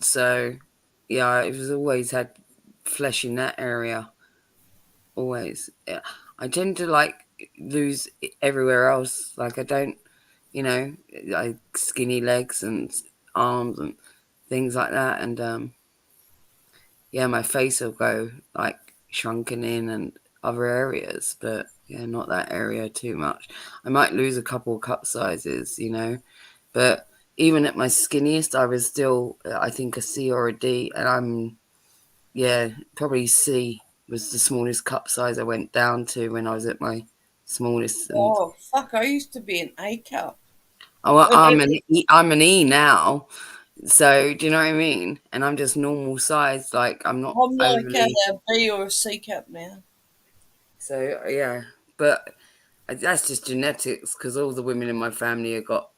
so yeah, it was always had flesh in that area. Always. Yeah. I tend to like lose everywhere else. Like I don't, you know, like skinny legs and arms and things like that. And yeah, my face will go like shrunken in and other areas, but yeah, not that area too much. I might lose a couple of cup sizes, you know, but even at my skinniest, I was still, I think, a C or a D, and yeah, probably C was the smallest cup size I went down to when I was at my smallest. And Oh fuck! I used to be an A cup. I'm an E now, so do you know what I mean? And I'm just normal size, like I'm not I'm like overly. a B or a C cup now. So yeah, but that's just genetics because all the women in my family have got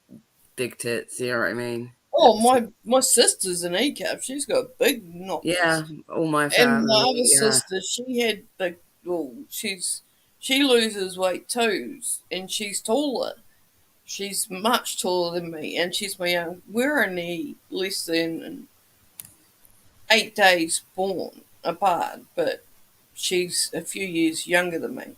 big tits. You know what I mean? Oh, It's, my sister's an A cup. She's got big yeah, knockers. all my And my family. other Yeah, sister, she had big. Well, she loses weight too, and she's taller. She's much taller than me, and she's my young. We're only less than 8 days born apart, but she's a few years younger than me.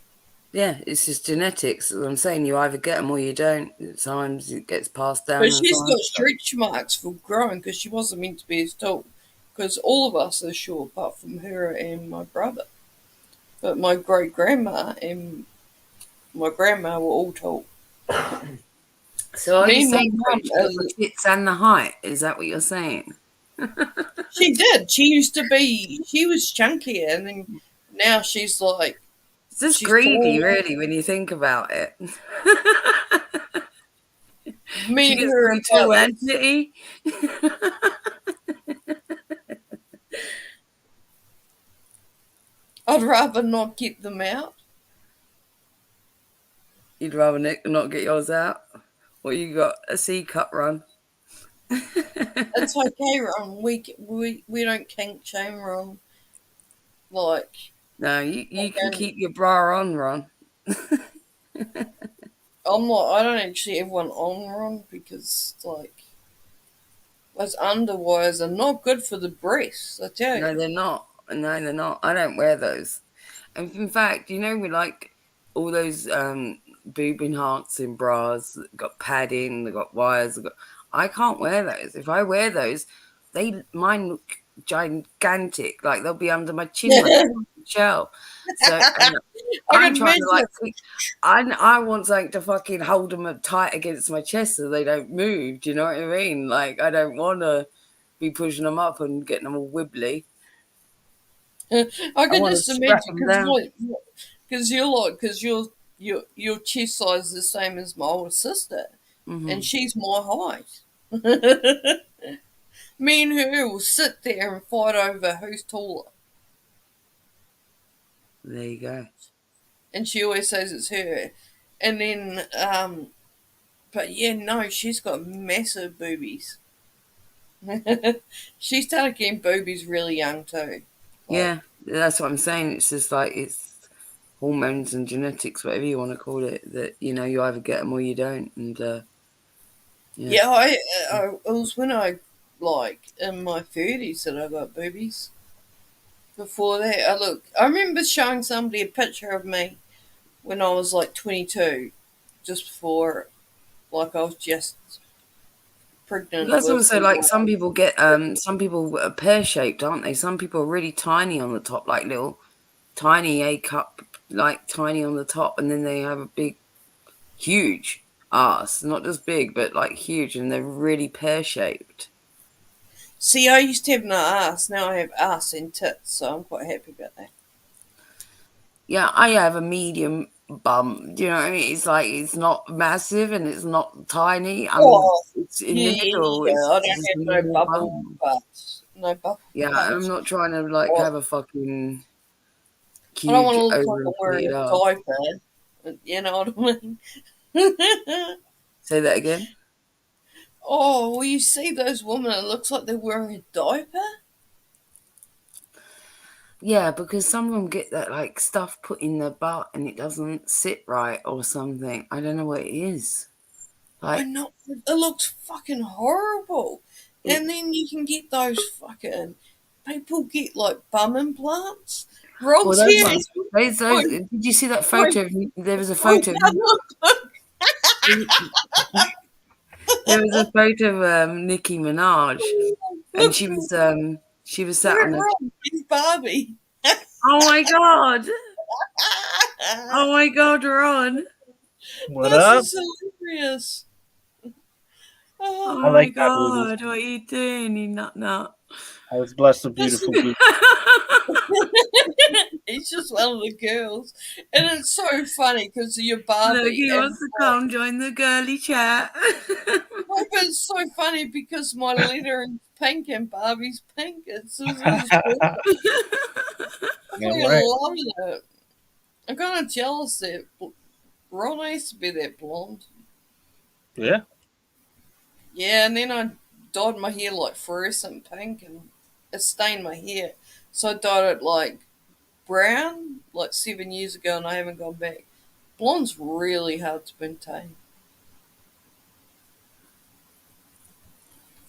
yeah. It's just genetics. I'm saying you either get them or you don't. Sometimes it gets passed down, But and she's got sometimes. stretch marks for growing because she wasn't meant to be as tall. Because all of us are short, apart from her and my brother. But my great grandma and my grandma were all tall. So are you Me and my saying mum, she got the tits and the height? Is that what you're saying? she did. She used to be. She was chunkier, and then now she's like It's just she's greedy, tall. really, when you think about it. Me She and gets her to are be tall about and this. titty. I'd rather not get them out. You'd rather not get yours out? What you got? A C cup run? It's okay, Ron. We don't kink shame, Ron. Like No, you can and keep your bra on, Ron. I'm not. I don't actually have one on, Ron, because like those underwires are not good for the breasts. I tell No, you. they're not. No, they're not. I don't wear those. And in fact, you know, we like all those boob enhancing bras that got padding, they got wires. They got, I can't wear those. If I wear those, mine look gigantic. Like they'll be under my chin like I a shell. So and I'm can trying to like imagine. I want something to fucking hold them tight against my chest so they don't move. Do you know what I mean? Like I don't want to be pushing them up and getting them all wibbly. I I can want to just strap imagine them down. because you're like because you're your chest size is the same as my older sister, and Hmm. she's my height. Me and her will sit there and fight over who's taller, There you go. and she always says it's her. And then, but yeah, no, she's got massive boobies. She started getting boobies really young too. Like, Yeah, that's what I'm saying. It's just like it's hormones and genetics, whatever you want to call it. That you either get them or you don't. And yeah, yeah, it was when I like in my 30s that I got boobies. Before that, I remember showing somebody a picture of me when I was like 22, just before, like I was just pregnant that's with. also like some people are pear shaped, aren't they? Some people are really tiny on the top, like little tiny A cup, like tiny on the top, and then they have a big, huge ass, not just big, but like huge, and they're really pear shaped. See, I used to have no ass. Now I have ass and tits, so I'm quite happy about that. Yeah, I have a medium bum. Do you know what I mean? It's like it's not massive and it's not tiny. Oh, It's in yeah, the yeah, middle. yeah. It's I just a don't have no normal bubble bum. butts. No bubble Yeah, I'm butts. not trying to like Or have a fucking I don't want huge to look like I'm wearing overinflated a ass. diaper. You know what I mean? Say that again. Oh, well, you see those women, it looks like they're wearing a diaper? Yeah, because some of them get that like stuff put in their butt and it doesn't sit right or something. I don't know what it is. I Like know, it looks fucking horrible. it. And then you can get those fucking people get like bum implants. Ron's Well, those here. ones. Those. My, Did you see that my, photo? There was a my photo. bum look There was a photo of Nicki Minaj, and look, she was sat look on at a. Ron. He's Barbie. Oh my god! Oh my god, Ron! What This up? is hilarious. Oh I Oh. my like that movie. god! What are you doing, you nut nut? I was blessed with This beautiful is people. He's just one of the girls, and it's so funny because you're Look, Barbie, he and wants to come join the girly chat. but it's so funny because my lettering's pink and Barbie's pink. It's perfect. I Damn fucking right. love it. I'm kind of jealous that Ron used to be that blonde. Yeah. Yeah, and then I dyed my hair like fluorescent pink, and it stained my hair, so I dyed it like brown like 7 years ago, and I haven't gone back. Blonde's really hard to maintain.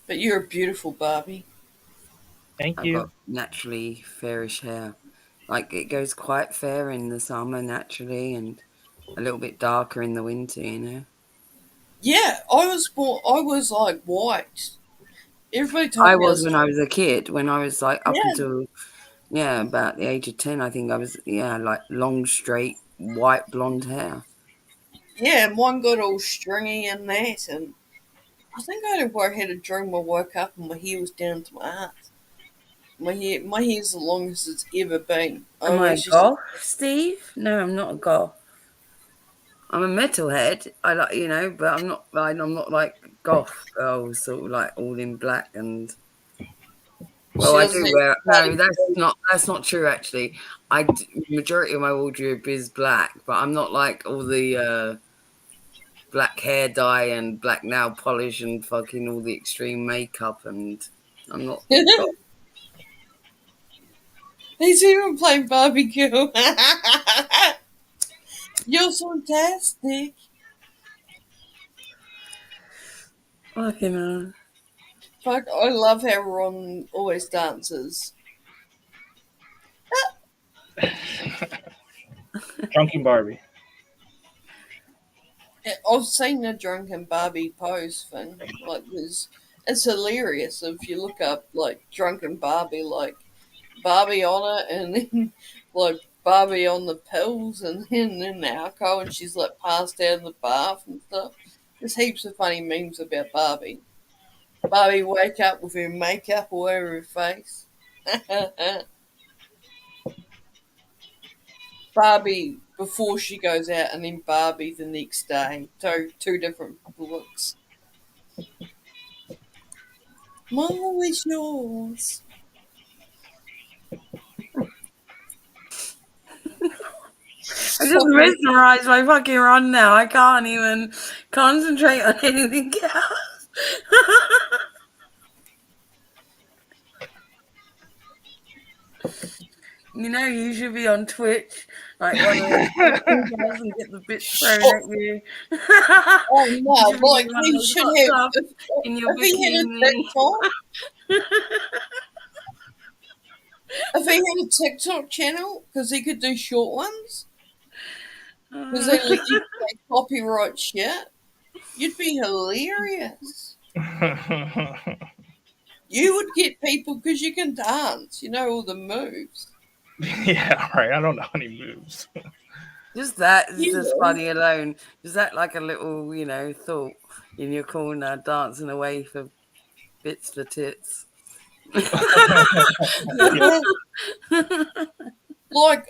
But you're a beautiful Barbie. Thank I've got you. naturally fairish hair. Like it goes quite fair in the summer naturally, and a little bit darker in the winter. Yeah, I was like white. Everybody I told me I was was. when I was a kid. When I was like up Yeah, until about the age of 10, I think I was like long straight white blonde hair. yeah, and one got all stringy and that, and I think I had a dream I woke up and my hair was down to my ass. My hair's the longest it's ever been. I Am I a always used to. goth, Steve? No, I'm not a goth. I'm a metalhead. I like but I'm not like goth girls, sort of like all in black and. Well, She I doesn't do have wear. No, bloody that's not true. Actually, majority of my wardrobe is black, but I'm not like all the black hair dye and black nail polish and fucking all the extreme makeup, and I'm not. He's even playing barbecue. You're fantastic. Fucking Fuck, I love how Ron always dances. Drunken Barbie. I've seen the drunken Barbie pose thing. Like, it's hilarious if you look up like drunken Barbie, like Barbie on it, and then like Barbie on the pills, and then in the alcohol, and she's like passed out in the bath and stuff. There's heaps of funny memes about Barbie. Barbie wake up with her makeup all over her face. Barbie before she goes out, and then Barbie the next day. So two different looks. Mom is yours. I'm just mesmerised by fucking Ron now. I can't even concentrate on anything else. You know, you should be on Twitch, like one of those guys and get the bits thrown at you. Oh no! You should be Like one of he those should hot have. tubs in your If he had a bikini. TikTok, if he had a TikTok channel, because he could do short ones, because they let you say copyright shit, you'd be hilarious. You would get people because you can dance. You know all the moves. Yeah, right. I don't know any moves. Just that is You just know. funny alone. Is that like a little, thought in your corner dancing away for bits for tits? Like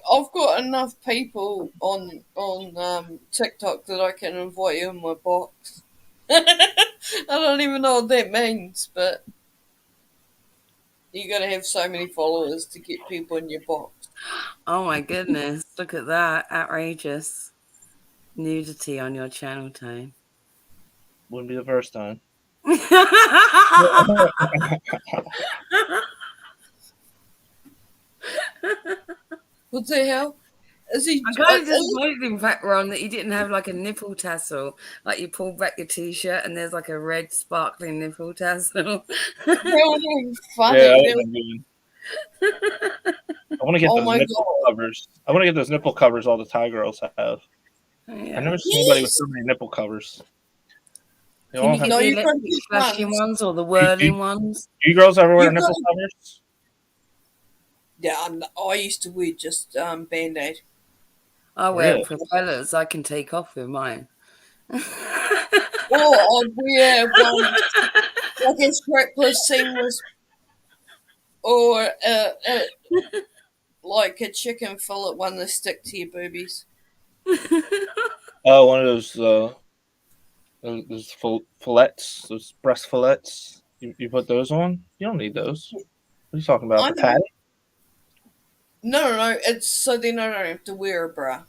I've got enough people on TikTok that I can invite you in my box. I don't even know what that means, but you got to have so many followers to get people in your box. Oh my goodness. Look at that. Outrageous. Nudity on your channel, Tone. Wouldn't be the first time. What the hell? Is he? I'm kind of disappointed, in fact, Ron, that you didn't have like a nipple tassel. Like you pull back your t-shirt and there's like a red sparkling nipple tassel. That would be funny. Yeah, That that would- I want to get Oh those my nipple God. covers. I want to get those nipple covers all the Thai girls have. Yeah. I've never seen anybody with Yes. so many nipple covers. They Can all you have- get No, the you gotta electric use flashing ones. ones or the whirling ones? Do you girls ever wear You nipple gotta- covers? Yeah, I used to wear just Band-Aid. I wear Really? propellers. I can take off with mine. Or I'd wear one like a strapless, seamless, or like a chicken fillet one that stick to your boobies. Oh, one of those fillets, those breast fillets. You put those on? You don't need those. What are you talking about? I The know. patty? No. It's so then I don't have to wear a bra.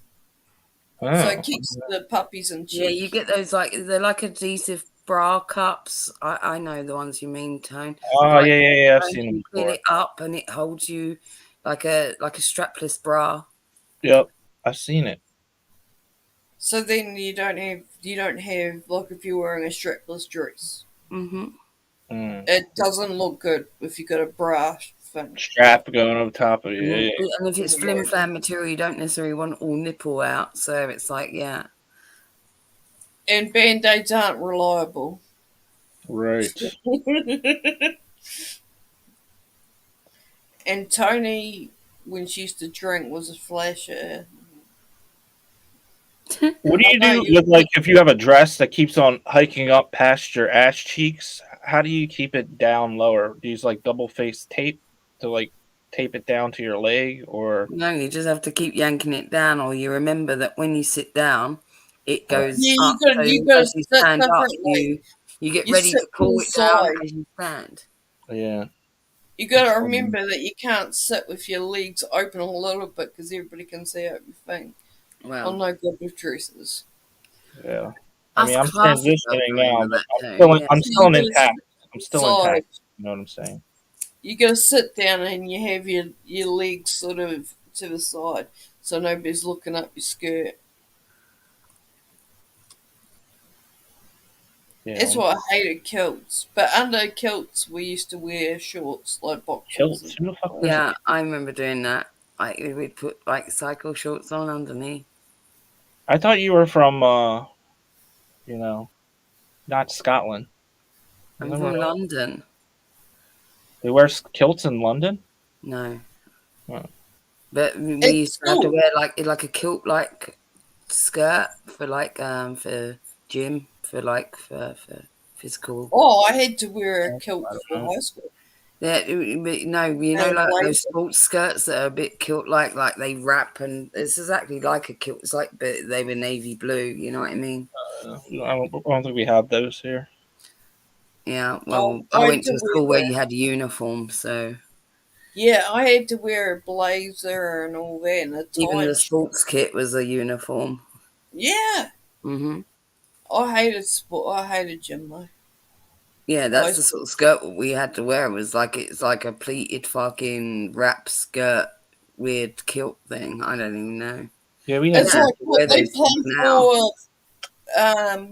Oh. So it keeps the puppies in check. Yeah, you get those they're like adhesive bra cups. I know the ones you mean, Tone. Oh, Like, yeah. I've and seen them you fill before. it up and it holds you like a strapless bra. Yep, I've seen it. So then you don't have like if you're wearing a strapless dress. Mm-hmm. Mm. It doesn't look good if you got a bra thing. Strap going over top of you. Yeah. And if it's flim flam material, you don't necessarily want all nipple out. So it's like, yeah. And Band-Aids aren't reliable. Right. And Tony, when she used to drink, was a flasher. What do you No, do with if you have a dress that keeps on hiking up past your ass cheeks? How do you keep it down lower? Do you use double face tape to tape it down to your leg, or No, you just have to keep yanking it down, or you remember that when you sit down, it goes Yeah, up. you gotta as you sit stand up, differently. you get You ready to sit pull to it the down side. as you stand. yeah? You gotta remember that you can't sit with your legs open a little bit because everybody can see out your thing. Well, I'm no good with dresses. Yeah. I mean, I'm us classic transitioning girls now, remember but that I'm too, still, yeah. I'm still You gotta intact. I'm still side. intact. You know what I'm saying? You gotta sit down and you have your legs sort of to the side so nobody's looking up your skirt. Yeah. That's why I hated kilts. But under kilts, we used to wear shorts like boxers. Kilts. Who the fuck wears Yeah, I remember doing that. We'd put cycle shorts on underneath. I thought you were from, not Scotland. I'm Never from know. London. They wear kilts in London? No. Oh. But we It's used to have to cool. wear like a kilt skirt for gym for physical. Oh, I had to wear a kilt for know. high school. Yeah, but no, you know, And like those blazer. sports skirts that are a bit kilt like they wrap, and it's exactly like a kilt. It's like, but they were navy blue. You know what I mean? I don't think we have those here. Yeah. Oh, Well, I I had went to to a wear school where that. you had a uniform, so Yeah, I had to wear a blazer and all that and a even tight the shirt. sports kit was a uniform. Yeah, Hmm. I hated sport. I hated gym though. Yeah, I that's the sort of skirt we had to wear. It was like it's like a pleated fucking wrap skirt, weird kilt thing. I don't even know. Yeah, we You had It's don't have like to what wear they those things play now. for.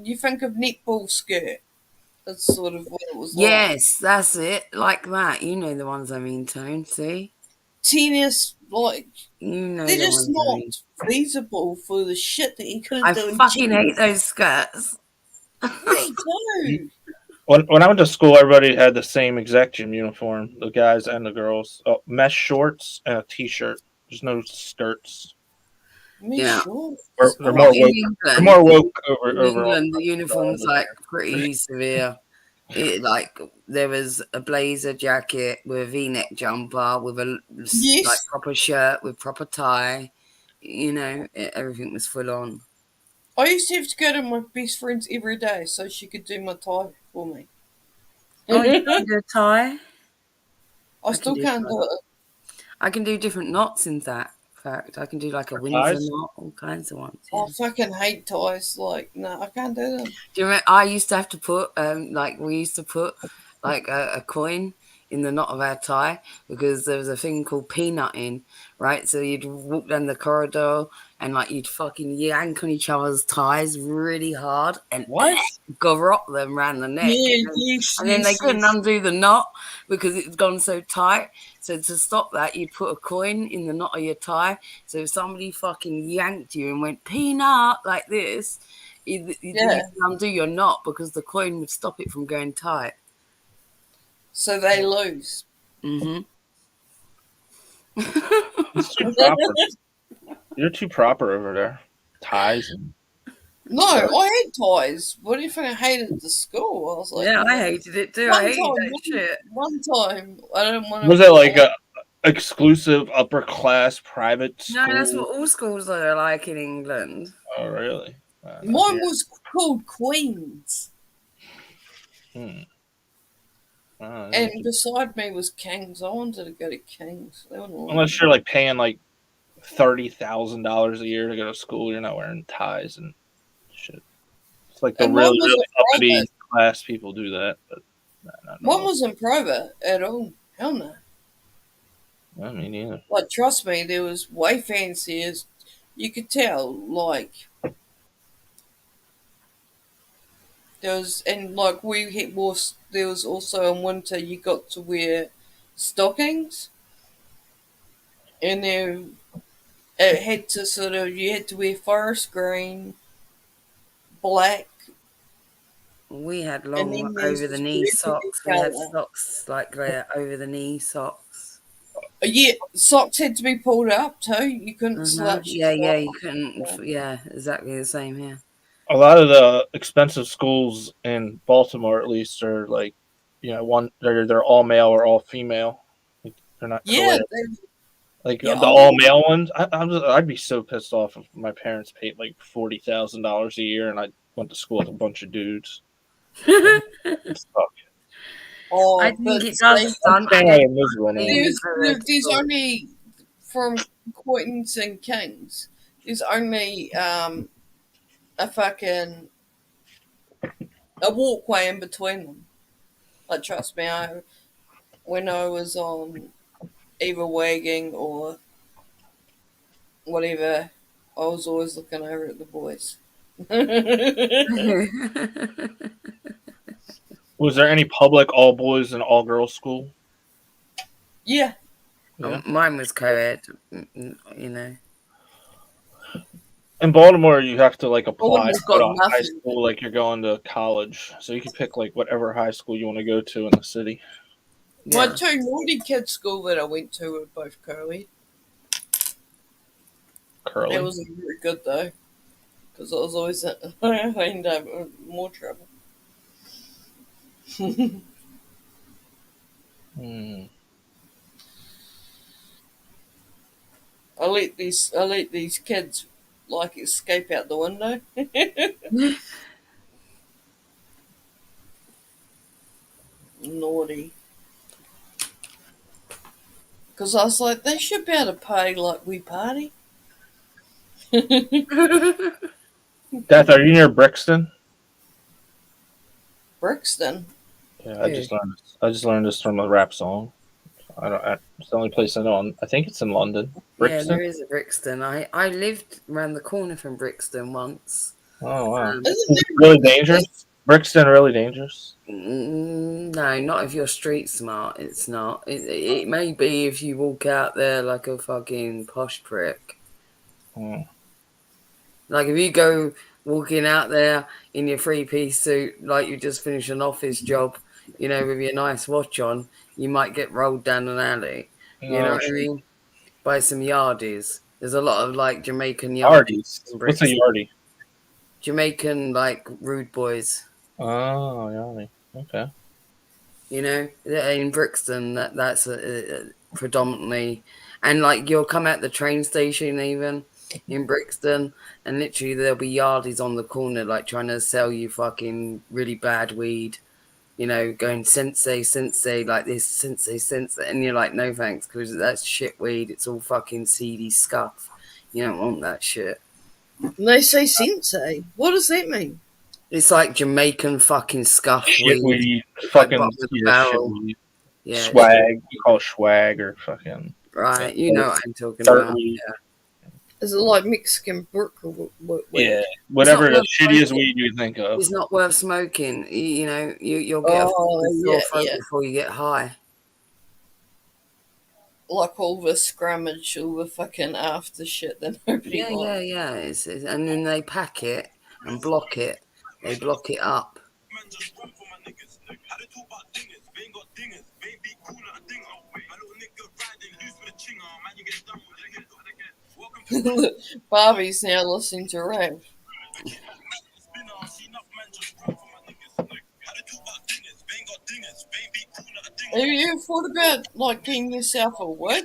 You think of netball skirt. That's sort of what it was like. Yes, that's it. Like that. You know the ones I mean, Tone. See? Tennis, like You know they're the just ones I not mean. feasible for the shit that you could I do in fucking gym. hate those skirts. Me too. when I went to school, everybody had the same exact gym uniform, the guys and the girls. Mesh shorts and a t-shirt. There's no skirts. Me Yeah. sure. They're Well, more woke. They're more woke In over on England, the uniform's over like there. pretty severe. It like there was a blazer jacket with a V-neck jumper with a like Yes, proper shirt with proper tie. You know, everything was full on. I used to have to go to my best friend's every day so she could do my tie for me. Oh, you I can do a tie. I can still do a can't tie. do it. I can do different knots in that fact. I can do like a For Windsor ties. knot, all kinds of ones. I Yeah. fucking hate ties. Like, no, I can't do them. Do you remember? I used to have to put like we used to put like a coin in the knot of our tie because there was a thing called peanutting, right? So you'd walk down the corridor and like you'd fucking yank on each other's ties really hard and What? garrot them round the neck. Yeah, yes, And then they yes, couldn't yes. undo the knot because it's gone so tight. So to stop that, you'd put a coin in the knot of your tie. So if somebody fucking yanked you and went peanut like this, you Yeah. didn't undo your knot because the coin would stop it from going tight. So they lose. Hmm. It's too proper. You're too proper over there. Ties. No, I had ties. What do you think I hated at the school? I was like, Yeah, I no. hated it too. I One hated time, that shit. one time, I didn't want to. Was it like a exclusive upper class private No, that's school? what all schools are like in England. Oh, really? Mine was called Queens, Hmm. and beside me was Kings. I wanted to go to Kings. They wouldn't let Unless me. you're like paying like $30,000 a year to go to school, you're not wearing ties and shit. It's like the And mine really, really wasn't uppity private. class people do that, but not Mine all. wasn't private at all. Hell no. I mean, neither. Like, trust me, there was way fancier. You could tell, like, there was, and like we had more. There was also in winter you got to wear stockings, and then it had to sort of you had to wear forest green, black, We had and long then there's over the this knee burgundy socks. We had colour. socks like they're over the knee socks. Yeah, socks had to be pulled up too. You couldn't slouch your Yeah, yeah, you sock. couldn't. Yeah, exactly the same here. A lot of the expensive schools in Baltimore, at least, are like, they're all male or all female. Like, they're not Yeah, co-ed. Like yeah. the all male ones, I'd be so pissed off if my parents paid like $40,000 a year and I went to school with a bunch of dudes. It's fuck. I But think it see, does, son. I Kind don't of miserable believe anymore. in there's only from Queens and Kings. There's only a fucking a walkway in between them. Like trust me, when I was on either wagging or whatever, I was always looking over at the boys. Was there any public all boys and all girls school? Yeah, Yeah. Mine was co-ed, you know. In Baltimore, you have to like apply to Baltimore's go got to high nothing. school like you're going to college. So you can pick like whatever high school you want to go to in the city. My Yeah. two naughty kids' school that I went to were both co-ed. It Curly. wasn't very good though, because I was always I ended up in more trouble. Mm. I let these kids like escape out the window. Naughty. Because I was like, they should be able to party like we party. Death, are you near Brixton? Brixton. Yeah, Yeah. I just learned this from a rap song. I don't. It's the only place I know. I think it's in London. Yeah, Brixton. there is a Brixton. I lived around the corner from Brixton once. Oh wow. Um, Isn't Is it there really dangerous? Brixton really dangerous? no, not if you're street smart. It's not. It may be if you walk out there like a fucking posh prick. Oh. Like if you go walking out there in your three-piece suit, like you just finished an office job, you know, with your nice watch on, you might get rolled down an alley. You know No, what I mean? By some yardies. There's a lot of like Jamaican yardies. yardies in What's a Brixton. yardie? Jamaican like rude boys. Oh, yardie. Okay. You know, in Brixton, that's predominantly, and like you'll come at the train station even in Brixton, and literally there'll be yardies on the corner like trying to sell you fucking really bad weed. You know, going sensei, sensei, like this, sensei, sensei, and you're like, no thanks, because that's shit weed. It's all fucking seedy scuff. You don't want that shit. And they say sensei. What does that mean? It's like Jamaican fucking scuff Shit weed. weed. Like Fucking bottom of the yeah, shit barrel. weed. Yeah, it's Swag. You call it swag or fucking right. You know what I'm talking dirt about. weed. Yeah. Is it like Mexican brick or what? Yeah. Whatever the worth shittiest smoking. weed you think of. It's not worth smoking. You know, you'll get a Oh, fucking sore yeah, throat yeah. before you get high. Like all the scrummage, all the fucking after shit that nobody Yeah, wants. yeah, yeah. And then they pack it and block it. They block it up. Barbie's now listening to rap. Have you ever thought about like getting yourself a wig?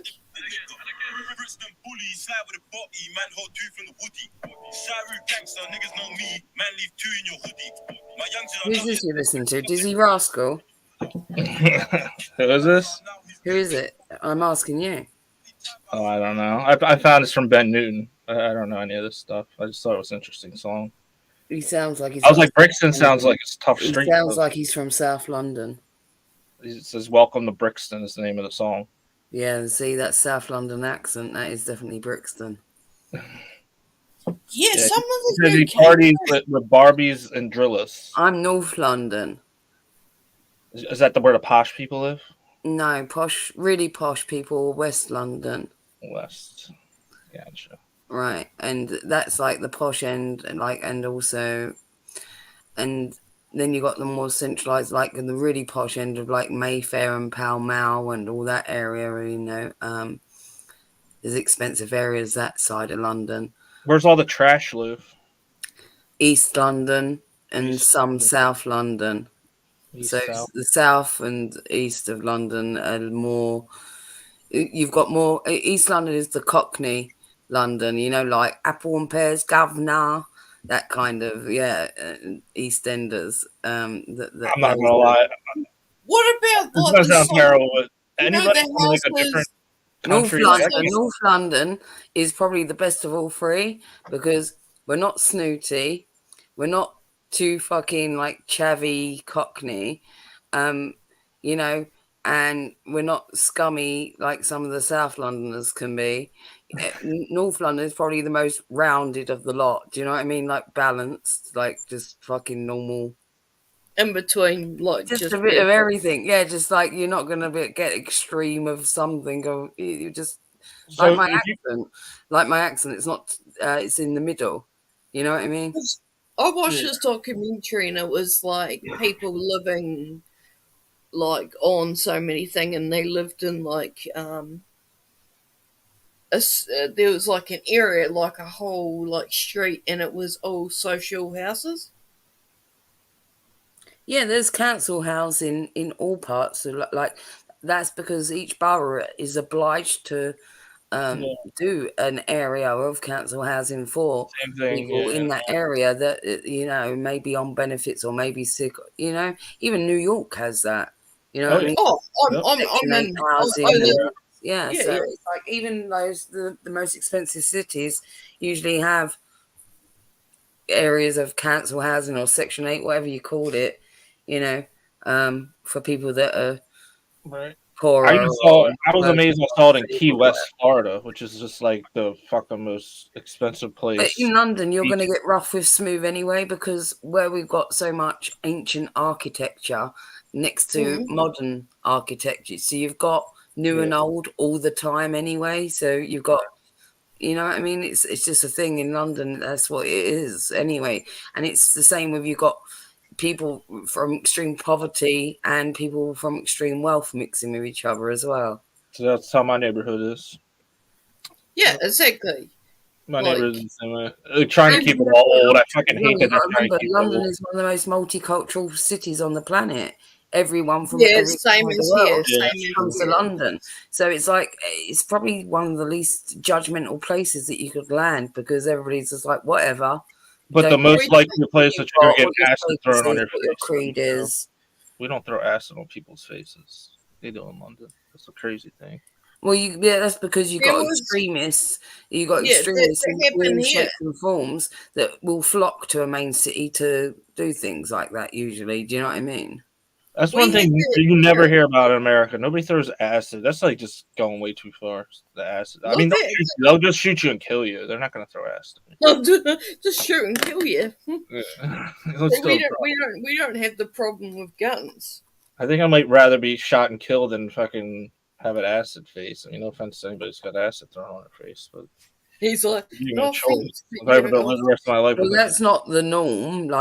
Who's this you listen to? Dizzy Rascal? Who is this? Who is it? I'm asking you. Oh, I don't know. I found this from Ben Newton. I don't know any of this stuff. I just thought it was an interesting song. He sounds like he's. I was like, Brixton sounds like it's tough He street. sounds like he's from South London. It says "Welcome to Brixton" is the name of the song. Yeah, see that South London accent. That is definitely Brixton. Yeah, Yeah, some of the Says he UK parties with Barbies and Drillis. I'm North London. Is that where the posh people live? No, posh, really posh people, West London. West. Gotcha. Right, and that's like the posh end, and also, and then you got the more centralized, like the really posh end of like Mayfair and Pall Mall and all that area. You know, there's expensive areas that side of London, Where's all the trash live? East London, and East some London. South London. East, So South. the south and east of London are more. You've got more. East London is the Cockney London, you know, like apple and pears, governor, that kind of EastEnders. I'm not gonna lie. What about This like does the sound song? terrible, but You know anybody the from like a different houses. North country? Like, London. North London is probably the best of all three because we're not snooty, we're not too fucking like chavvy Cockney, you know, and we're not scummy like some of the South Londoners can be. North London is probably the most rounded of the lot. Do you know what I mean? Like balanced, like just fucking normal. In between, like Just a bit of everything. Yeah, just like you're not gonna get extreme of something. Or you just so like my accent. It's not. It's in the middle. You know what I mean? I watched this documentary and it was like people living like on so many things, and they lived in like there was like an area, like a whole like street, and it was all social houses. Yeah, there's council house in all parts of like that's because each borough is obliged to do an area of council housing for Same thing. people Yeah. in that area that may be on benefits or maybe sick. Even New York has that. You know Oh, what I yeah. mean? Oh, Yep. Section 8 I housing. live. Yeah, Yeah, so yeah. it's like even those the most expensive cities usually have areas of council housing or Section 8, whatever you called it, for people that are Right. poorer or I was most amazed I saw it in Key disabled, West, Florida, which is just like the fucking most expensive But place. in London, you're going to get rough with smooth anyway, because where we've got so much ancient architecture next to modern architecture. So you've got new and old all the time anyway. So you've got, you know what I mean? It's just a thing in London. That's what it is anyway. And it's the same with you've got people from extreme poverty and people from extreme wealth mixing with each other as well. So that's how my neighborhood is. Yeah, exactly. My Like- neighborhood is the same way. They're trying to keep it all old. I fucking hate that You've got they're to trying to remember, keep it London old. is one of the most multicultural cities on the planet. Everyone from Yeah, every same part of as the world here. Yeah, Same comes as to here. London. So it's like it's probably one of the least judgmental places that you could land, because everybody's just like whatever. But the Don't most care likely place that you're gonna what get your acid faith thrown on is, your what your face. creed is. We don't throw acid on people's faces. They do in London. That's a crazy thing. Well, that's because you There got was- extremists. You got Yeah, extremists that in happened all here. shapes and forms that will flock to a main city to do things like that. Usually, do you know what I mean? That's We one thing had that you never here. hear about in America. Nobody throws acid. That's like just going way too far. The acid. I Well, mean, that- they'll just shoot you and kill you. They're not gonna throw acid. Just shoot and kill you. Yeah. We don't have the problem with guns. I think I might rather be shot and killed than fucking have an acid face. I mean, no offense to anybody who's got acid thrown on their face, but He's like, give me no a choice. offense, If I ever don't live the rest of my life Well, with it. that's not the norm.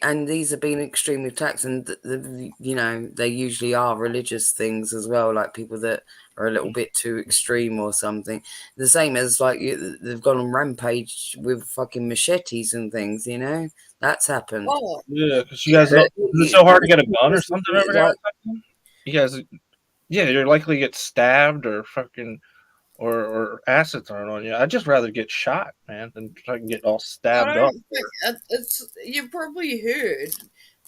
And these have been extremely taxed, and they usually are religious things as well. Like people that are a little bit too extreme or something. The same as they've gone on rampage with fucking machetes and things. That's happened. Oh, Yeah, because you guys, is it so hard to get a gun or something over there? You guys, yeah, you're likely to get stabbed or fucking or acid thrown on you. I'd just rather get shot, man, than fucking get all I stabbed up. don't think you probably heard.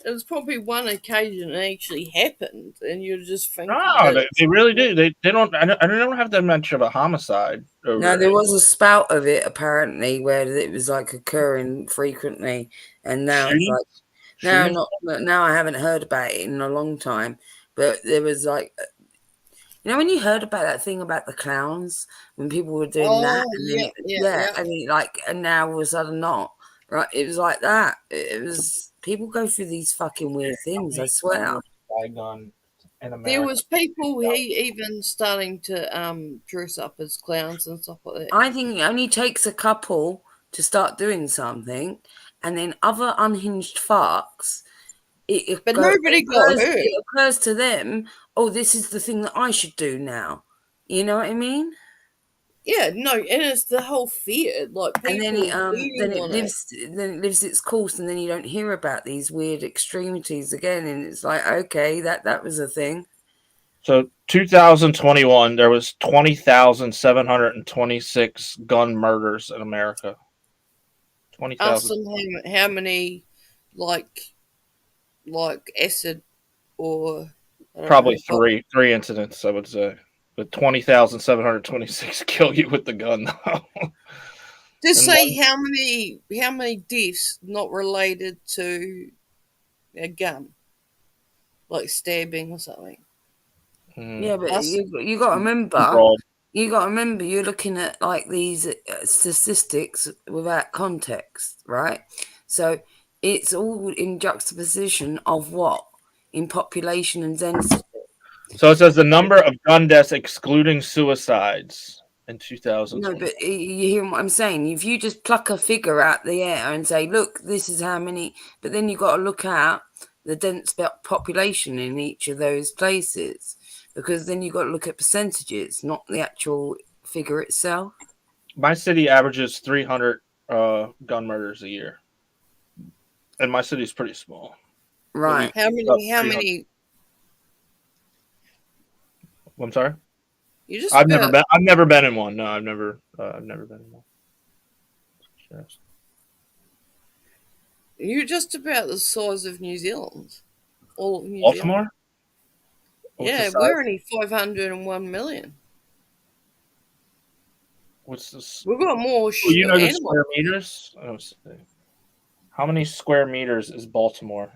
It was probably one occasion it actually happened, and you're just thinking. No, they really do. They don't. I don't have that much of a homicide. No, there was a spout of it apparently where it was like occurring frequently, and now it's like now I haven't heard about it in a long time. But there was like, when you heard about that thing about the clowns when people were doing that, and then yeah. and now all of a sudden not right. It was like that. It was people go through these fucking weird things. I swear. Gun in America. There was people even starting to dress up as clowns and stuff like that. I think it only takes a couple to start doing something, and then other unhinged fucks. Nobody got hurt. It occurs to them, oh, this is the thing that I should do now. You know what I mean? Yeah, no, and it's the whole fear, like people And then it on lives its course, and then you don't hear about these weird extremities again, and it's like, okay, that was a thing. So 2021, there was 20,726 gun murders in America. 20,000. Ask them how many, like acid or Probably three incidents, I would say. But 20,726 kill you with the gun, though. Just say how many deaths not related to a gun, like stabbing or something. Yeah, but you got to remember. You got to remember, you're looking at like these statistics without context, right? So it's all in juxtaposition of what? In population and density. So it says the number of gun deaths excluding suicides in 2000. No, but you hear what I'm saying? If you just pluck a figure out the air and say, look, this is how many, but then you've got to look at the dense population in each of those places, because then you've got to look at percentages, not the actual figure itself. My city averages 300 gun murders a year. And my city's pretty small. Right. How many? I'm sorry. You just I've never about been. I've never been in one. No, I've never. I've never been in one. Yes. you're just about the size of New Zealand. All of New Zealand. Baltimore. What's the Yeah, size? we're only 501 million. What's this? We've got more Oh, you know the animals. square meters. Oh, let's see. How many square meters is Baltimore?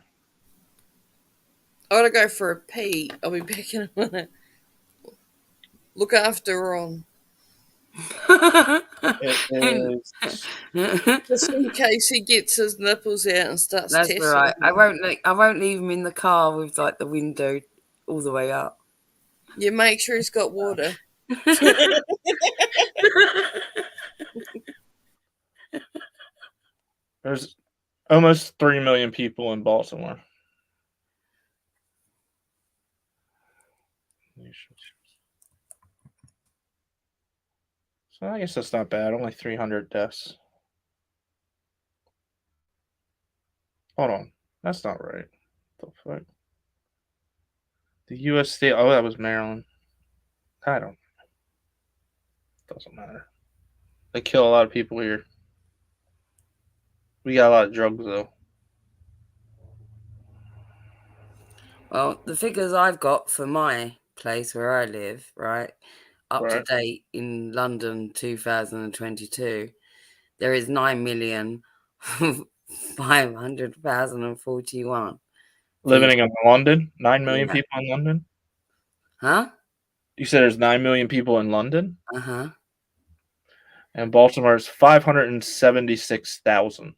I gotta go for a pee. I'll be back in a minute. Look after Ron. It is. Just in case he gets his nipples out and starts That's testing. all right. them. I won't leave him in the car with like the window all the way up. You make sure he's got water. There's almost 3 million people in Baltimore. So I guess that's not bad. Only 300 deaths. Hold on. That's not right. What the fuck? The U.S. state. Oh, that was Maryland. I don't. Doesn't matter. They kill a lot of people here. We got a lot of drugs, though. Well, the figures I've got for my place where I live, right, up to Right. date in London 2022, there is 9,500,041. Living in London? 9 million Yeah. people in London? Huh? You said there's 9 million people in London? Uh-huh. And Baltimore's 576,000.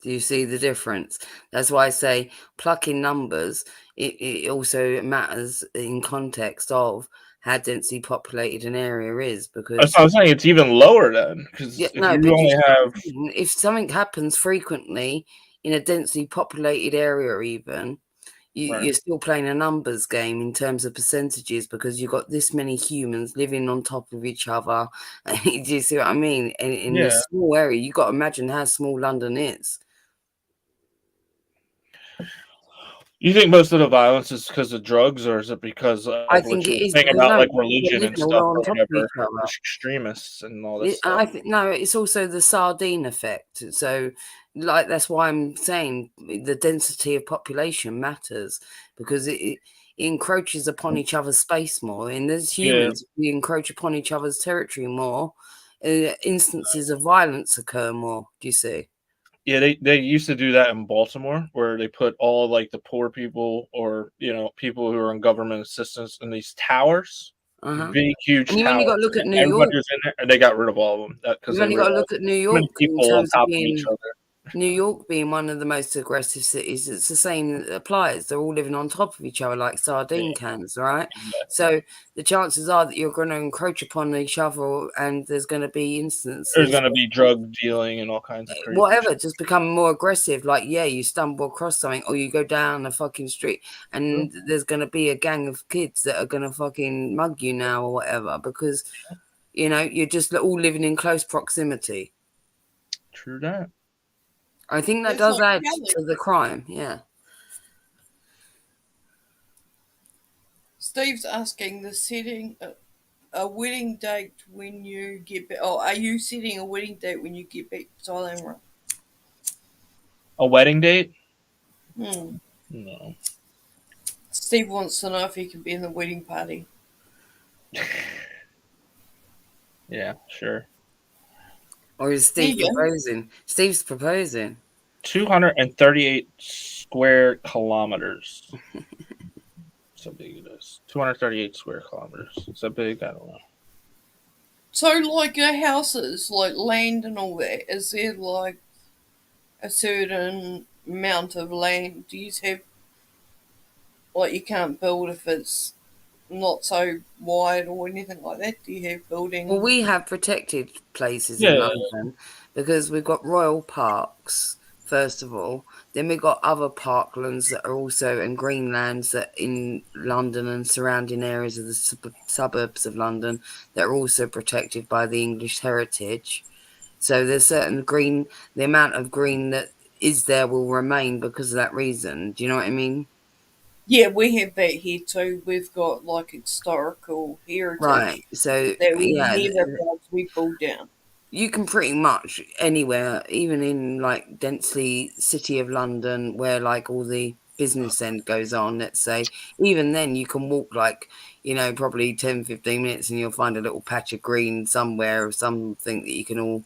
Do you see the difference? That's why I say plucking numbers, it also matters in context of how densely populated an area is, because That's what I'm saying. It's even lower then. Because yeah, if no, you but only have. if something happens frequently in a densely populated area, even Right. you're still playing a numbers game in terms of percentages, because you've got this many humans living on top of each other. Do you see what I mean? In Yeah. this small area, you've got to imagine how small London is. You think most of the violence is because of drugs, or is it because of I what think you it were is saying because about no, like they're religion and living all stuff on or top of each whatever, other. extremists and all this stuff? I think no, it's also the sardine effect. So, like that's why I'm saying the density of population matters, because it encroaches upon each other's space more. And as humans, we encroach upon each other's territory more. Instances of violence occur more. Do you see? Yeah, they used to do that in Baltimore, where they put all like the poor people or people who are in government assistance in these towers, big huge And you've towers. only got to look at New Everybody York. was in there, and they got rid of all of them because You've they only got to realized look at New too many York in people on terms of top of being each other. New York being one of the most aggressive cities. It's the same that applies. They're all living on top of each other like sardine cans, right? Exactly. So the chances are that you're going to encroach upon each other, and there's going to be instances. There's going to be drug dealing and all kinds of crazy whatever, shit. just become more aggressive. Like, yeah, you stumble across something, or you go down a fucking street, and there's going to be a gang of kids that are going to fucking mug you now or whatever, because you're just all living in close proximity. True that. I think that It's does like add to the crime. Yeah. Steve's asking the setting a wedding date when you get back. Oh, are you setting a wedding date when you get back to Thailand, right? A wedding date? No. Steve wants to know if he can be in the wedding party. Yeah, sure. Or is Steve proposing? Steve's proposing. 238 square kilometers. So big it is. 238 square kilometers. Is that big? I don't know. So, like houses, like land and all that, is there like a certain amount of land? Do you have, like, you can't build if it's not so wide or anything like that? Do you have building? Well, we have protected places in London because we've got royal parks, first of all. Then we've got other parklands that are also, and greenlands that in London and surrounding areas of the suburbs of London that are also protected by the English heritage. So there's certain green, the amount of green that is there will remain because of that reason. Do you know what I mean? Yeah, we have that here too. We've got like historical heritage Right. So that we yeah, never got to be pulled down. you can pretty much anywhere, even in like densely city of London, where like all the business end goes on, let's say, even then you can walk like, probably 10-15 minutes and you'll find a little patch of green somewhere or something that you can all,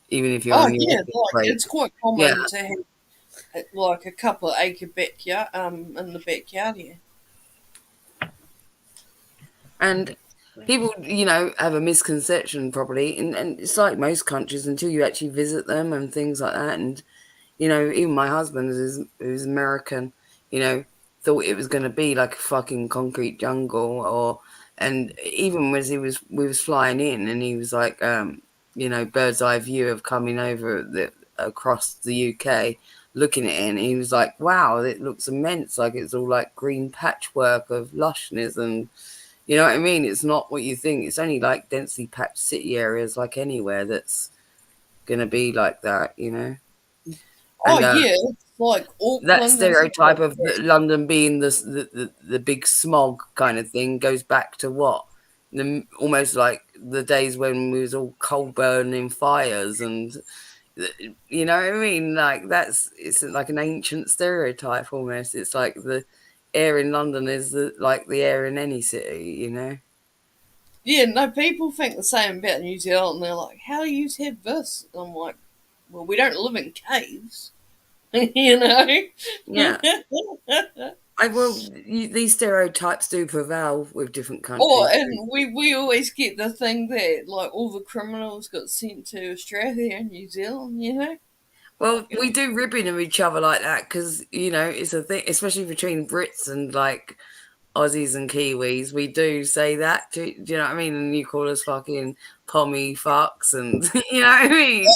even if you're Oh on your yeah, lunch like break. it's quite Yeah. common to have like a couple of acre backyard in the backyard here. And people, have a misconception probably, and it's like most countries until you actually visit them and things like that. And even my husband, who's American, thought it was going to be like a fucking concrete jungle, and even as we was flying in, and he was like, bird's eye view of coming over across the UK, looking at it, and he was like, wow, it looks immense, like it's all like green patchwork of lushness, and you know what I mean? It's not what you think. It's only like densely packed city areas, like anywhere that's going to be like that, Oh And yeah, it's like that Auckland and stuff stereotype like of that. London being the big smog kind of thing goes back to what? Almost like the days when we was all coal burning fires, and you know what I mean? Like it's like an ancient stereotype almost. It's like the air in London is like the air in any city. Yeah, no, people think the same about New Zealand. And they're like, "How do you have this?" And I'm like, "Well, we don't live in caves, you know." Yeah. These stereotypes do prevail with different Oh, countries. and we always get the thing that like all the criminals got sent to Australia and New Zealand, you know. Well, we do ribbing of each other like that because it's a thing, especially between Brits and like Aussies and Kiwis. We do say that. Do you know what I mean? And you call us fucking pommy fucks, and you know what I mean?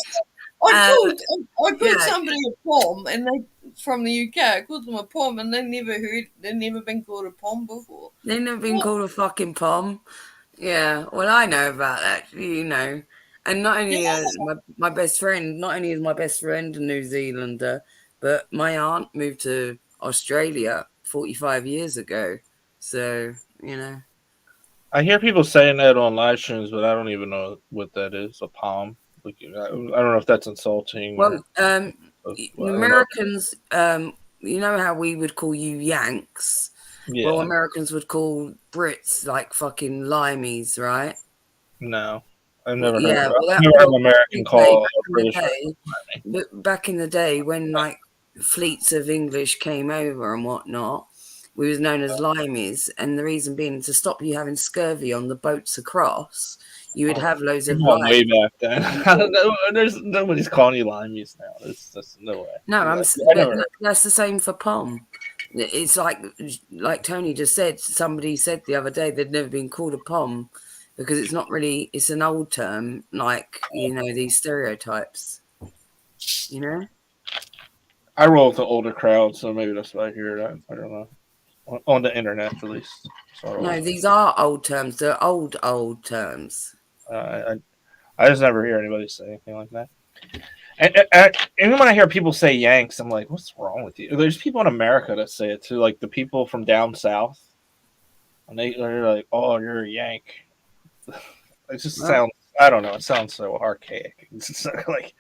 Uh, I called yeah, somebody a pom, and they from the UK. I called them a pom, and they've never been called a pom before. they've never been What? called a fucking pom. Yeah, well, I know about that, And not Yeah. only my best friend, not only is my best friend a New Zealander, but my aunt moved to Australia 45 years ago. So, I hear people saying that on live streams, but I don't even know what that is. A palm. Like, I don't know if that's insulting or. well, I don't know. Americans, you know how we would call you Yanks? Well, Yeah. Americans would call Brits like fucking limeys, right? No, I've Well, never heard. yeah, well, I've never heard an back American in the day, call a British person. but back in the day when like fleets of English came over and whatnot, we was known as limeys, and the reason being to stop you having scurvy on the boats across, you would have loads You're of going way lime. back then. I don't know. There's nobody's calling you limeys now. That's no way. No, I but never. that's the same for pom. It's like Tony just said. Somebody said the other day they'd never been called a pom because it's not really. It's an old term, like these stereotypes. I roll with the older crowd, so maybe that's why I hear that. I don't know. On the internet, at least. So No, these are old terms. They're old terms. I just never hear anybody say anything like that. And even when I hear people say Yanks, I'm like, what's wrong with you? There's people in America that say it too, like the people from down south, and they're like, "Oh, you're a Yank." It just sounds. I don't know. It sounds so archaic. It's like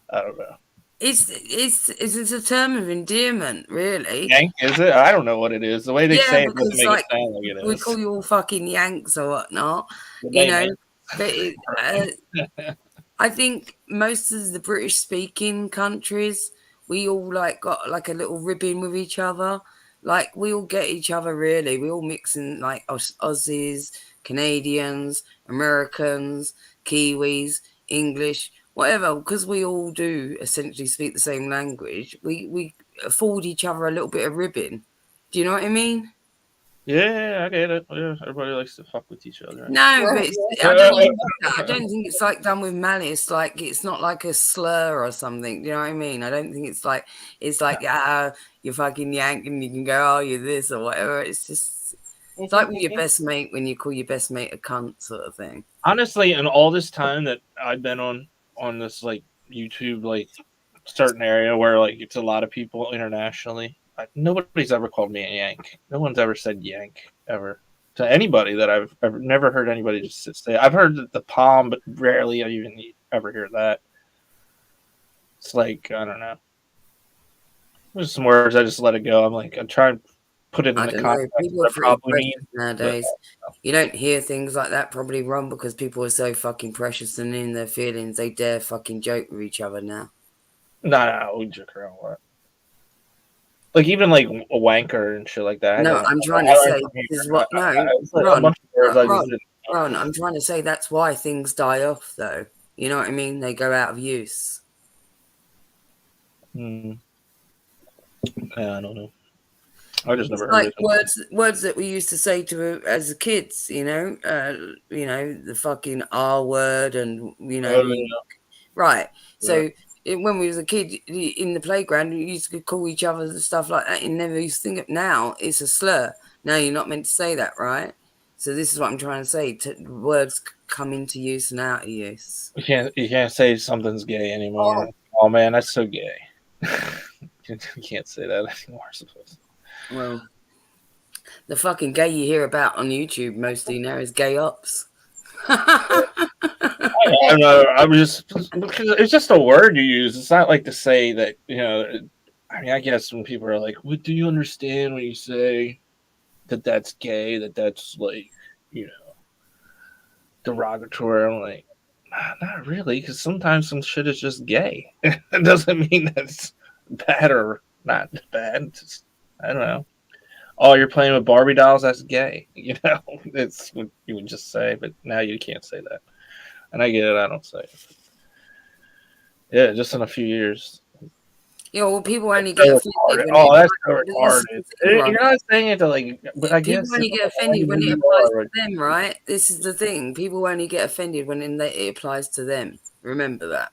I don't know. It's a term of endearment, really. Yank is it? I don't know what it is. The way they Yeah, say it doesn't because make like it sound like it we is. call you all fucking Yanks or whatnot, The you name know. But I think most of the British speaking countries, we all like got like a little ribbon with each other. Like we all get each other really. We all mix in like Aussies, Canadians, Americans, Kiwis, English, whatever, because we all do essentially speak the same language. We afford each other a little bit of ribbon. Do you know what I mean? Yeah, I get it. Yeah, everybody likes to fuck with each other. No, but Right. I don't think it's like done with malice. Like it's not like a slur or something. Do you know what I mean? I don't think it's like you're fucking Yank and you can go, oh, you're this or whatever. It's like with your best mate when you call your best mate a cunt sort of thing. Honestly, in all this time that I've been on this like YouTube like certain area where like it's a lot of people internationally, nobody's ever called me a Yank. No one's ever said Yank ever to anybody that I've ever never heard anybody just say. I've heard the palm, but rarely I even ever hear that. It's like I don't know. There's some words I just let it go. I'm trying to put it in I the don't know. context People that are it pretty probably precious means. nowadays. You don't hear things like that probably, Ron, because people are so fucking precious and in their feelings. They dare fucking joke with each other now. No, we joke around a lot. Like even like a wanker and shit like that. No, I'm trying to say this is what. No, a bunch of words I just didn't. Ron, I'm trying to say that's why things die off, though. You know what I mean? They go out of use. Yeah, I don't know. I just never Like heard it. words that we used to say to as kids. The fucking R word, and right. So when we was a kid in the playground, we used to call each other and stuff like that. And never used to think of now it's a slur. Now you're not meant to say that, right? So this is what I'm trying to say. Words come into use and out of use. You can't say something's gay anymore. Oh man, that's so gay. You can't say that anymore, I suppose. Well, the fucking gay you hear about on YouTube mostly now is gay ops. I know. Because it's just a word you use. It's not like to say that I mean, I guess when people are like, "What do you understand when you say that that's gay? That's like derogatory?" I'm like, not really, because sometimes some shit is just gay. It doesn't mean that's bad or not bad. Just, I don't know. Oh, you're playing with Barbie dolls? That's gay. It's what you would just say, but now you can't say that. And I get it. I don't say it. Yeah, just in a few years. Well, people only get offended. That's so retarded. You're not saying it to but I guess people only get offended when it applies to them, right? This is the thing. People only get offended when it applies to them. Remember that.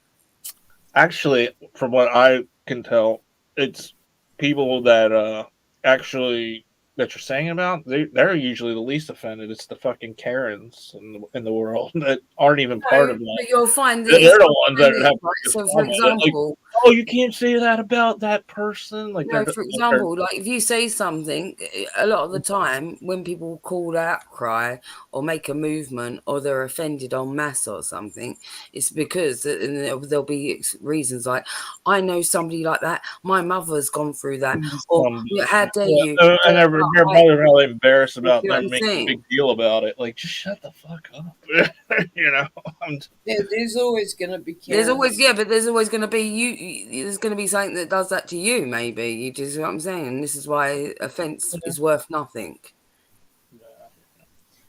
Actually, from what I can tell, it's people that actually that you're saying about, they're usually the least offended. It's the fucking Karens in the world that aren't even part of that. But you'll find that they're the ones that have. So, for example, oh, you can't say that about that person. For example, if you say something, a lot of the time when people call outcry or make a movement or they're offended en masse or something, it's because there'll be reasons like, I know somebody like that. My mother's gone through that. Or how dare you? And they're probably really embarrassed about them making a big deal about it. Like, just shut the fuck up. There's always going to be. There's always going to be there's going to be something that does that to you. Maybe you just what I'm saying. This is why offense is worth nothing.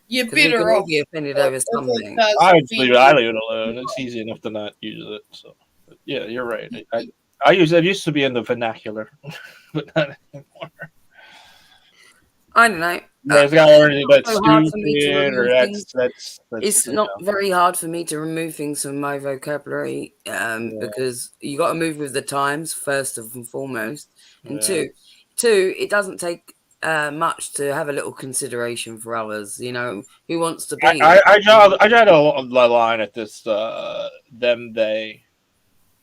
You're better off be offended over something. I leave it alone. It's easy enough to not use it. So, yeah, you're right. I used to be in the vernacular, but not anymore. I don't know. It's got already that's stupid or that's it's not very hard for me to remove things from my vocabulary because you got to move with the times first and foremost, and two, it doesn't take much to have a little consideration for others. Who wants to be? I tried a line at this them they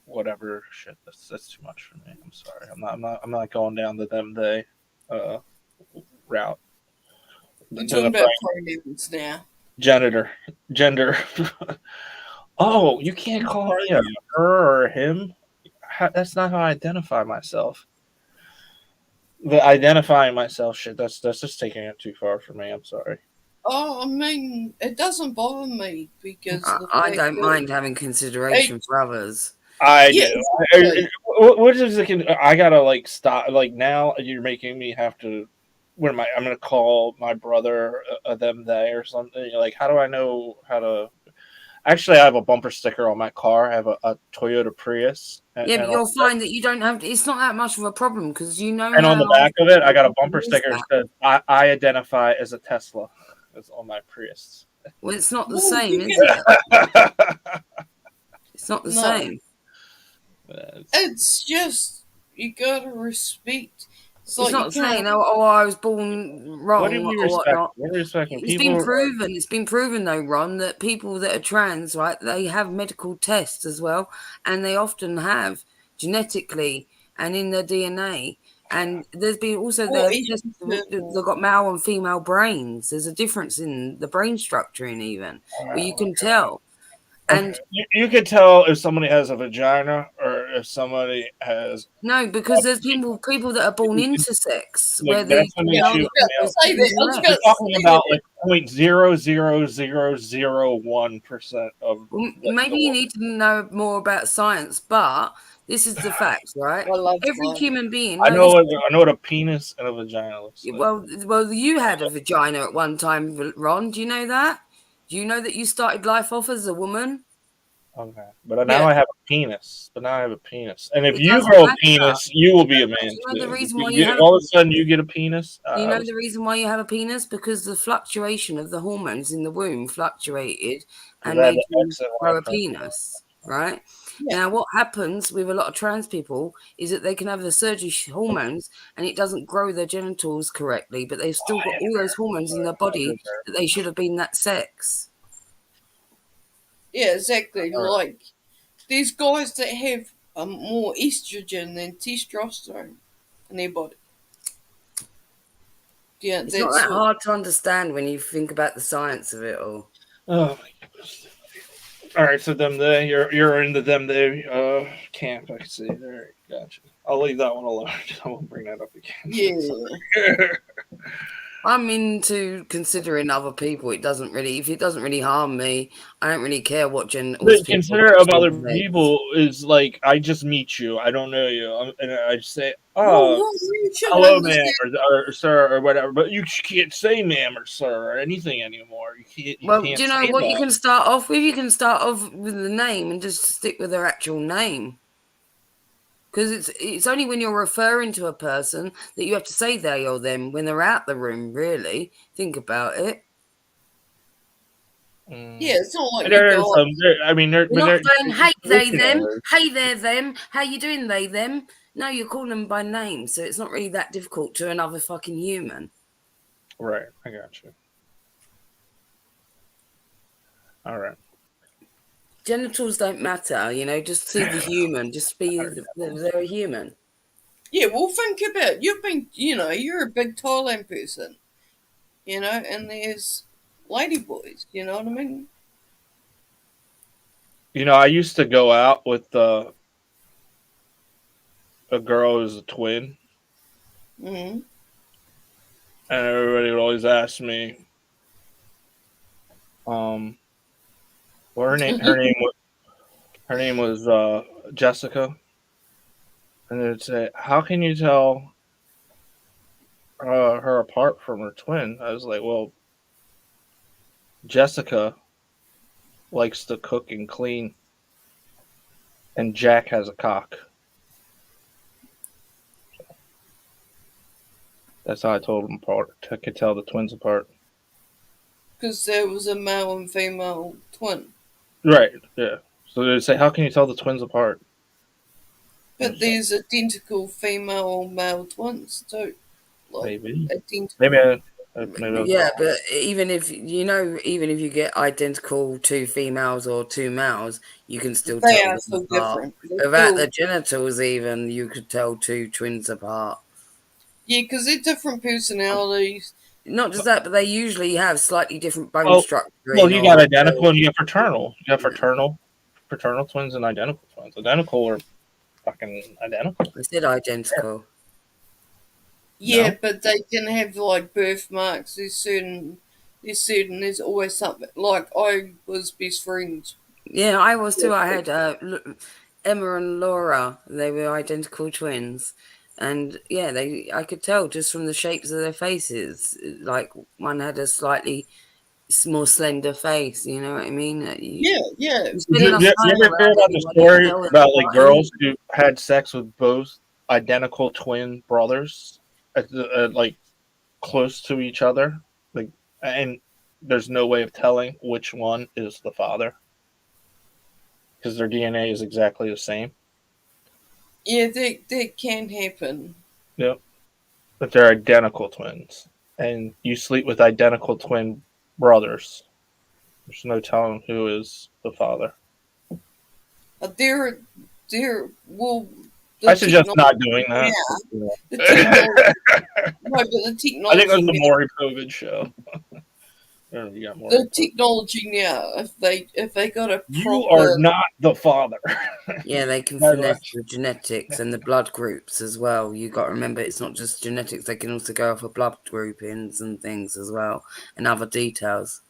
whatever shit. That's too much for me. I'm sorry. I'm not going down the them they route. We're talking about pronouns now. Gender. Oh, you can't call me a her or him. That's not how I identify myself. The identifying myself shit. That's just taking it too far for me. I'm sorry. Oh, I mean, it doesn't bother me because I don't mind having consideration for others. I do. What is the? I gotta stop. Now you're making me have to. What am I? I'm gonna call my brother them they or something. How do I know how to? Actually, I have a bumper sticker on my car. I have a Toyota Prius. But you'll find that you don't have. It's not that much of a problem because And on the back of it, I got a bumper sticker that says I identify as a Tesla. It's on my Prius. Well, it's not the same, is it? It's not the same. It's just you gotta respect. It's not saying, I was born wrong or whatnot. It's been proven though, Ron, that people that are trans, right, they have medical tests as well, and they often have genetically and in their DNA And there's been also Well, they've got male and female brains. There's a difference in the brain structuring, even where you can tell. And you can tell if somebody has a vagina or if somebody has no, because there's people that are born intersex like where that's an issue. You're talking about like 0.00001% of. Maybe you need to know more about science, but this is the fact, right? I love Every science. human being. I know what a penis and a vagina looks like. Well, you had a vagina at one time, Ron. Do you know that? Do you know that you started life off as a woman? Okay, but now I have a penis. And if It you doesn't grow a matter. penis, you will be a man. You know the too. reason why You you get- have all of a sudden you get a penis. you know the reason why you have a penis? Because the fluctuation of the hormones in the womb fluctuated and made you grow a penis, right? Yeah. Now, what happens with a lot of trans people is that they can have the surgery hormones and it doesn't grow their genitals correctly, but they've still got all those hormones in their body that they should have been that sex. Yeah, exactly. Like these guys that have more estrogen than testosterone in their body. Yeah, It's not that hard to understand when you think about the science of it all. Oh my goodness. All right, so you're in the them they camp. I see. There, gotcha. I'll leave that one alone. I won't bring that up again. Yeah. I'm into considering other people. If it doesn't really harm me, I don't really care what consider of other people is like I just meet you. I don't know you, and I say, hello, ma'am, or sir, or whatever. But you can't say ma'am or sir or anything anymore. You can't. Do you know what you can start off with? You can start off with the name and just stick with their actual name. Because it's only when you're referring to a person that you have to say they or them when they're out the room, really. Think about it. Yeah, it's not like they're not saying, hey, they, them. Hey there, them. How you doing, they, them? No, you're calling them by name, so it's not really that difficult to another fucking human. Right, I got you. All right. Genitals don't matter, just see the human. Just be they're a human. Yeah, well, think about it. You're a big Thailand person, and there's ladyboys, you know what I mean? I used to go out with a girl who's a twin. Mm-hmm. And everybody would always ask me, her name was Jessica, and they'd say, "How can you tell her apart from her twin?" I was like, "Well, Jessica likes to cook and clean, and Jack has a cock." That's how I told them apart. I could tell the twins apart. Because there was a male and female twin. Right, yeah. So they'd say, how can you tell the twins apart? But there's identical female-male twins, too. Maybe. Maybe. Yeah, but even if you get identical two females or two males, you can still tell them so apart. Different. Without the genitals, even you could tell two twins apart. Yeah, because they're different personalities. Not just that, but they usually have slightly different bone structure. Well, you got identical and you have fraternal. You have fraternal twins and identical twins. Identical are fucking identical. I said identical. Yeah, no? But they can have like birthmarks. There's always something. Like I was best friends. Yeah, I was too. I had Emma and Laura. They were identical twins. And yeah, I could tell just from the shapes of their faces. Like one had a slightly more slender face. You know what I mean? Yeah. You ever hear about the story about like girls who had sex with both identical twin brothers, like close to each other, like, and there's no way of telling which one is the father because their DNA is exactly the same. Yeah, that can happen. Yep. But they're identical twins. And you sleep with identical twin brothers. There's no telling who is the father. Well, I suggest not doing that. Yeah, the technology, no, but the I technology. think it was the Maury Povich show. You got Maury The Povich. technology now, if they got a You proper, are not the father. Yeah, they can By the finesse way. the genetics and the blood groups as well. You got to remember, it's not just genetics; they can also go off of blood groupings and things as well, and other details.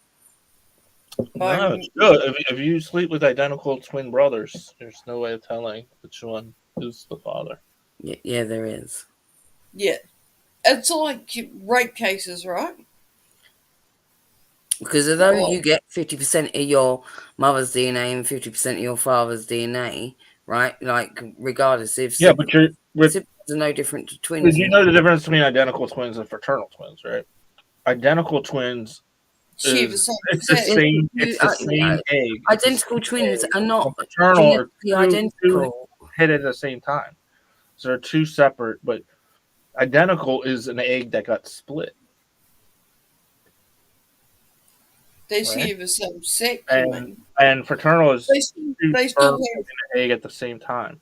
No, it's good. If you sleep with identical twin brothers, there's no way of telling which one is the father. Yeah, there is. yeah, it's like rape cases, right? Because although Well, you get 50% of your mother's DNA and 50% of your father's DNA, right? Like, regardless if Yeah, but siblings are no different to twins. you know the difference between identical twins and fraternal twins, right? Identical twins share the is same it's the sex. same it's the same egg. It's the Identical same twins egg. are not Fraternal are genetically two identical. hit at the same time. So they're two separate, but identical is an egg that got split. They Right. share the same sex. I mean, And fraternal is they two still sperms have in an egg at the same time.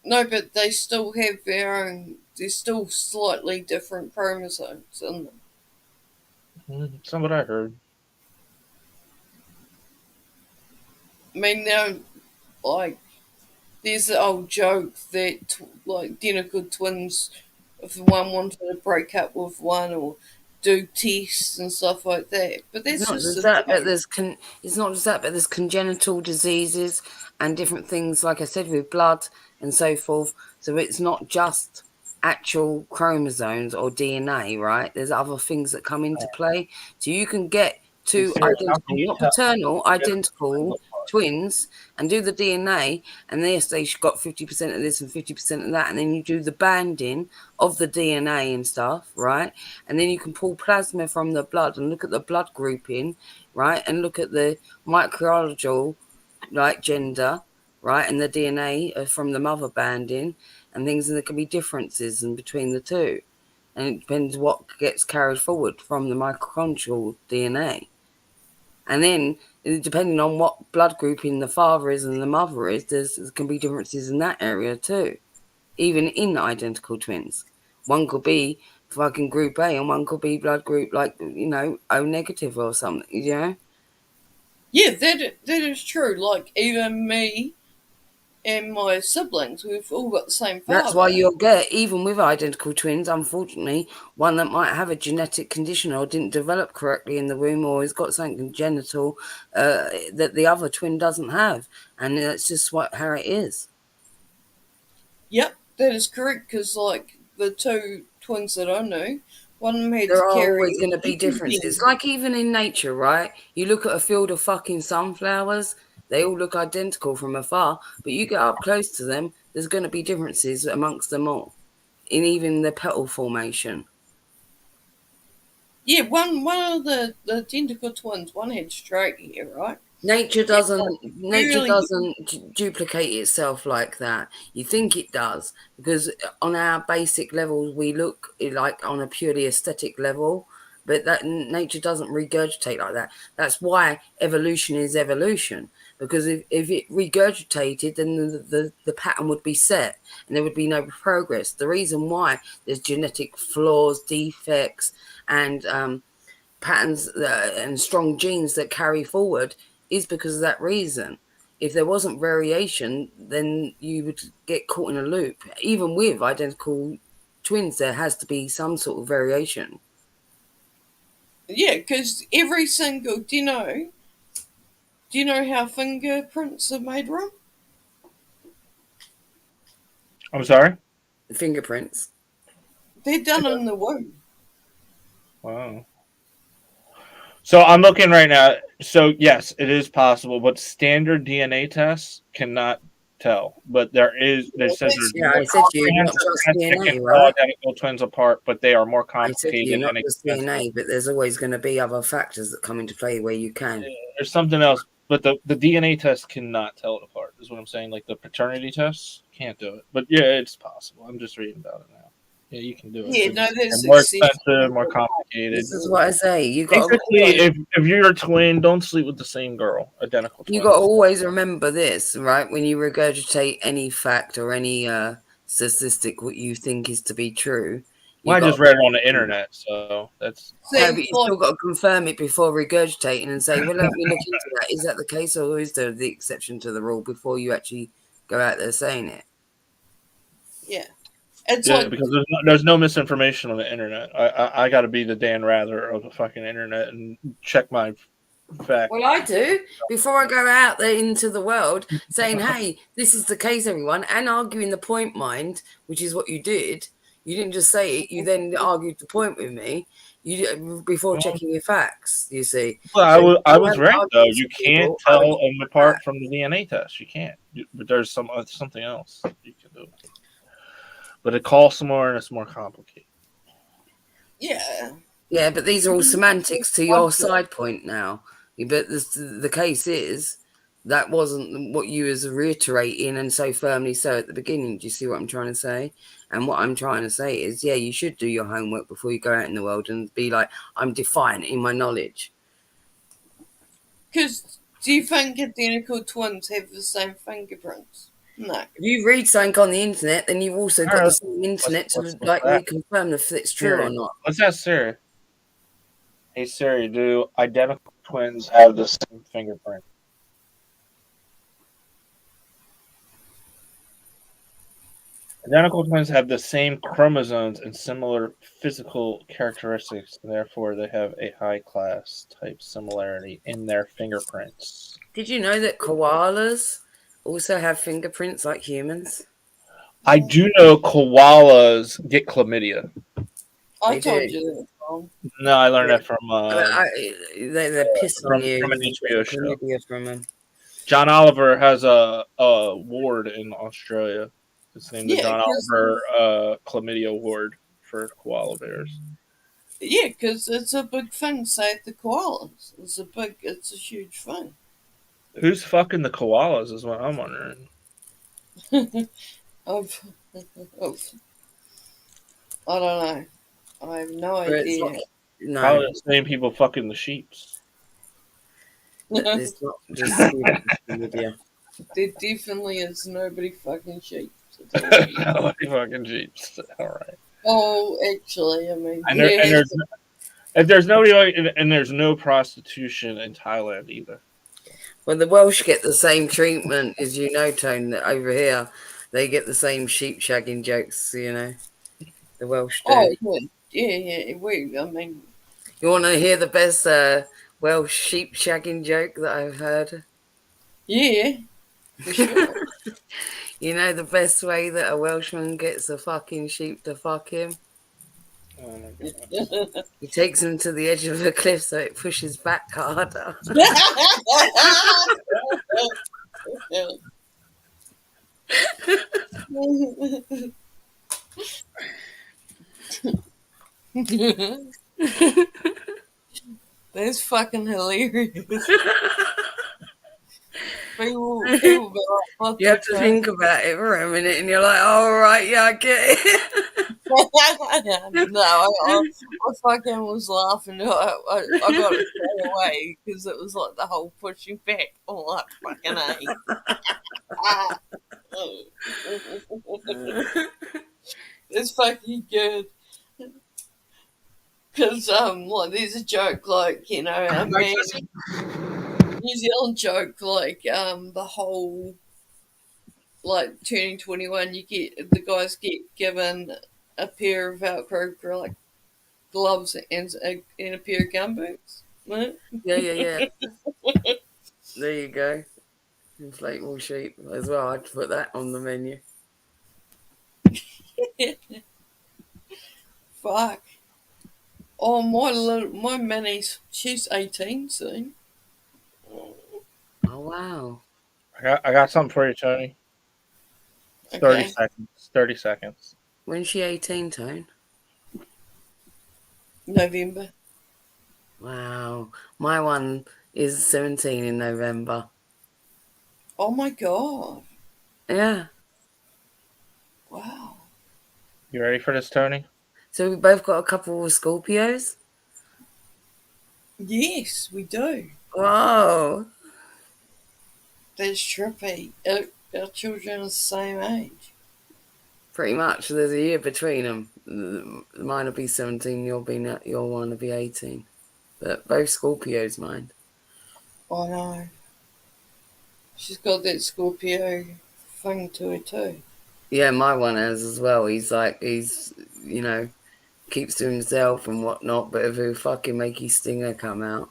no, but they still have their own. They're still slightly different chromosomes in them. That's what I heard. I mean, they're like there's the old joke that like identical twins, if one wanted to break up with one or do tests and stuff like that. But It's that's not just just a that, but joke. it's not just that, but there's congenital diseases and different things, like I said, with blood and so forth. So it's not just actual chromosomes or DNA, right? There's other things that come into play. So you can get two identical, not paternal, identical twins and do the DNA, and yes, they've got 50% of this and 50% of that, and then you do the banding of the DNA and stuff, right? And then you can pull plasma from the blood and look at the blood grouping, right? And look at the microbiological, like gender, right? And the DNA from the mother banding and things, and there can be differences in between the two. And it depends what gets carried forward from the mitochondrial DNA. And then, depending on what blood grouping the father is and the mother is, there can be differences in that area too, even in identical twins. One could be fucking group A and one could be blood group like, O negative or something, Yeah, that is true. Like even me and my siblings, we've all got the same father. That's why you'll get, even with identical twins, unfortunately, one that might have a genetic condition or didn't develop correctly in the womb or has got something congenital that the other twin doesn't have. And that's just how it is. Yep, that is correct. Because like the two twins that I knew, one of them had There to are carry. always going to be differences. Like even in nature, right? You look at a field of fucking sunflowers, they all look identical from afar, but you get up close to them, there's going to be differences amongst them all, in even the petal formation. Yeah, one of the identical twins, one had straight hair, right? Nature doesn't duplicate itself like that. You think it does, because on our basic levels we look like on a purely aesthetic level, but that nature doesn't regurgitate like that. That's why evolution is evolution, because if it regurgitated, then the pattern would be set and there would be no progress. The reason why there's genetic flaws, defects, and patterns and strong genes that carry forward is because of that reason. If there wasn't variation, then you would get caught in a loop. Even with identical twins, there has to be some sort of variation. Yeah, because every single, do you know how fingerprints are made, Ron? I'm sorry? The fingerprints. They're done in the womb. Wow. So I'm looking right now. So yes, it is possible, but standard DNA tests cannot tell. But there says there's I said to you, not just DNA, right? Identical twins apart, but they are more complicated. I said to you, not just DNA, but there's always going to be other factors that come into play where you can. There's something else, but the DNA test cannot tell it apart. Is what I'm saying. Like the paternity tests can't do it. But yeah, it's possible. I'm just reading about it now. Yeah, you can do it. Yeah, no, that's more expensive, more complicated. This is what I say. You got basically, if you're a twin, don't sleep with the same girl. Identical twin. You got to always remember this, right? When you regurgitate any fact or any statistic what you think is to be true. Well, I just read it on the internet, so that's. No, but you still got to confirm it before regurgitating and say, well, let me look into that. Is that the case, or is there the exception to the rule before you actually go out there saying it? Yeah. It's Yeah, like, because there's no misinformation on the internet. I got to be the Dan Rather of the fucking internet and check my facts. Well, I do. Before I go out there into the world saying, hey, this is the case, everyone, and arguing the point, mind, which is what you did. You didn't just say it. You then argued the point with me before checking your facts, you see. Well, So I was right, though. arguing You to can't people, I would tell them apart from the DNA test. You can't. But there's something else you can do. But it costs more and it's more complicated. yeah. Yeah, but these are all semantics to your side point now. But the case is that wasn't what you was reiterating, and so firmly so at the beginning. Do you see what I'm trying to say? And what I'm trying to say is, yeah, you should do your homework before you go out in the world and be like, I'm defiant in my knowledge. Because do you think identical twins have the same fingerprints? No. If you read something on the internet, then you've also got Alright, the same internet to like reconfirm if it's true or not. Let's ask Siri. Hey Siri, do identical twins have the same fingerprint? Identical twins have the same chromosomes and similar physical characteristics, and therefore they have a high class type similarity in their fingerprints. Did you know that koalas also have fingerprints like humans? I do know koalas get chlamydia. I They told do. you that, Tom. No, I learned that from They're pissing on you. from an HBO show. Chlamydia from them. John Oliver has a ward in Australia. It's named the Yeah, John 'cause- Oliver Chlamydia Ward for koala bears. Yeah, because it's a big thing, say, the koalas. It's a huge thing. Who's fucking the koalas is what I'm wondering. of, I don't know. I have no But it's idea. not- No, Probably the same people fucking the sheeps. it's not just chlamydia. There definitely is nobody fucking sheep. Nobody fucking sheeps. All right. Oh, actually, I mean, And, there's nobody, and there's no prostitution in Thailand either. Well, the Welsh get the same treatment as you know, Tone. That over here, they get the same sheep shagging jokes. You know, the Welsh do. Oh, yeah. I mean, You want to hear the best Welsh sheep shagging joke that I've heard? yeah, for sure. You know the best way that a Welshman gets a fucking sheep to fuck him? Oh my God. He takes him to the edge of a cliff so it pushes back harder. That's fucking hilarious. People be like, what You have to think about it for a minute and you're like, oh, right, yeah, I get it. No, I fucking was laughing. I got it straight away because it was like the whole pushing back. Oh, like fucking A. It's fucking good. Because, like, there's a joke, like, you know, New Zealand joke, like, the whole, like, turning 21, the guys get given a pair of Velcro, like, gloves and a pair of gumboots. Right? Yeah. There you go. Inflatable sheep as well. I'd put that on the menu. Fuck. Oh, my Minnie's, she's 18 soon. Oh, wow. I got something for you, Tony. Okay. 30 seconds. 30 seconds. When's she 18, Tone? November. Wow. My one is 17 in November. Oh my god. Yeah. Wow. You ready for this, Tony? So we both got a couple of Scorpios? Yes, we do. Whoa. That's trippy. Our children are the same age. Pretty much. There's a year between them. Mine will be 17. Your one will be 18. But both Scorpios, mine. I know. She's got that Scorpio thing to her too. Yeah, my one has as well. He's keeps to himself and whatnot, but if he'll fucking make his stinger come out.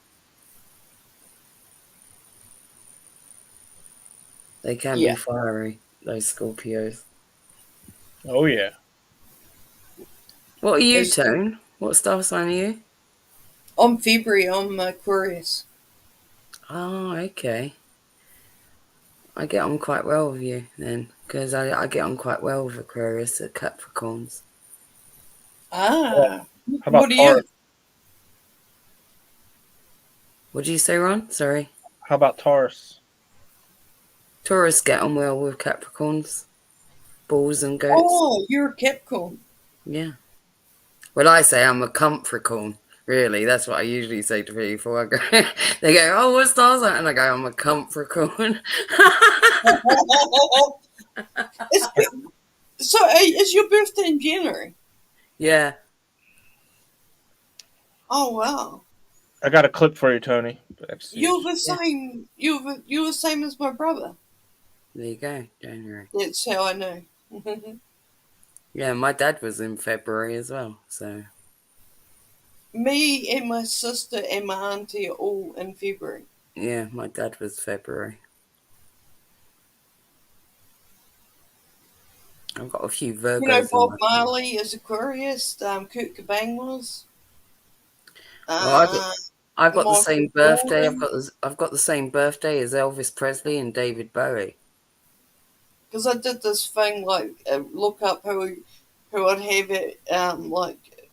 They can be fiery, those Scorpios. Oh yeah. What are you, Tone? What star sign are you? I'm February. I'm Aquarius. Oh, okay. I get on quite well with you then, because I get on quite well with Aquarius at Capricorns. Ah. How about What are Taurus? you? What did you say, Ron? Sorry. How about Taurus? Taurus get on well with Capricorns. Bulls and goats. Oh, you're a Capricorn. Yeah. Well, I say I'm a Capricorn. Really, that's what I usually say to people. I go, they go, "Oh, what stars are?" And I go, "I'm a Capricorn." Is your birthday in January? Yeah. Oh wow. I got a clip for you, Tony. You're the same. You're the same as my brother. There you go, January. That's how I know. Yeah, my dad was in February as well, so. Me and my sister and my auntie are all in February. Yeah, my dad was February. I've got a few Virgos. You know, Bob Marley is Aquarius. Kurt Cobain was. Well, I've got the same birthday. Jordan. I've got the same birthday as Elvis Presley and David Bowie. Because I did this thing like look up who would have it like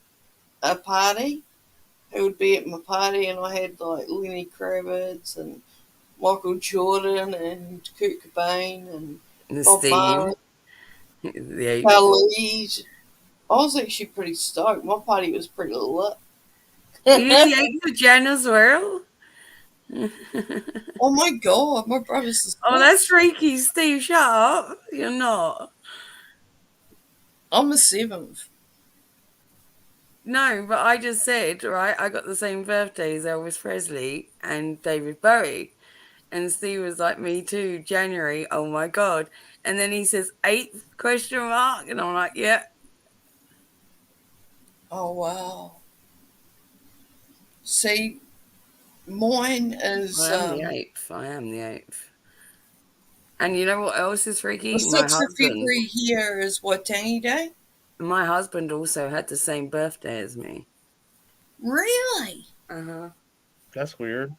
a party, who would be at my party, and I had like Lenny Kravitz and Michael Jordan and Kurt Cobain and Bob Marley, the Khalid. I was actually pretty stoked. My party was pretty lit. You the 8th of Jan as well? Oh my god, my brother's the Oh, that's freaky, Steve. Shut up. You're not. I'm the 7th. No, but I just said, right, I got the same birthday as Elvis Presley and David Bowie. And Steve was like, me too, January. Oh my God. And then he says, 8th question mark. And I'm like, yeah. Oh wow. See, mine is I am the 8th. I am the 8th. And you know what else is freaky? the 6th of February here is Waitangi Day. My husband also had the same birthday as me. Really? Uh-huh. That's weird.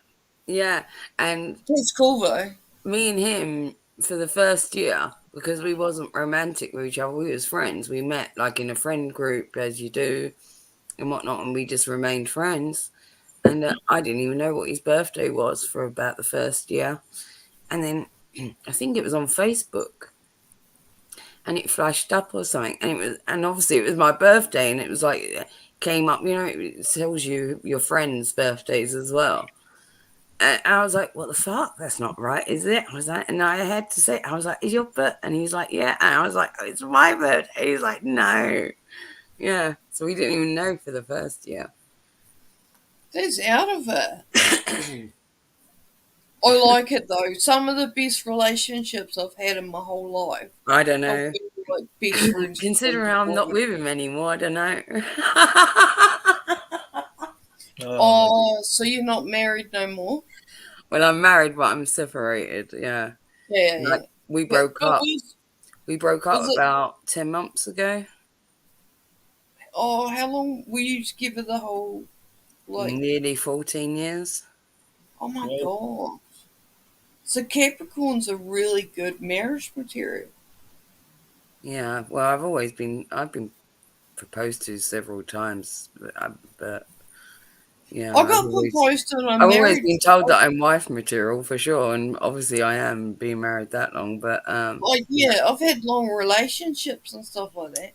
Yeah. And That's cool though. me and him, for the first year, because we wasn't romantic with each other, we was friends. We met like in a friend group, as you do, and whatnot, and we just remained friends. And I didn't even know what his birthday was for about the first year. And then I think it was on Facebook. And it flashed up or something. And obviously it was my birthday, and it was like came up, you know, it tells you your friends' birthdays as well. And I was like, what the fuck? That's not right, is it? I was like, and I had to say, I was like, is your birthday? And he was like, yeah. And I was like, oh, it's my birthday. He's like, no. Yeah. So we didn't even know for the first year. That's out of it. I like it though. Some of the best relationships I've had in my whole life. I don't know. Like best friends. Considering I'm not with him anymore, I don't know. Oh, so you're not married no more? Well, I'm married, but I'm separated. Yeah. Yeah. Like, we broke up. We broke up was it- about 10 months ago. Oh, how long were you together the whole, like, Nearly 14 years. oh my god. So Capricorns are really good marriage material. Yeah. Well, I've been proposed to several times, but yeah. I got proposed to and I'm I've always married. been told that I'm wife material for sure, and obviously I am, being married that long, but Like, yeah, I've had long relationships and stuff like that.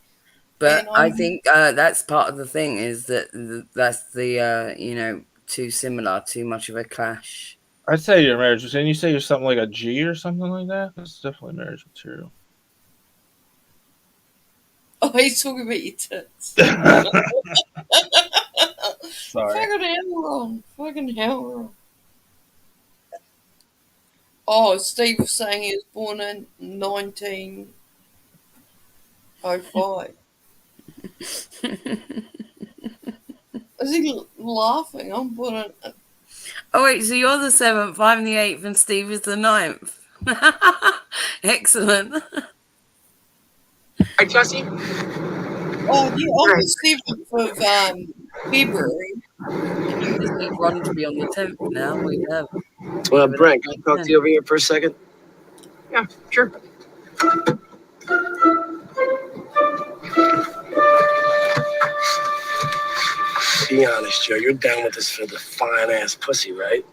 but I think that's part of the thing, is that that's the too similar, too much of a clash. I'd say your marriage. And you say you're something like a G or something like that. That's definitely marriage material. Oh, he's talking about your tits. Sorry. Fucking hell, Ron. Fucking hell, Ron. Oh, Steve was saying he was born in 1905. Is he laughing? I'm born in. Oh wait, so you're the 7th, I'm the 8th, and Steve is the 9th. Excellent. Hi, Jesse. Oh, yeah, on the 7th of February. And you just need Ron to be on the 10th now. We have. Brent, can I talk to you over here for a second? Yeah, sure. Be honest, Joe. You're down with this for the fine-ass pussy, right?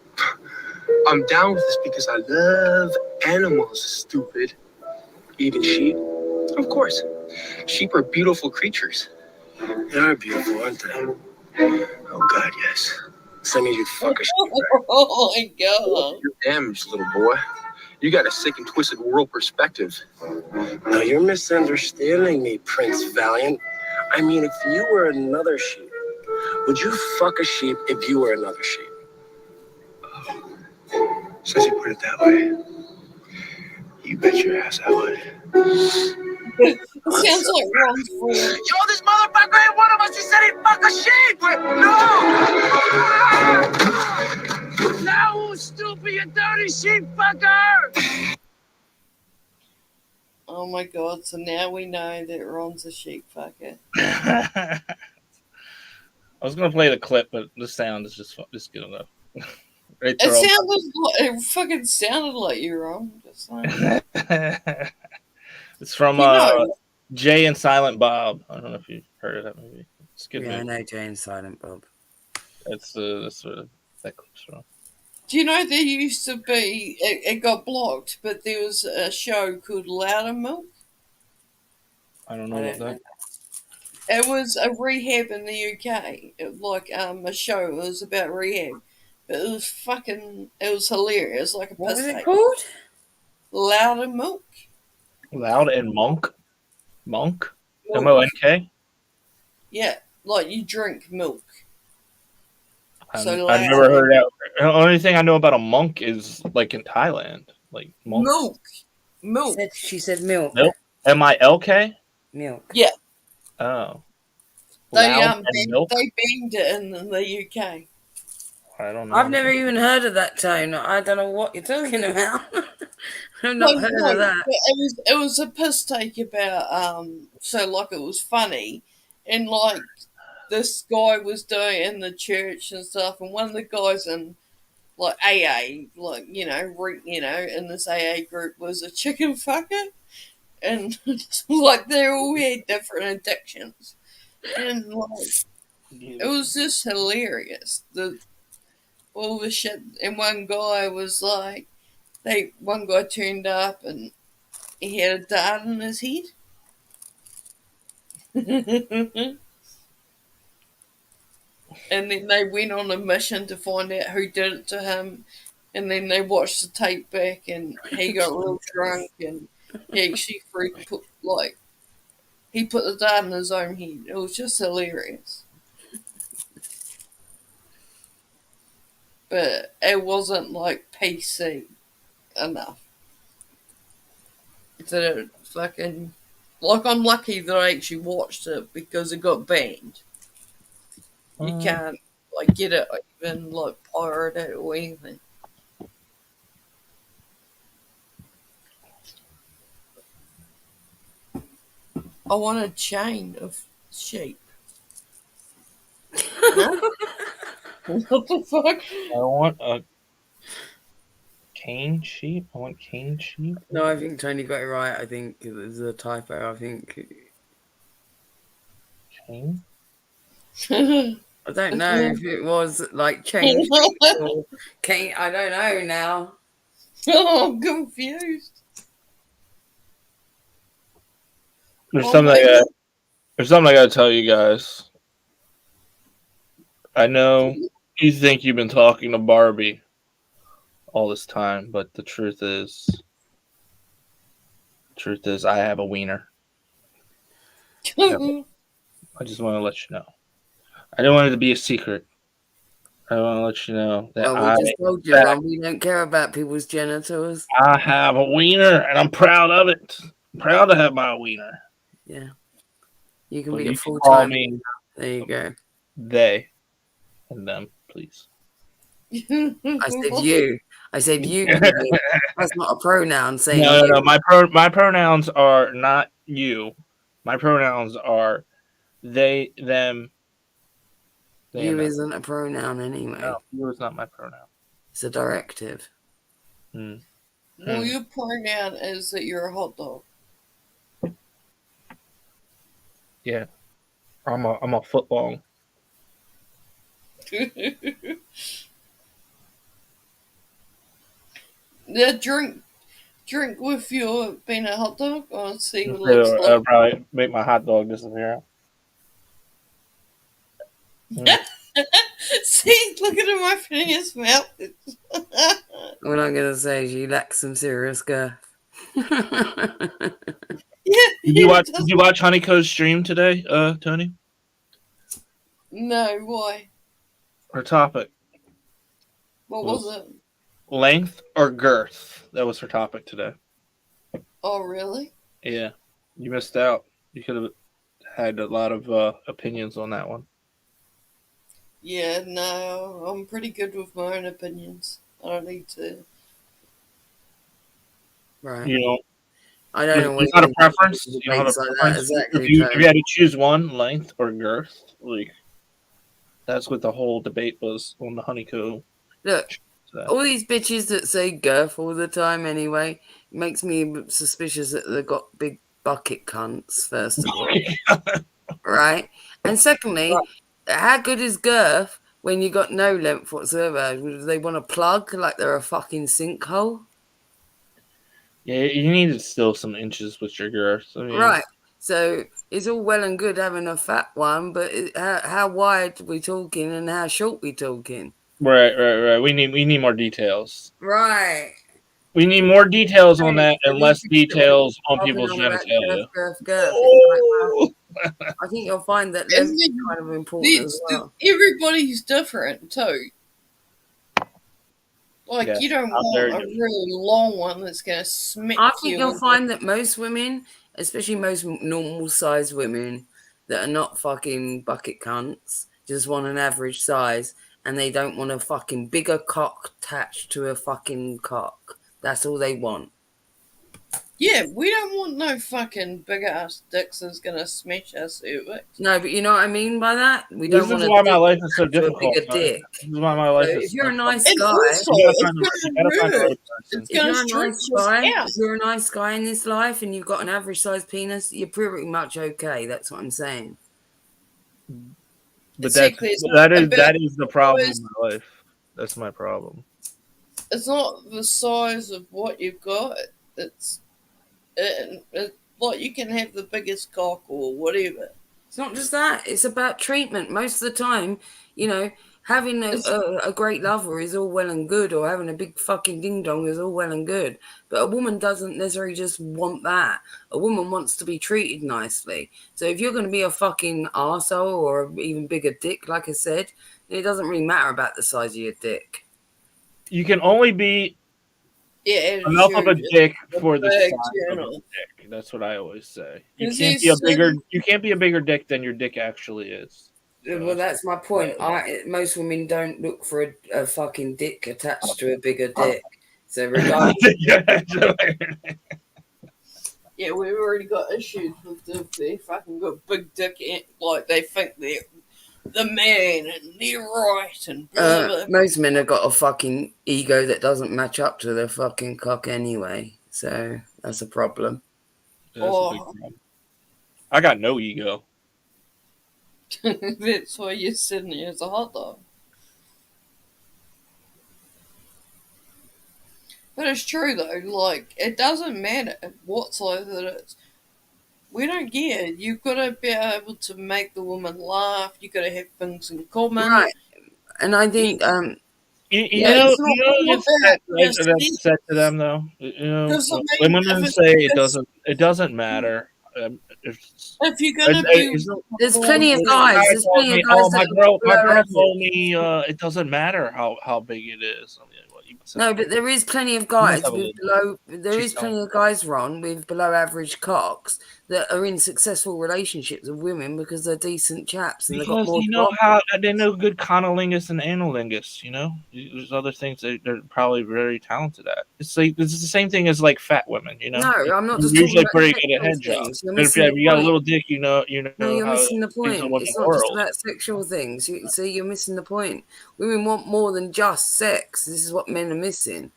I'm down with this because I love animals, stupid. Even sheep? Of course. Sheep are beautiful creatures. They are beautiful, aren't they? Oh, God, yes. So that means you'd fuck a sheep, right? Oh my god. You're damaged, little boy. You got a sick and twisted world perspective. No, you're misunderstanding me, Prince Valiant. I mean, if you were another sheep, would you fuck a sheep if you were another sheep? Since you put it that way, you bet your ass I would. It sounds like Ron's friend. Yo, this motherfucker ain't one of us. He said he'd fuck a sheep. No! No, stupid, you dirty sheep fucker! Oh my god, so now we know that Ron's a sheep fucker. I was gonna play the clip, but the sound is just good enough. Right there, It fucking sounded like you, Ron. Just saying. It's from You know, Jay and Silent Bob. I don't know if you've heard of that movie. It's a good Yeah, I movie. know Jay and Silent Bob. That's sort of that clip's from. do you know there used to be, it got blocked, but there was a show called Loudermilk? I don't know about that. It was a rehab in the UK. It, like a show. It was about rehab. But it was hilarious. Like a What was piss it take. called? Loudermilk? Loud and Monk. Monk? Milk. MONK? Yeah, like you drink milk. I've So never heard that. The only thing I know about a monk is like in Thailand. Like monks. Milk. She said milk. Milk? MILK? Milk. Yeah. Oh. They Loud and milk? they banned it in the UK. I don't know. I've never even heard of that tone. I don't know what you're talking about. I've not heard of that. It was a piss take about so like it was funny, and like this guy was doing it in the church and stuff, and one of the guys in like AA, like in this AA group was a chicken fucker, and like they all had different addictions, and like it was just hilarious. All the shit, and one guy was like, one guy turned up and he had a dart in his head. And then they went on a mission to find out who did it to him. And then they watched the tape back, and he got real drunk, and he actually he put the dart in his own head. It was just hilarious. But it wasn't like PC enough. To fucking, like, I'm lucky that I actually watched it because it got banned. You can't like get it even like pirate it or anything. I want a chain of sheep. What? What the fuck? I want a cane sheep. I want cane sheep. No, I think Tony got it right. I think it was a typo. I think. Cane? I don't know if it was like change or cane. I don't know now. Oh, I'm confused. There's Oh something my I gotta tell you guys. I know you think you've been talking to Barbie all this time, but the truth is I have a wiener. I just want to let you know. I didn't want it to be a secret. I want to let you know that Well, we just told you, Ron, we don't care about people's genitals. I have a wiener, and I'm proud of it. I'm proud to have my wiener. Yeah. You can But be you a can full call time. me There you go. they and them, please. I said you. I said you. That's not a pronoun saying No. you. My pronouns are not you. My pronouns are they, them. They You and them. isn't a pronoun anyway. No, you is not my pronoun. It's a directive. Hmm. Well, your pronoun is that you're a hot dog. Yeah, I'm a foot long. Yeah, drink with your being a hot dog or see what it looks I'll like. probably make my hot dog disappear. See, look at him opening his mouth. What I'm gonna say is you lack some serious girth. Yeah. Did you watch Honeyco's stream today, Tony? No, why? Her topic, What was it? length or girth? That was her topic today. Oh, really? Yeah, you missed out. You could have had a lot of opinions on that one. Yeah, no, I'm pretty good with my own opinions. I don't need to. Right. You know, I don't know what it's not a preference. You don't have a like that. preference. Exactly. If you had to choose one, length or girth, like that's what the whole debate was on the Honeyco. Look, all these bitches that say girth all the time anyway makes me suspicious that they've got big bucket cunts, first of all. Right? And secondly, how good is girth when you got no length whatsoever? Do they want to plug like they're a fucking sinkhole? Yeah, you needed still some inches with your girth. I mean, Right. So it's all well and good having a fat one, but how wide we talking and how short we talking? Right. We need more details. Right. We need more details on that and less details on people's genitalia. Girth. I think you'll find that length is kind of important as well. Everybody's different too. Like, Yeah, you don't want a really long one that's going to smack you. I think you'll find that most women, especially most normal sized women that are not fucking bucket cunts, just want an average size and they don't want a fucking bigger cock attached to a fucking cock. That's all they want. Yeah, we don't want no fucking big ass dicks that's going to smash our cervix. No, but you know what I mean by that? We This don't want is why my life is so a difficult. bigger dick. This is why my life So is. if you're a nice And guy, also, if you're a nice guy in this life and you've got an average sized penis, you're pretty much okay. That's what I'm saying. But Exactly, that is the problem in my life. That's my problem. It's not the size of what you've got. It's like you can have the biggest cock or whatever. It's not just that. It's about treatment. Most of the time, you know, having a great lover is all well and good, or having a big fucking ding dong is all well and good. But a woman doesn't necessarily just want that. A woman wants to be treated nicely. So if you're going to be a fucking arsehole or an even bigger dick, like I said, it doesn't really matter about the size of your dick. You can only be enough of a dick for the size of a dick. That's what I always say. You can't be a bigger dick than your dick actually is. Well, that's my point. Most women don't look for a fucking dick attached to a bigger dick. So regardless, yeah, we've already got issues with they fucking got big dick, like they think they're the man and they're right and blah, blah. Most men have got a fucking ego that doesn't match up to their fucking cock anyway. So that's a problem. That's a big problem. I got no ego. That's why you're sitting here as a hot dog. But it's true though, like, it doesn't matter what size it is. We don't care. You've got to be able to make the woman laugh. You've got to have things in common. Right. And I think, it's said to them though. You know, when women say it doesn't matter, If you're gonna be, There's plenty of guys. There's plenty of guys Oh, my that girl are below told average. me it doesn't matter how big it is. I mean, what, you said- No, but there is plenty of must guys have a with little- below. There She's is plenty of guys, Ron, with below average cocks that are in successful relationships with women because they're decent chaps and they've got Because more. you know how they know good conolingus and analingus. You know, there's other things that they're probably very talented at. It's like it's the same thing as like fat women. You know, No, I'm not just You're talking usually about pretty good at sexual head jobs. things. You're But if missing the you got a point. little dick, you know No, you're how missing the to use point. a woman's It's not just orals. about sexual things. You see, you're missing the point. Women want more than just sex. This is what men are missing.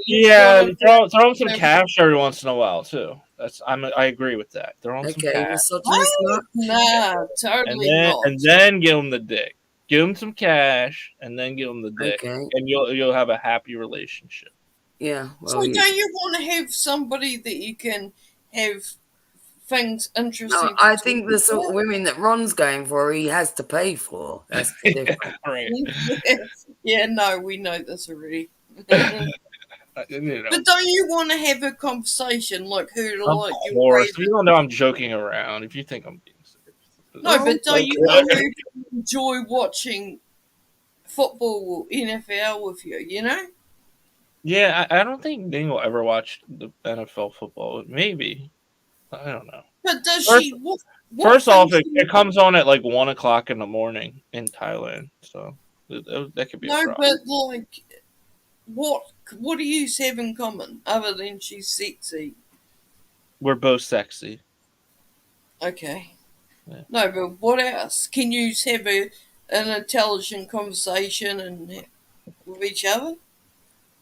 Yeah, throw them some cash every once in a while too. I agree with that. Throw them some Okay, cash, misogynist nut. nah, totally not. and then give them the dick. Give them some cash, and then give them the dick, Okay. and you'll have a happy relationship. Yeah. So Well, don't you want to have somebody that you can have things interesting? no, I think the sort of women that Ron's going for, he has to pay for. That's the difference. Right. Yeah, no, we know this already. You know, But don't you want to have a conversation like who to of like your course, favorite? you don't know I'm joking around. If you think I'm being serious, No, but don't you Okay. want to enjoy watching football or NFL with you? You know. Yeah, I don't think Ning will ever watch the NFL football. Maybe, I don't know. But does First- she? What First off, things it comes on at like 1:00 in the morning in Thailand, so that could be a no, problem. but like, what do you have in common other than she's sexy? We're both sexy. Okay. Yeah. No, but what else? Can you have an intelligent conversation and with each other?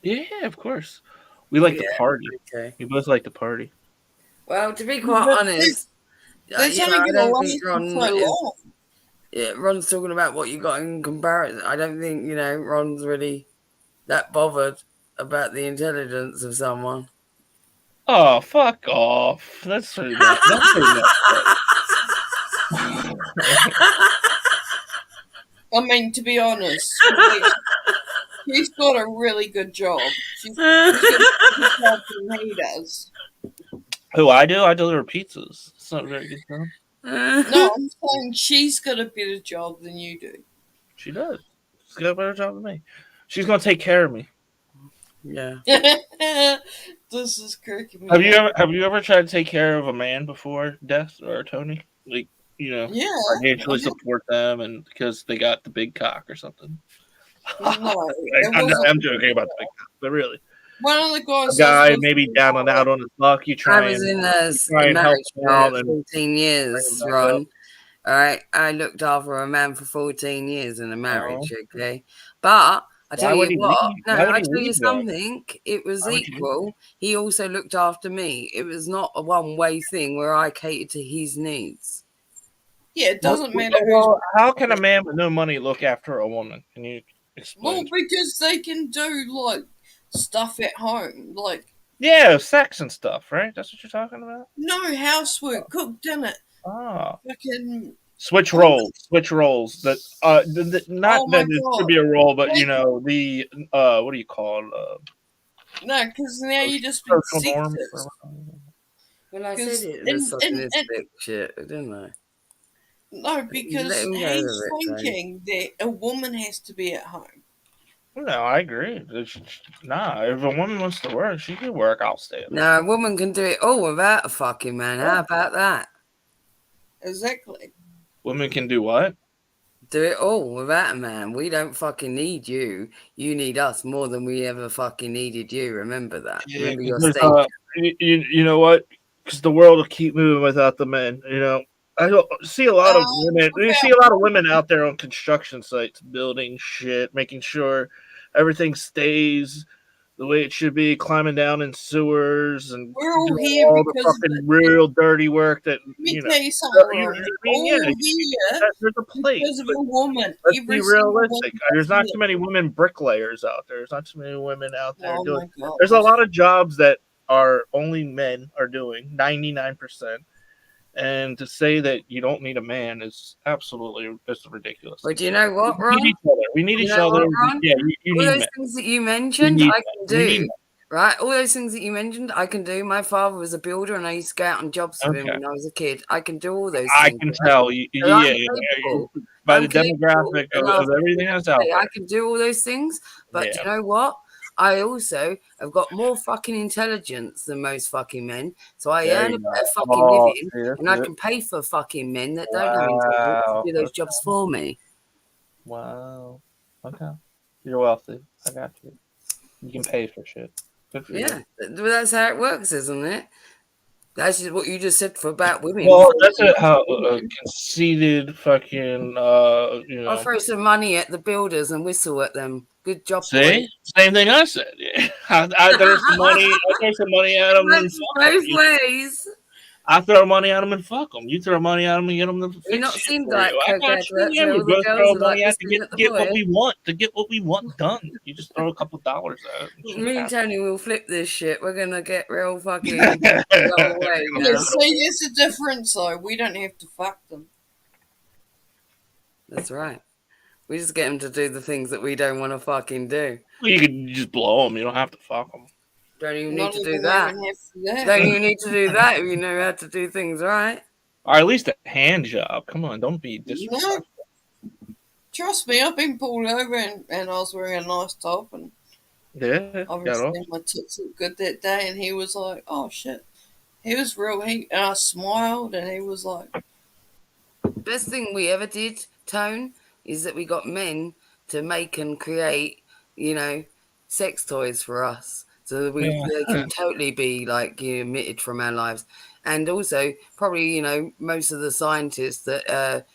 Yeah, of course. We like to Yeah. party. Okay. We both like to party. Well, to be quite But honest, There's you know, only I going to don't think last Ron so is. long. Yeah, Ron's talking about what you got in comparison. I don't think, you know, Ron's really that bothered about the intelligence of someone. Oh, fuck off! That's pretty much. That's pretty much I mean, to be honest, she's got a really good job. She's got a better job than he does. Who I do? I deliver pizzas. It's not a very good job. No, I'm saying she's got a better job than you do. She does. She's got a better job than me. She's gonna take care of me. Yeah. This is cracking me Have you ever tried to take care of a man before death or Tony? Like, you know, Yeah. financially support them and because they got the big cock or something. No, it I'm wasn't. joking about the big cock, but really, One of the guys. a guy I was maybe with down and out on his luck. You I try was and in try a and help marriage him out and 14 years, back Ron. All right. I looked after a man for 14 years in a marriage, okay? But I tell would you he what, leave? no, Why would I he tell you leave, though? something, it was Why would you leave? equal. He also looked after me. It was not a one-way thing where I catered to his needs. Yeah, it doesn't matter who's. Well, how can a man with no money look after a woman? Can you Well, explain? because they can do like stuff at home, like Yeah, sex and stuff, right? That's what you're talking about. no housework, cook dinner, Oh, fucking. switch roles. That not Oh my that it God. should be a role, but you Wait. know the what do you call it? No, because now you just been Social norms. sexist. Well, I Because- said it and- was misogynistic shit, didn't I? No, because Let him go he's with it, thinking that a woman has to be at home. No, I agree. Nah, if a woman wants to work, she can work. I'll stay. At home. No, a woman can do it all without a fucking man. How about that? Exactly. Women can do what? Do it all without a man. We don't fucking need you. You need us more than we ever fucking needed you. Remember that. Remember your Because, state. you know what? Because the world will keep moving without the men. You know, I don't see a lot of women. We see a lot of women out there on construction sites, building shit, making sure everything stays the way it should be, climbing down in sewers and We're all doing here all the because fucking real dirty work that Let me you know. tell you something. you- We're I all mean, yeah, here There's a place. because of but a woman. Let's Every be single realistic. woman There's not does too many women bricklayers out there. There's not too many women out it. there Oh doing. my God. There's a lot of jobs that are only men are doing, 99%. And to say that you don't need a man is absolutely just ridiculous. But do you know what, We Ron? need each other. We need You each know other. what, Ron? Yeah, you All need those men. things that you mentioned, need I can We need do. right? All those things that you mentioned, I can do. My father was a builder, and I used to go out on jobs with him Okay. when I was a kid. I can do all those I things. can right? tell. So Yeah, I'm yeah, capable. by I'm the capable demographic enough of everything that's out I there. can do all those things, but do Yeah. you know what? I also have got more fucking intelligence than most fucking men, so I There earn you a go. better fucking Oh, living, see, that's and I it. can pay for fucking men that don't have intelligence to Wow. do those jobs for me. Wow. Okay. You're wealthy. I got you. You can pay for shit. Good for Yeah, you. that's how it works, isn't it? That's just what you just said for about women. Well, that's how conceited fucking I'll throw some money at the builders and whistle at them. Good job, boy. See, same thing I said. Yeah. I throw some money. I throw some money at them. And Works fuck 'em. both ways. I throw money at them and fuck them. You throw money at them and get them to You fix not shit seen for like you. I Coke got you. adverts Yeah, where we all the both girls throw are like money at to whistling at the get what boy? we want. To get what we want done. You just throw a couple dollars at it. It Me and shouldn't Tony will flip this shit. We're gonna get real fucking happen. go away Yeah, now. see, there's a difference though. We don't have to fuck them. That's right. We just get them to do the things that we don't want to fucking do. Well, you can just blow them. You don't have to fuck them. Don't even Not need to even do that. even have to do that. Don't even need to do that if you know how to do things right. Or at least a hand job. Come on, don't be disrespectful. Trust me, I've been pulled over and I was wearing a nice top and Yeah, got off. obviously my tits looked good that day and he was like, oh shit. He was real, and I smiled and he was like, Best thing we ever did, Tone, is that we got men to make and create, sex toys for us. So that they can totally be like omitted from our lives. And also, probably, most of the scientists that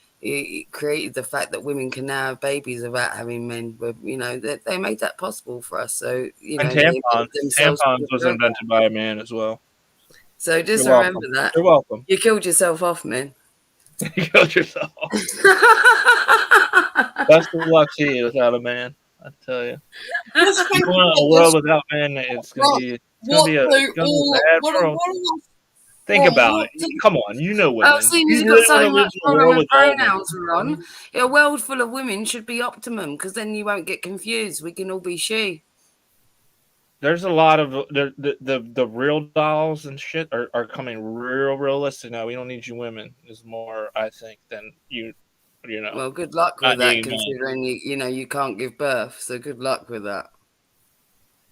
created the fact that women can now have babies without having men, but, they made that possible for us. So, And they tampons. put themselves Tampons was through. invented by a man as well. So just You're remember welcome. that. You're welcome. You killed yourself off, man. You killed yourself. Best of luck to you without a man. I tell you. just If think you want a about world this. without men, it's gonna What- be a What bad world. Think what about it. do- Come on, you know women. Oh, seeing You as you've really got so wanna live much in a problem world with with all men. pronouns we're on, a world full of women should be optimum because then you won't get confused. We can all be she. There's a lot of the real dolls and shit are coming real realistic now. We don't need you women is more, I think, than you know. Well, good luck Not with that, needing men. considering you can't give birth. So good luck with that.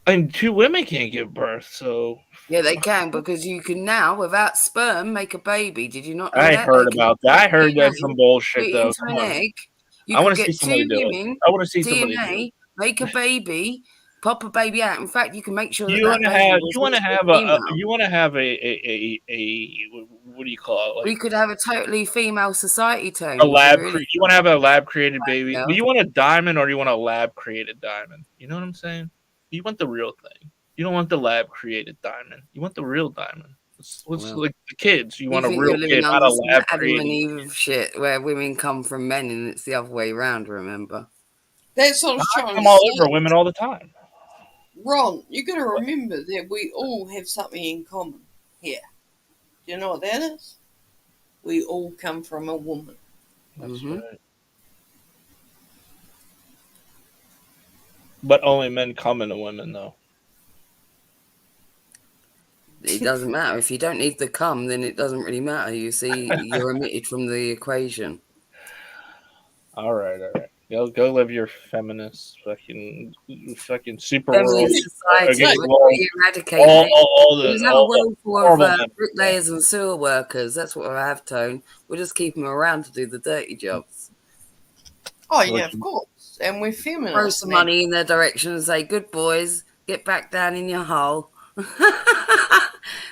And two women can't give birth, so Yeah, they can because you can now, without sperm, make a baby. Did you not know I that? heard They can about that. I heard DNA, that's some bullshit put it though. into Come an on. egg. You I could want to see get somebody two do it. women, I want to see somebody do it. DNA, make a baby, pop a baby out. In fact, you can make sure You that want to baby have was you want to actually have female. you want to have a what do you call it? We Like could have a totally female society, Tony. a lab. Really You want to have a lab created baby? no. Do you want a diamond or do you want a lab created diamond? You know what I'm saying? You want the real thing. You don't want the lab created diamond. You want the real diamond. It's Well, like the kids. You want a think real you're living kid, not under a some lab Adam and created. Eve shit where women come from men and it's the other way around, remember? That's what I was I trying come to all say. over women all the time. Ron, you got to remember that we all have something in common here. Do you know what that is? We all come from a woman. That's Mhm. right. But only men come into women, though. It doesn't matter. If you don't need the cum, then it doesn't really matter. You see, you're omitted from the equation. All right. Go live your feminist fucking super world. Feminist society, Okay, we're well, going to eradicate all, it. all We the just have a all, world full of horrible men. bricklayers and sewer workers. That's what I have, Tone. We'll just keep them around to do the dirty jobs. Oh, yeah, of course. And we're feminists. Throw some money in their direction and say, good boys, get back down in your hole.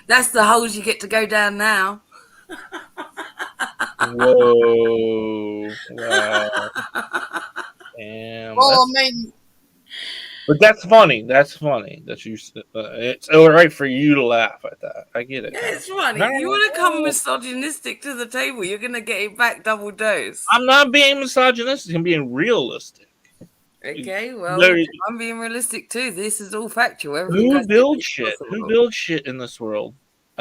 That's the holes you get to go down now. Whoa! Wow! Damn. Well, I mean, But that's funny. That's funny that you. It's all right for you to laugh at that. I get it. Yeah, it's funny. You want to come misogynistic to the table, you're going to get it back double dose. I'm not being misogynistic. I'm being realistic. Okay, well, There- I'm being realistic too. This is all factual. Who builds shit? Who builds shit in this world?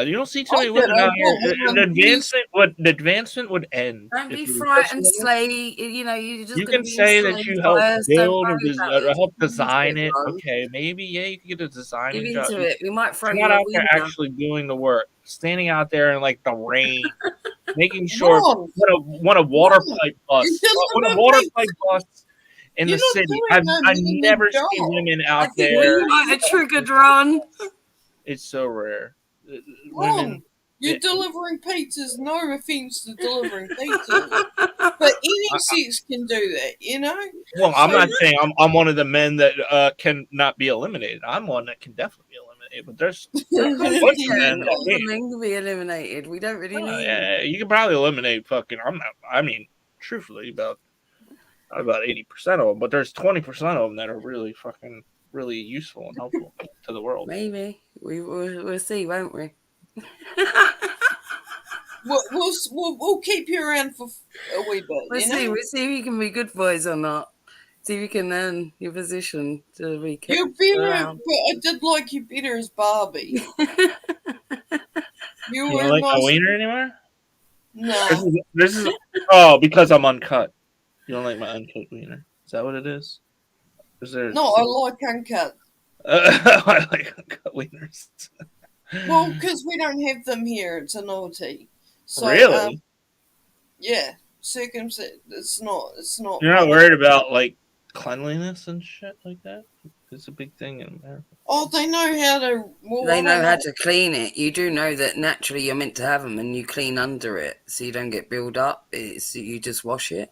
You don't see too I many get women it. out here. Well, The advancement would end. Don't if be it was just frightened, women. Slay. You know, you're just You going to can be say that enslaved you by helped us. Don't build worry about it. or help Give into design it, it. Ron. Okay, maybe you can get a Give designing job. into it. We might throw You're you not a out there wiener. actually doing the work, standing out there in like the rain, making sure Ron, when a water Ron, pipe you busts, when a deliver water pizza. pipe busts in You're the not city, doing no I've menial never seen job. women I out think we there. might have triggered Ron. It's so rare. Women. Ron, you're Yeah, delivering pizzas. No offense to delivering pizzas, but any sex can do that, you know. well, I'm So not saying I'm one of the men that can not be eliminated. I'm one that can definitely be eliminated. But there's a bunch of there men you that All the go. can't. men can be eliminated. We don't really need. Yeah, you can probably eliminate fucking. I'm not. I mean, truthfully, about 80% of them, but there's 20% of them that are really fucking really useful and helpful to the world. Maybe we'll see, won't we? We'll keep you around for a wee bit, We'll you see. know. We'll see if you can be good boys or not. See if you can earn your position to be kept You're better, around. but I did like you better as Barbie. You You were don't like my nice. wiener anymore? Nah, This is because I'm uncut. You don't like my uncut wiener? Is that what it is? Is there? no, I like uncut. I like uncut wieners. Well, because we don't have them here. It's a novelty. So, Really? yeah, circumcision. It's not. You're not worried about like cleanliness and shit like that? It's a big thing in America. Oh, they know how to. Well, They I know don't how to clean it. You do know that naturally you're meant to have them, and you clean under it so you don't get build up. You just wash it.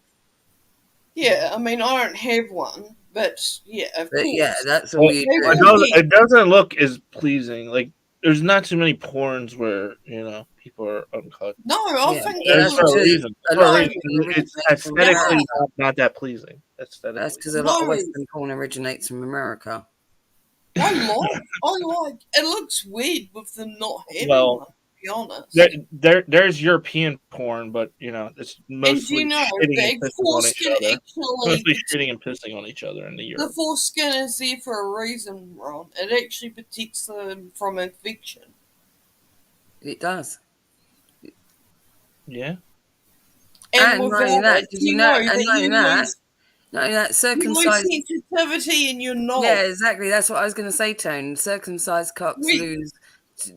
Yeah, I mean, I don't have one, but yeah, of But course. yeah, that's all Well, you They do. will be. it doesn't look as pleasing. Like there's not too many porns where people are uncut. No, I Yeah, think but There's that's people. for a because reason. a For a lot of reason. it It's originates from aesthetically America. not that pleasing. Aesthetically. That's because a lot of No. Western porn originates from America. I like. It looks weird with them not having Well, one. To be honest. there's European porn, but it's And do mostly you know shitting and the pissing on each foreskin other. Mostly actually? shitting and pissing on each other in the The Europe. foreskin is there for a reason, Ron. It actually protects them from infection. It does. Yeah. And And not without only that, it, did you you know know? And that not only you that, lose, not only that, you lose circumcised. sensitivity in your knob. Yeah, exactly. That's what I was going to say, Tone. Circumcised cocks Wait. lose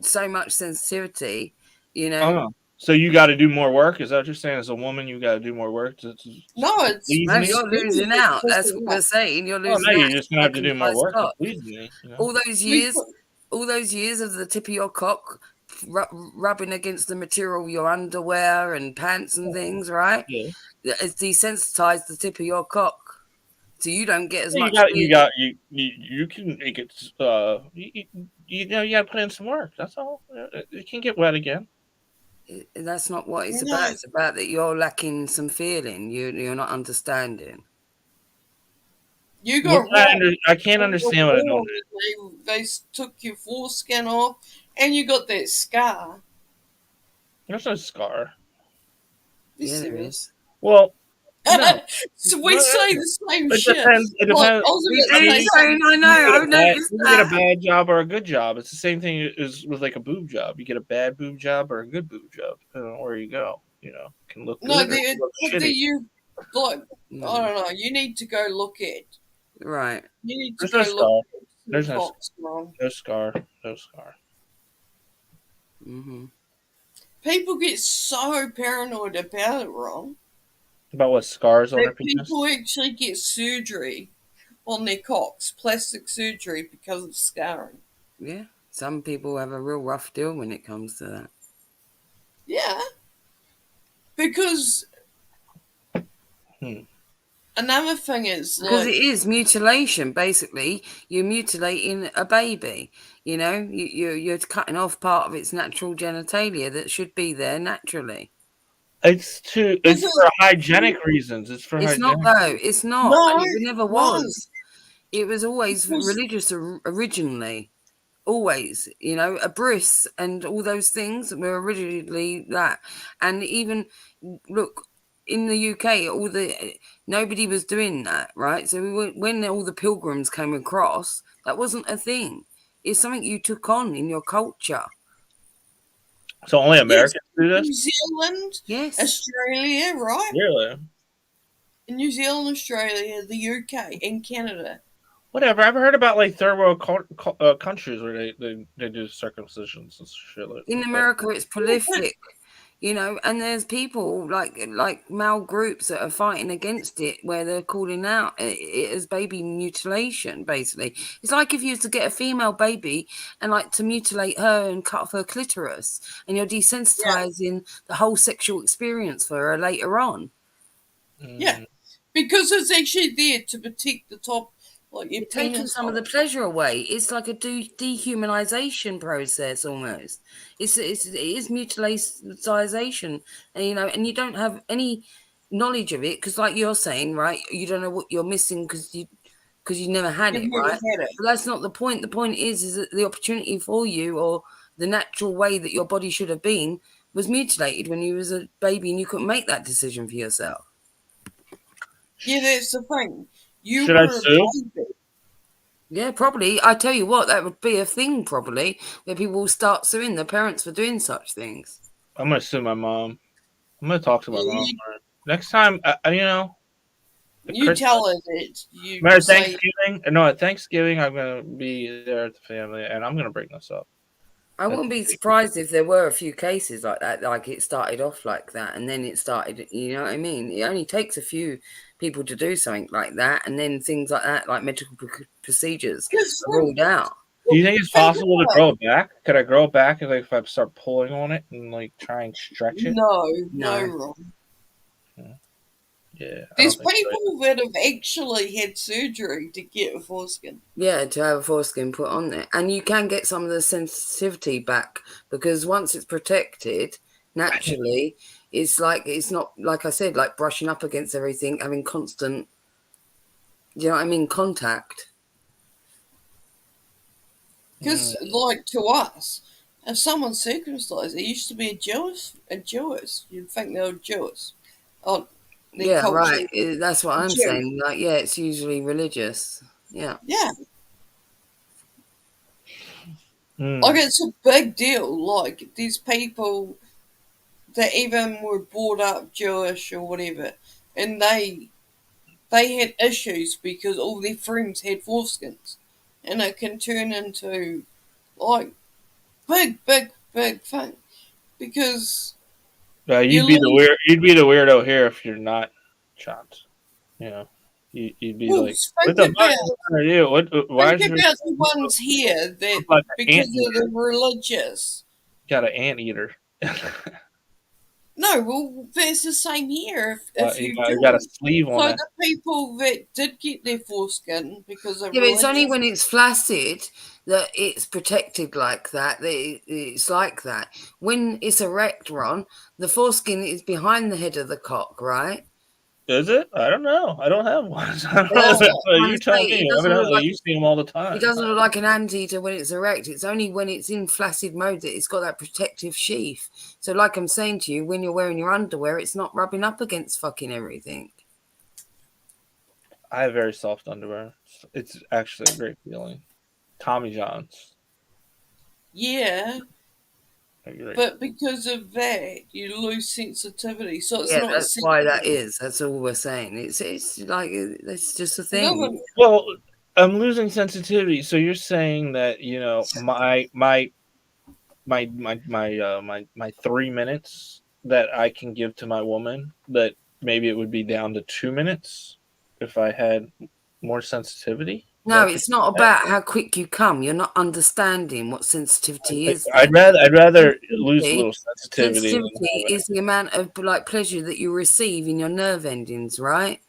so much sensitivity. You know. Oh, so you got to do more work? Is that what you're saying? As a woman, you got to do more work to No, it's please No, me? you're losing out. That's what we're saying. You're Oh losing no, out. you're just gonna have to do more Circumcised work to cock. please me. All those years of the tip of your cock rubbing against the material of your underwear and pants and things, right? Yeah. It's desensitized the tip of your cock, so you don't get as much. You can make it. You got to put in some work. That's all. It can get wet again. That's not what it's No. about. It's about that you're lacking some feeling. You're not understanding. You got I can't understand what I don't. They took your foreskin off, and you got that scar. There's no scar. Yeah, there is. Well, no. So we say the same It shit. depends. It Like, depends. I was We about to do, say Tone, I know. I've noticed You get a that. bad job or a good job. It's the same thing as with like a boob job. You get a bad boob job or a good boob job, depending on where you go. Can look no, good or can look the shitty. you like. I don't know. You need to go look at. Right. You need to There's no go look scar. at There's some no- cocks, Ron. No scar. No scar. Mm-hmm. People get so paranoid about it, Ron. About what scars on their That penis? people actually get surgery on their cocks, plastic surgery, because of scarring. Yeah. Some people have a real rough deal when it comes to that. Yeah. Because another thing is Because like it is mutilation, basically. You're mutilating a baby. You're cutting off part of its natural genitalia that should be there naturally. It's for hygienic reasons. It's for It's hygienic. not, though. It's not. No, And it never no. was. It was always Because- religious originally. Always. A bris and all those things were originally that. And even, look, in the UK, nobody was doing that, right? So when all the pilgrims came across, that wasn't a thing. It's something you took on in your culture. So only Americans do New this? Zealand, Yes. Australia, right? Really? In New Zealand, Australia, the UK, and Canada. Whatever. I've heard about like third world countries where they do circumcisions and shit like In that. America, it's prolific, you know, and there's people like male groups that are fighting against it, where they're calling out it as baby mutilation. Basically, it's like if you used to get a female baby and like to mutilate her and cut off her clitoris, and you're desensitizing the whole sexual experience for her later on. Yeah, because it's actually there to protect the top, like your Taking penis. some of the pleasure away. It's like a dehumanization process almost. It is mutilization, and you know, and you don't have any knowledge of it because, like you're saying, right? You don't know what you're missing because you never had You've it, never right? had it. But that's not the point. The point is that the opportunity for you, or the natural way that your body should have been, was mutilated when you was a baby, and you couldn't make that decision for yourself. Yeah, that's the thing. You Should I were a sue? baby. Yeah, probably. I tell you what, that would be a thing probably where people will start suing their parents for doing such things. I'm gonna sue my mom. I'm gonna talk to my mom. You, Next time, you know, you tell her that you Remember say, Thanksgiving? No, at Thanksgiving, I'm gonna be there at the family, and I'm gonna bring this up. I wouldn't be surprised if there were a few cases like that, like it started off like that and then it started, you know what I mean? It only takes a few people to do something like that, and then things like that, like medical procedures, Yes, are ruled out. Do you think it's possible to grow it back? Could I grow it back if I start pulling on it and like try and stretch it? no, No. Ron. Yeah. There's people that have actually had surgery to get a foreskin. Yeah, to have a foreskin put on there. And you can get some of the sensitivity back because once it's protected, naturally, it's like, it's not, like I said, like brushing up against everything, having constant, you know what I mean, contact. Because, like, to us, if someone's circumcised, it used to be a Jewish. You'd think they were Jewish. Oh, Yeah, culture. right. That's what I'm Jew. saying. Like, yeah, it's usually religious. Yeah. Yeah. Mm. Like, it's a big deal. Like, these people that even were brought up Jewish or whatever, and they had issues because all their friends had foreskins. And it can turn into, like, big thing. Because You'd be the weirdo here if you're not chopped. You know, you'd be well, like, "What the fuck are you? Why think about the ones here that like because of the religious. got an anteater? No, well, that's the same here. If you do got a it. sleeve on So it. the people that did get their foreskin because of Yeah, but it's only religious, when it's flaccid that it's protected like that. It's like that. When it's erect, Ron, the foreskin is behind the head of the cock, right? Is it? I don't know. I don't have one. That's what I'm You trying to tell say. me. It doesn't look like You see them all the time. It doesn't look like an anteater when it's erect. It's only when it's in flaccid mode that it's got that protective sheath. So like I'm saying to you, when you're wearing your underwear, it's not rubbing up against fucking everything. I have very soft underwear. It's actually a great feeling. Tommy John's. yeah. Great. But because of that, you lose sensitivity. So it's Yeah, not. that's why that is. That's all we're saying. It's like it's just a thing. Well, I'm losing sensitivity. So you're saying that my 3 minutes that I can give to my woman, that maybe it would be down to 2 minutes if I had more sensitivity. No, it's not about how quick you come. You're not understanding what sensitivity is. I'd rather lose a little sensitivity. Sensitivity is the amount of like pleasure that you receive in your nerve endings, right?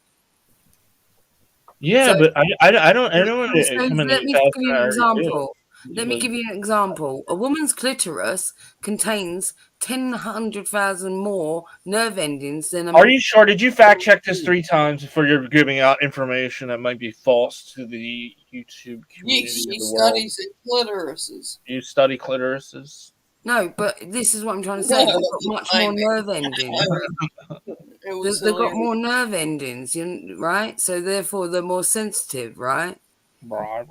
Yeah, So- but I don't want to So come in let me the give you an example. Let me Like- give you an example. A woman's clitoris contains 100,000 more nerve endings than a Are you sure? Did you fact check this 3 times before you're giving out information that might be false to the YouTube community? Yes, she of the world? studies the clitorises. You study clitorises? No, but this is what I'm trying to say. They've got much more nerve endings. It was They've got hilarious. more nerve endings, right? So therefore, they're more sensitive, right? Right.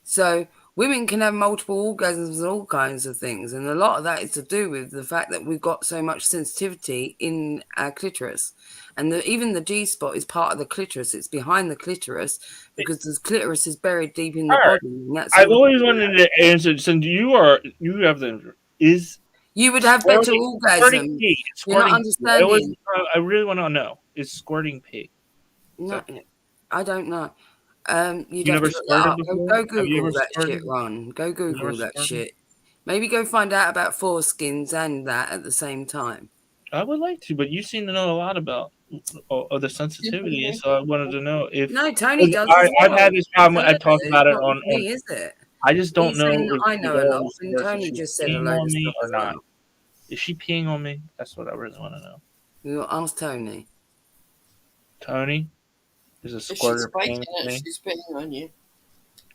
So women can have multiple orgasms and all kinds of things, and a lot of that is to do with the fact that we've got so much sensitivity in our clitoris, and even the G spot is part of the clitoris. It's behind the clitoris because the clitoris is buried deep in the All right. body. And that's I've all- always wanted to answer. Since you have the you would have better squirting orgasm. pee. You're not Squirting pee. understanding. I really want to know, is squirting pee? No, I don't know. You'd You have never to look that squirted up. before? Go Have you Google ever that squirted? shit, Ron. Go You never Google that squirted? shit. Maybe go find out about foreskins and that at the same time. I would like to, but you seem to know a lot about the sensitivity, so I wanted to know if. No, Tony does. as I've well. had this problem. It's I've talked about it not on. me, is it? I just don't He's saying know that if I know a lot, and if Tony she's just said a peeing load on of me stuff or as not. well. Is she peeing on me? That's what I really want to know. You ask Tony. Tony, is a If she's squirter faking peeing on it, me? she's peeing on you.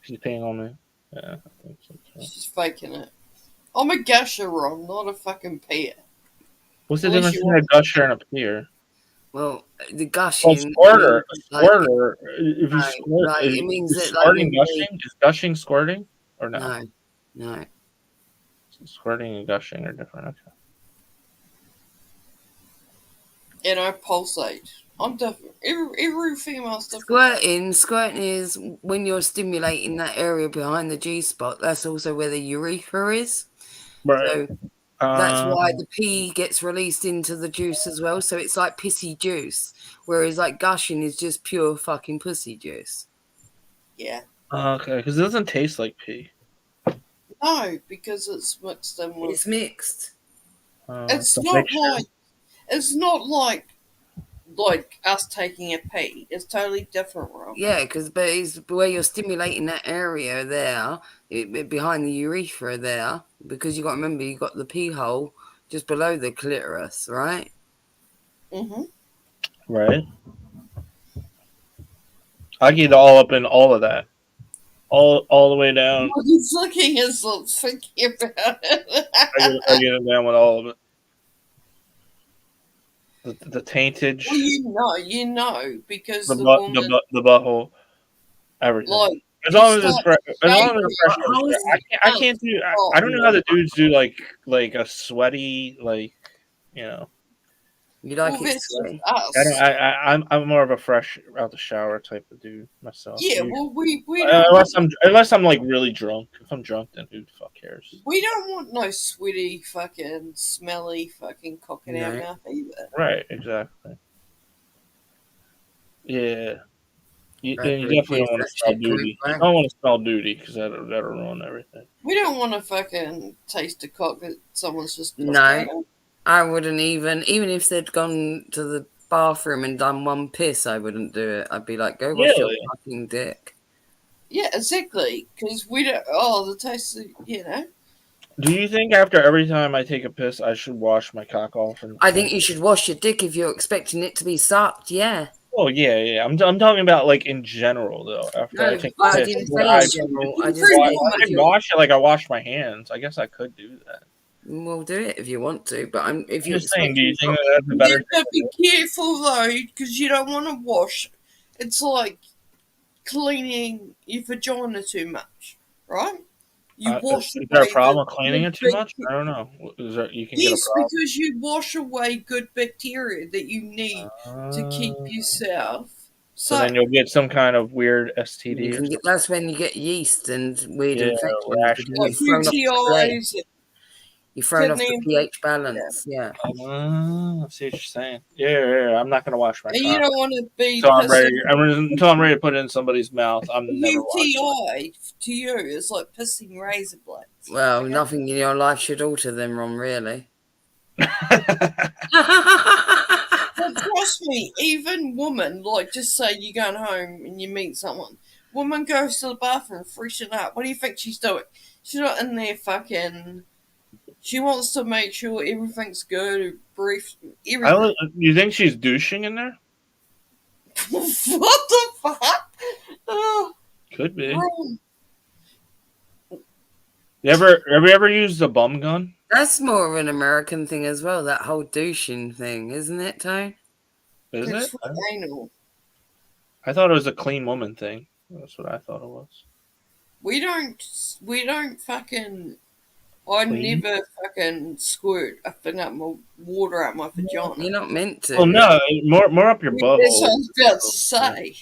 She's peeing on me. Yeah, I think so too. She's faking it. I'm a gusher, Ron, not a fucking peer. What's the Unless difference you between a gusher and a peer? Well, the Well, gushing. squirter, means, like, squirter. If you right, squirt, right, it is means that, like, squirting when gushing? Is gushing squirting or no? no, no. Squirting and gushing are different. Okay. And I pulsate. I'm different. Every female's different. Squirting is when you're stimulating that area behind the G spot. That's also where the urethra is. Right. So that's why the pee gets released into the juice as well. So it's like pissy juice, whereas like gushing is just pure fucking pussy juice. Yeah. Okay, because it doesn't taste like pee. No, because it's mixed in with. It's mixed. It's a not mixture. like. It's not like us taking a pee. It's totally different, Rob. Yeah, but it's where you're stimulating that area there, behind the urethra there, because you got to remember you got the pee hole just below the clitoris, right? Mm-hmm. Right. I get all up in all of that, all the way down. Well, he's looking at himself thinking about it. I get it down with all of it. The taintage, Well, you know, because the the butt, woman, the butthole, everything. like, As long as it's fresh, as long as it's fresh. How is I can't do. I don't know how the dudes do like a sweaty, like, you know. You like well, it this sweaty? is us. I'm more of a fresh out the shower type of dude myself. Yeah, well, we don't unless I'm like really drunk. If I'm drunk, then who the fuck cares? we don't want no sweaty, fucking smelly, fucking cock in our No. mouth either. Right, exactly. Yeah. You Right, definitely don't want to that smell shit duty. coming You don't want to smell duty because that'll ruin everything. We don't want to fucking taste a cock that someone's just No. I wouldn't even if they'd gone to the bathroom and done one piss, I wouldn't do it. I'd be like, go wash your Really? fucking dick. Yeah, exactly. Because we don't. Oh, the taste, you know. Do you think after every time I take a piss, I should wash my cock off? I think you should wash your dick if you're expecting it to be sucked. Yeah. Oh yeah. I'm talking about like in general though. After No, I take I a piss, didn't would say I in general. I just Free said woman. if could you're- wash it like I wash my hands. I guess I could do that. We'll do it if you want to, but if I'm you're just saying. Do you expecting think that's a better? You have to be careful though, because you don't want to wash. It's like cleaning your vagina too much, right? You wash is there a away problem the cleaning it too big- much? I don't know. Is there, you can get a Yes, problem. because you wash away good bacteria that you need to keep yourself. So then you'll get some kind of weird STD. you Or can something. that's when you get yeast and weird Yeah, infections. rashes. Because like you've thrown off the UTIs. You've thrown off the kidney pH balance. Yeah. I see what you're saying. Yeah. I'm not gonna wash my And you cock don't want to be until I'm ready. pissing. Until I'm ready to put it in somebody's mouth. I'm A never washing. UTI to you is like pissing razor blades. Well, nothing in your life should alter them, Ron, really. But trust me, even woman, like just say you're going home and you meet someone, woman goes to the bathroom, freshen up. What do you think she's doing? She's not in there fucking. She wants to make sure everything's good, brief, everything. You think she's douching in there? What the fuck? Oh, Could be. wrong. Have you ever used a bum gun? That's more of an American thing as well, that whole douching thing, isn't it, Tone? Is It's it? for anal. I thought it was a clean woman thing. That's what I thought it was. We don't fucking. I Clean? never fucking squirt a thing up my water out my vagina. You're not meant to. Oh no, more up your That's what I butthole. was about to say.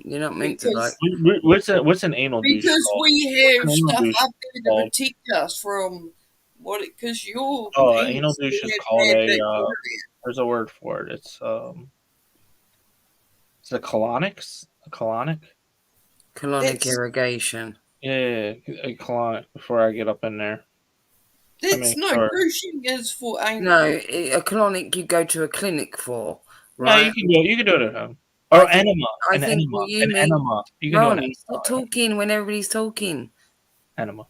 You're not meant to like. What's an anal douche Because called? we have What's an anal stuff douche up there to called? protect us from what? Because your Oh, an penis anal douche can is have called bad a. bacteria. There's a word for it. It's a colonics. A colonic. Colonic That's- irrigation. Yeah, a colonic. Before I get up in there. That's mean, no sorry. douching is for anal. No, a colonic you go to a clinic for, No, right? you can do it. You can do it at home. Or I think- enema. I An think enema. what you An mean- enema. You can do an Ron, stop enema. talking when everybody's talking. Enema.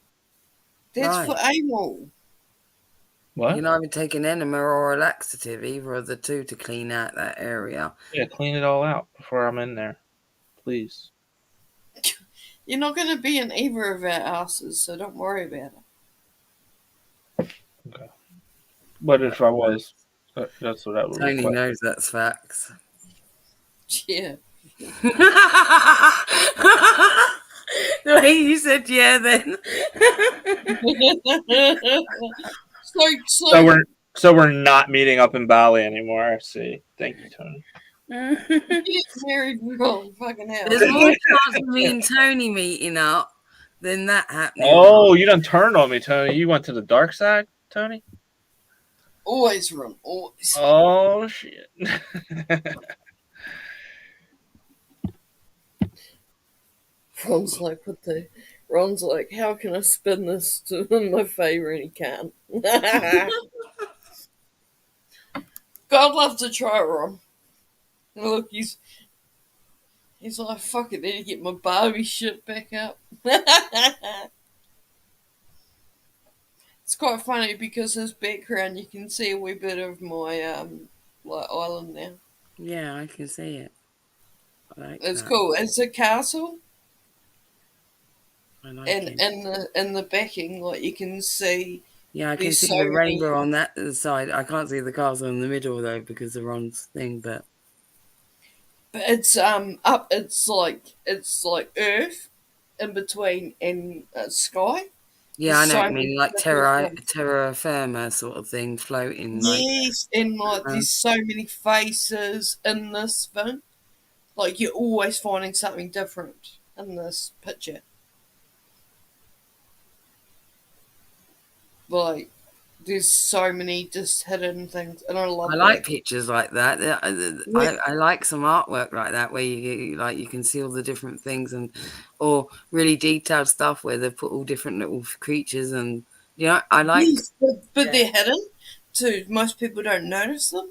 That's Right. for anal. What? You can either take an enema or a laxative, either of the two, to clean out that area. Yeah, clean it all out before I'm in there, please. You're not going to be in either of our asses, so don't worry about it. But if I was, that's what I would Tony request. knows that's facts. Yeah. The way you said yeah then. So we're not meeting up in Bali anymore. I see. Thank you, Tony. Get married wrong fucking hell. There's more chance of me and Tony meeting up than that happening. Oh, you done turned on me, Tony. You went to the dark side, Tony? Always run, always. Oh shit. Ron's like, what the? Ron's like, how can I spin this to in my favour? And he can't. God love to try, Ron. And look, he's like, fuck it, I need to get my Barbie shit back up. It's quite funny because his background, you can see a wee bit of my like island now. Yeah, I can see it. I like It's that. cool. It's a castle, I like and it. in the backing, like you can see. Yeah, I can there's see so the many- rainbow on that side. I can't see the castle in the middle though because of Ron's thing. But But it's up. It's like Earth, in between and sky. yeah, I know So what you mean, like different terra firma sort of thing, floating. Like, Yes, and like there's so many faces in this thing. Like you're always finding something different in this picture. Like there's so many just hidden things, and I love. I like pictures like that. I like some artwork like that where you can see all the different things or really detailed stuff where they've put all different little creatures and I like. Yes, but they're hidden too. Most people don't notice them.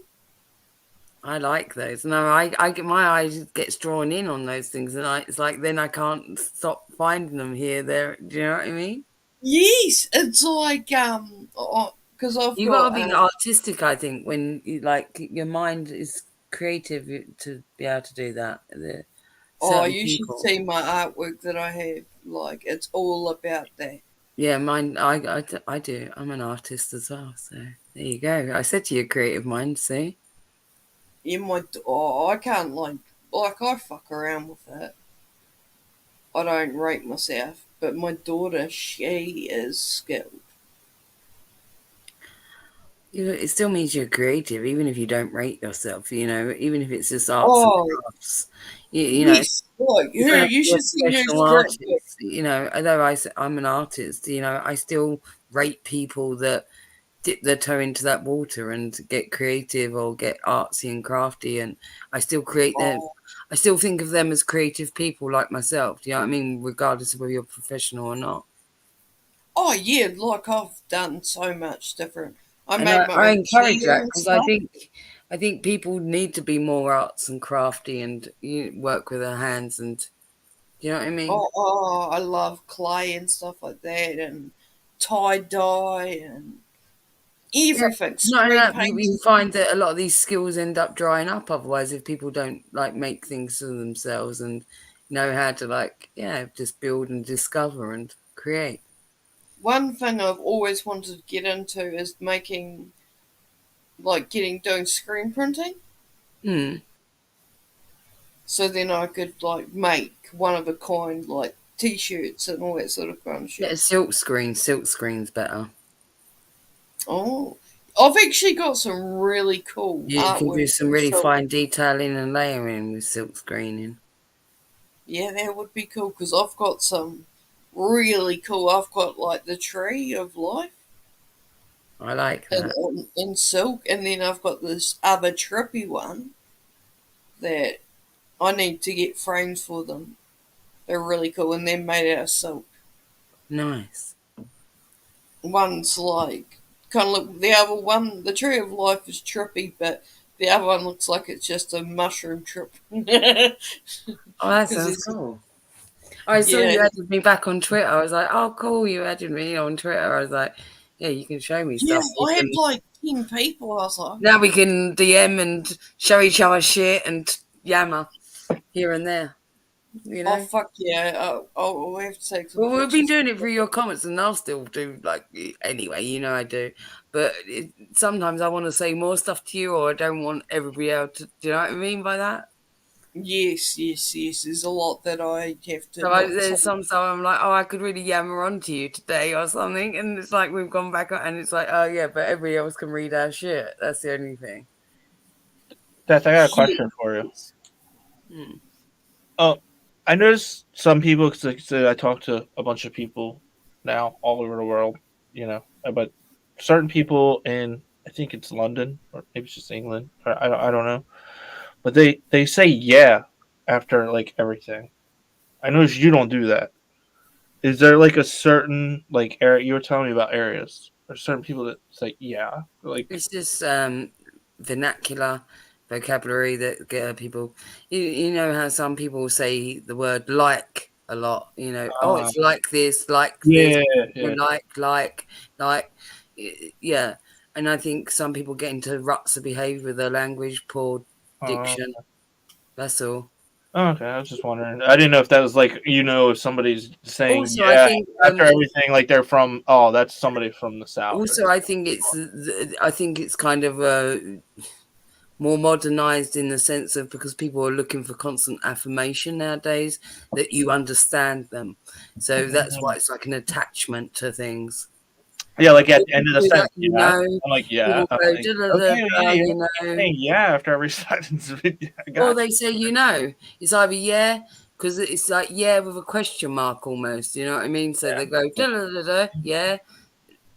I like those. No, I get my eyes gets drawn in on those things, and it's like then I can't stop finding them here, there. Do you know what I mean? Yes, it's like because I've You got gotta be artistic, I think, when you your mind is creative to be able to do that. you should see my artwork that I have. Like it's all about that. Yeah, mine. I do. I'm an artist as well. So there you go. I said to you, creative mind. See. I can't like I fuck around with it. I don't rate myself, but my daughter, she is skilled. It still means you're creative, even if you don't rate yourself. Even if it's just arts Oh, and crafts. You yes, like you don't have to you be a should see her professional script. artist. Although I'm an artist, I still rate people that dip their toe into that water and get creative or get artsy and crafty, and I still create them. I still think of them as creative people like myself. Do you know what I mean? Regardless of whether you're professional or not. Oh yeah, like I've done so much different. I encourage that because I stuff. think people need to be more arts and crafty and work with their hands and you know what I mean. Oh, I love clay and stuff like that, and tie dye and everything. Not only that, Spray you paint. find that a lot of these skills end up drying up otherwise if people don't make things for themselves and know how to just build and discover and create. One thing I've always wanted to get into is making, doing screen printing. Hmm. So then I could make one of a kind t-shirts and all that sort of kind of shit. Get a silk screen. Silk screen's better. Oh, I've actually got some really cool You can do artwork some really myself. fine detailing and layering with silk screening. Yeah, that would be cool because I've got some really cool. I've got like the tree of life I like that. in silk, and then I've got this other trippy one that I need to get frames for them. They're really cool, and they're made out of silk. Nice. One's like kind of look. The other one, the tree of life, is trippy, but the other one looks like it's just a mushroom trip. Oh, that 'Cause sounds it's- cool. I saw Yeah. you added me back on Twitter. I was like, oh, cool, you added me on Twitter. I was like, yeah, you can show me Yeah, stuff. I had like 10 people. I was like, Now we can DM and show each other shit and yammer here and there. You know? oh fuck yeah! I'll have to take some. Well, we've been pictures. doing it through your comments, and I'll still do like anyway. You know I do, but sometimes I want to say more stuff to you, or I don't want everybody else to. Do you know what I mean by that? Yes. There's a lot that I have to. So not there's say. some stuff I'm like, oh, I could really yammer on to you today or something, and it's like we've gone back and it's like, oh yeah, but everybody else can read our shit. That's the only thing. Death, I got a question for you. Hmm. Oh, I noticed some people, because I talk to a bunch of people now all over the world, but certain people in, I think it's London, or maybe it's just England, or I don't know, but they say yeah after like everything. I notice you don't do that. Is there like a certain like area you were telling me about areas? Or certain people that say yeah, like It's just vernacular vocabulary that get people. You know how some people say the word like a lot. You know, oh, it's like this, yeah. like, yeah. And I think some people get into ruts of behaviour with their language, poor diction. That's all. Oh, okay, I was just wondering. I didn't know if that was like if somebody's saying Also, yeah I think after everything, like they're from that's somebody from the south. also, I think it's kind of more modernized in the sense of because people are looking for constant affirmation nowadays that you understand them. So that's why it's like an attachment to things. Yeah, like at the end of the sentence, you know, I'm like, yeah. people I'm go, like, okay, you know. saying yeah after every sentence. Or they say, you know, it's either yeah, because it's like yeah with a question mark almost. You know what I mean? So they go yeah.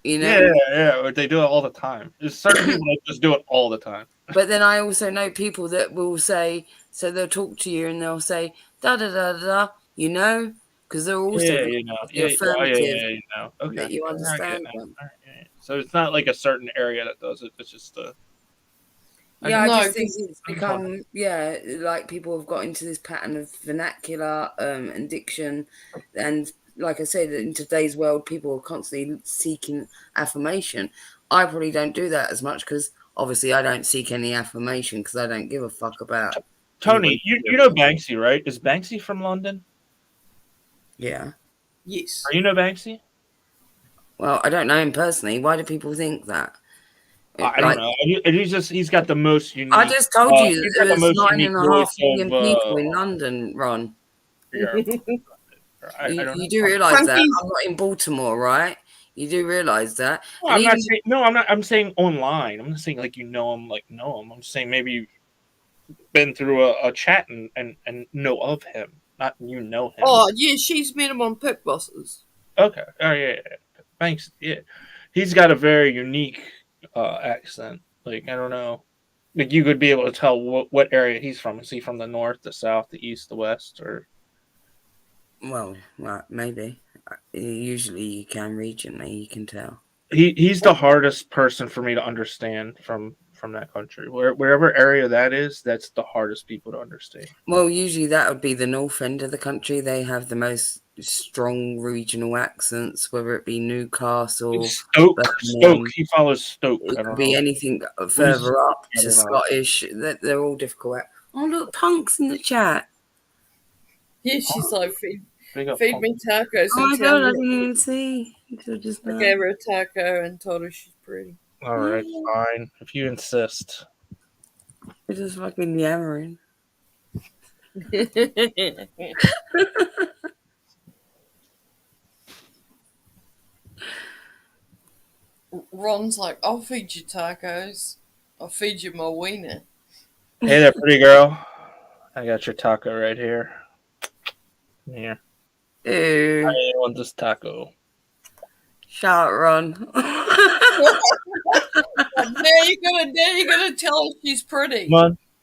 You know? Yeah. They do it all the time. There's certain people that just do it all the time. But then I also know people that will say, so they'll talk to you and they'll say you know, because they're also affirmative Okay, that you understand them. Right. So it's not like a certain area that does it. It's just Yeah, I No, just think it's become like people have got into this pattern of vernacular and diction, and like I said, in today's world, people are constantly seeking affirmation. I probably don't do that as much because obviously I don't seek any affirmation because I don't give a fuck about. Tony, you know Banksy, right? Is Banksy from London? Yeah. yes. Are you know Banksy? Well, I don't know him personally. Why do people think that? I don't know. He's got the most unique. I just told you he's that got the there's most 9.5 unique million voice people in London, Ron. I don't You know. do realise that Frankie's- I'm not in Baltimore, right? You do realise that. No, And I'm not even- saying. No, I'm not. I'm saying online. I'm not saying like know him. I'm saying maybe you've been through a chat and know of him. Not you know him. Oh yeah, she's met him on Pit Bosses. Okay. Oh yeah. Thanks. Yeah. He's got a very unique accent. Like I don't know. Like you could be able to tell what area he's from. Is he from the north, the south, the east, the west, or? Well, maybe. Usually you can regionally, you can tell. He's the hardest person for me to understand from that country. Wherever area that is, that's the hardest people to understand. Well, usually that would be the north end of the country. They have the most strong regional accents, whether it be Newcastle, Stoke. He follows Stoke. It could be anything further up to Scottish. They're all difficult. Oh, look, Punk's in the chat. Yeah, she's like, feed me tacos. Oh my and god, tell I me didn't even see. Just I gave her a taco and told her she's pretty. All right, fine. If you insist. You're just fucking yammering. Ron's like, I'll feed you tacos. I'll feed you my wiener. Hey there, pretty girl. I got your taco right here. Here. Ew. I want this taco. Shout, Ron. Now you're gonna tell her she's pretty.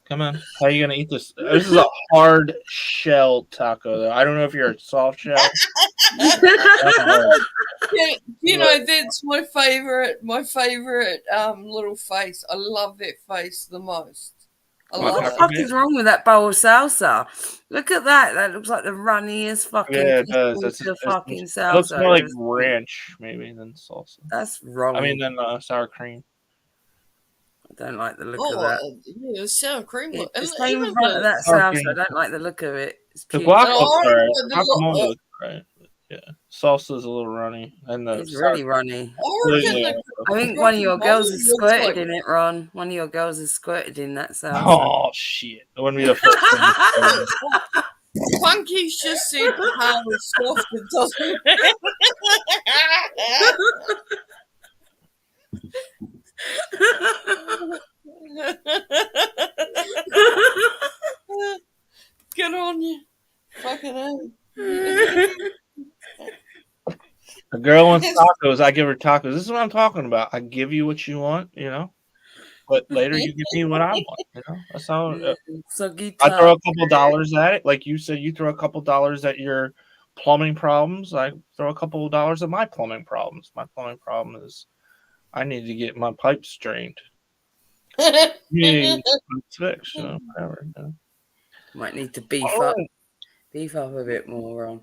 Come on. How are you gonna eat this? This is a hard shell taco, though. I don't know if you're a soft shell. You know, that's my favorite little face. I love that face the most. I What love the it. fuck is wrong with that bowl of salsa? Look at that. That looks like the runniest fucking Yeah, it does. piece of fucking It looks salsa. more like ranch, maybe, than salsa. That's wrong. I mean, than sour cream. I don't like the look of that. Yeah, sour cream. Just stay in front of that salsa. I don't like the look of it. It's The cute. guac looks alright. Guacamole looks alright. Yeah, salsa's a little runny, and the It's really runny. Yeah. I think one of your girls has looks squirted like- in it, Ron. One of your girls has squirted in that salsa. Oh shit! It wouldn't be the first thing. Funky's just said hard and soft. It doesn't Good on you. Fucking hell. A girl wants tacos. I give her tacos. This is what I'm talking about. I give you what you want, but later you give me what I want. That's how. I throw a couple dollars at it, like you said. You throw a couple dollars at your plumbing problems. I throw a couple of dollars at my plumbing problems. My plumbing problem is I need to get my pipes strained. You need to fix, whatever. Might need to beef up a bit more, Ron.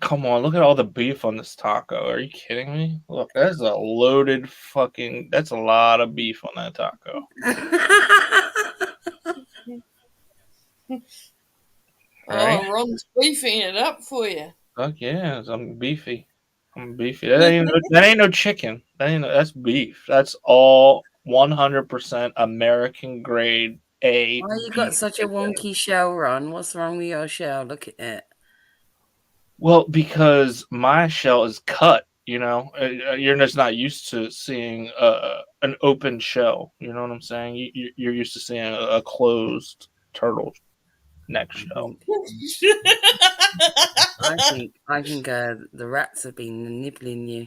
Come on, look at all the beef on this taco. Are you kidding me? Look, that's a loaded fucking. That's a lot of beef on that taco. Oh, Ron's beefing it up for you. Fuck yeah, I'm beefy. I'm beefy. That ain't no chicken. That's beef. That's all 100% American grade A. Why you got such a wonky shell, Ron? What's wrong with your shell? Look at it. Well, because my shell is cut. You're just not used to seeing an open shell. You know what I'm saying? You're used to seeing a closed turtle neck shell. I think the rats have been nibbling you.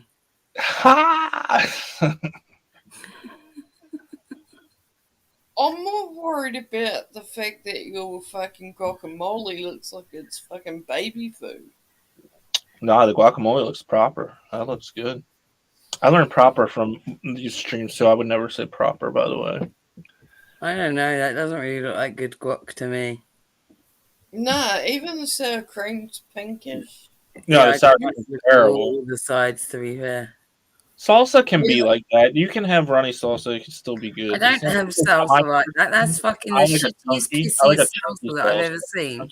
I'm more worried about the fact that your fucking guacamole looks like it's fucking baby food. Nah, the guacamole looks proper. That looks good. I learned proper from these streams, so I would never say proper, by the way. I don't know. That doesn't really look like good guac to me. Nah, even the sour cream's pinkish. No, the sour cream is terrible. All the sides, to be fair. Salsa can be like that. You can have runny salsa; it can still be good. I don't have salsa like that. That's fucking the shittiest, pissiest salsa that I've ever seen.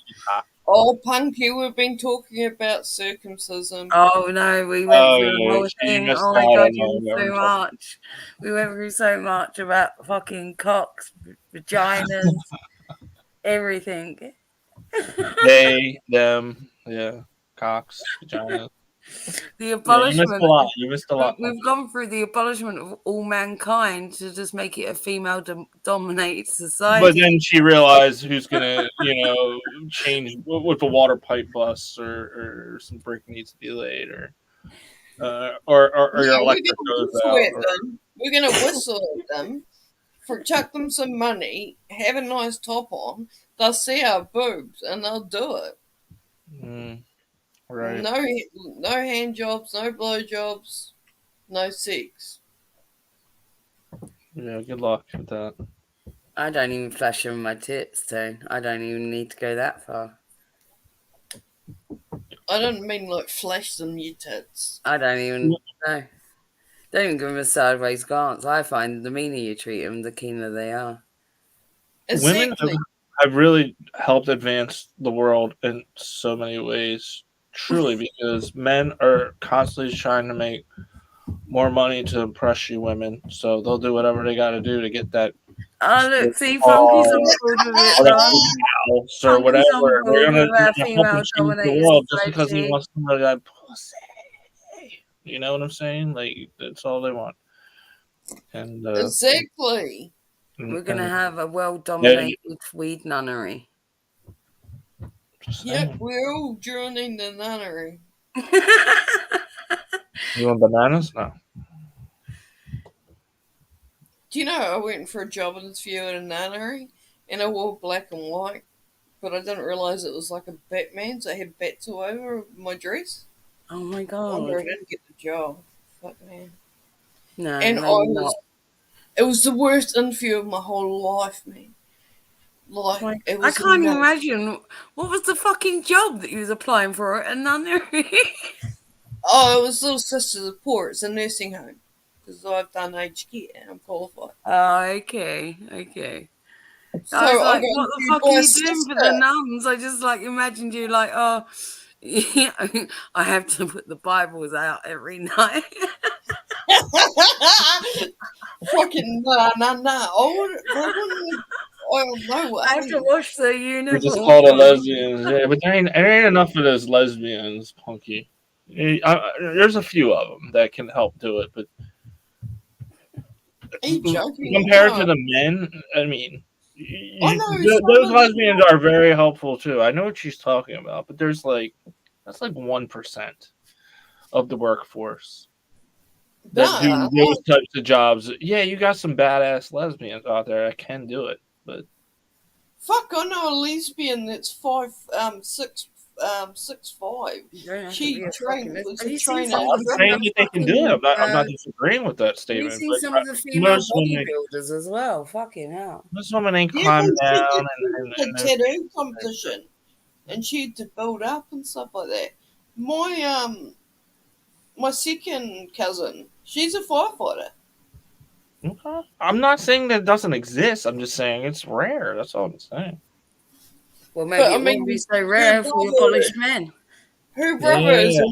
Oh, Punky, we've been talking about circumcision. Oh no, we went through the whole you thing. missed Oh my out god, on you that. went so much. We went through so much about fucking cocks, vaginas, everything. They, them, yeah, cocks, vaginas. The Yeah, abolishment. you missed a lot. We've gone through the abolishment of all mankind to just make it a female-dominated society. But then she realized who's gonna, change with the water pipe busts, or some brick needs to be laid, or your electric goes out. We're gonna whistle at them, chuck them some money, have a nice top on. They'll see our boobs and they'll do it. Right. No hand jobs, no blow jobs, no sex. Yeah, good luck with that. I don't even flash them my tits, so I don't even need to go that far. I don't mean like flash them your tits. I don't even know. Don't even give them a sideways glance. I find the meaner you treat them, the keener they are. Women have really helped advance the world in so many ways, truly, because men are constantly trying to make more money to impress you women, so they'll do whatever they got to do to get that. Oh, look, see, Funky's on board with it, house or whatever. We're gonna help him change the world just because he wants somebody that pussy. You know what I'm saying? Like that's all they want. And Exactly. We're gonna and have a well-dominated weed nunnery. just Yep, saying. we're all joining the nunnery. You want bananas? No. Do you know I went for a job interview at a nunnery and I wore black and white, but I didn't realise it was like a Batman, so I had bats all over my dress. Oh my I god! wonder I didn't get the job. Fuck man. No, And maybe not. it was the worst interview of my whole life, man. Like, Like, it I was can't amazing. imagine what was the fucking job that you was applying for at a nunnery. Oh, it was Little Sisters of Poor. It's a nursing home. Because I've done aged care and I'm qualified. Oh, okay. So I was I like, got what the interviewed fuck are by a you doing for the sister. nuns? I just like imagined you like, oh, yeah, I have to put the Bibles out every night. Fucking nah. I don't know what I have to wash the We're just uniform. called a lesbians. Yeah, but there ain't enough of those lesbians, Punky. There's a few of them that can help do it, but Are you joking? compared No. to the men, I mean, I know some those of them- lesbians are very helpful too. I know what she's talking about, but that's like 1% of the workforce that do Nah, those types of jobs. Yeah, you got some badass lesbians out there that can do it, but fuck, I know a lesbian that's 6'5". You don't have to She be a trained fucking- was Have a you seen trainer. some I'm of the saying that they can do it. I'm not fucking, disagreeing with that have you statement. seen But some of the female most women, bodybuilders as well? Fucking hell. most women ain't Yeah, climbing she down did and the tattoo competition, and she had to build up and stuff like that. My second cousin, she's a firefighter. okay. I'm not saying that it doesn't exist. I'm just saying it's rare. That's all I'm saying. Well, maybe But, I it mean, won't be so rare for your polished men. Her brother is Yeah, I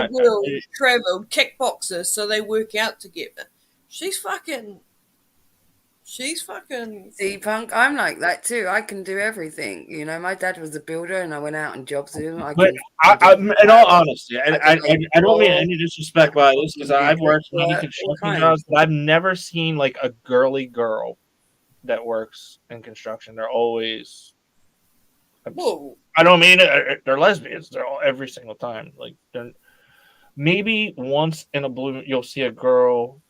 a world traveled kickboxer, so they work out together. She's fucking. See, Punk, I'm like that too. I can do everything. You know, my dad was a builder and I went out and jobs with him. But in all honesty, I don't mean any disrespect by this because I've worked many construction jobs, but I've never seen like a girly girl that works in construction. They're always. Whoa. I don't mean it. They're lesbians. They're all every single time. Like they're maybe once in a blue you'll see a girl.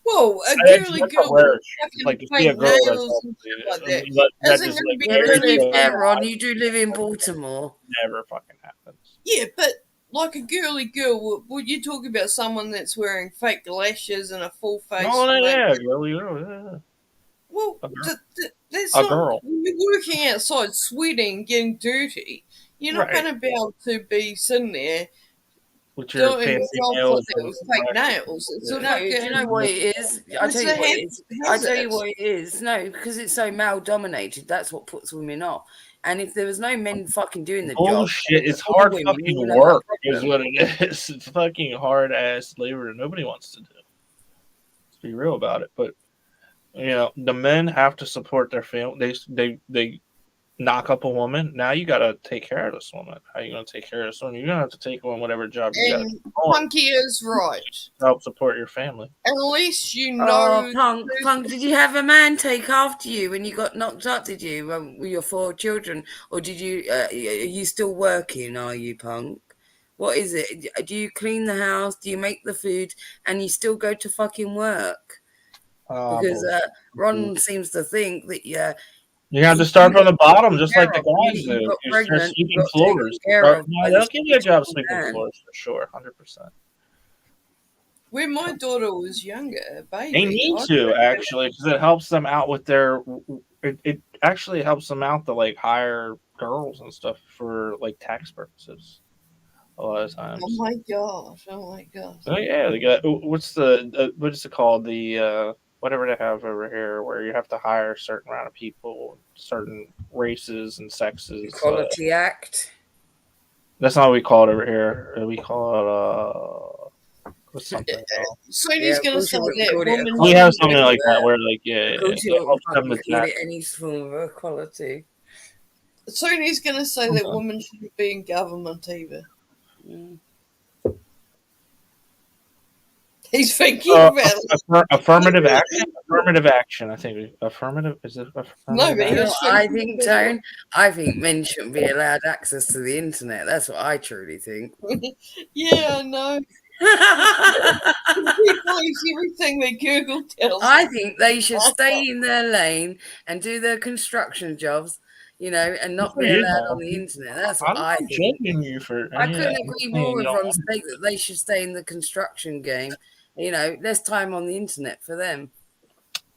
Whoa, a girly girl with like to see fake a girl that's nails and shit like that. that Isn't just gonna like be Yeah, but to really be fair, Ron, you do live in Baltimore. never fucking happens. Yeah, but like a girly girl, would you talk about someone that's wearing fake lashes and a full face? Oh yeah, girly girl. Yeah. Well, that's A not, girl. when you're working outside, sweating, getting dirty. You're not Right. going to be able to be sitting there With your doing fancy a job nails like that with fake nails. It's a No, do you know what it is? I tell you what it is. I tell you what it is. No, because it's so male dominated. That's what puts women off. And if there was no men fucking doing the job, bullshit, it's all the hard women fucking would have a work is problem. what it is. It's fucking hard ass labor that nobody wants to do. Let's be real about it. But you know, the men have to support their family. They knock up a woman. Now you gotta take care of this woman. How you gonna take care of this woman? You're gonna have to take on whatever job you got And Punky is right. to help support your family. At least you know. Oh, Punk, did you have a man take after you when you got knocked up? Did you with your 4 children, or did you? Are you still working? Are you, Punk? What is it? Do you clean the house? Do you make the food? And you still go to fucking work? Because Ron seems to think that you have to start from the bottom, just like the guys do. You got You pregnant, start you sweeping got floors. taken care of by They'll this give you a job beautiful sweeping man. floors for sure, 100%. When my daughter was younger, a baby, They need to actually because it helps them out with their. It actually helps them out to like hire girls and stuff for like tax purposes. A lot of times. Oh my gosh! Oh my gosh! Oh yeah, they got what is it called? The whatever they have over here, where you have to hire a certain amount of people, certain races and sexes. Equality Act. That's not what we call it over here. We call it what's something else. Sony's gonna say that woman. We have something like that where like it helps them to Call it any form of equality. Sony's gonna say that women shouldn't be in government either. He's thinking about it. Affirmative action. Affirmative action. I think affirmative is it. No, but You know he's what I thinking think, Tone? I think men shouldn't be allowed access to the internet. That's what I truly think. Yeah, no. He believes everything that Google tells him. I think they should stay in their lane and do their construction jobs, and not be allowed on the internet. That's what I'm I not think. judging you for. I couldn't agree more with Ron. Ron's take that they should stay in the construction game. Less time on the internet for them.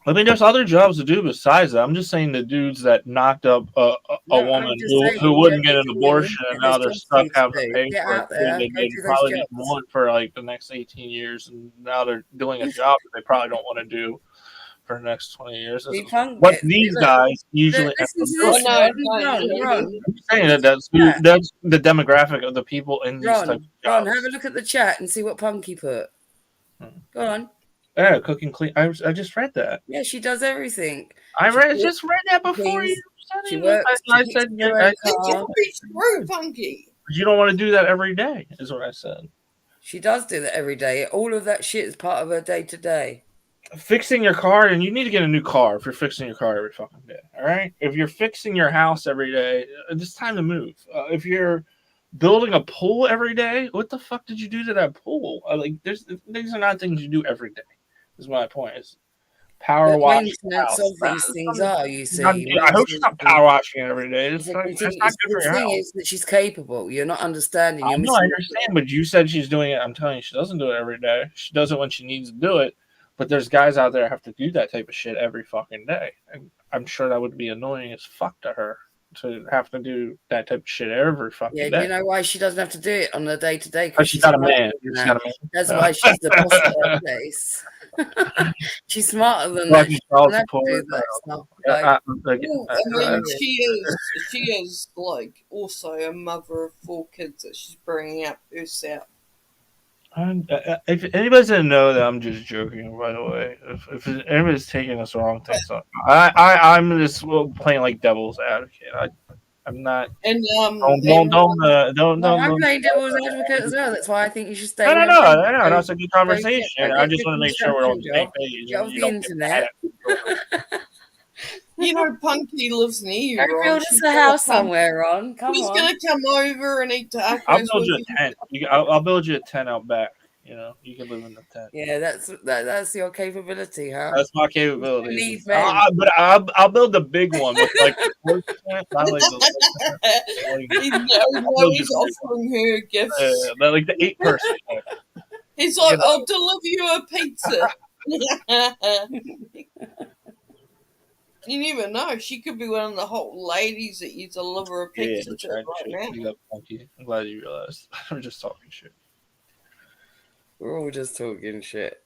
I mean, there's other jobs to do besides that. I'm just saying the dudes that knocked up a woman who wouldn't get an abortion and now they're stuck having to pay for it. They probably didn't want for like the next 18 years, and now they're doing a job that they probably don't want to do for the next 20 years. What these guys usually. I'm saying that that's the demographic of the people in these types of jobs. Ron, have a look at the chat and see what Punky put. Go on. Yeah, cooking clean. I just read that. Yeah, she does everything. Just read that before you said she it. works. I said Screw Punky. You don't want to do that every day, is what I said. She does do that every day. All of that shit is part of her day to day. Fixing your car, and you need to get a new car if you're fixing your car every fucking day. All right. If you're fixing your house every day, it's time to move. If you're building a pool every day, what the fuck did you do to that pool? These are not things you do every day. Is my point. Is power washing these things are, you see. I hope she's not power washing every day. That's not good for your health. Is that she's capable. You're not understanding. I understand, but you said she's doing it. I'm telling you, she doesn't do it every day. She does it when she needs to do it. But there's guys out there who have to do that type of shit every fucking day. And I'm sure that would be annoying as fuck to her to have to do that type of shit every fucking day. Yeah, you know why she doesn't have to do it on a day to day? Because she's got a man. That's why she's the boss of her place. She's smarter than that. She is like also a mother of 4 kids that she's bringing up herself. If anybody's gonna know that I'm just joking, by the way, if anybody's taking this wrong, I'm just playing like devil's advocate. I'm not. And don't. I'm playing devil's advocate as well. That's why I think you should stay. No. That's a good conversation. I just want to make sure we're on the same page. Get off the internet. Punky lives near you. Go build us a house somewhere, Ron. Come on. He's gonna come over and eat tacos. I'll build you a tent. I'll build you a tent out back. You can live in the tent. Yeah, that's your capability, huh? That's my capability. But I'll build the big one with like the tent. He's offering her gifts. Like the 8-person. He's like, I'll deliver you a pizza. You never know. She could be one of the hot ladies that you deliver a pizza to right now. I'm glad you realized. I'm just talking shit. We're all just talking shit.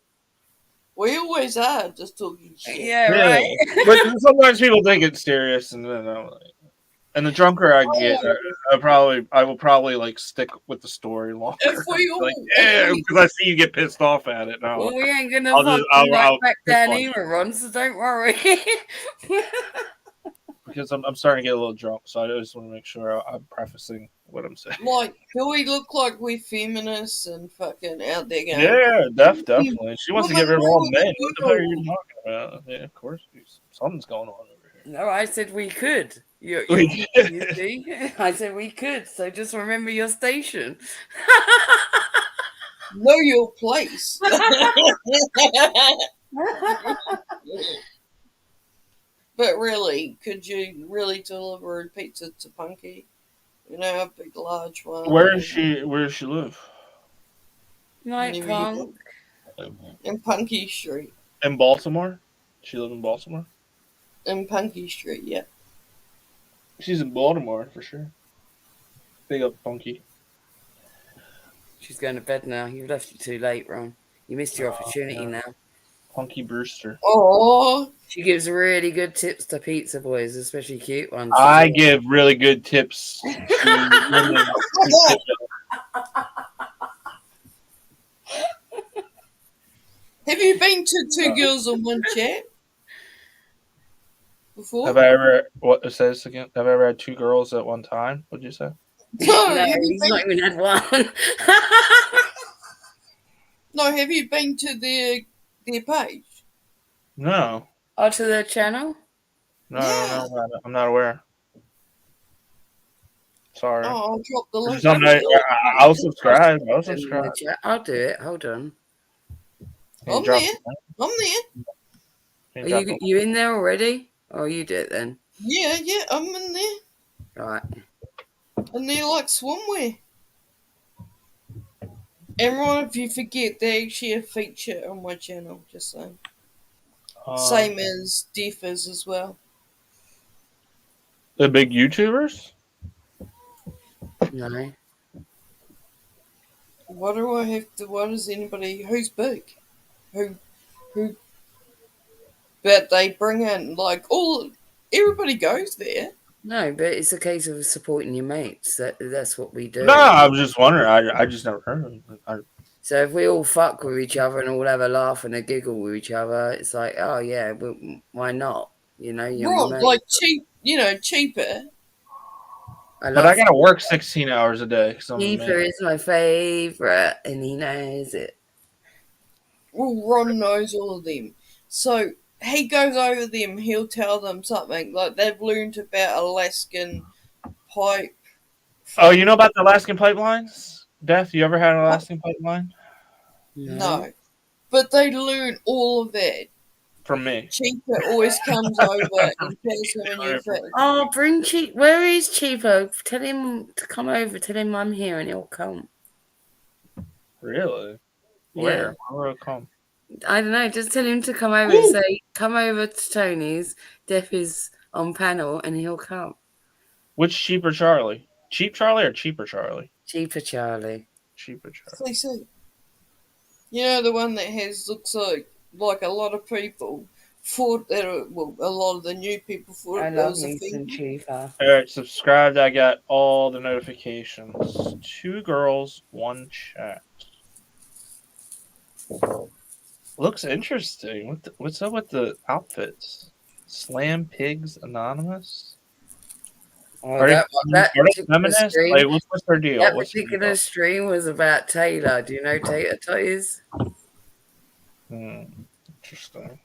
We always are just talking shit. Yeah, right. But sometimes people think it's serious, and then and the drunker I get, I will probably like stick with the story longer. Because I see you get pissed off at it now. Well, we ain't gonna fucking back down either, Ron. So don't worry. Because I'm starting to get a little drunk, so I just want to make sure I'm prefacing what I'm saying. Like, do we look like we're feminists and fucking out there going? Yeah, definitely. She wants to get rid of all men. What the fuck are you talking about? Yeah, of course. Something's going on over here. No, I said we could. You see? I said we could. So just remember your station. Know your place. But really, could you really deliver a pizza to Punky? A big, large one. Where does she live? Night Punk. In Punky Street. In Baltimore? She live in Baltimore? In Punky Street, yeah. She's in Baltimore for sure. Big up Punky. She's going to bed now. You've left it too late, Ron. You missed your opportunity now. Punky Brewster. Oh, she gives really good tips to pizza boys, especially cute ones. I give really good tips. Have you been to 2 Girls and 1 Chat before? Have I ever? What it says again? Have I ever had 2 girls at one time? What'd you say? No, he's not even had one. No, have you been to their page? No. Onto the channel? No, I don't know about it. I'm not aware. Sorry. Oh, I'll drop the link. I'll subscribe. I'll In subscribe. the chat. I'll do it. Hold on. Can you I'm drop there. the link? I'm there. Can Are you drop the you in there already? Oh, you do it then. Yeah, I'm in there. Right. And they're like swimwear. Everyone, if you forget, they actually a feature on my channel, just saying. Same as Deaf is as well. the big YouTubers? No. What do I have to, what is anybody, who's big? Who, but they bring in, like, everybody goes there. No, but it's a case of supporting your mates. That's what we do. No, I was just wondering. I just never heard of it. So if we all fuck with each other and all have a laugh and a giggle with each other, it's like, oh yeah, well, why not? You know, you're my Right, mate. like cheaper. But I gotta work 16 hours a day. Cheaper is my favorite, and he knows it. Well, Ron knows all of them. So he goes over them, he'll tell them something. Like they've learned about Alaskan pipe. Oh, you know about the Alaskan pipelines? Death, you ever had an Alaskan pipeline? No. But they learn all of that. From me. Cheaper always comes over and tells them in your face. Oh, bring Cheap. Where is Cheapo? Tell him to come over. Tell him I'm here and he'll come. Really? Yeah. Where will it come? I don't know. Just tell him to come over and say, come over to Tony's. Death is on panel and he'll come. Which Cheaper Charlie? Cheap Charlie or Cheaper Charlie? Cheaper Charlie. Cheaper Charlie. CC. You know, the one that looks like a lot of people thought that, a lot of the new people thought I it love was a me some thing. Cheaper. Alright, subscribed. I got all the notifications. 2 girls, 1 chat. Looks interesting. What's up with the outfits? Slam Pigs Anonymous? Oh, Are that they feminist? stream, Like, what's their deal? that What's their particular deal? stream was about Taylor. Do you know Tater Toys? Interesting.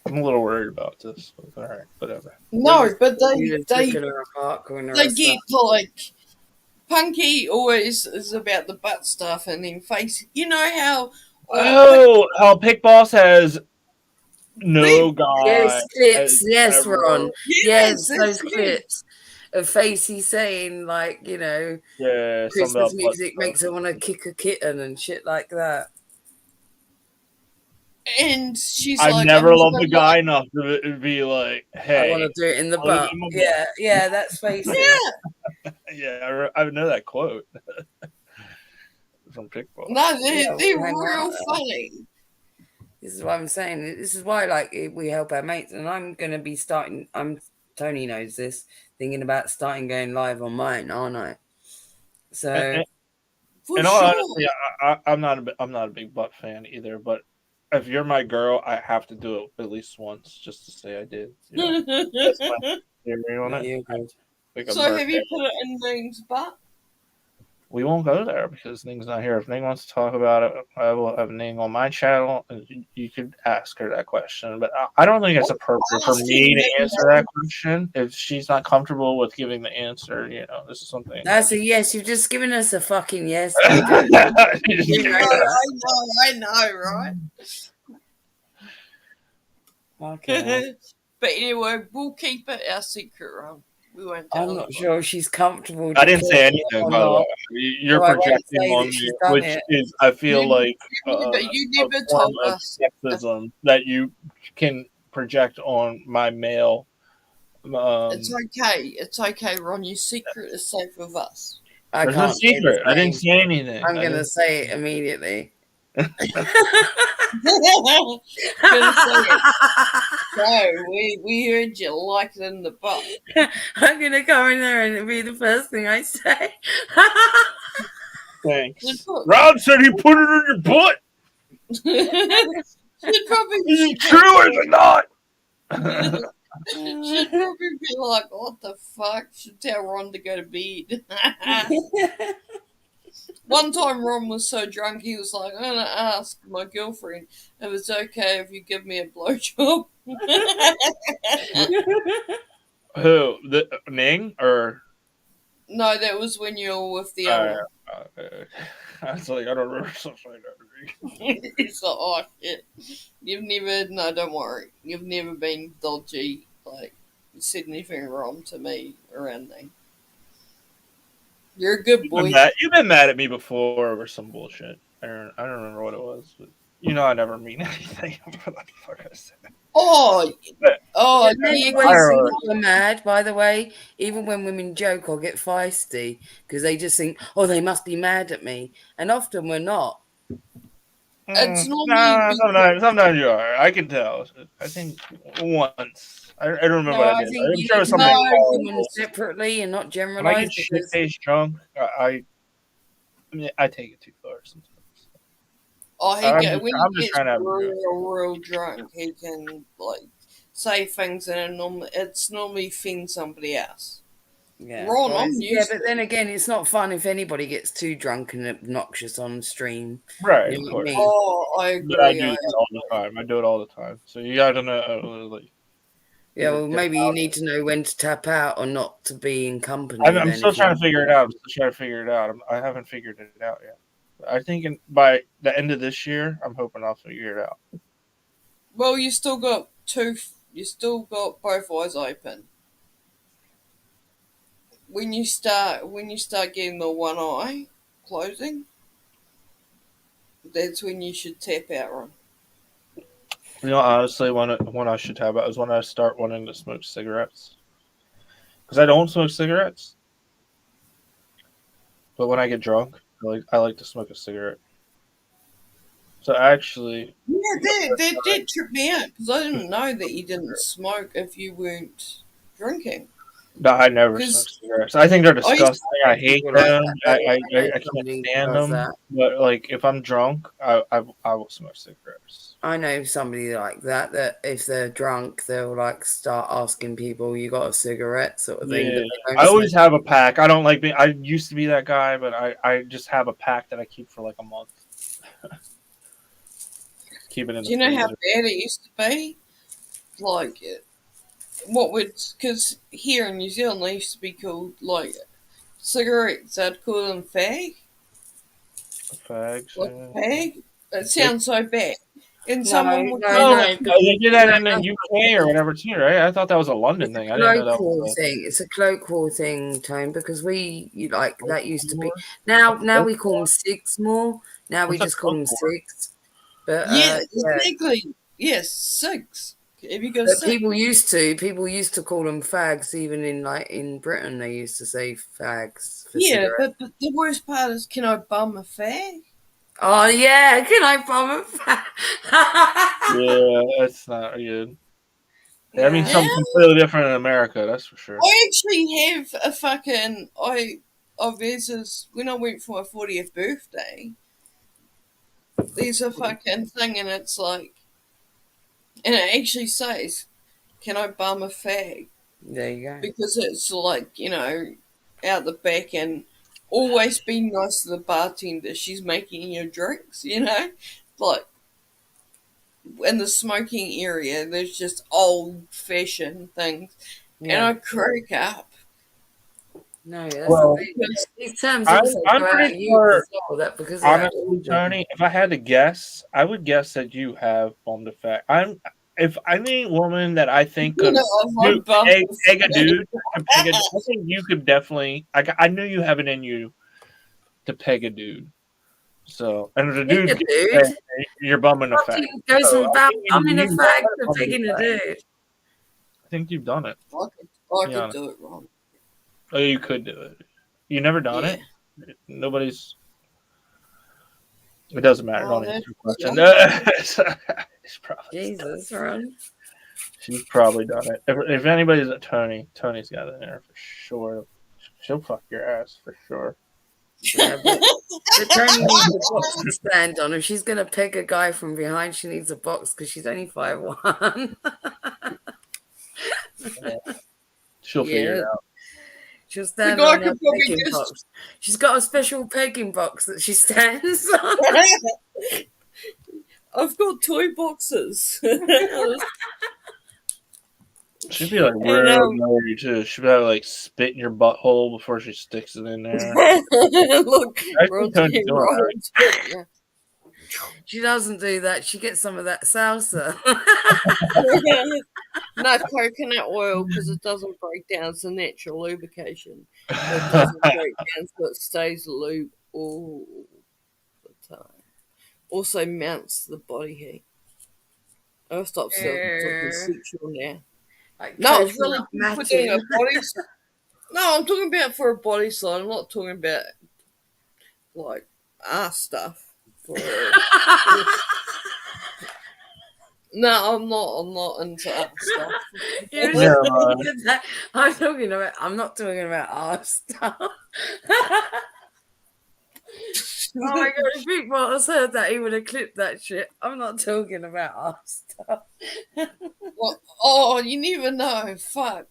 I'm a little worried about this. All right, whatever. No, but We were they taking her apart, calling her they a get slut. like Punky always is about the butt stuff and then face. You know how How Pick Boss has no guy. Yes, clips. as Yes, ever. Ron. Yes, that's those it. clips of Facey saying, like, you know, Yeah, something Christmas about music butt makes her want to kick a kitten and shit like that. And she's I've like, never I'm loved never a guy enough to be like, I want hey. to do it in the I wanna butt. do my Yeah, yeah, that's Facey. Yeah, Yeah, I know that quote from Pick Boss. no, Yeah, they're we hang real out. funny. This is what I'm saying. This is why, like, we help our mates, and I'm gonna be starting. Tony knows this. Thinking about starting going live on mine, aren't I? So For In all sure. honesty, I'm not a big butt fan either. But if you're my girl, I have to do it at least once just to say I did. You know? That's my theory on it. you're good. Like a So have birthday. you put it in Name's butt? We won't go there because Ning's not here. If Ning wants to talk about it, I will have Ning on my channel. And you could ask her that question. But I don't think it's appropriate for me to answer that question if she's not comfortable with giving the answer. You know, this is something. That's a yes. You've just given us a fucking yes. I know, right? Okay. But anyway, we'll keep it our secret, Ron. We won't tell I'm them. not sure she's comfortable. I to didn't say talk anything, or by the not. way. You're So I won't projecting say on that me, she's done which it. is, I feel like, You never a form told of us. sexism that you can project on my male. It's okay. It's okay, Ron. Your secret is safe with us. I There's no can't say the secret. I didn't same. say anything. I'm I gonna didn't- say it immediately. Gonna say it. So we heard you like it in the butt. I'm gonna come in there and it'll be the first thing I say. Thanks. Should put- Ron said he put it in your butt. Should probably Is it true or is it not? Should probably be like, what the fuck? Should tell Ron to go to bed. One time Ron was so drunk he was like, I'm gonna ask my girlfriend if it's okay if you give me a blowjob. Who? The Ning or? No, that was when you were with the other. I was like, I don't remember something like that. He's like, oh shit. No, don't worry. You've never been dodgy, like, said anything wrong to me around there. You're a good boy. You've been mad at me before over some bullshit. I don't remember what it was, but you know I never mean anything. What the fuck I said. Oh, Yeah, we're mad, by the way. Even when women joke or get feisty, because they just think, oh, they must be mad at me. And often we're not. It's normally sometimes you are. I can tell. I think once. I don't remember what I did. think you sure need to know women separately and not when generalize. I get shit-faced drunk, I take it too far sometimes. Oh, when he gets trying to real drunk, he can like say things and it's normally offend somebody else. Yeah, Ron, I'm used but then again, it's not fun if anybody gets too drunk and obnoxious on stream. Right, You know of what I course. mean? Oh, I agree. But I do it all the time. I do it all the time. So you gotta know, like. Yeah, well, maybe you need to know when to tap out or not to be in company. I'm still trying to figure it out. I haven't figured it out yet. I think by the end of this year, I'm hoping I'll figure it out. Well, you still got both eyes open. When you start getting the one eye closing, that's when you should tap out, Ron. You know, honestly, when I should tap out is when I start wanting to smoke cigarettes. Because I don't smoke cigarettes. But when I get drunk, I like to smoke a cigarette. So actually, Yeah, that did trip me out because I didn't know that you didn't smoke if you weren't drinking. no, I never smoke cigarettes. I think they're disgusting. I hate them. I can't stand them. But like, if I'm drunk, I will smoke cigarettes. I know somebody like that if they're drunk, they'll like start asking people, "You got a cigarette?" sort of thing. Yeah. I always have a pack. I don't like being. I used to be that guy, but I just have a pack that I keep for like a month. Keep it in. Do you know how bad it used to be? Like, because here in New Zealand they used to be called like cigarettes. I'd call them fag. Fags. Like fag. It sounds so bad. And someone would they did that in the UK or whatever too, right? I thought that was a London thing. I didn't know that was thing. It's a colloquial thing, Tone, because that used to be. Now we call them cigs more. Now we just call them cigs. But exactly. Yes, cigs. If you go people used to call them fags. Even in Britain, they used to say fags. But the worst part is, can I bum a fag? Oh yeah, can I bum a fag? Yeah, that's not good. Yeah, I mean, something completely different in America, that's for sure. I actually have a fucking when I went for my 40th birthday. There's a fucking thing, and it's like, and it actually says, "Can I bum a fag?" There you go. Because it's like, out the back, and always be nice to the bartender. She's making your drinks, like in the smoking area. There's just old-fashioned things, and I crack up. No, these terms I'm pretty sure. That because honestly, Tony, if I had to guess, I would guess that you have bummed a fag. If any woman that I think could peg a dude, I think you could definitely. I knew you have it in you to peg a dude. So, and the dude, you're bumming a fag. Goes from bumming a fag to pegging a dude. I think you've done it. I could do it wrong. Oh, you could do it. You never done it? Nobody's. It doesn't matter. Don't answer the question. Jesus, Ron. She's probably done it. If anybody's a Tony's got it in there for sure. She'll fuck your ass for sure. Yeah, but Tony needs a box to stand on. If she's gonna peg a guy from behind, she needs a box because she's only 5'1". She'll figure it out. She'll stand guy on her could probably pegging just- box. She's got a special pegging box that she stands on. I've got toy boxes. She'd be like And, real nerdy too. She'd be like spit in your butthole before she sticks it in there. Look, Actually, Tony's doing that. yeah. She doesn't do that. She gets some of that salsa. No coconut oil because it doesn't break down. It's a natural lubrication. It doesn't break down, so it stays lube all the time. Also mounts the body heat. I'll stop talking sexual now. Like No, it's really coconut good for doing a matting. body. No, I'm talking about for a body side. I'm not talking about like ass stuff. No, I'm not into ass stuff. You Yeah, just said that. I'm not talking about our stuff. Oh my god, if Big Boss heard that, he would have clipped that shit. I'm not talking about our stuff. Well, oh, you never know. Fuck.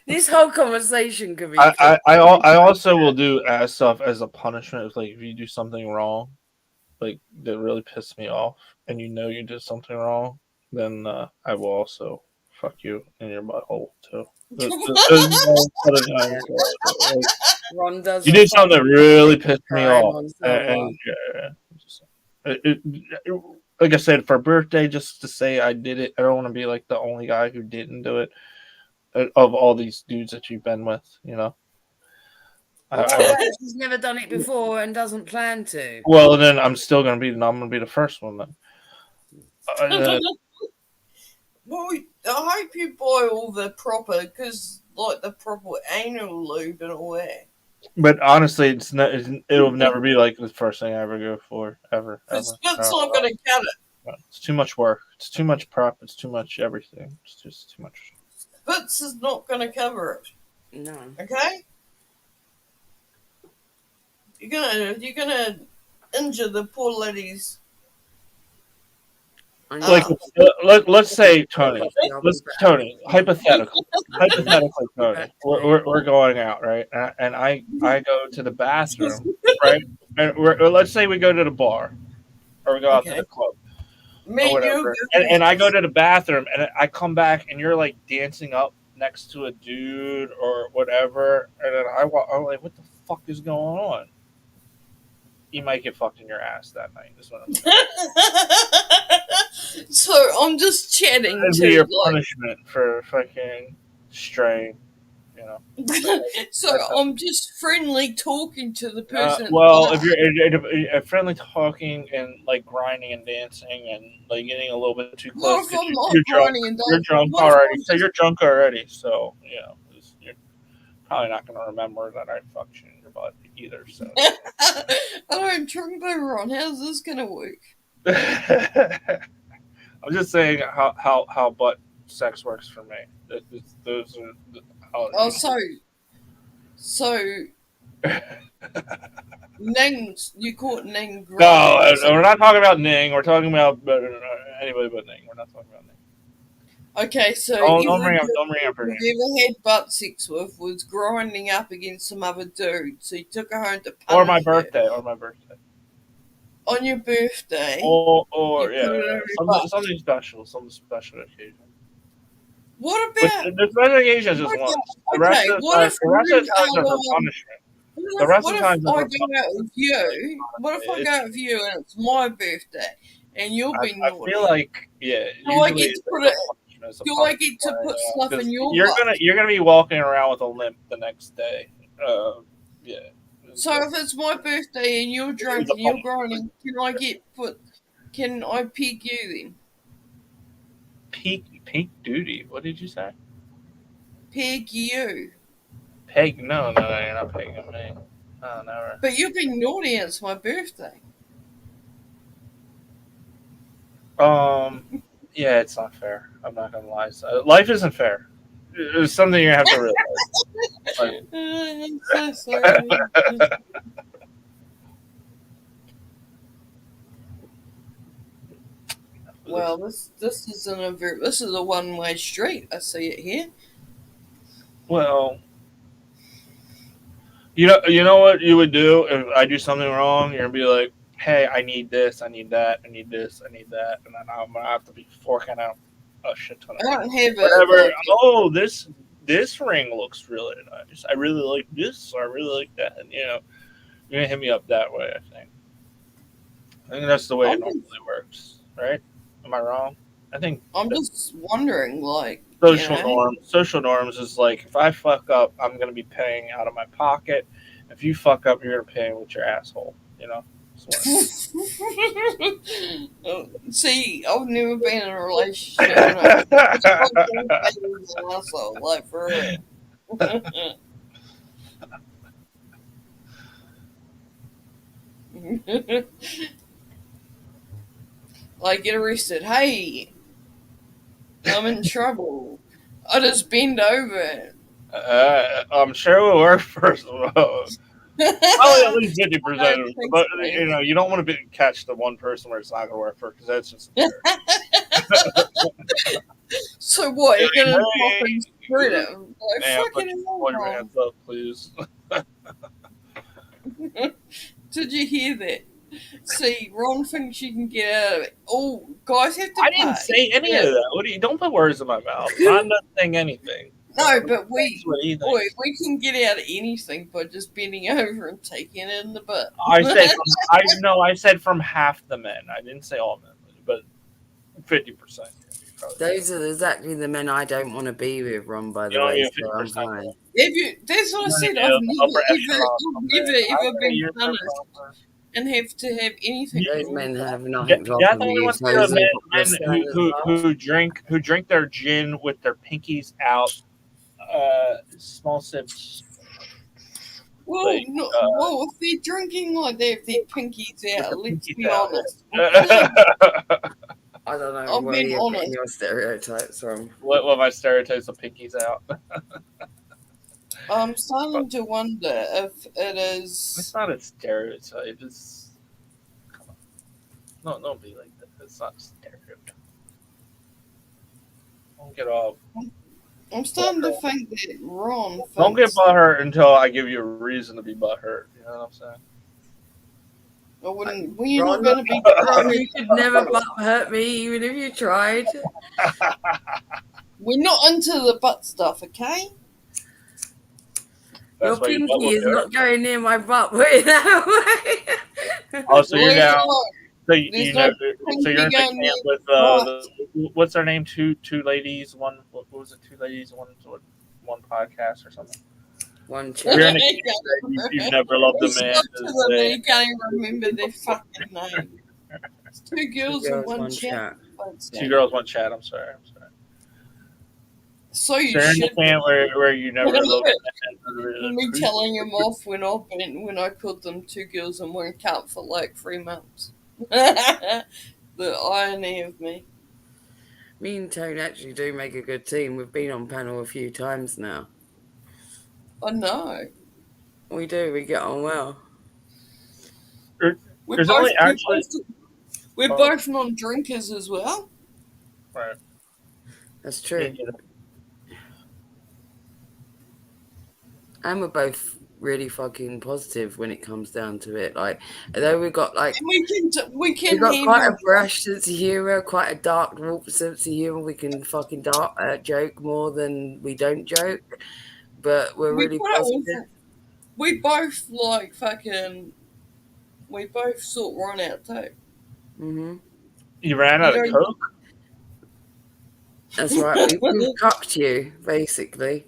This whole conversation could be. I also will do ass stuff as a punishment. It's like if you do something wrong, like that really pissed me off, and you know you did something wrong, then I will also fuck you in your butthole too. Ron does. You did something that really pissed me Crime off, on someone. like I said, for birthday, just to say I did it. I don't want to be like the only guy who didn't do it of all these dudes that you've been with, you know. He's never done it before and doesn't plan to. Well, then I'm still gonna be. I'm gonna be the first one then. Well, I hope you buy all the proper, because like the proper anal lube and all that. But honestly, it'll never be like the first thing I ever go for ever. Because Split's not going to cut it. It's too much work. It's too much prep. It's too much everything. It's just too much. Split's is not going to cover it. No. Okay. You're gonna injure the poor ladies. Like, let's say Tony, hypothetically, Tony, we're going out, right? And I go to the bathroom, right? And let's say we go to the bar, or we go out to the club, or whatever. And I go to the bathroom, and I come back, and you're like dancing up next to a dude or whatever, and then I'm like, what the fuck is going on? You might get fucked in your ass that night. Is what I'm saying. So I'm just chatting That'd to be your punishment for fucking straying, you know. So I'm just friendly talking to the person. Well, if you're friendly talking and like grinding and dancing and like getting a little bit too close, you're drunk already. So you're drunk already. So you know you're probably not going to remember that I fucked you in your butt either. So I'm drunk by Ron. How's this going to work? I'm just saying how butt sex works for me. Those are. So Ning, you caught Ning. No, we're not talking about Ning. We're talking about anybody but Ning. We're not talking about Ning. Okay, so don't bring up her name. You ever had butt sex with was grinding up against some other dude, so you took her home to punish Or my birthday. On your birthday. Or yeah, something special occasion. What about the special occasion is just one. The rest of the times are for punishment. The rest of the times are for punishment. What if I go out with you and it's my birthday and you'll be naughty? I feel like Do I get to put stuff in your butt? You're gonna be walking around with a limp the next day. Yeah. So if it's my birthday and you're drunk and you're grinding, can I peg you then? Peak duty. What did you say? Peg you. Peg? No, you're not pegging me. No, never. But you've been naughty and it's my birthday. Yeah, it's not fair. I'm not gonna lie. Life isn't fair. It's something you have to realize. I'm so sorry. Well, this is a one-way street. I see it here. Well, you know what you would do if I do something wrong. You're gonna be like, "Hey, I need this, I need that, I need this, I need that," and then I'm gonna have to be forking out a shit ton of I money. don't have Whatever. like Oh, this ring looks really nice. I really like this. Or I really like that. And, you know, you're gonna hit me up that way. I think that's the way it I'm normally works, right? Am I wrong? I think I'm just wondering, like, social norms is like if I fuck up, I'm gonna be paying out of my pocket. If you fuck up, you're gonna pay with your asshole. You know. See, I've never been in a relationship. And I just fucking as an asshole, like for real. Like, get arrested. Hey, I'm in trouble. I just bend over. I'm sure it will work first of all. Probably at least 50%. But you know, you don't want to catch the one person where it's not going to work for because that's just. So what? You're gonna fucking screw them? Like, fucking hold your hands up, please. Did you hear that? See, Ron thinks you can get out of it. Oh, guys have to. I didn't say any of that. What do you? Don't put words in my mouth. I'm not saying anything. No, but we can get out of anything by just bending over and taking it in the butt. I said from half the men. I didn't say all men, but 50%. Those are exactly the men I don't want to be with, Ron, by the way. So I'm fine. That's what I said. I've never ever been punished and have to have anything. Those men have nothing to who drink their gin with their pinkies out, small sips. Well, if they're drinking like that, if their pinkies out, let's be honest. I don't know where you're getting your stereotypes from. What my stereotypes of pinkies out? I'm starting to wonder if it is. It's not a stereotype. It's come on. No, don't be like that. It's not a stereotype. Don't get off. I'm starting to think that Ron. Don't get butthurt until I give you a reason to be butthurt. You know what I'm saying? We're not going to be. You could never hurt me, even if you tried. We're not into the butt stuff, okay? Your pinky is not going near my butt. Put it that way. Oh, so you're down. So you're in the camp with what's their name? Two ladies. One. What was it? Two ladies. One podcast or something. One chat. You're in a camp. You've never loved a man. You can't even remember their fucking name. It's two girls and one chat. 2 girls, 1 chat. I'm sorry. So you should. In the camp where you never loved a man. Me telling him off when I put them 2 girls in 1 cup for like 3 months. The irony of me. Me and Tone actually do make a good team. We've been on panel a few times now. I know. We do. We get on well. We're both non-drinkers as well. Right. That's true. And we're both really fucking positive when it comes down to it. Like, although we've got like we've got quite a brash sense of humor, quite a dark, warped sense of humor. We can fucking joke more than we don't joke, but we're really positive. We both like fucking. We both sort Ron out too. Mm-hmm. You ran out of coke. That's right. We cucked you basically.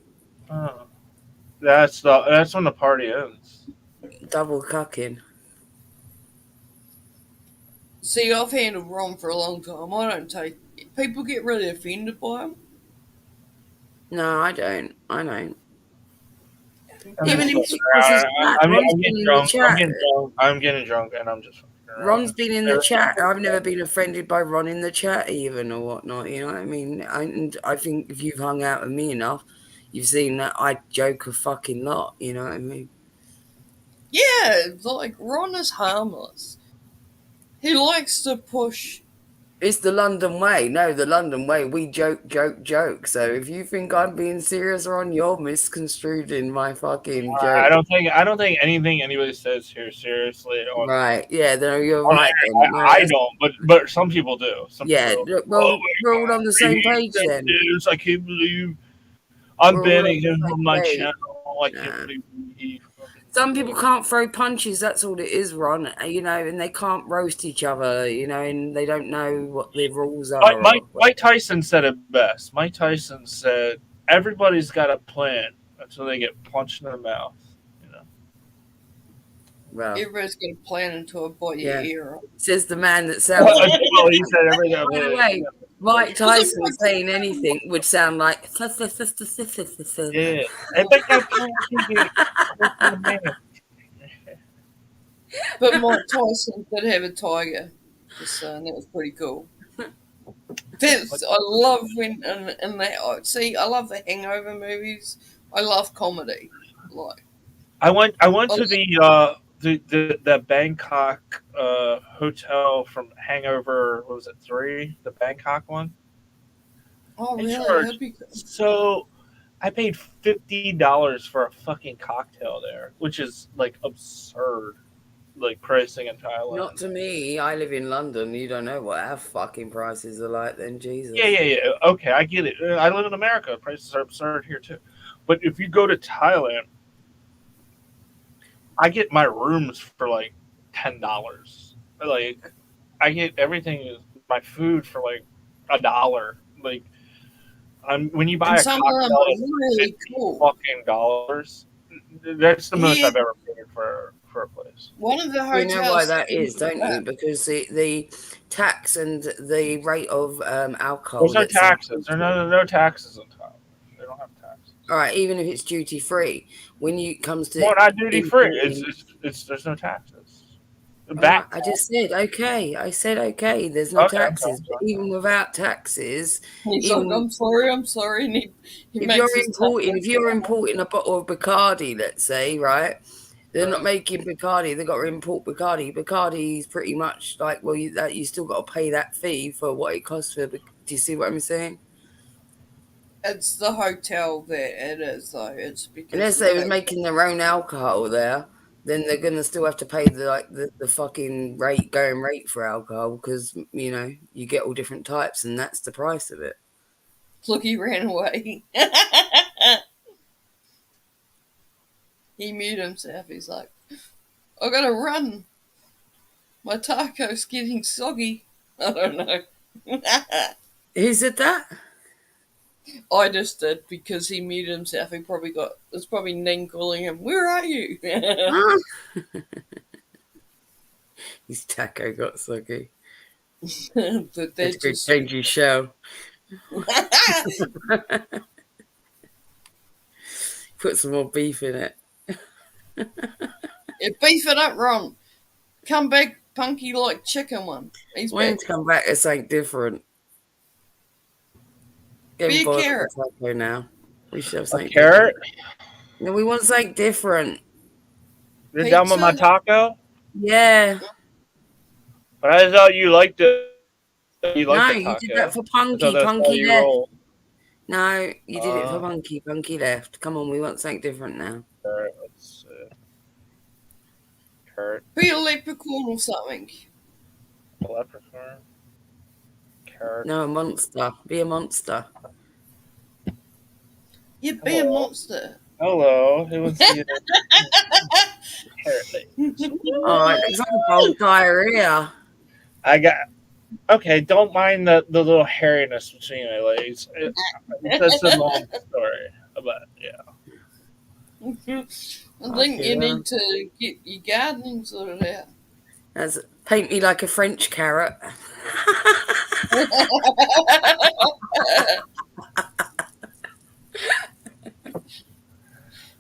Oh. That's when the party ends. Double cucking. See, I've handled Ron for a long time. I don't take. People get really offended by him. No, I don't. I don't. Even if I'm getting drunk, and I'm just. Ron's been in the chat. I've never been offended by Ron in the chat, even or whatnot. You know what I mean? I think if you've hung out with me enough, you've seen that I joke a fucking lot. You know what I mean? Yeah, like Ron is harmless. He likes to push It's the London way. No, the London way. We joke. So if you think I'm being serious, Ron, you're misconstruing my fucking joke. I don't think anything anybody says here seriously. Right? Yeah. No, you're right. Then. No, I don't, but some people do. Some yeah. people, Well, we're all on the same page then. News. I can't believe I'm We're all banning on him the from same my page. channel. I can't believe he. Some people can't throw punches. That's all it is, Ron. You know, and they can't roast each other. You know, and they don't know what the rules are. Mike Tyson said it best. Mike Tyson said, "Everybody's got a plan until they get punched in the mouth." You know. Well, Everybody's got a plan until I bite your ear off. says the man that sounds. Well, he said everything. By the way, Mike Tyson saying anything would sound like. Yeah, I think But Mike Tyson did have a tiger, just saying, that was pretty cool. I love when in that. See, I love the Hangover movies. I love comedy. Like I went to the Bangkok hotel from Hangover. What was it 3? The Bangkok one. oh really? George, That'd be cool. So I paid $50 for a fucking cocktail there, which is like absurd, like pricing in Thailand. Not to me. I live in London. You don't know what our fucking prices are like. Then Jesus. Yeah. Okay, I get it. I live in America. Prices are absurd here too. But if you go to Thailand, I get my rooms for like $10. Like, I get everything, my food for like $1. Like, when you buy And a some of them cocktail are at really $50 cool. fucking dollars, that's the most Yeah. I've ever paid for a place. One of the You hotels. know why that is, don't you? Because the tax and the rate of alcohol. There's no taxes. There are no taxes in Thailand. They don't have taxes. All right, even if it's duty free, when you comes to No, not duty free. It's there's no taxes. I just said okay. I said okay. There's no Okay, taxes, okay. but even without taxes, He's even- like, I'm sorry. And he if makes his you're importing a bottle of Bacardi, let's say, right? They're not making Bacardi. They've got to import Bacardi. Bacardi's pretty much like, well, you still got to pay that fee for what it costs for. Do you see what I'm saying? It's the hotel that it is, though. It's because Unless they was making their own alcohol there, then they're gonna still have to pay the fucking going rate for alcohol because you know you get all different types and that's the price of it. Look, he ran away. He muted himself. He's like, I gotta run. My taco's getting soggy. I don't know. Who said that? I just did because he muted himself. It's probably Ning calling him. Where are you? His taco got soggy. But Let's go change your show. Put some more beef in it. Yeah, beef it up, Ron. Come back, punky like chicken one. He's Why back. don't you come back as something different? Be a carrot. Taco now. We should have something A carrot? No, we want something different. You're done with my Pizza? taco? Yeah. But I thought you liked it. You No, liked the you taco. did that for I Punky. thought that's how Punky you left. roll. No, you did it for Uh. Punky. Punky left. Come on, we want something different now. Carrot, let's see. Carrot, Be a leprechaun or something. leprechaun, carrot. No, a monster. Be a monster. Yeah, be a monster. Hello, who wants to get a carrot? Oh, it looks like a bowl of diarrhea. I got. Okay, don't mind the little hairiness between my legs. That's a long story, but yeah. I think Okay, you well. need to get your gardening sorted out. That's paint me like a French carrot.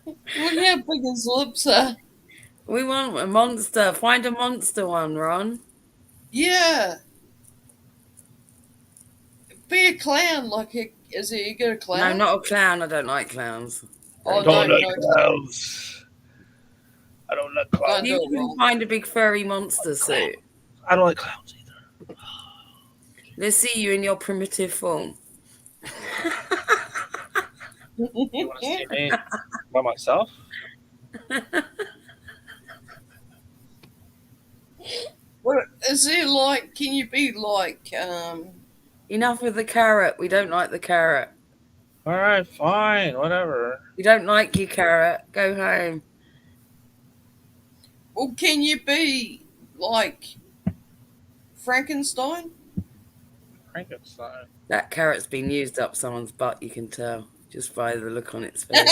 Look how big his lips are. We want a monster. Find a monster one, Ron. Yeah. Be a clown, is he a good clown? No, not a clown. I don't like clowns. Oh, Don't no, like no. clowns. I don't like clowns. You can find a big furry monster suit. I don't like clowns either. Let's see you in your primitive form. You want to see me by myself? What is it like? Can you be like Enough with the carrot. We don't like the carrot. All right, fine, whatever. We don't like you, carrot. Go home. or can you be like Frankenstein? Frankenstein. That carrot's been used up someone's butt, you can tell, just by the look on its face.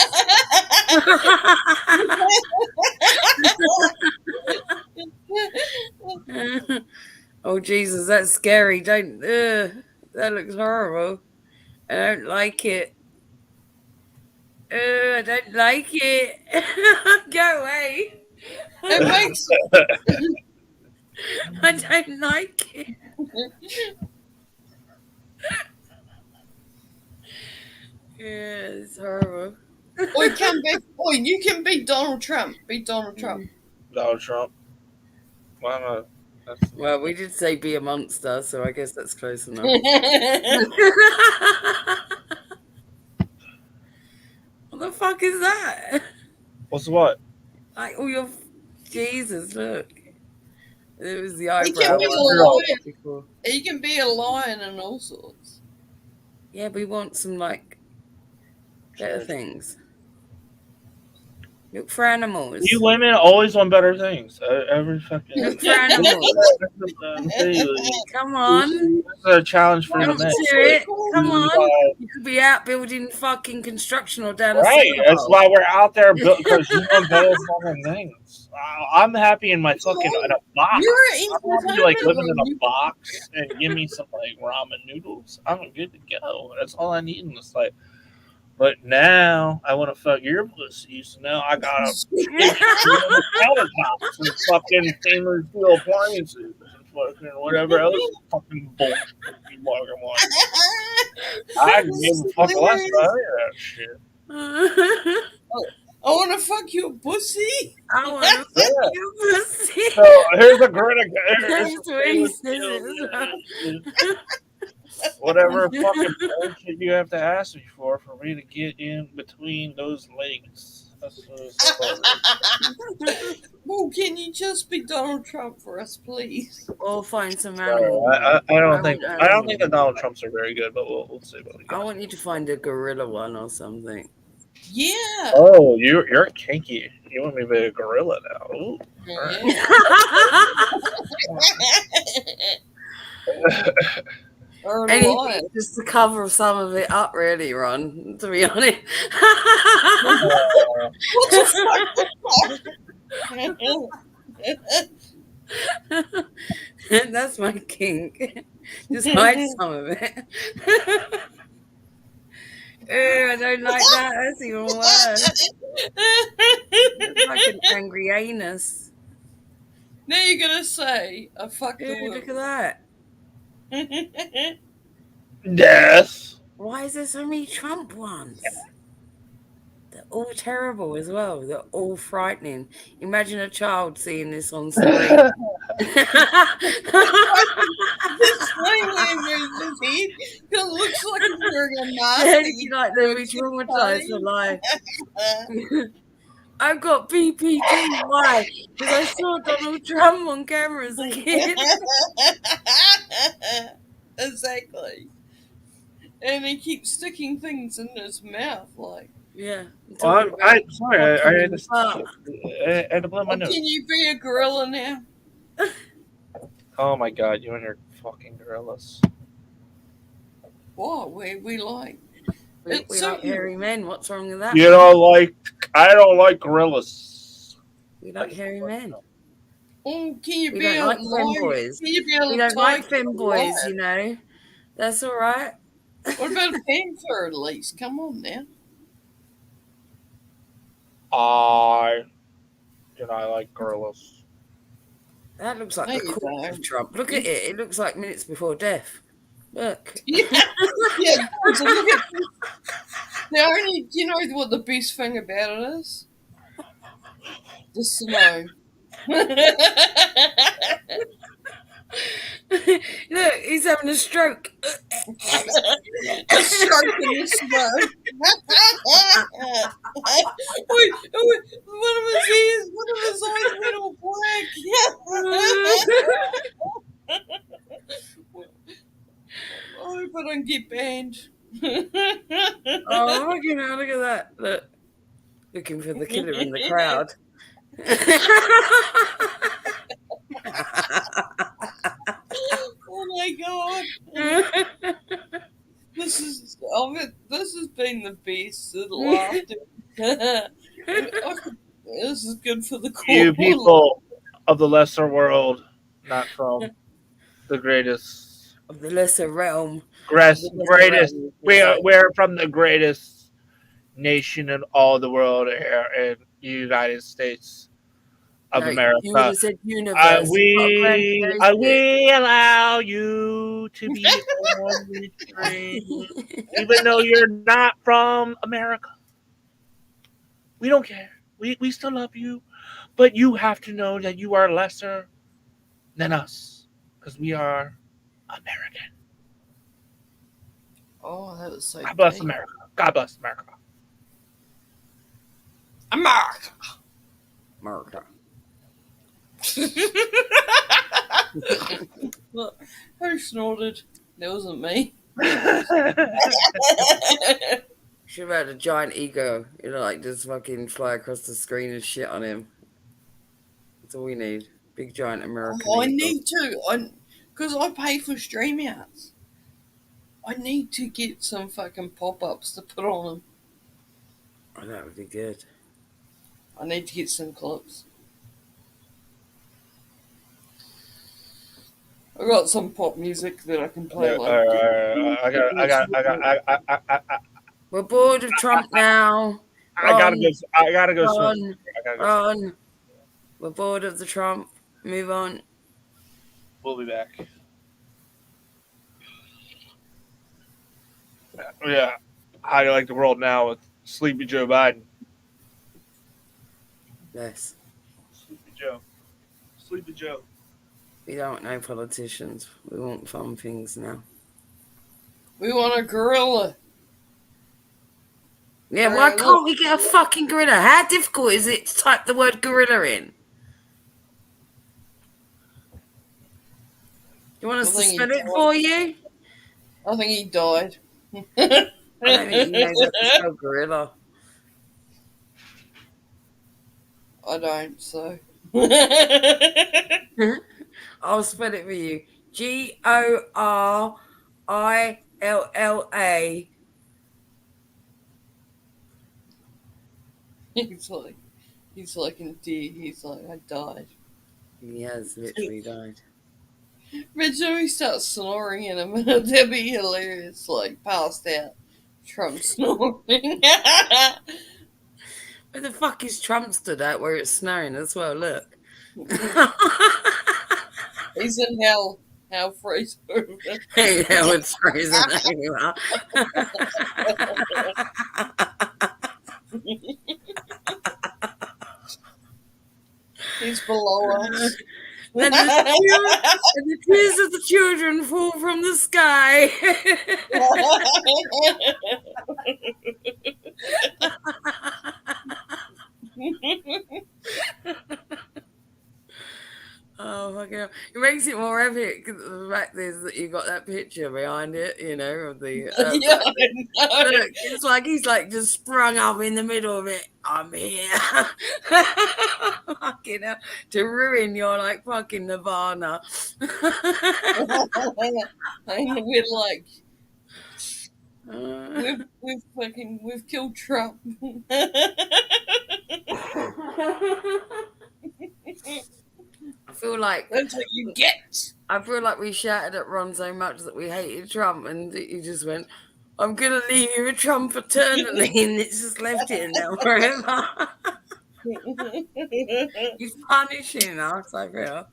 Oh, Jesus, that's scary. Don't. That looks horrible. I don't like it. I don't like it. Go away. It makes I don't like it. Yeah, it's horrible. or you can be you can be Donald Trump. Be Donald Trump. Donald Trump. Why not? That's... Well, we did say be a monster, so I guess that's close enough. What the fuck is that? What's what? Like, oh, your Jesus, look. It was the He eyebrow. can be a one. lion. He can be a lion and all sorts. Yeah, we want some, like, better things. Look for animals. You women always want better things. Every fucking. Look for animals. Come on. This is a challenge for Come the men. to it. Come on. You could be out building fucking construction or down a Right, sewer that's hole. why we're out there because you want better fucking things. I'm happy in my fucking in a box. You're I don't want to be like living in a you- box and give me some like ramen noodles. I'm good to go. That's all I need in this life. But now I want to fuck your pussy, so now I gotta countertops and fucking stainless steel appliances and fucking whatever else fucking bullshit you fucking want. I can give a fuck less about any of that shit. I want to fuck your pussy. I want to Yeah. fuck your pussy. So here's a grid. That's what he says. Whatever fucking bullshit you have to ask me for me to get in between those legs. That's what it's called. Well, can you just be Donald Trump for us, please? Or find some Sorry, animal. I don't think want I don't think animal. the Donald Trumps are very good, but we'll see what we I got. want you to find a gorilla one or something. Yeah. Oh, you're kinky. You want me to be a gorilla now? Ooh. Or a Anything lion. just to cover some of it up, really, Ron, to be honest. What the fuck? That's my kink. Just hide some of it. Ew, I don't like that. That's even worse. It's like an angry anus. Now you're gonna say, I fucked the Ew, look at woman. that. Yes. Why is there so many Trump ones? They're all terrible as well. They're all frightening. Imagine a child seeing this on screen. This alien moves his head. It looks like he's wearing a mask. It's like they'll be traumatized for life. I've got PPD. Why? Because I saw Donald Trump on camera as a kid. Exactly. And he keeps sticking things in his mouth, like. Yeah. Well, I'm sorry. I had to blow my Oh, nose. can you be a gorilla now? Oh my god, you and your fucking gorillas. What? We like. We It's like so- hairy men. What's wrong with that? You know, like I don't like gorillas. We like hairy men. Oh, can you We be don't a like lion? femboys. Can you be a We don't like tiger femboys, lion? you know. That's all right. What about a panther at least? Come on now. I like gorillas. That looks like There the you corpse go. of Trump. Look at it. It looks like minutes before death. Look. Yeah, yeah. So look at this. The only, you know what the best thing about it is? The snow. Look, he's having a stroke. A stroke in the snow. Wait, one of his ears, one of his eyes went all black. I hope I don't get banned. Oh, look at that. Look. Looking for the killer in the crowd. Oh my god. This has been the best of laughter. This is good for the court. You people of the lesser world, not from the greatest, Of the lesser realm. greatest. We're from the greatest nation in all the world here in the United States of America. You would have said universe. We allow you to be on the train, even though you're not from America. We don't care. We still love you, but you have to know that you are lesser than us because we are American. Oh, that was so God bless deep. America. God bless America. America. America. Look, who snorted? That wasn't me. Should have had a giant ego. You know, like just fucking fly across the screen and shit on him. That's all we need. Big giant American Oh, I eagle. need to. Because I pay for StreamYards. I need to get some fucking pop-ups to put on them. Oh, that would be good. I need to get some clips. I got some pop music that I can play. We're bored of Trump now. I gotta go. Run. We're bored of the Trump. Move on. We'll be back. Yeah. How do you like the world now with Sleepy Joe Biden? Yes. Sleepy Joe. Sleepy Joe. We don't want no politicians. We want fun things now. We want a gorilla. Yeah, why can't we get a fucking gorilla? How difficult is it to type the word gorilla in? You want us to spell it for you? I think he died. I don't think he knows how to spell gorilla. I don't, so. I'll spell it for you. Gorilla. He's like in D. He's like, I died. He has literally died. Imagine we start snoring in a minute. That'd be hilarious. Like, passed out. Trump snoring. Where the fuck is Trump stood at where it's snowing as well? Look. He's in hell. Hell freezing. Hell, it's freezing anyway. He's below us. And the tears of the children fall from the sky. Oh, fucking hell. It makes it more epic. The fact is that you got that picture behind it, you know, of the. Yeah, I know. Look, it's like he's like just sprung up in the middle of it. I'm here. Fucking hell. To ruin your like fucking Nirvana. And we're like, we've killed Trump. I feel like That's what you get. I feel like we shouted at Ron so much that we hated Trump, and he just went, "I'm gonna leave you with Trump eternally," and it's just left here now forever. He's punishing us, I feel.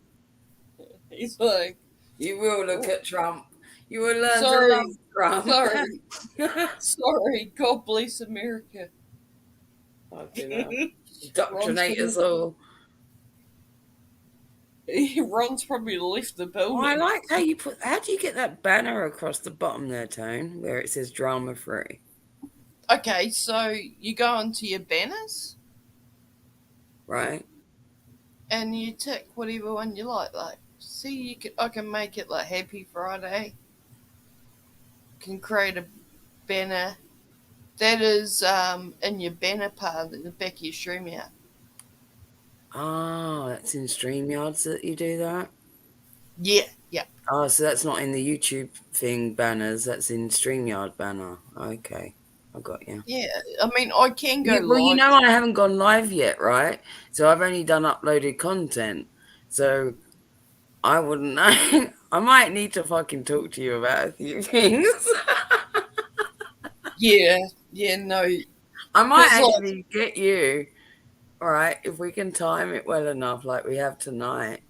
He's like, you will look at Trump. You will learn to love Trump. Sorry. God bless America. Fucking hell. Indoctrinate us all. Ron's probably left the Oh, building. I like how you put. How do you get that banner across the bottom there, Tone, where it says drama free? Okay, so you go into your banners Right. and you tick whatever one you like. Like, see, I can make it like Happy Friday. Can create a banner that is in your banner part at the back of your StreamYard. Oh, that's in StreamYards that you do that? Yeah, yeah. Oh, so that's not in the YouTube thing banners. That's in StreamYard banner. Okay, I got you. Yeah, I mean, I can go Well, you live. know, I haven't gone live yet, right? So I've only done uploaded content. So I wouldn't know. I might need to fucking talk to you about a few things. Yeah, yeah, no. I might 'Cause, like, actually get you, all right, if we can time it well enough, like we have tonight,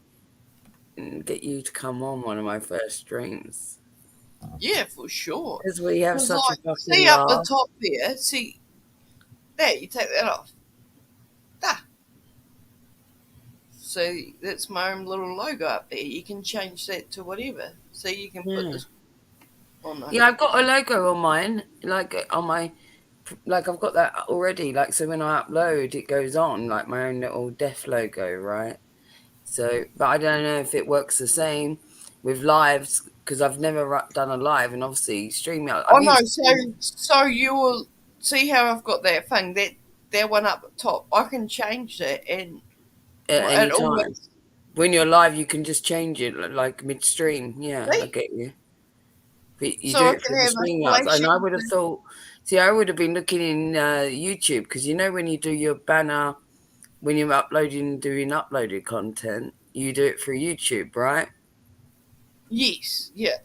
and get you to come on one of my first streams. yeah, for sure. Because we have 'Cause, such a like, fucking see up the laugh. top there, see, there, you take that off. That. So that's my own little logo up there. You can change that to whatever. So you can put Yeah. this on there. Yeah, I've got a logo on mine, like on my, like I've got that already. Like, so when I upload, it goes on like my own little deaf logo, right? So, but I don't know if it works the same with lives because I've never done a live, and obviously StreamYard. Oh I've no, used so you will see how I've got that thing, that one up at top. I can change that and at any it time. always When you're live, you can just change it like midstream. Yeah, I see. get you. But you So do I it can for the have a StreamYards. And I flashing would have thought, see, I would have been looking in YouTube because you know when you do your banner, when you're doing uploaded content, you do it through YouTube, right? yes, yeah.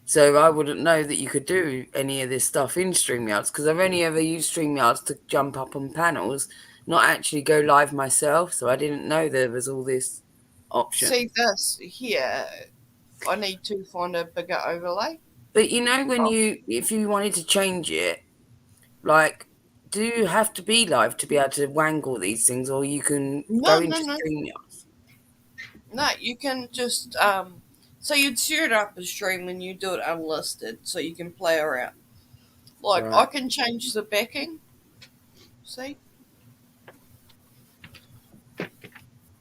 So I wouldn't know that you could do any of this stuff in StreamYards because I've only ever used StreamYards to jump up on panels, not actually go live myself. So I didn't know there was all this option. See this here. I need to find a bigger overlay. But you know, if you wanted to change it, like, do you have to be live to be able to wangle these things, or you can No, go no, into no. StreamYards? No, you can just so you'd set it up a stream when you do it unlisted so you can play around. Like I Right. can change the backing. See?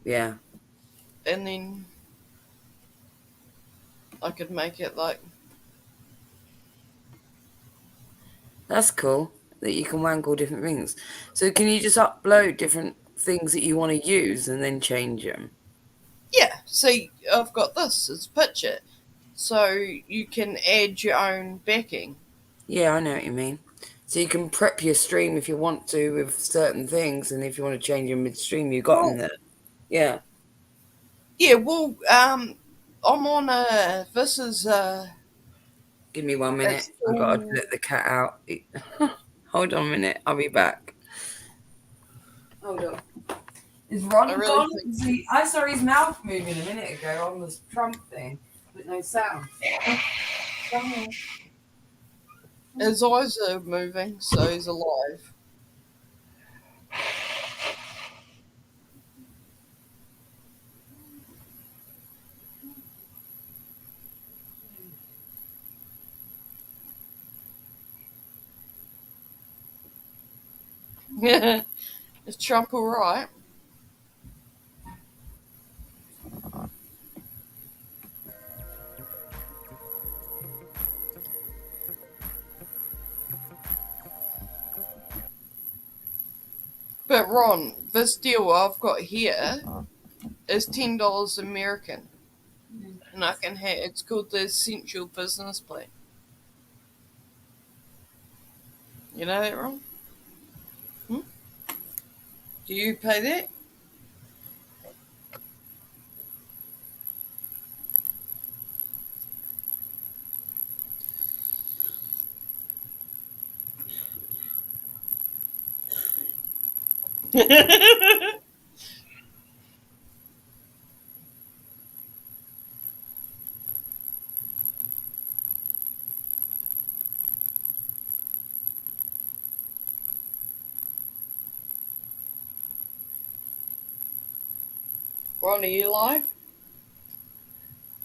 Yeah. And then I could make it like That's cool that you can wangle different things. So can you just upload different things that you want to use and then change them? yeah, see I've got this as picture. So you can add your own backing. Yeah, I know what you mean. So you can prep your stream if you want to with certain things, and if you want to change them midstream, you got them there. Yeah. Yeah, well, I'm on this is Give me 1 minute. it's I've got to all, let the cat out. Hold on a minute. I'll be back. Hold on. Is Ron I really gone? think- See, I saw his mouth moving a minute ago on this Trump thing, but no sound. his eyes are moving, so he's alive. Is Trump alright? But Ron, this deal I've got here is $10 American, and I can have. It's called the Essential Business Plan. You know that, Ron? Do you pay that? Ron, are you live?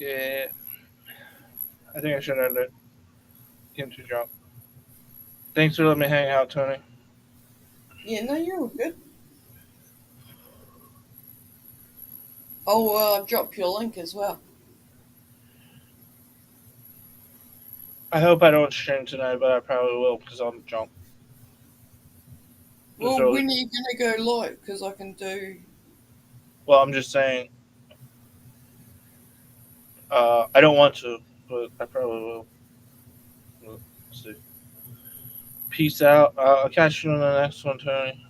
Yeah. I think I should end it. Getting too drunk. Thanks for letting me hang out, Tony. Yeah, no, you're all good. I'll drop your link as well. I hope I don't stream tonight, but I probably will because I'm drunk. Well, So- when are you going to go live? Because I can do... Well, I'm just saying. I don't want to, but I probably will. We'll see. Peace out. I'll catch you on the next one, Tony.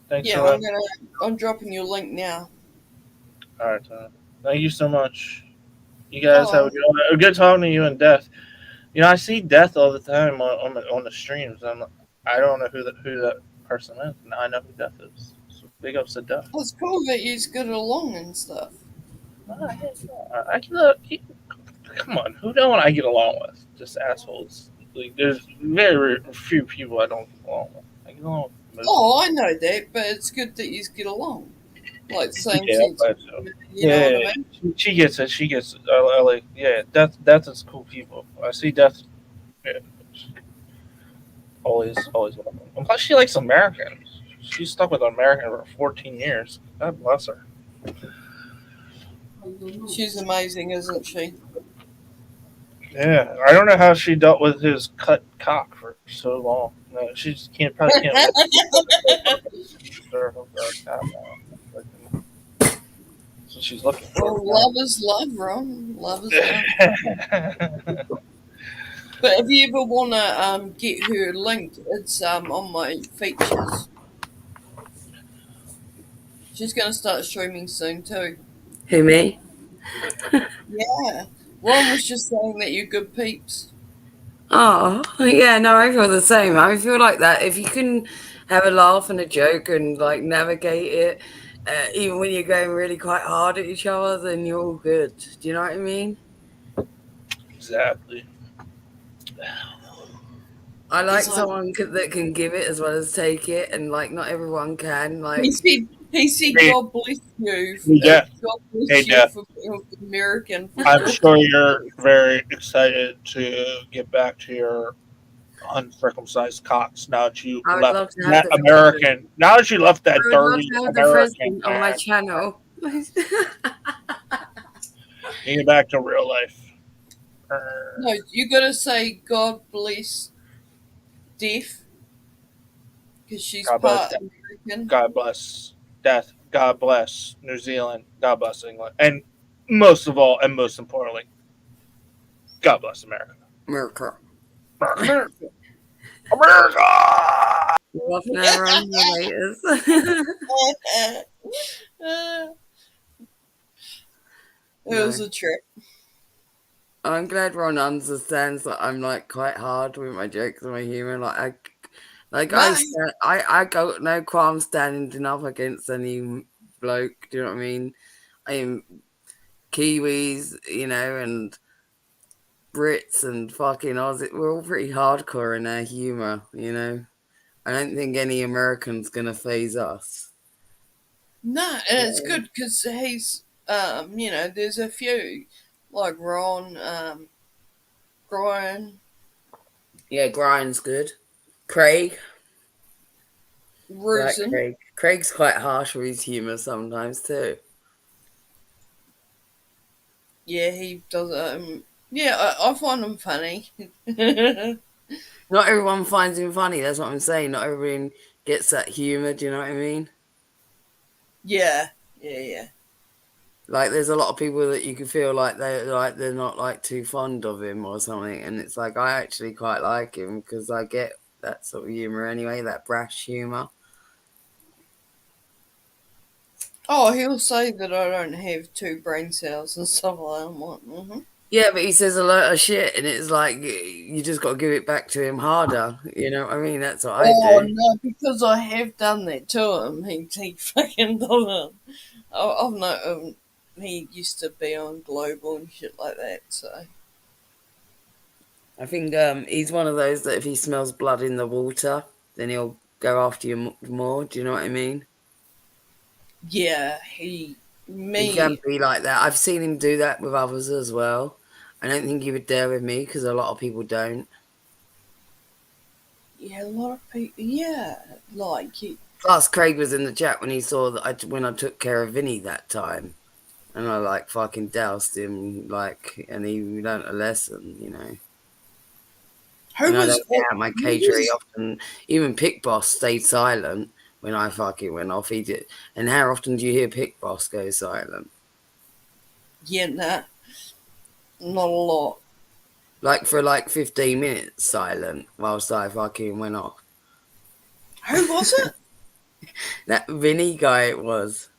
Thanks Yeah, for I'm dropping your link now. All right, Tony. Thank you so much. You guys have Hello. a good talking to you and Death. You know, I see Death all the time on the streams. I don't know who that person is. Now I know who Death is. So big ups to Death. It's cool that you get along and stuff. I can come on. Who don't I get along with? Just assholes. Like, there's very few people I don't get along with. I get along with most. Oh, I know that, but it's good that you get along. Like, same Yeah, sense. but, You know what I mean? She gets it. She gets it. I like, yeah, Death is cool people. I see Death. Yeah, always welcome. And plus, she likes Americans. She's stuck with American for 14 years. God bless her. She's amazing, isn't she? Yeah, I don't know how she dealt with his cut cock for so long. No, she just probably can't. So she's looking for. Well, love is love, Ron. Love is love. But if you ever want to get her linked, it's on my features. She's going to start streaming soon too. Who, me? Yeah. Ron was just saying that you're good peeps. Oh, yeah, no, I feel the same. I feel like that. If you can have a laugh and a joke and like navigate it, even when you're going really quite hard at each other, then you're all good. Do you know what I mean? Exactly. I like It's like- someone that can give it as well as take it, and like not everyone can. Like, He said, Hey. God bless you. Yeah. God bless Hey, you Jeff. for being American. I'm sure you're very excited to get back to your uncircumcised cocks now that you I would left love to have that the American. Now that you left that I would love dirty to have the American president on my man, channel. you get back to real life. No, you got to say God bless Deaf because she's God bless part American. God bless Death. God bless New Zealand. God bless England. And most of all, and most importantly, God bless America. America. America. America! Off now, on the It was a trip. I'm glad Ron understands that I'm like quite hard with my jokes and my humor. I got no qualm standing up against any bloke. Do you know what I mean? I am Kiwis, you know, and Brits and fucking Aussie. We're all pretty hardcore in our humor, you know. I don't think any American's gonna phase us. No, and it's good because he's, you know, there's a few like Ron, Brian, Yeah, Brian's good. Craig. Like Rusin. Craig. Craig's quite harsh with his humor sometimes too. Yeah, he does. Yeah, I find him funny. Not everyone finds him funny. That's what I'm saying. Not everyone gets that humor. Do you know what I mean? yeah. Like, there's a lot of people that you can feel like they're not like too fond of him or something, and it's like I actually quite like him because I get that sort of humor anyway, that brash humor. Oh, he'll say that I don't have 2 brain cells and stuff like that. I'm like, mm-hmm. Yeah, but he says a lot of shit, and it's like you just got to give it back to him harder. You know what I mean? That's what I do. No, because I have done that to him. He fucking doesn't. I've known he used to be on Global and shit like that, so. I think he's one of those that if he smells blood in the water, then he'll go after you more. Do you know what I mean? Yeah, he He can be like that. I've seen him do that with others as well. I don't think he would dare with me because a lot of people don't. Yeah, a lot of people. Yeah, like you. Plus, Craig was in the chat when he saw that when I took care of Vinny that time, and I like fucking doused him, like, and he learnt a lesson, you know. Who And I was don't get out my cage very often. Even Pick Boss stayed silent when I fucking went off. He did. And how often do you hear Pick Boss go silent? Yeah, nah, not a lot. Like for like 15 minutes silent whilst I fucking went off. Who was it? That Vinny guy it was.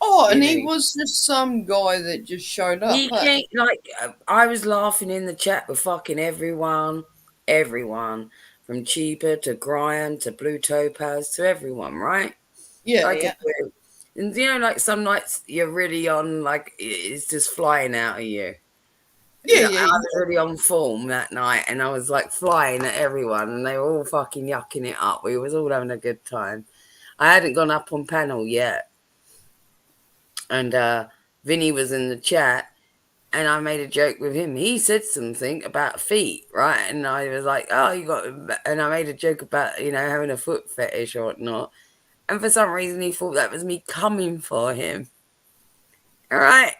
Oh, and Vinny. he was just some guy that just showed up. He came, like, I was laughing in the chat with fucking everyone, from Cheaper to Graham to Blue Topaz to everyone, right? Yeah, Like yeah. And you know, like some nights you're really on, like it's just flying out of you. Yeah, I was really on form that night, and I was like flying at everyone, and they were all fucking yucking it up. We was all having a good time. I hadn't gone up on panel yet, and Vinny was in the chat, and I made a joke with him. He said something about feet, right? And I was like, "Oh, you got," and I made a joke about having a foot fetish or whatnot. And for some reason, he thought that was me coming for him. All right.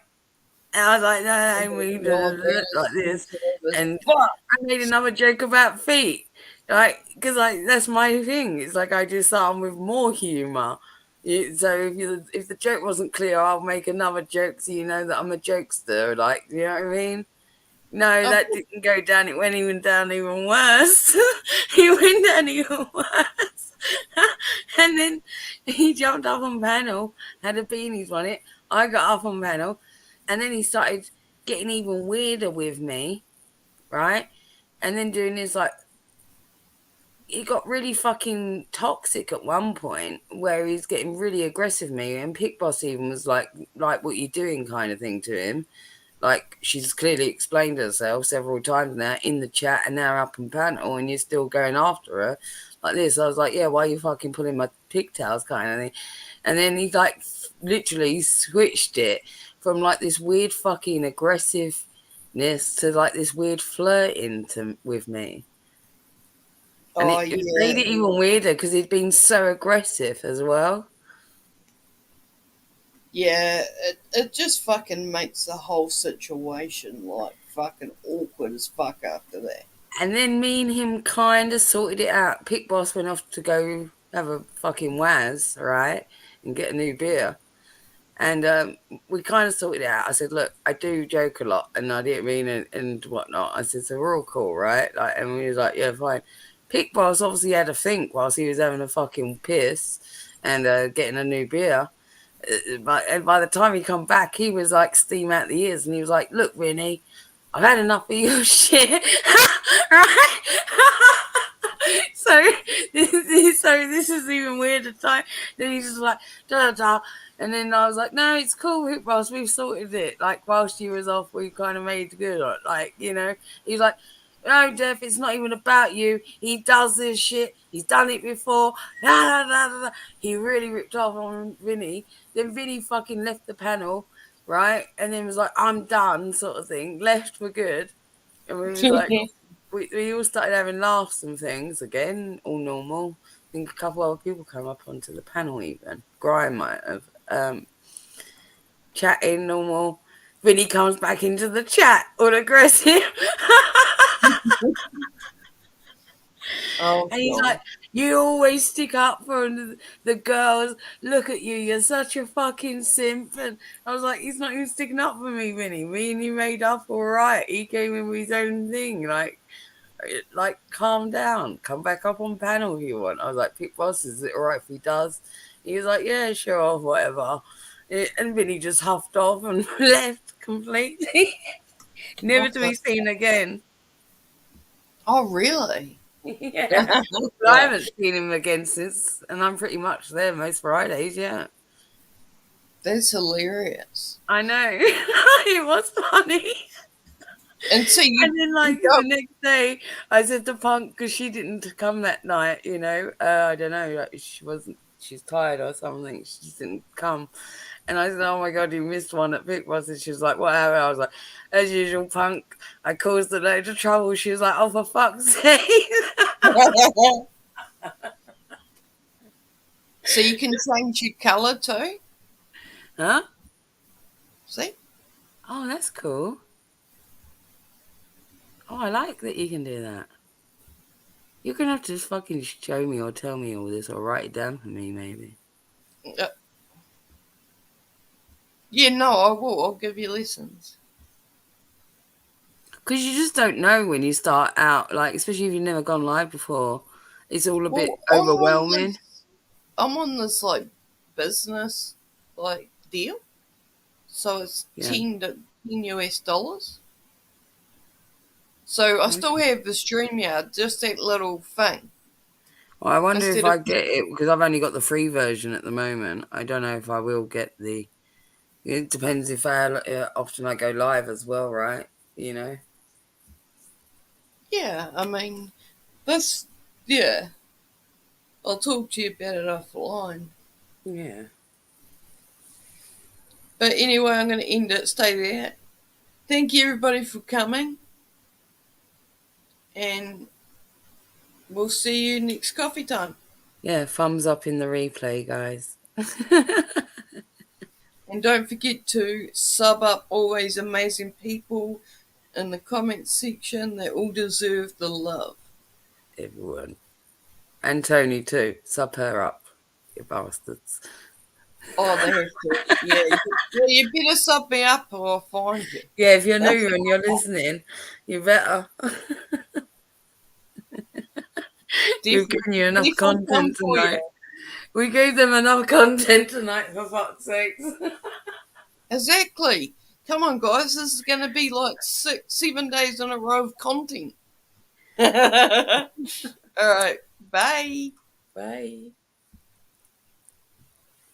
And I was like, no, we like this. And I made another joke about feet. Like, because that's my thing. It's like I do something with more humour. So if the joke wasn't clear, I'll make another joke so you know that I'm a jokester. Like, you know what I mean? No, that didn't go down. It went down even worse. He went down even worse. And then he jumped up on panel, had a beanies on it. I got up on panel, and then he started getting even weirder with me, right? And then doing this, like, he got really fucking toxic at one point where he's getting really aggressive with me. And Pick Boss even was like what you doing kind of thing to him. Like, she's clearly explained herself several times now in the chat and now up on panel, and you're still going after her like this. I was like, yeah, why are you fucking pulling my pigtails kind of thing? And then he like literally switched it from like this weird fucking aggressiveness to like this weird flirting with me. And it made it even weirder because he'd been so aggressive as well. Yeah, it just fucking makes the whole situation like fucking awkward as fuck after that. And then me and him kind of sorted it out. Pick Boss went off to go have a fucking waz, right, and get a new beer. And we kind of sorted it out. I said, look, I do joke a lot, and I didn't mean it and whatnot. I said, so we're all cool, right? Like, and he was like, yeah, fine. Pick Boss obviously had to think whilst he was having a fucking piss and getting a new beer. But by the time he come back, he was like steam out the ears, and he was like, look, Vinny, I've had enough of your shit. Right? So this is even weirder time. Then he's just like, da da da. And then I was like, no, it's cool, Hoop Boss, we've sorted it. Like, whilst you was off, we kind of made good. Like, he's like, no, Def, it's not even about you. He does this shit. He's done it before. Da, da, da, da. He really ripped off on Vinny. Then Vinny fucking left the panel, right? And then was like, I'm done, sort of thing. Left for good. And we was like, we all started having laughs and things again, all normal. I think a couple other people came up onto the panel even. Grime might have. Chatting normal. Vinny comes back into the chat, all aggressive. And he's like, you always stick up for the girls. Look at you, you're such a fucking simp. And I was like, he's not even sticking up for me, Vinny. Me and you made up all right. He came in with his own thing. Like, calm down. Come back up on panel if you want. I was like, Pick Boss, is it all right if he does? He was like, yeah, sure, whatever. And Vinny just huffed off and left completely. Never to be seen again. Oh, really? Yeah. I haven't seen him again since, and I'm pretty much there most Fridays, yeah. That's hilarious. I know. It was funny. And so and then the next day I said to Punk, because she didn't come that night, I don't know, like she's tired or something, she just didn't come. And I said, oh my God, you missed one at Pickboss. And she was like, what happened? I was like, as usual, punk. I caused a load of trouble. She was like, oh, for fuck's sake. So you can change your colour too? Huh? See? Oh, that's cool. Oh, I like that you can do that. You're going to have to just fucking show me or tell me all this or write it down for me, maybe. Yeah, no, I will. I'll give you lessons. Because you just don't know when you start out, like, especially if you've never gone live before. It's all a bit overwhelming. I'm on this like business like deal, so it's Yeah. $10 US. So I still have the StreamYard, just that little thing. Well, I wonder if Instead I of- get it, because I've only got the free version at the moment. I don't know if I will get the... It depends if often I go live as well, right? You know? Yeah, I mean, this, yeah. I'll talk to you about it offline. Yeah. But anyway, I'm going to end it. Stay there. Thank you, everybody, for coming. And we'll see you next coffee time. Yeah, thumbs up in the replay, guys. And don't forget to sub up all these amazing people in the comments section. They all deserve the love. Everyone. And Tony, too. Sub her up, you bastards. Oh, they have to. Yeah, you better sub me up or I'll find you. Yeah, if you're new and you're listening, you better. We've given you enough content tonight. We gave them enough content tonight, for fuck's sake. Exactly. Come on, guys. This is going to be like 7 days in a row of content. All right. Bye. Bye.